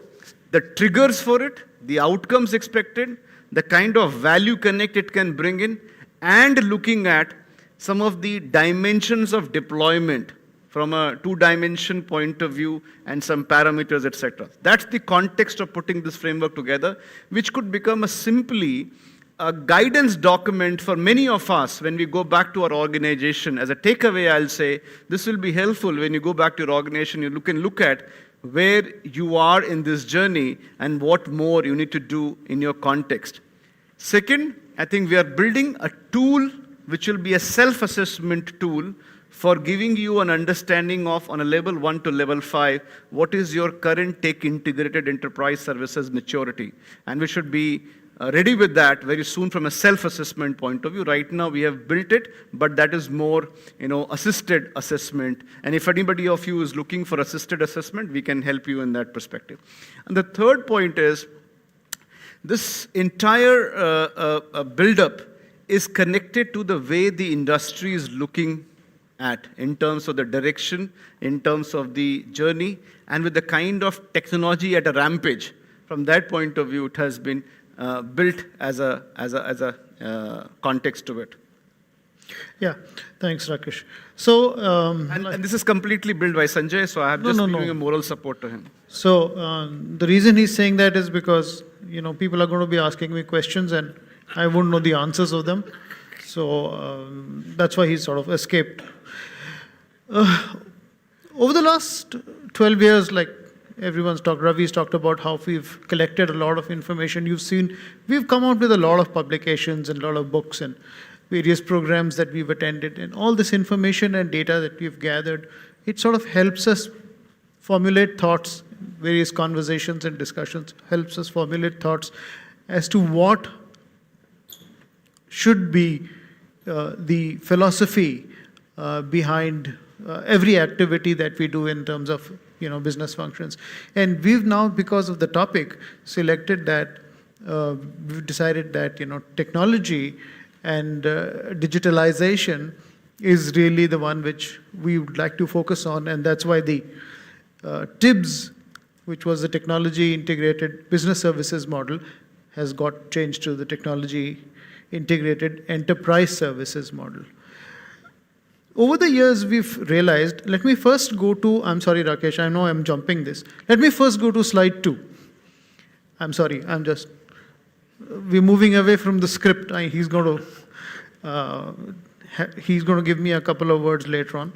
the triggers for it, the outcomes expected, the kind of value connect it can bring in, and looking at some of the dimensions of deployment from a two-dimension point of view and some parameters, etc. That's the context of putting this framework together, which could become simply a guidance document for many of us when we go back to our organization. As a takeaway, I'll say this will be helpful when you go back to your organization. You can look at where you are in this journey and what more you need to do in your context. Second, I think we are building a tool which will be a self-assessment tool for giving you an understanding of, on a level 1 to level 5, what is your current tech-integrated enterprise services maturity. And we should be ready with that very soon from a self-assessment point of view. Right now we have built it, but that is more, assisted assessment. And if anybody of you is looking for assisted assessment, we can help you in that perspective. And the third point is, this entire build-up is connected to the way the industry is looking at in terms of the direction, in terms of the journey, and with the kind of technology at a rampage. From that point of view, it has been built as a context to it. Yeah, thanks, Rakesh. So, and this is completely built by Sanjay, so I have just been giving a moral support to him. So, the reason he's saying that is because, people are going to be asking me questions and I won't know the answers of them. So, that's why he's sort of escaped. Over the last 12 years, like Ravi's talked about how we've collected a lot of information. You've seen, we've come out with a lot of publications and a lot of books and various programs that we've attended. And all this information and data that we've gathered, it sort of helps us formulate thoughts, various conversations and discussions, helps us formulate thoughts as to what should be the philosophy behind every activity that we do in terms of business functions. And we've now, because of the topic, selected that, we've decided that, technology and digitalization is really the one which we would like to focus on. And that's why the TIBS, which was the Technology Integrated Business Services model, has got changed to the Technology Integrated Enterprise Services model. Over the years, we've realized, let me first go to, I'm sorry, Rakesh, I know I'm jumping this. Let me first go to slide 2. I'm sorry, we're moving away from the script. He's going to give me a couple of words later on.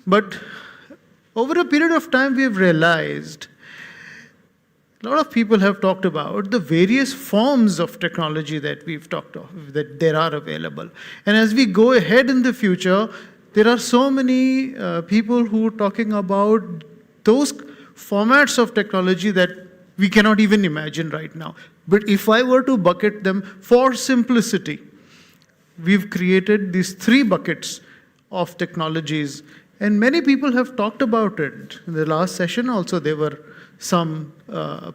But over a period of time, we've realized a lot of people have talked about the various forms of technology that we've talked of, that there are available. And as we go ahead in the future, there are so many people who are talking about those formats of technology that we cannot even imagine right now. But if I were to bucket them for simplicity, we've created these 3 buckets of technologies. And many people have talked about it. In the last session also, there were some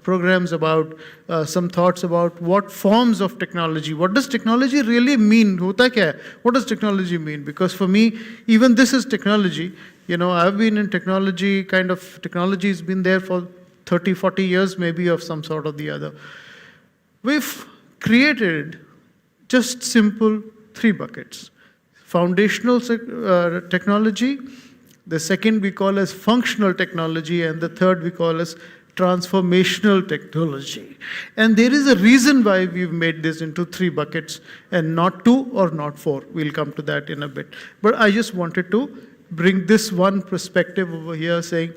programs about, some thoughts about what forms of technology, what does technology really mean? Hota kya hai? What does technology mean? Because for me, even this is technology. I've been in technology, technology has been there for 30, 40 years, maybe of some sort or the other. We've created just simple 3 buckets. Foundational technology, the second we call as functional technology, and the third we call as transformational technology. And there is a reason why we've made this into 3 buckets and not 2 or not 4. We'll come to that in a bit. But I just wanted to bring this one perspective over here saying,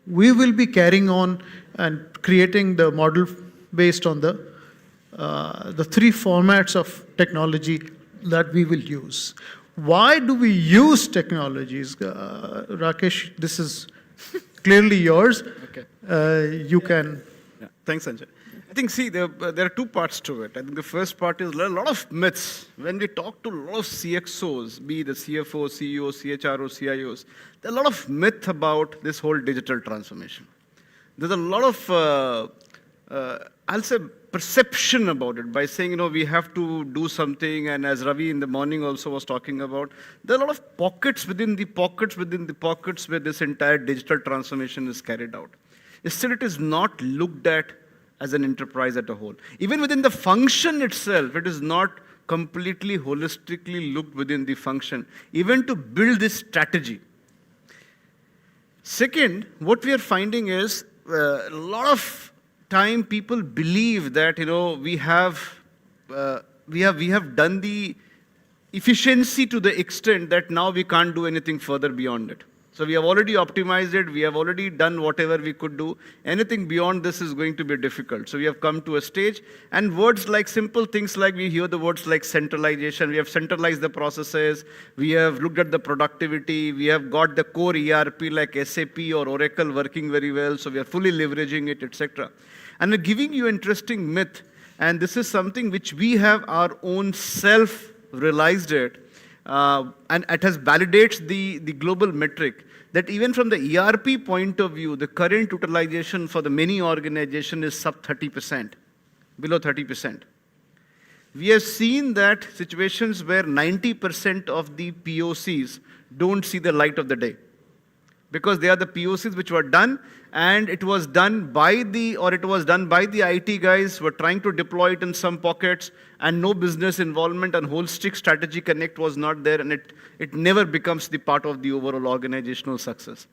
we will be carrying on and creating the model based on the three formats of technology that we will use. Why do we use technologies? Rakesh, this is clearly yours. Okay. You can. Yeah. Thanks, Sanjay. I think, see, there are two parts to it. I think the first part is a lot of myths. When we talk to a lot of CXOs, be the CFO, CEO, CHRO, CIOs, there are a lot of myth about this whole digital transformation. There's a lot of, I'll say, perception about it by saying, we have to do something, and as Ravi in the morning also was talking about, there are a lot of pockets within the pockets within the pockets where this entire digital transformation is carried out. Still, it is not looked at as an enterprise at a whole. Even within the function itself, it is not completely holistically looked within the function, even to build this strategy. Second, what we are finding is a lot of time people believe that we have done the efficiency to the extent that now we can't do anything further beyond it. So we have already optimized it, we have already done whatever we could do. Anything beyond this is going to be difficult. So we have come to a stage, and words like simple things like, we hear the words like centralization, we have centralized the processes, we have looked at the productivity, we have got the core ERP like SAP or Oracle working very well, so we are fully leveraging it, etc. And we're giving you interesting myth, and this is something which we have our own self-realized it, and it has validates the global metric that even from the ERP point of view, the current utilization for the many organizations is sub 30%, below 30%. We have seen that situations where 90% of the POCs don't see the light of the day, because they are the POCs which were done, and it was done by the IT guys who were trying to deploy it in some pockets, and no business involvement and holistic strategy connect was not there, and it never becomes the part of the overall organizational success.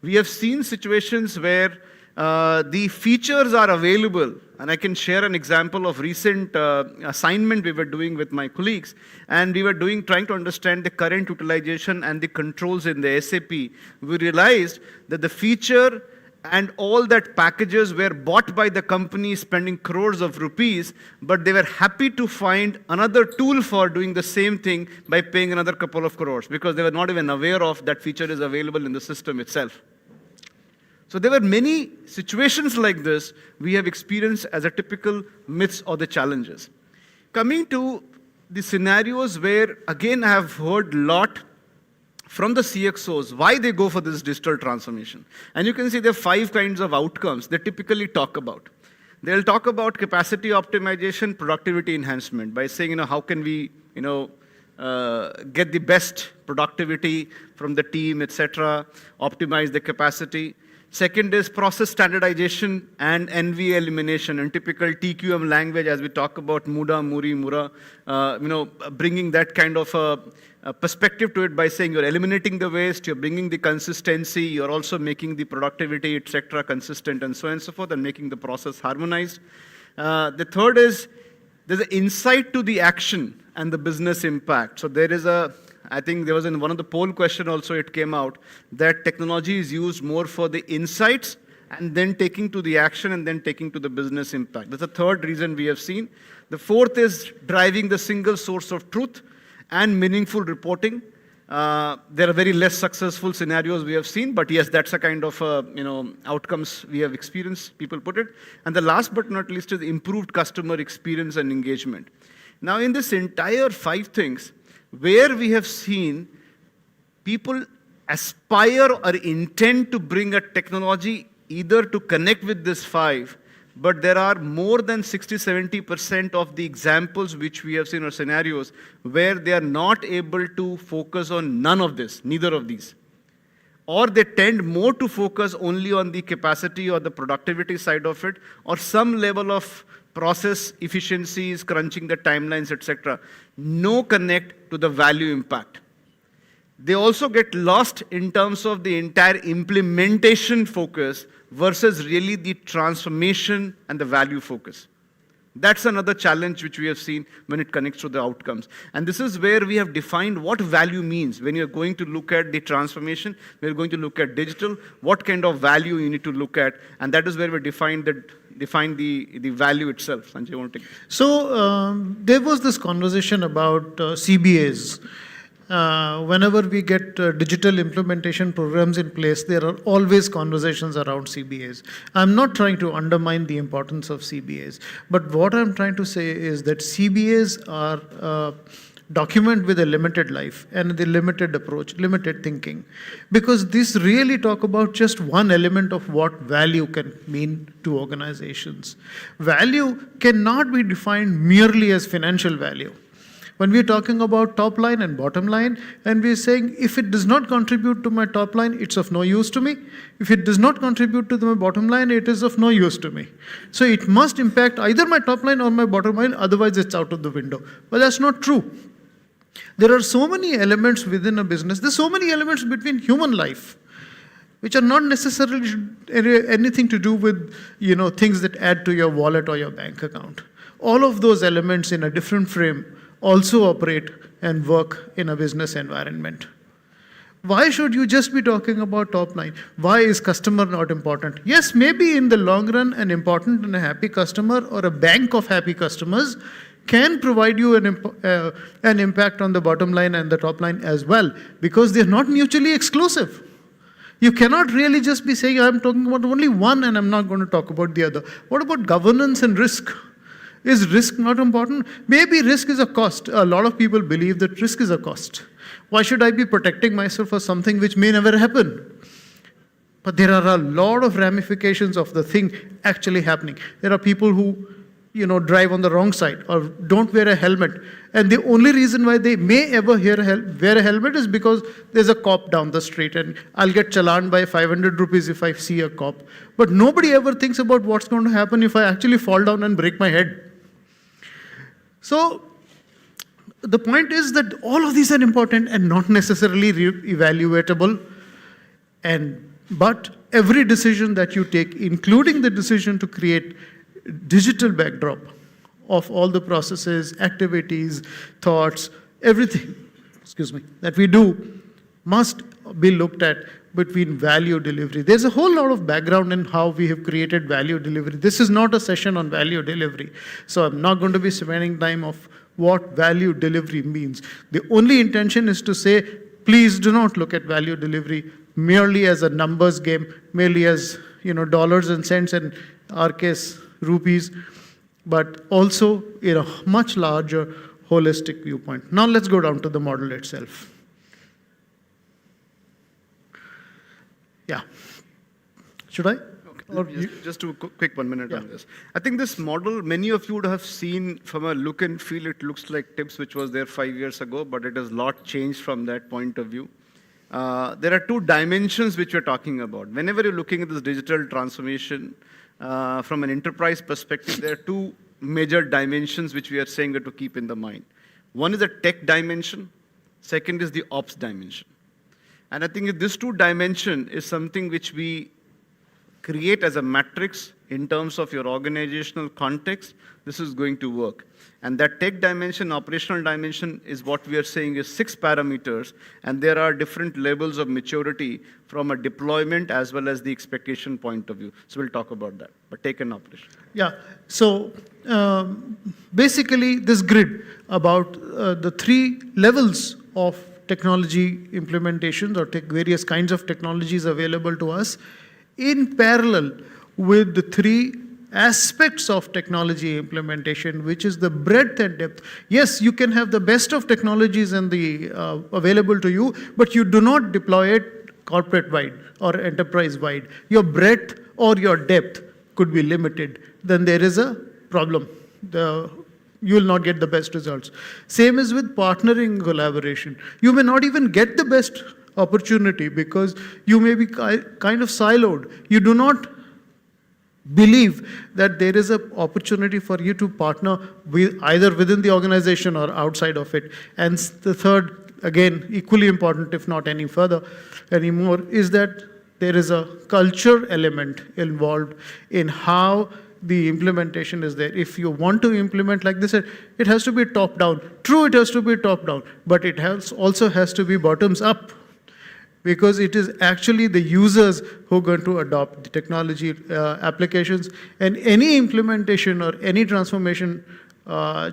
We have seen situations where the features are available, and I can share an example of recent assignment we were doing with my colleagues, and we were trying to understand the current utilization and the controls in the SAP. We realized that the feature and all that packages were bought by the company spending crores of rupees, but they were happy to find another tool for doing the same thing by paying another couple of crores, because they were not even aware of that feature is available in the system itself. So there were many situations like this we have experienced as a typical myths or the challenges. Coming to the scenarios where, again, I have heard a lot from the CXOs, why they go for this digital transformation. And you can see there are 5 kinds of outcomes they typically talk about. They'll talk about capacity optimization, productivity enhancement, by saying, how can we, get the best productivity from the team, etc., optimize the capacity. Second is process standardization and NVA elimination. In typical TQM language, as we talk about Muda, Muri, Mura, bringing that kind of a perspective to it by saying you're eliminating the waste, you're bringing the consistency, you're also making the productivity, etc., consistent, and so on and so forth, and making the process harmonized. The third is there's an insight to the action and the business impact. So there is I think there was in one of the poll question also it came out that technology is used more for the insights and then taking to the action and then taking to the business impact. That's the third reason we have seen. The fourth is driving the single source of truth and meaningful reporting. There are very less successful scenarios we have seen, but yes, that's a kind of outcomes we have experienced, people put it. And the last but not least is improved customer experience and engagement. Now in this entire 5 things, where we have seen people aspire or intend to bring a technology either to connect with this 5, but there are more than 60-70% of the examples which we have seen or scenarios where they are not able to focus on none of this, neither of these. Or they tend more to focus only on the capacity or the productivity side of it, or some level of process efficiencies, crunching the timelines, etc. No connect to the value impact. They also get lost in terms of the entire implementation focus versus really the transformation and the value focus. That's another challenge which we have seen when it connects to the outcomes. And this is where we have defined what value means. When you're going to look at the transformation, we're going to look at digital, what kind of value you need to look at, and that is where we define the value itself. Sanjay, you want to take? So there was this conversation about CBAs. Whenever we get digital implementation programs in place, there are always conversations around CBAs. I'm not trying to undermine the importance of CBAs, but what I'm trying to say is that CBAs are a document with a limited life and the limited approach, limited thinking, because these really talk about just one element of what value can mean to organizations. Value cannot be defined merely as financial value. When we're talking about top line and bottom line, and we're saying if it does not contribute to my top line, it's of no use to me. If it does not contribute to my bottom line, it is of no use to me. So it must impact either my top line or my bottom line, otherwise it's out of the window. But that's not true. There are so many elements within a business, there's so many elements between human life, which are not necessarily anything to do with things that add to your wallet or your bank account. All of those elements in a different frame also operate and work in a business environment. Why should you just be talking about top line? Why is customer not important? Yes, maybe in the long run, an important and a happy customer or a bank of happy customers can provide you an impact on the bottom line and the top line as well, because they're not mutually exclusive. You cannot really just be saying, I'm talking about only one and I'm not going to talk about the other. What about governance and risk? Is risk not important? Maybe risk is a cost. A lot of people believe that risk is a cost. Why should I be protecting myself for something which may never happen? But there are a lot of ramifications of the thing actually happening. There are people who, drive on the wrong side or don't wear a helmet. And the only reason why they may ever wear a helmet is because there's a cop down the street and I'll get challaned by 500 rupees if I see a cop. But nobody ever thinks about what's going to happen if I actually fall down and break my head. So the point is that all of these are important and not necessarily evaluatable. But every decision that you take, including the decision to create digital backdrop of all the processes, activities, thoughts, everything, that we do must be looked at between value delivery. There's a whole lot of background in how we have created value delivery. This is not a session on value delivery. So I'm not going to be spending time of what value delivery means. The only intention is to say, please do not look at value delivery merely as a numbers game, merely as dollars and cents, and our case, rupees, but also in a much larger holistic viewpoint. Now let's go down to the model itself. Yeah. Should I? Okay. Just a quick 1 minute on this. I think this model, many of you would have seen from a look and feel, it looks like TIPS, which was there 5 years ago, but it has a lot changed from that point of view. There are two dimensions which we're talking about. Whenever you're looking at this digital transformation, from an enterprise perspective, there are two major dimensions which we are saying to keep in the mind. One is the tech dimension, second is the ops dimension. And I think this two dimension is something which we create as a matrix in terms of your organizational context. This is going to work. And that tech dimension, operational dimension is what we are saying is 6 parameters, and there are different levels of maturity from a deployment as well as the expectation point of view. So we'll talk about that, but take an operation. Yeah, so basically this grid about the 3 levels of technology implementations or various kinds of technologies available to us in parallel with the 3 aspects of technology implementation, which is the breadth and depth. Yes, you can have the best of technologies and the available to you, but you do not deploy it corporate-wide or enterprise-wide. Your breadth or your depth could be limited. Then there is a problem. You will not get the best results. Same is with partnering collaboration. You may not even get the best opportunity because you may be kind of siloed. You do not believe that there is an opportunity for you to partner with either within the organization or outside of it. And the third, again, equally important, if not any further anymore, is that there is a culture element involved in how the implementation is there. If you want to implement like this, it has to be top down. True, it has to be top down, but it also has to be bottoms up, because it is actually the users who are going to adopt the technology applications. And any implementation or any transformation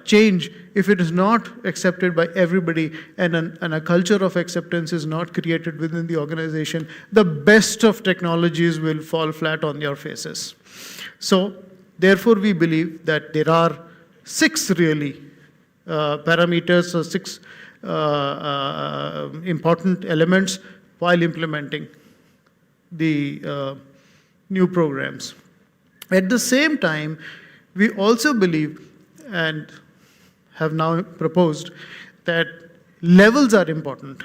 change, if it is not accepted by everybody and a culture of acceptance is not created within the organization, the best of technologies will fall flat on your faces. So therefore, we believe that there are 6 really parameters or 6 important elements while implementing the new programs. At the same time, we also believe and have now proposed that levels are important.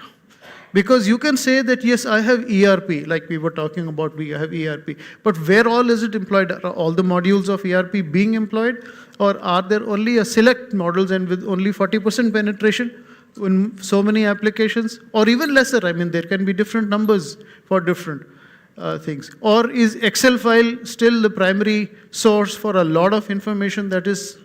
Because you can say that, yes, I have ERP, like we were talking about, we have ERP, but where all is it employed? Are all the modules of ERP being employed? Or are there only a select models and with only 40% penetration in so many applications? Or even lesser, I mean, there can be different numbers for different things. Or is Excel file still the primary source for a lot of information that is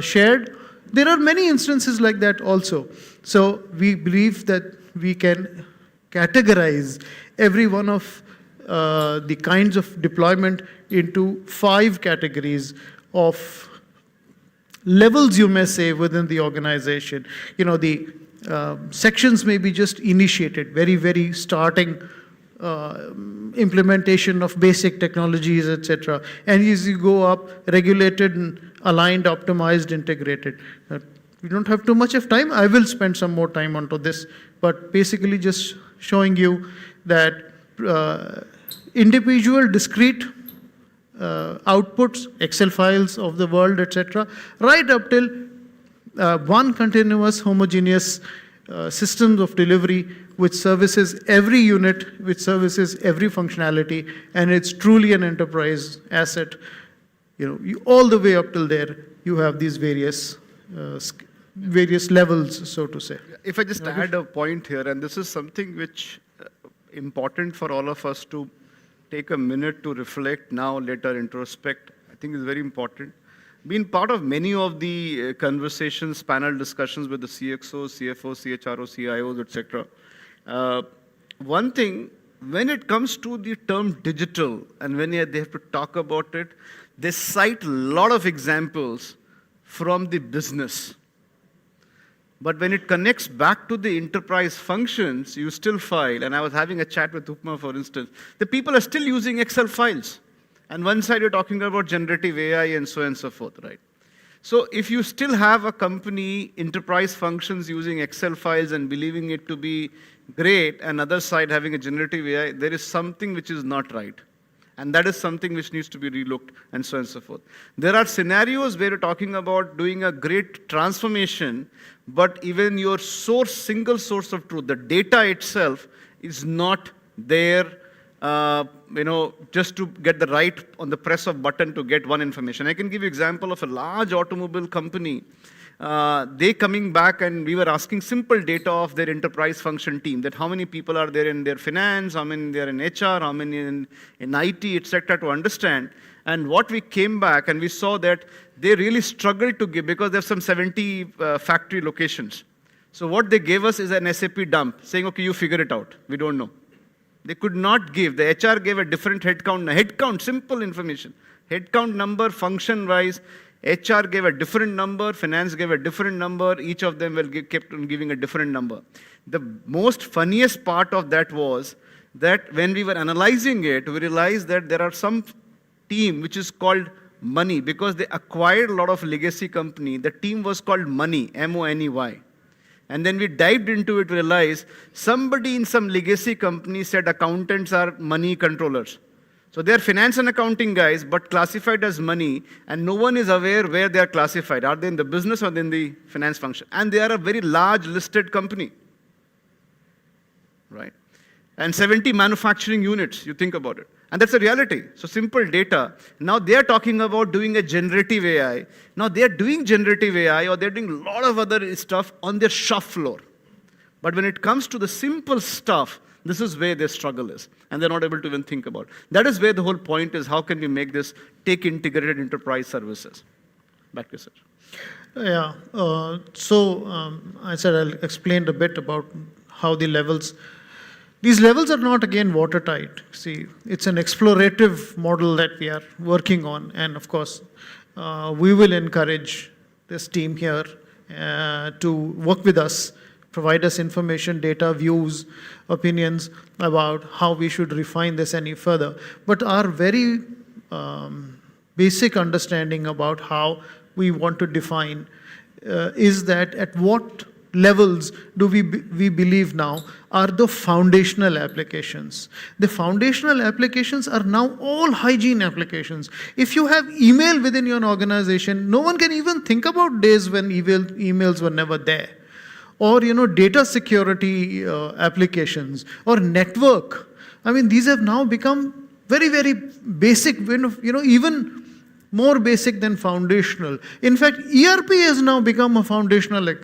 shared? There are many instances like that also. So we believe that we can categorize every one of the kinds of deployment into 5 categories of levels, you may say, within the organization. You know, the sections may be just initiated, very, very starting implementation of basic technologies, etc. And as you go up, regulated and aligned, optimized, integrated. We don't have too much of time. I will spend some more time onto this, but basically just showing you that individual, discrete outputs, Excel files of the world, etc., right up till one continuous, homogeneous systems of delivery which services every unit, which services every functionality, and it's truly an enterprise asset. You know, all the way up till there, you have these various levels, so to say. If I just add a point here, and this is something which important for all of us to take a minute to reflect now, later introspect, I think is very important. Been part of many of the conversations, panel discussions with the CXOs, CFOs, CHROs, CIOs, etc. One thing, when it comes to the term digital, and when they have to talk about it, they cite a lot of examples from the business. But when it connects back to the enterprise functions, you still file, and I was having a chat with Upma, for instance, the people are still using Excel files. And one side you're talking about generative AI and so on and so forth, right? So if you still have a company, enterprise functions using Excel files and believing it to be great, and other side having a generative AI, there is something which is not right. And that is something which needs to be relooked, and so on and so forth. There are scenarios where you're talking about doing a great transformation, but even your source, single source of truth, the data itself is not there, just to get the right on the press of button to get one information. I can give you example of a large automobile company. They coming back, and we were asking simple data of their enterprise function team, that how many people are there in their finance, how many there in HR, how many in IT, etc., to understand. And what we came back and we saw that they really struggled to give, because there's some 70 factory locations. So what they gave us is an SAP dump, saying, okay, you figure it out. We don't know. They could not give. The HR gave a different headcount, simple information. Headcount number, function-wise. HR gave a different number, finance gave a different number, each of them kept on giving a different number. The most funniest part of that was that when we were analyzing it, we realized that there are some team which is called Money, because they acquired a lot of legacy company. The team was called Money, M-O-N-E-Y. And then we dived into it, realized somebody in some legacy company said accountants are money controllers. So they are finance and accounting guys, but classified as money, and no one is aware where they are classified. Are they in the business or in the finance function? And they are a very large listed company, right? And 70 manufacturing units, you think about it. And that's a reality. So simple data. Now they are talking about doing a generative AI. Now they are doing generative AI, or they're doing a lot of other stuff on their shop floor. But when it comes to the simple stuff, This is where their struggle is, and they're not able to even think about it. That is where the whole point is, how can we make this take integrated enterprise services? Back to you, sir. Yeah, I said I'll explain a bit about how these levels are not again watertight. See, it's an explorative model that we are working on, and of course, we will encourage this team here to work with us, provide us information, data, views, opinions about how we should refine this any further. But our very basic understanding about how we want to define is that at what levels do we believe now are the foundational applications. The foundational applications are now all hygiene applications. If you have email within your organization, no one can even think about days when emails were never there. Or, data security applications or network. I mean, these have now become very, very basic, even more basic than foundational. In fact, ERP has now become a foundational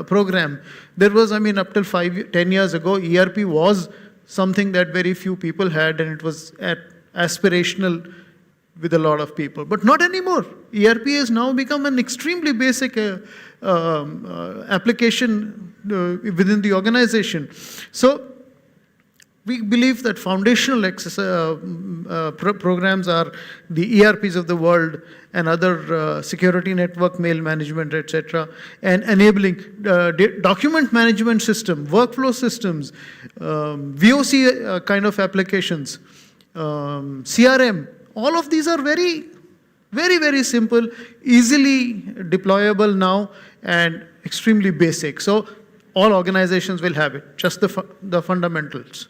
program. There was, up till 10 years ago, ERP was something that very few people had, and it was aspirational with a lot of people. But not anymore. ERP has now become an extremely basic application within the organization. So, we believe that foundational programs are the ERPs of the world and other security network, mail management, etc., and enabling document management system, workflow systems, VOC kind of applications, CRM. All of these are very, very, very simple, easily deployable now, and extremely basic. So all organizations will have it, just the fundamentals.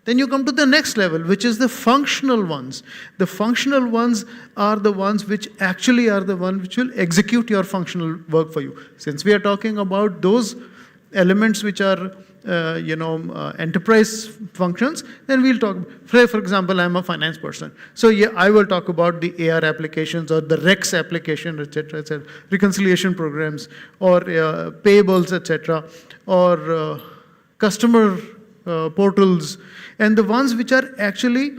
Then you come to the next level, which is the functional ones. The functional ones are the ones which actually are the ones which will execute your functional work for you. Since we are talking about those elements which are, enterprise functions, then we'll talk. For example, I'm a finance person. So yeah, I will talk about the AR applications or the REX application, etc., etc., reconciliation programs, or payables, etc., or customer portals, and the ones which are actually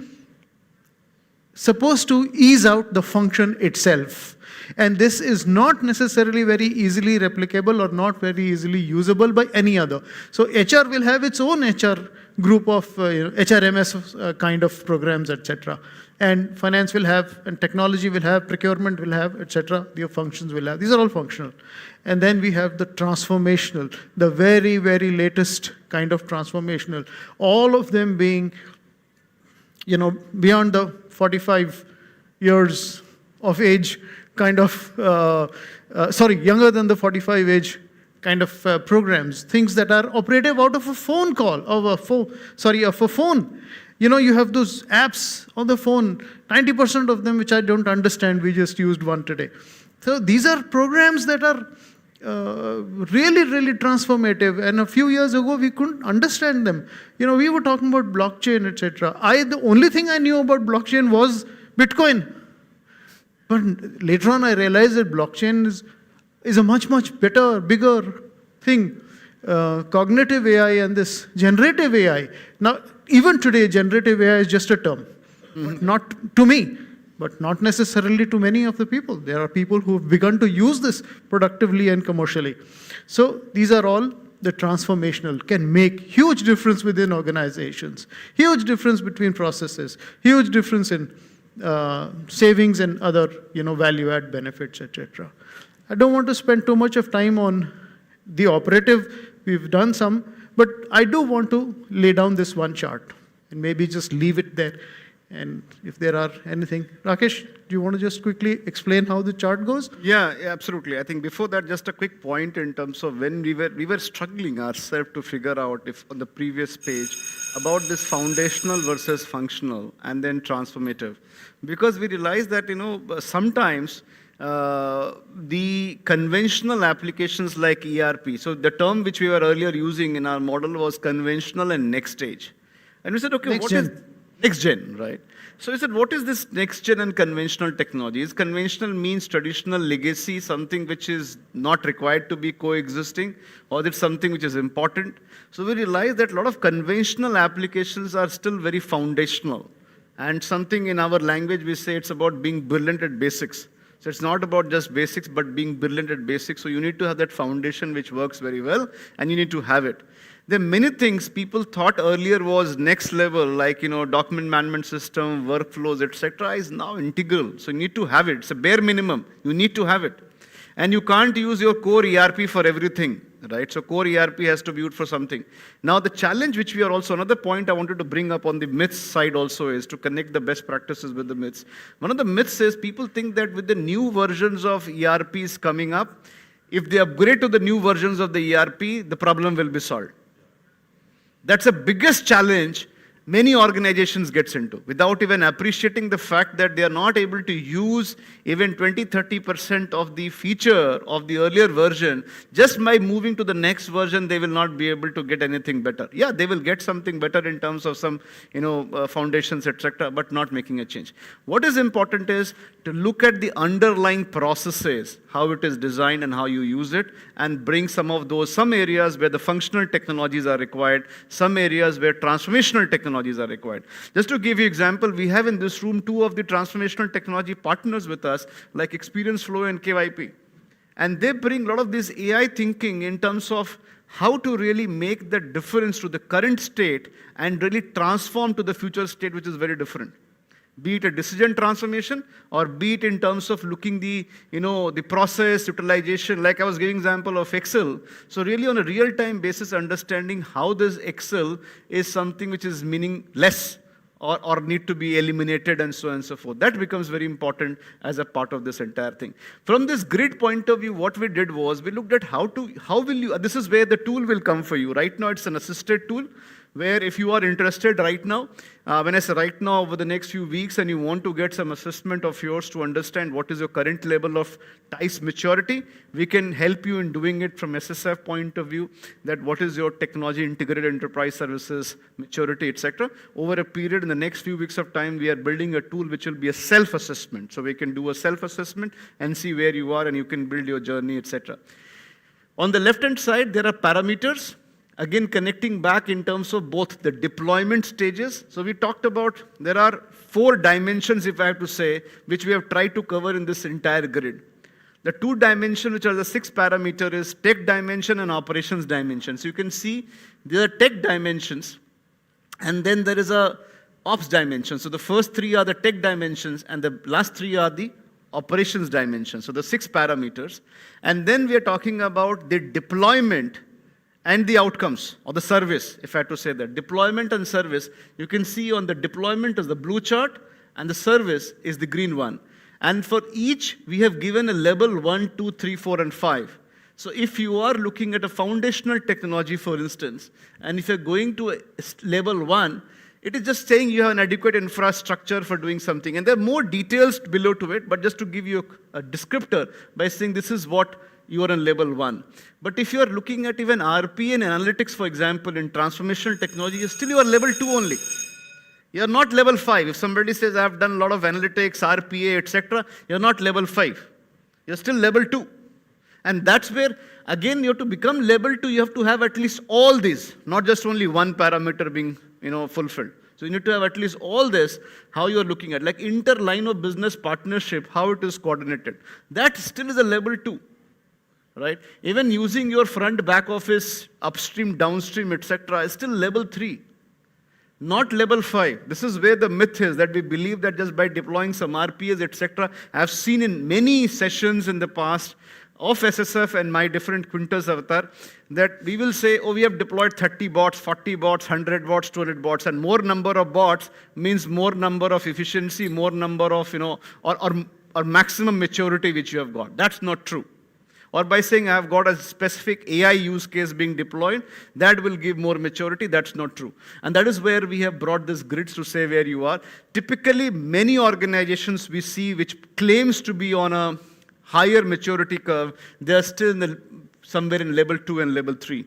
supposed to ease out the function itself. And this is not necessarily very easily replicable or not very easily usable by any other. So HR will have its own HR group of HRMS kind of programs, etc. And finance will have, and technology will have, procurement will have, etc. The functions will have. These are all functional. And then we have the transformational, the very, very latest kind of transformational. All of them being, beyond the 45 years of age kind of, younger than the 45 age kind of programs, things that are operative out of a phone call, of a phone. You have those apps on the phone, 90% of them which I don't understand, we just used one today. So these are programs that are really, really transformative, and a few years ago we couldn't understand them. We were talking about blockchain, etc. The only thing I knew about blockchain was Bitcoin. But later on I realized that blockchain is a much, much better, bigger thing. Cognitive AI and this generative AI. Now, even today, generative AI is just a term. Not to me, but not necessarily to many of the people. There are people who have begun to use this productively and commercially. So these are all the transformational, can make huge difference within organizations, huge difference between processes, huge difference in savings and other value-add benefits, etc. I don't want to spend too much of time on the operative. We've done some, but I do want to lay down this one chart and maybe just leave it there. And if there are anything, Rakesh, do you want to just quickly explain how the chart goes? Yeah, absolutely. I think before that, just a quick point in terms of when we were struggling ourselves to figure out, if on the previous page, about this foundational versus functional and then transformative, because we realized that sometimes the conventional applications like ERP. So the term which we were earlier using in our model was conventional and next stage. And we said, okay, Next gen, right? So I said, what is this next gen and conventional technologies? Conventional means traditional legacy, something which is not required to be coexisting, or it's something which is important. So we realize that a lot of conventional applications are still very foundational. And something in our language, we say it's about being brilliant at basics. So it's not about just basics, but being brilliant at basics. So you need to have that foundation which works very well, and you need to have it. There are many things people thought earlier was next level, like, document management system, workflows, etc., is now integral. So you need to have it. It's a bare minimum. You need to have it. And you can't use your core ERP for everything, right? So core ERP has to be used for something. Now the challenge which we are also, another point I wanted to bring up on the myths side also is to connect the best practices with the myths. One of the myths is people think that with the new versions of ERPs coming up, if they upgrade to the new versions of the ERP, the problem will be solved. That's the biggest challenge many organizations gets into, without even appreciating the fact that they are not able to use even 20-30% of the feature of the earlier version. Just by moving to the next version, they will not be able to get anything better. Yeah, they will get something better in terms of some, foundations, etc., but not making a change. What is important is to look at the underlying processes, how it is designed and how you use it, and bring some areas where the functional technologies are required, some areas where transformational technologies are required. Just to give you example, we have in this room 2 of the transformational technology partners with us, like Experience Flow and KYP. And they bring a lot of this AI thinking in terms of how to really make the difference to the current state and really transform to the future state, which is very different. Be it a decision transformation, or be it in terms of looking the process utilization, like I was giving example of Excel. So really on a real-time basis, understanding how this Excel is something which is meaningless or need to be eliminated and so on and so forth. That becomes very important as a part of this entire thing. From this grid point of view, what we did was we looked at this is where the tool will come for you. Right now it's an assisted tool, where if you are interested right now, when I say right now, over the next few weeks, and you want to get some assessment of yours to understand what is your current level of TICE maturity, we can help you in doing it from SSF point of view, that what is your technology integrated enterprise services maturity, etc. Over a period, in the next few weeks of time, we are building a tool which will be a self-assessment. So we can do a self-assessment and see where you are, and you can build your journey, etc. On the left-hand side, there are parameters. Again, connecting back in terms of both the deployment stages. So we talked about, there are 4 dimensions, if I have to say, which we have tried to cover in this entire grid. The 2 dimensions, which are the 6 parameters, is tech dimension and operations dimension. So you can see there are tech dimensions, and then there is a ops dimension. So the first 3 are the tech dimensions, and the last 3 are the operations dimension. So the 6 parameters. And then we are talking about the deployment and the outcomes, or the service, if I had to say that. Deployment and service, you can see on the deployment is the blue chart, and the service is the green one. And for each, we have given a level 1, 2, 3, 4, and 5. So if you are looking at a foundational technology, for instance, and if you're going to level 1, it is just saying you have an adequate infrastructure for doing something. And there are more details below to it, but just to give you a descriptor by saying this is what you are on level 1. But if you are looking at even RP and analytics, for example, in transformational technology, still you are level 2 only. You are not level 5. If somebody says, I have done a lot of analytics, RPA, etc., you are not level 5. You are still level 2. And that's where, again, you have to become level 2, you have to have at least all these, not just only one parameter being fulfilled. So you need to have at least all this, how you are looking at, like inter-line of business partnership, how it is coordinated. That still is a level 2. Right? Even using your front back office, upstream, downstream, etc., is still level 3, not level 5. This is where the myth is, that we believe that just by deploying some RPAs, etc. I have seen in many sessions in the past of SSF and my different Quintus avatar, that we will say, oh, we have deployed 30 bots, 40 bots, 100 bots, 200 bots, and more number of bots means more number of efficiency, more number of, or maximum maturity which you have got. That's not true. Or by saying I have got a specific AI use case being deployed, that will give more maturity. That's not true. And that is where we have brought this grids to say where you are. Typically, many organizations we see which claims to be on a higher maturity curve, they are still somewhere in level 2 and level 3.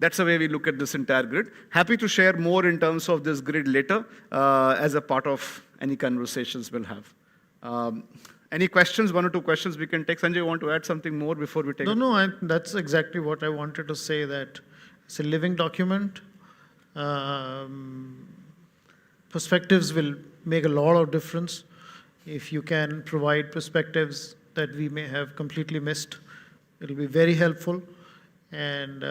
That's the way we look at this entire grid. Happy to share more in terms of this grid later as a part of any conversations we'll have. Any questions, one or two questions we can take? Sanjay, you want to add something more before we take it? No, that's exactly what I wanted to say, that it's a living document. Perspectives will make a lot of difference. If you can provide perspectives that we may have completely missed, it'll be very helpful. And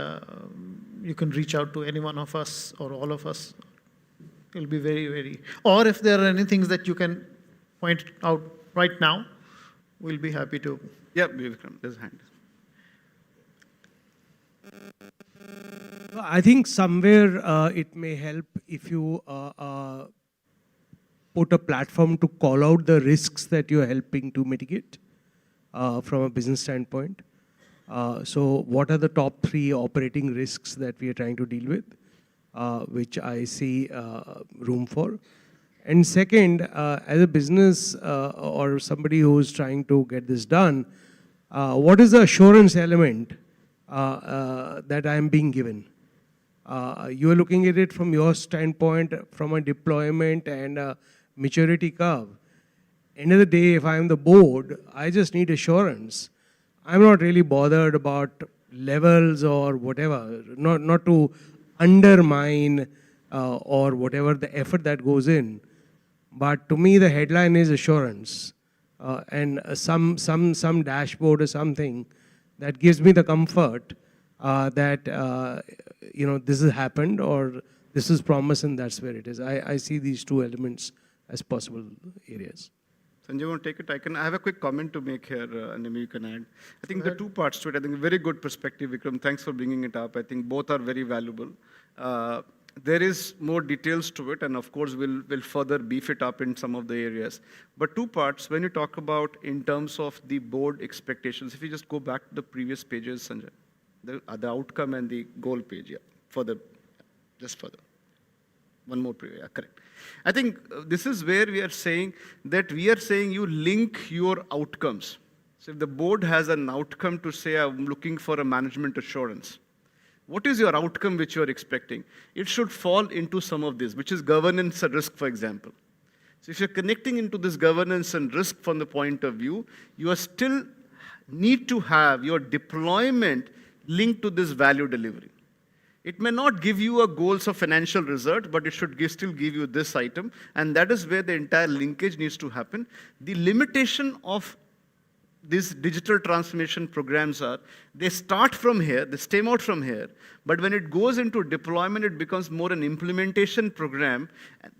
you can reach out to any one of us or all of us. It'll be very, very... Or if there are any things that you can point out right now, we'll be happy to. Yeah, Vikram, there's a hand. I think somewhere it may help if you put a platform to call out the risks that you're helping to mitigate from a business standpoint. So what are the top 3 operating risks that we are trying to deal with, which I see room for? And second, as a business or somebody who's trying to get this done, what is the assurance element that I'm being given? You are looking at it from your standpoint, from a deployment and a maturity curve. End of the day, if I'm the board, I just need assurance. I'm not really bothered about levels or whatever, not to undermine or whatever the effort that goes in. But to me, the headline is assurance and some dashboard or something that gives me the comfort that this has happened or this is promised and that's where it is. I see these 2 elements as possible areas. Sanjay, you want to take it? I have a quick comment to make here, and maybe you can add. I think there are 2 parts to it. I think very good perspective, Vikram. Thanks for bringing it up. I think both are very valuable. There is more details to it, and of course, we'll further beef it up in some of the areas. But 2 parts, when you talk about in terms of the board expectations, if you just go back to the previous pages, Sanjay, the outcome and the goal page, yeah, further, just further. One more, yeah, correct. I think this is where we are saying that you link your outcomes. So if the board has an outcome to say, I'm looking for a management assurance, what is your outcome which you are expecting? It should fall into some of this, which is governance and risk, for example. So if you're connecting into this governance and risk from the point of view, you are still need to have your deployment linked to this value delivery. It may not give you a goals of financial result, but it should still give you this item, and that is where the entire linkage needs to happen. The limitation of these digital transformation programs are, they start from here, they stem out from here, but when it goes into deployment, it becomes more an implementation program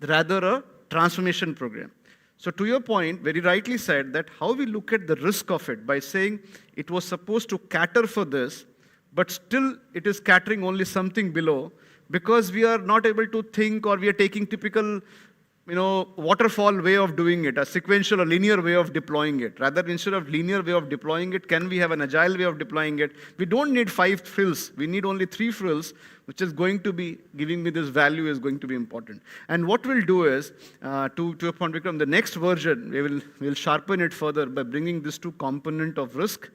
rather a transformation program. So to your point, very rightly said that how we look at the risk of it by saying it was supposed to cater for this, but still it is catering only something below because we are not able to think or we are taking typical waterfall way of doing it, a sequential or linear way of deploying it. Rather, instead of linear way of deploying it, can we have an agile way of deploying it? We don't need 5 frills. We need only 3 frills, which is going to be giving me this value is going to be important. And what we'll do is, to your point, Vikram, the next version, we'll sharpen it further by bringing this 2 component of risk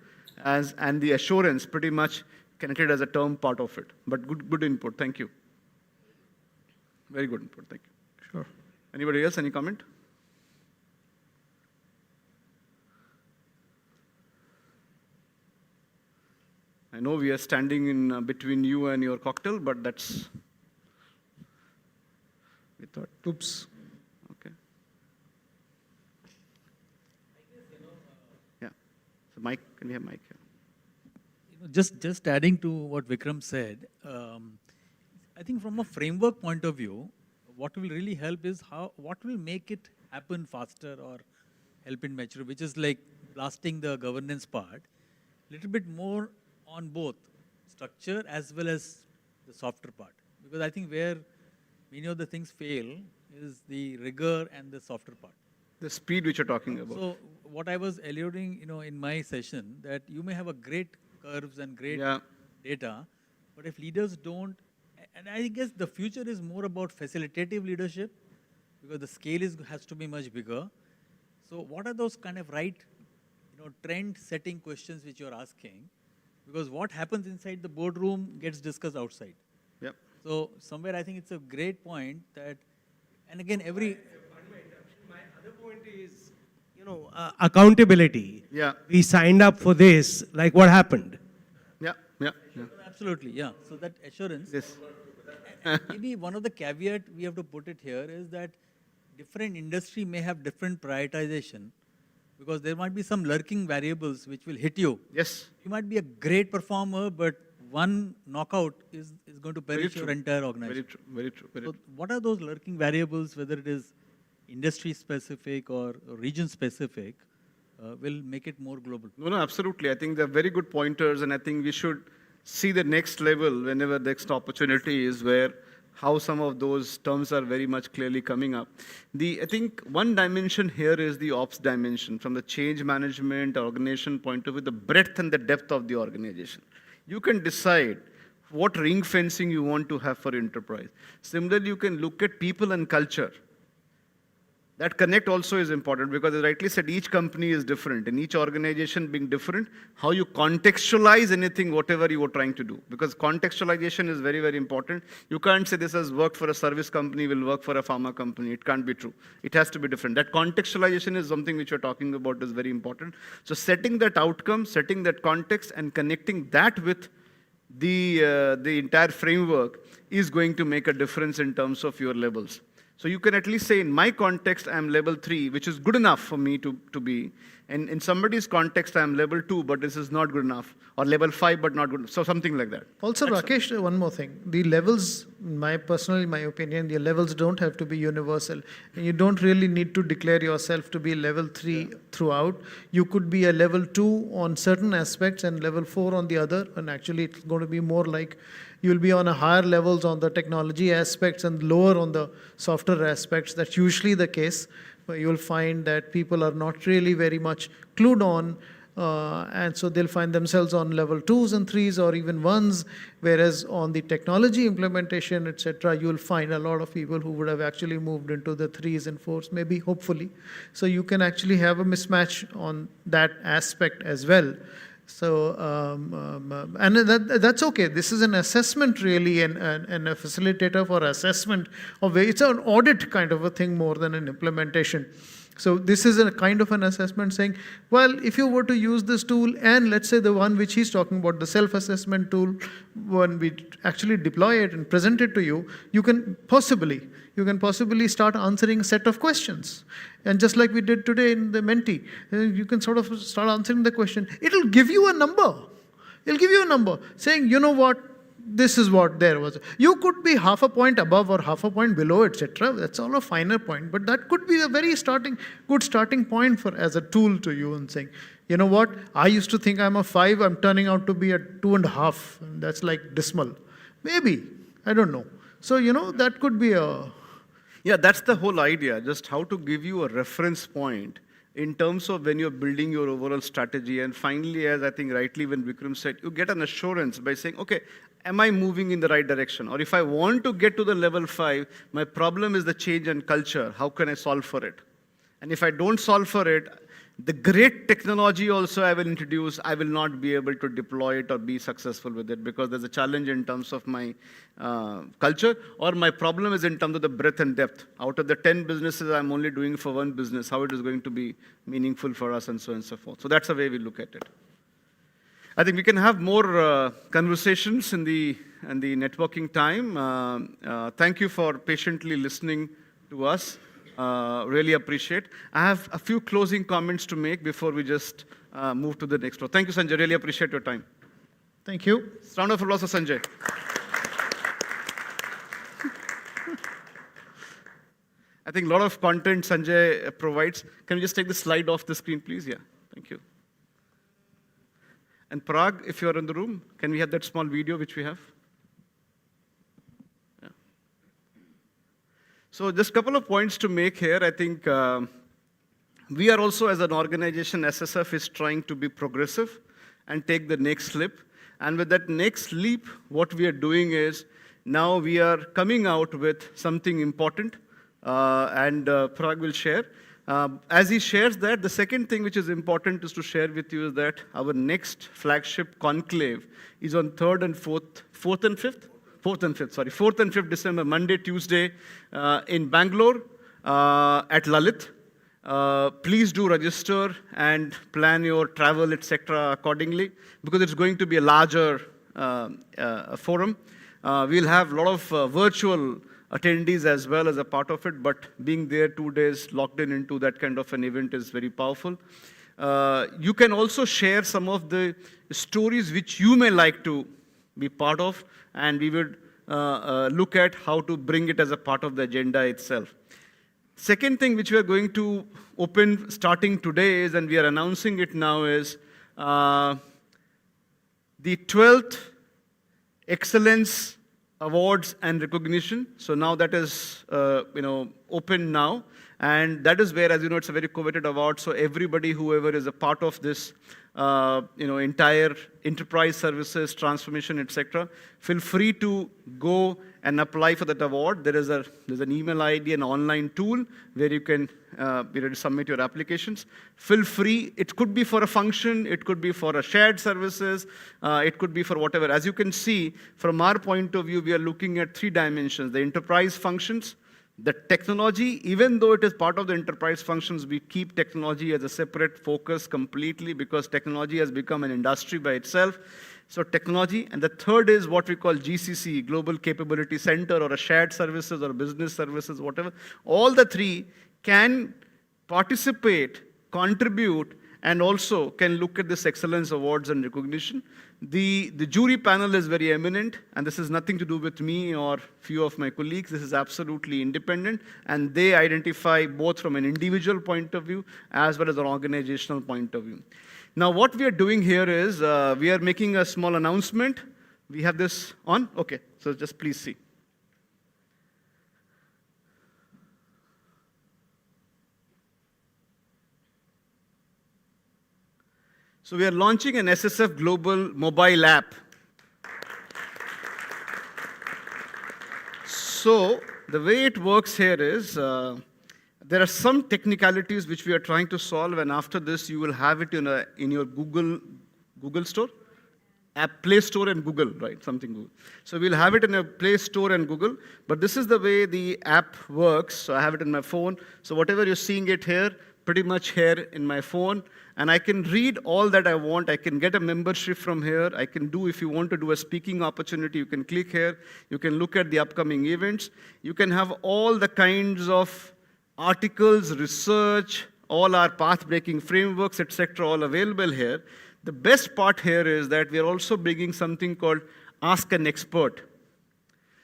and the assurance pretty much connected as a term part of it. But good input. Thank you. Very good input. Thank you. Sure. Anybody else? Any comment? I know we are standing in between you and your cocktail, but that's... We thought, oops. Okay. Yeah. So Mike, can we have Mike here? Just adding to what Vikram said, I think from a framework point of view, what will really help is what will make it happen faster or help it mature, which is like blasting the governance part, a little bit more on both structure as well as the softer part. Because I think where many of the things fail is the rigor and the softer part. The speed which you're talking about. So what I was alluding, in my session, that you may have a great curves and great data, but if leaders don't, and I guess the future is more about facilitative leadership because the scale has to be much bigger. So what are those kind of right, trend-setting questions which you're asking? Because what happens inside the boardroom gets discussed outside. Yep. So somewhere I think it's a great point that, and again, every... My other point is, accountability. Yeah. We signed up for this, like what happened? Yeah, yeah, yeah. Absolutely, yeah. So that assurance. Yes. And maybe one of the caveat we have to put it here is that different industry may have different prioritization because there might be some lurking variables which will hit you. Yes. You might be a great performer, but one knockout is going to perish your entire organization. Very true, very true. Very So true. what are those lurking variables, whether it is industry specific or region specific, will make it more global? No, absolutely. I think they're very good pointers, and I think we should see the next level whenever the next opportunity is where how some of those terms are very much clearly coming up. I think one dimension here is the ops dimension. From the change management organization point of view, the breadth and the depth of the organization. You can decide what ring fencing you want to have for enterprise. Similarly, you can look at people and culture. That connect also is important because, as rightly said, each company is different and each organization being different, how you contextualize anything, whatever you are trying to do. Because contextualization is very, very important. You can't say this has worked for a service company, will work for a pharma company. It can't be true. It has to be different. That contextualization is something which you're talking about is very important. So setting that outcome, setting that context and connecting that with the entire framework is going to make a difference in terms of your levels. So you can at least say, in my context, I'm level 3, which is good enough for me to be. And in somebody's context, I'm level 2, but this is not good enough. Or level 5, but not good enough. So something like that. Also, Rakesh, one more thing. The levels, my opinion, the levels don't have to be universal. And you don't really need to declare yourself to be level 3 throughout. You could be a level 2 on certain aspects and level 4 on the other. And actually, it's going to be more like you'll be on a higher levels on the technology aspects and lower on the software aspects. That's usually the case. But you'll find that people are not really very much clued on, and so they'll find themselves on level 2s and 3s or even 1s, whereas on the technology implementation, etc., you'll find a lot of people who would have actually moved into the 3s and 4s, maybe, hopefully. So you can actually have a mismatch on that aspect as well. So, and that's okay. This is an assessment really, and a facilitator for assessment of it's an audit kind of a thing more than an implementation. So this is a kind of an assessment saying, well, if you were to use this tool, and let's say the one which he's talking about, the self-assessment tool, when we actually deploy it and present it to you, you can possibly start answering a set of questions. And just like we did today in the Menti, you can sort of start answering the question. It'll give you a number. It'll give you a number saying, you know what, this is what there was. You could be half a point above or half a point below, etc. That's all a finer point. But that could be a very good starting point for as a tool to you and saying, you know what, I used to think I'm a 5, I'm turning out to be a 2.5. And that's like dismal. Maybe, I don't know. So, that could be a... Yeah, that's the whole idea, just how to give you a reference point in terms of when you're building your overall strategy. And finally, as I think rightly when Vikram said, you get an assurance by saying, okay, am I moving in the right direction? Or if I want to get to the level 5, my problem is the change in culture. How can I solve for it? And if I don't solve for it, the great technology also I will introduce, I will not be able to deploy it or be successful with it because there's a challenge in terms of my culture, or my problem is in terms of the breadth and depth. Out of the 10 businesses, I'm only doing for one business, how it is going to be meaningful for us and so on and so forth. So that's the way we look at it. I think we can have more conversations in the networking time. Thank you for patiently listening to us. Really appreciate. I have a few closing comments to make before we just move to the next row. Thank you, Sanjay. Really appreciate your time. Thank you. Round of applause for Sanjay. I think a lot of content Sanjay provides. Can we just take the slide off the screen, please? Yeah, thank you. And Parag, if you're in the room, can we have that small video which we have? Yeah. So just a couple of points to make here. I think we are also, as an organization, SSF is trying to be progressive and take the next leap. And with that next leap, what we are doing is now we are coming out with something important, and Parag will share. As he shares that, the second thing which is important is to share with you is that our next flagship conclave is on 3rd and 4th and 5th? 4th and 5th, sorry, 4th and 5th December, Monday, Tuesday, in Bangalore at Lalit. Please do register and plan your travel, etc. accordingly, because it's going to be a larger forum. We'll have a lot of virtual attendees as well as a part of it, but being there 2 days locked into that kind of an event is very powerful. You can also share some of the stories which you may like to be part of, and we would look at how to bring it as a part of the agenda itself. Second thing which we are going to open starting today is, and we are announcing it now, is the 12th Excellence Awards and Recognition. So now that is open now, and that is where, as you know, it's a very coveted award. So everybody, whoever is a part of this, entire enterprise services transformation, etc., feel free to go and apply for that award. There's an email ID, an online tool where you can submit your applications. Feel free. It could be for a function, it could be for a shared services, it could be for whatever. As you can see, from our point of view, we are looking at 3 dimensions: the enterprise functions, the technology. Even though it is part of the enterprise functions, we keep technology as a separate focus completely, because technology has become an industry by itself. So technology, and the third is what we call GCC, Global Capability Center, or a shared services or business services, whatever. All the 3 can participate, contribute, and also can look at this excellence awards and recognition. The jury panel is very eminent, and this is nothing to do with me or few of my colleagues. This is absolutely independent, and they identify both from an individual point of view as well as an organizational point of view. Now, what we are doing here is we are making a small announcement. We have this on? Okay, so just please see. So we are launching an SSF Global mobile app. So the way it works here is, there are some technicalities which we are trying to solve, and after this you will have it in your Google Store? Play Store and Google, right? Something Google. So we'll have it in a Play Store and Google, but this is the way the app works. So I have it in my phone. So whatever you're seeing it here, pretty much here in my phone, and I can read all that I want. I can get a membership from here. I can do, if you want to do a speaking opportunity, you can click here. You can look at the upcoming events. You can have all the kinds of articles, research, all our path-breaking frameworks, etc., all available here. The best part here is that we are also bringing something called Ask an Expert.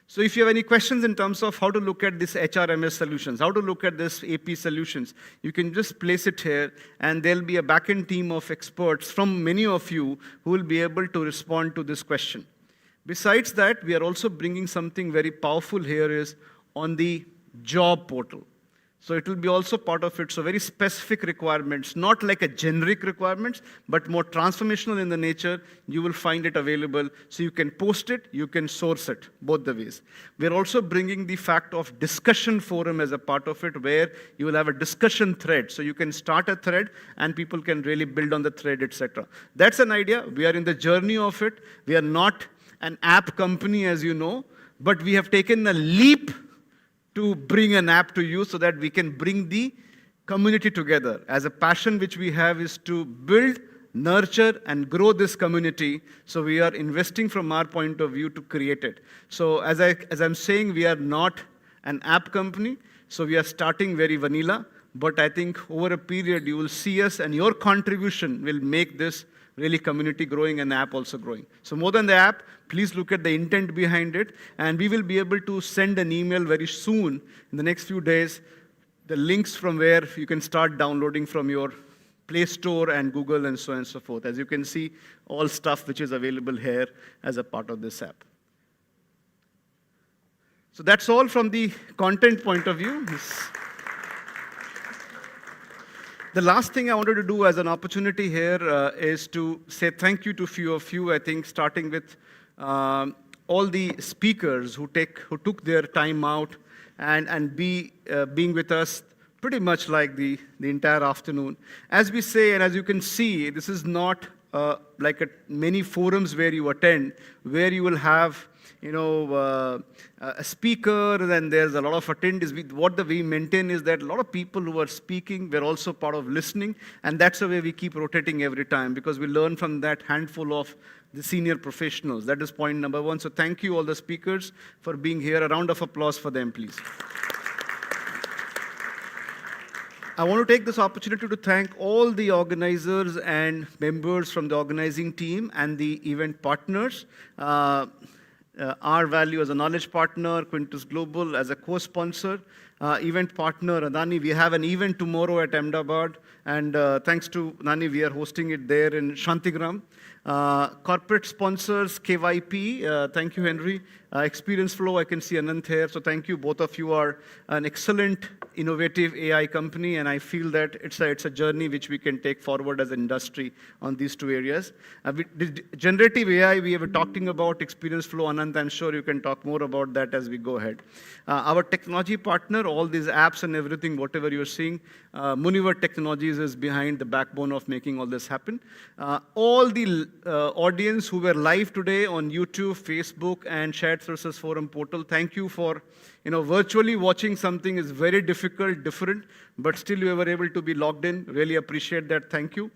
So if you have any questions in terms of how to look at this HRMS solutions, how to look at this AP solutions, you can just place it here, and there'll be a back-end team of experts from many of you who will be able to respond to this question. Besides that, we are also bringing something very powerful here is on the job portal. So it will be also part of it. So very specific requirements, not like a generic requirements, but more transformational in the nature. You will find it available. So you can post it, you can source it, both the ways. We're also bringing the fact of discussion forum as a part of it, where you will have a discussion thread. So you can start a thread and people can really build on the thread, etc. That's an idea. We are in the journey of it. We are not an app company, as you know, but we have taken a leap to bring an app to you so that we can bring the community together. As a passion which we have is to build, nurture, and grow this community. So we are investing from our point of view to create it. So as I'm saying, we are not an app company. So we are starting very vanilla. But I think over a period, you will see us, and your contribution will make this really community growing and app also growing. So more than the app, please look at the intent behind it, and we will be able to send an email very soon, in the next few days, the links from where you can start downloading from your Play Store and Google and so on and so forth. As you can see, all stuff which is available here as a part of this app. So that's all from the content point of view. The last thing I wanted to do as an opportunity here is to say thank you to a few of you, I think, starting with all the speakers who took their time out and being with us pretty much like the entire afternoon. As we say, and as you can see, this is not like many forums where you attend, where you will have a speaker, then there's a lot of attendees. What we maintain is that a lot of people who are speaking, we're also part of listening, and that's the way we keep rotating every time, because we learn from that handful of the senior professionals. That is point number one. So thank you all the speakers for being here. A round of applause for them, please. I want to take this opportunity to thank all the organizers and members from the organizing team and the event partners. R-Value as a knowledge partner, Quintus Global as a co-sponsor, event partner Adani. We have an event tomorrow at Ahmedabad, and thanks to Nani, we are hosting it there in Shantigram. Corporate sponsors, KYP, thank you, Henry. Experience Flow, I can see Anant here, so thank you. Both of you are an excellent, innovative AI company, and I feel that it's a journey which we can take forward as an industry on these two areas. Generative AI, we were talking about Experience Flow. Anant, I'm sure you can talk more about that as we go ahead. Our technology partner, all these apps and everything, whatever you're seeing, Muniver Technologies is behind the backbone of making all this happen. All the audience who were live today on YouTube, Facebook, and Shared Services Forum portal, thank you for virtually watching something is very difficult, different, but still you were able to be logged in. Really appreciate that. Thank you.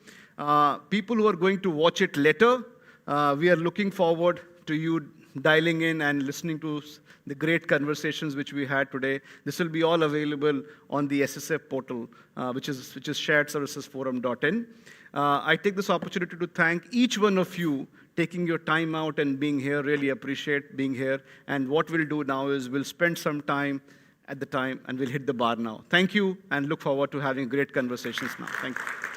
People who are going to watch it later, we are looking forward to you dialing in and listening to the great conversations which we had today. This will be all available on the SSF portal, which is sharedservicesforum.in. I take this opportunity to thank each one of you taking your time out and being here. Really appreciate being here. And what we'll do now is we'll spend some time at the time and we'll hit the bar now. Thank you, and look forward to having great conversations now. Thank you.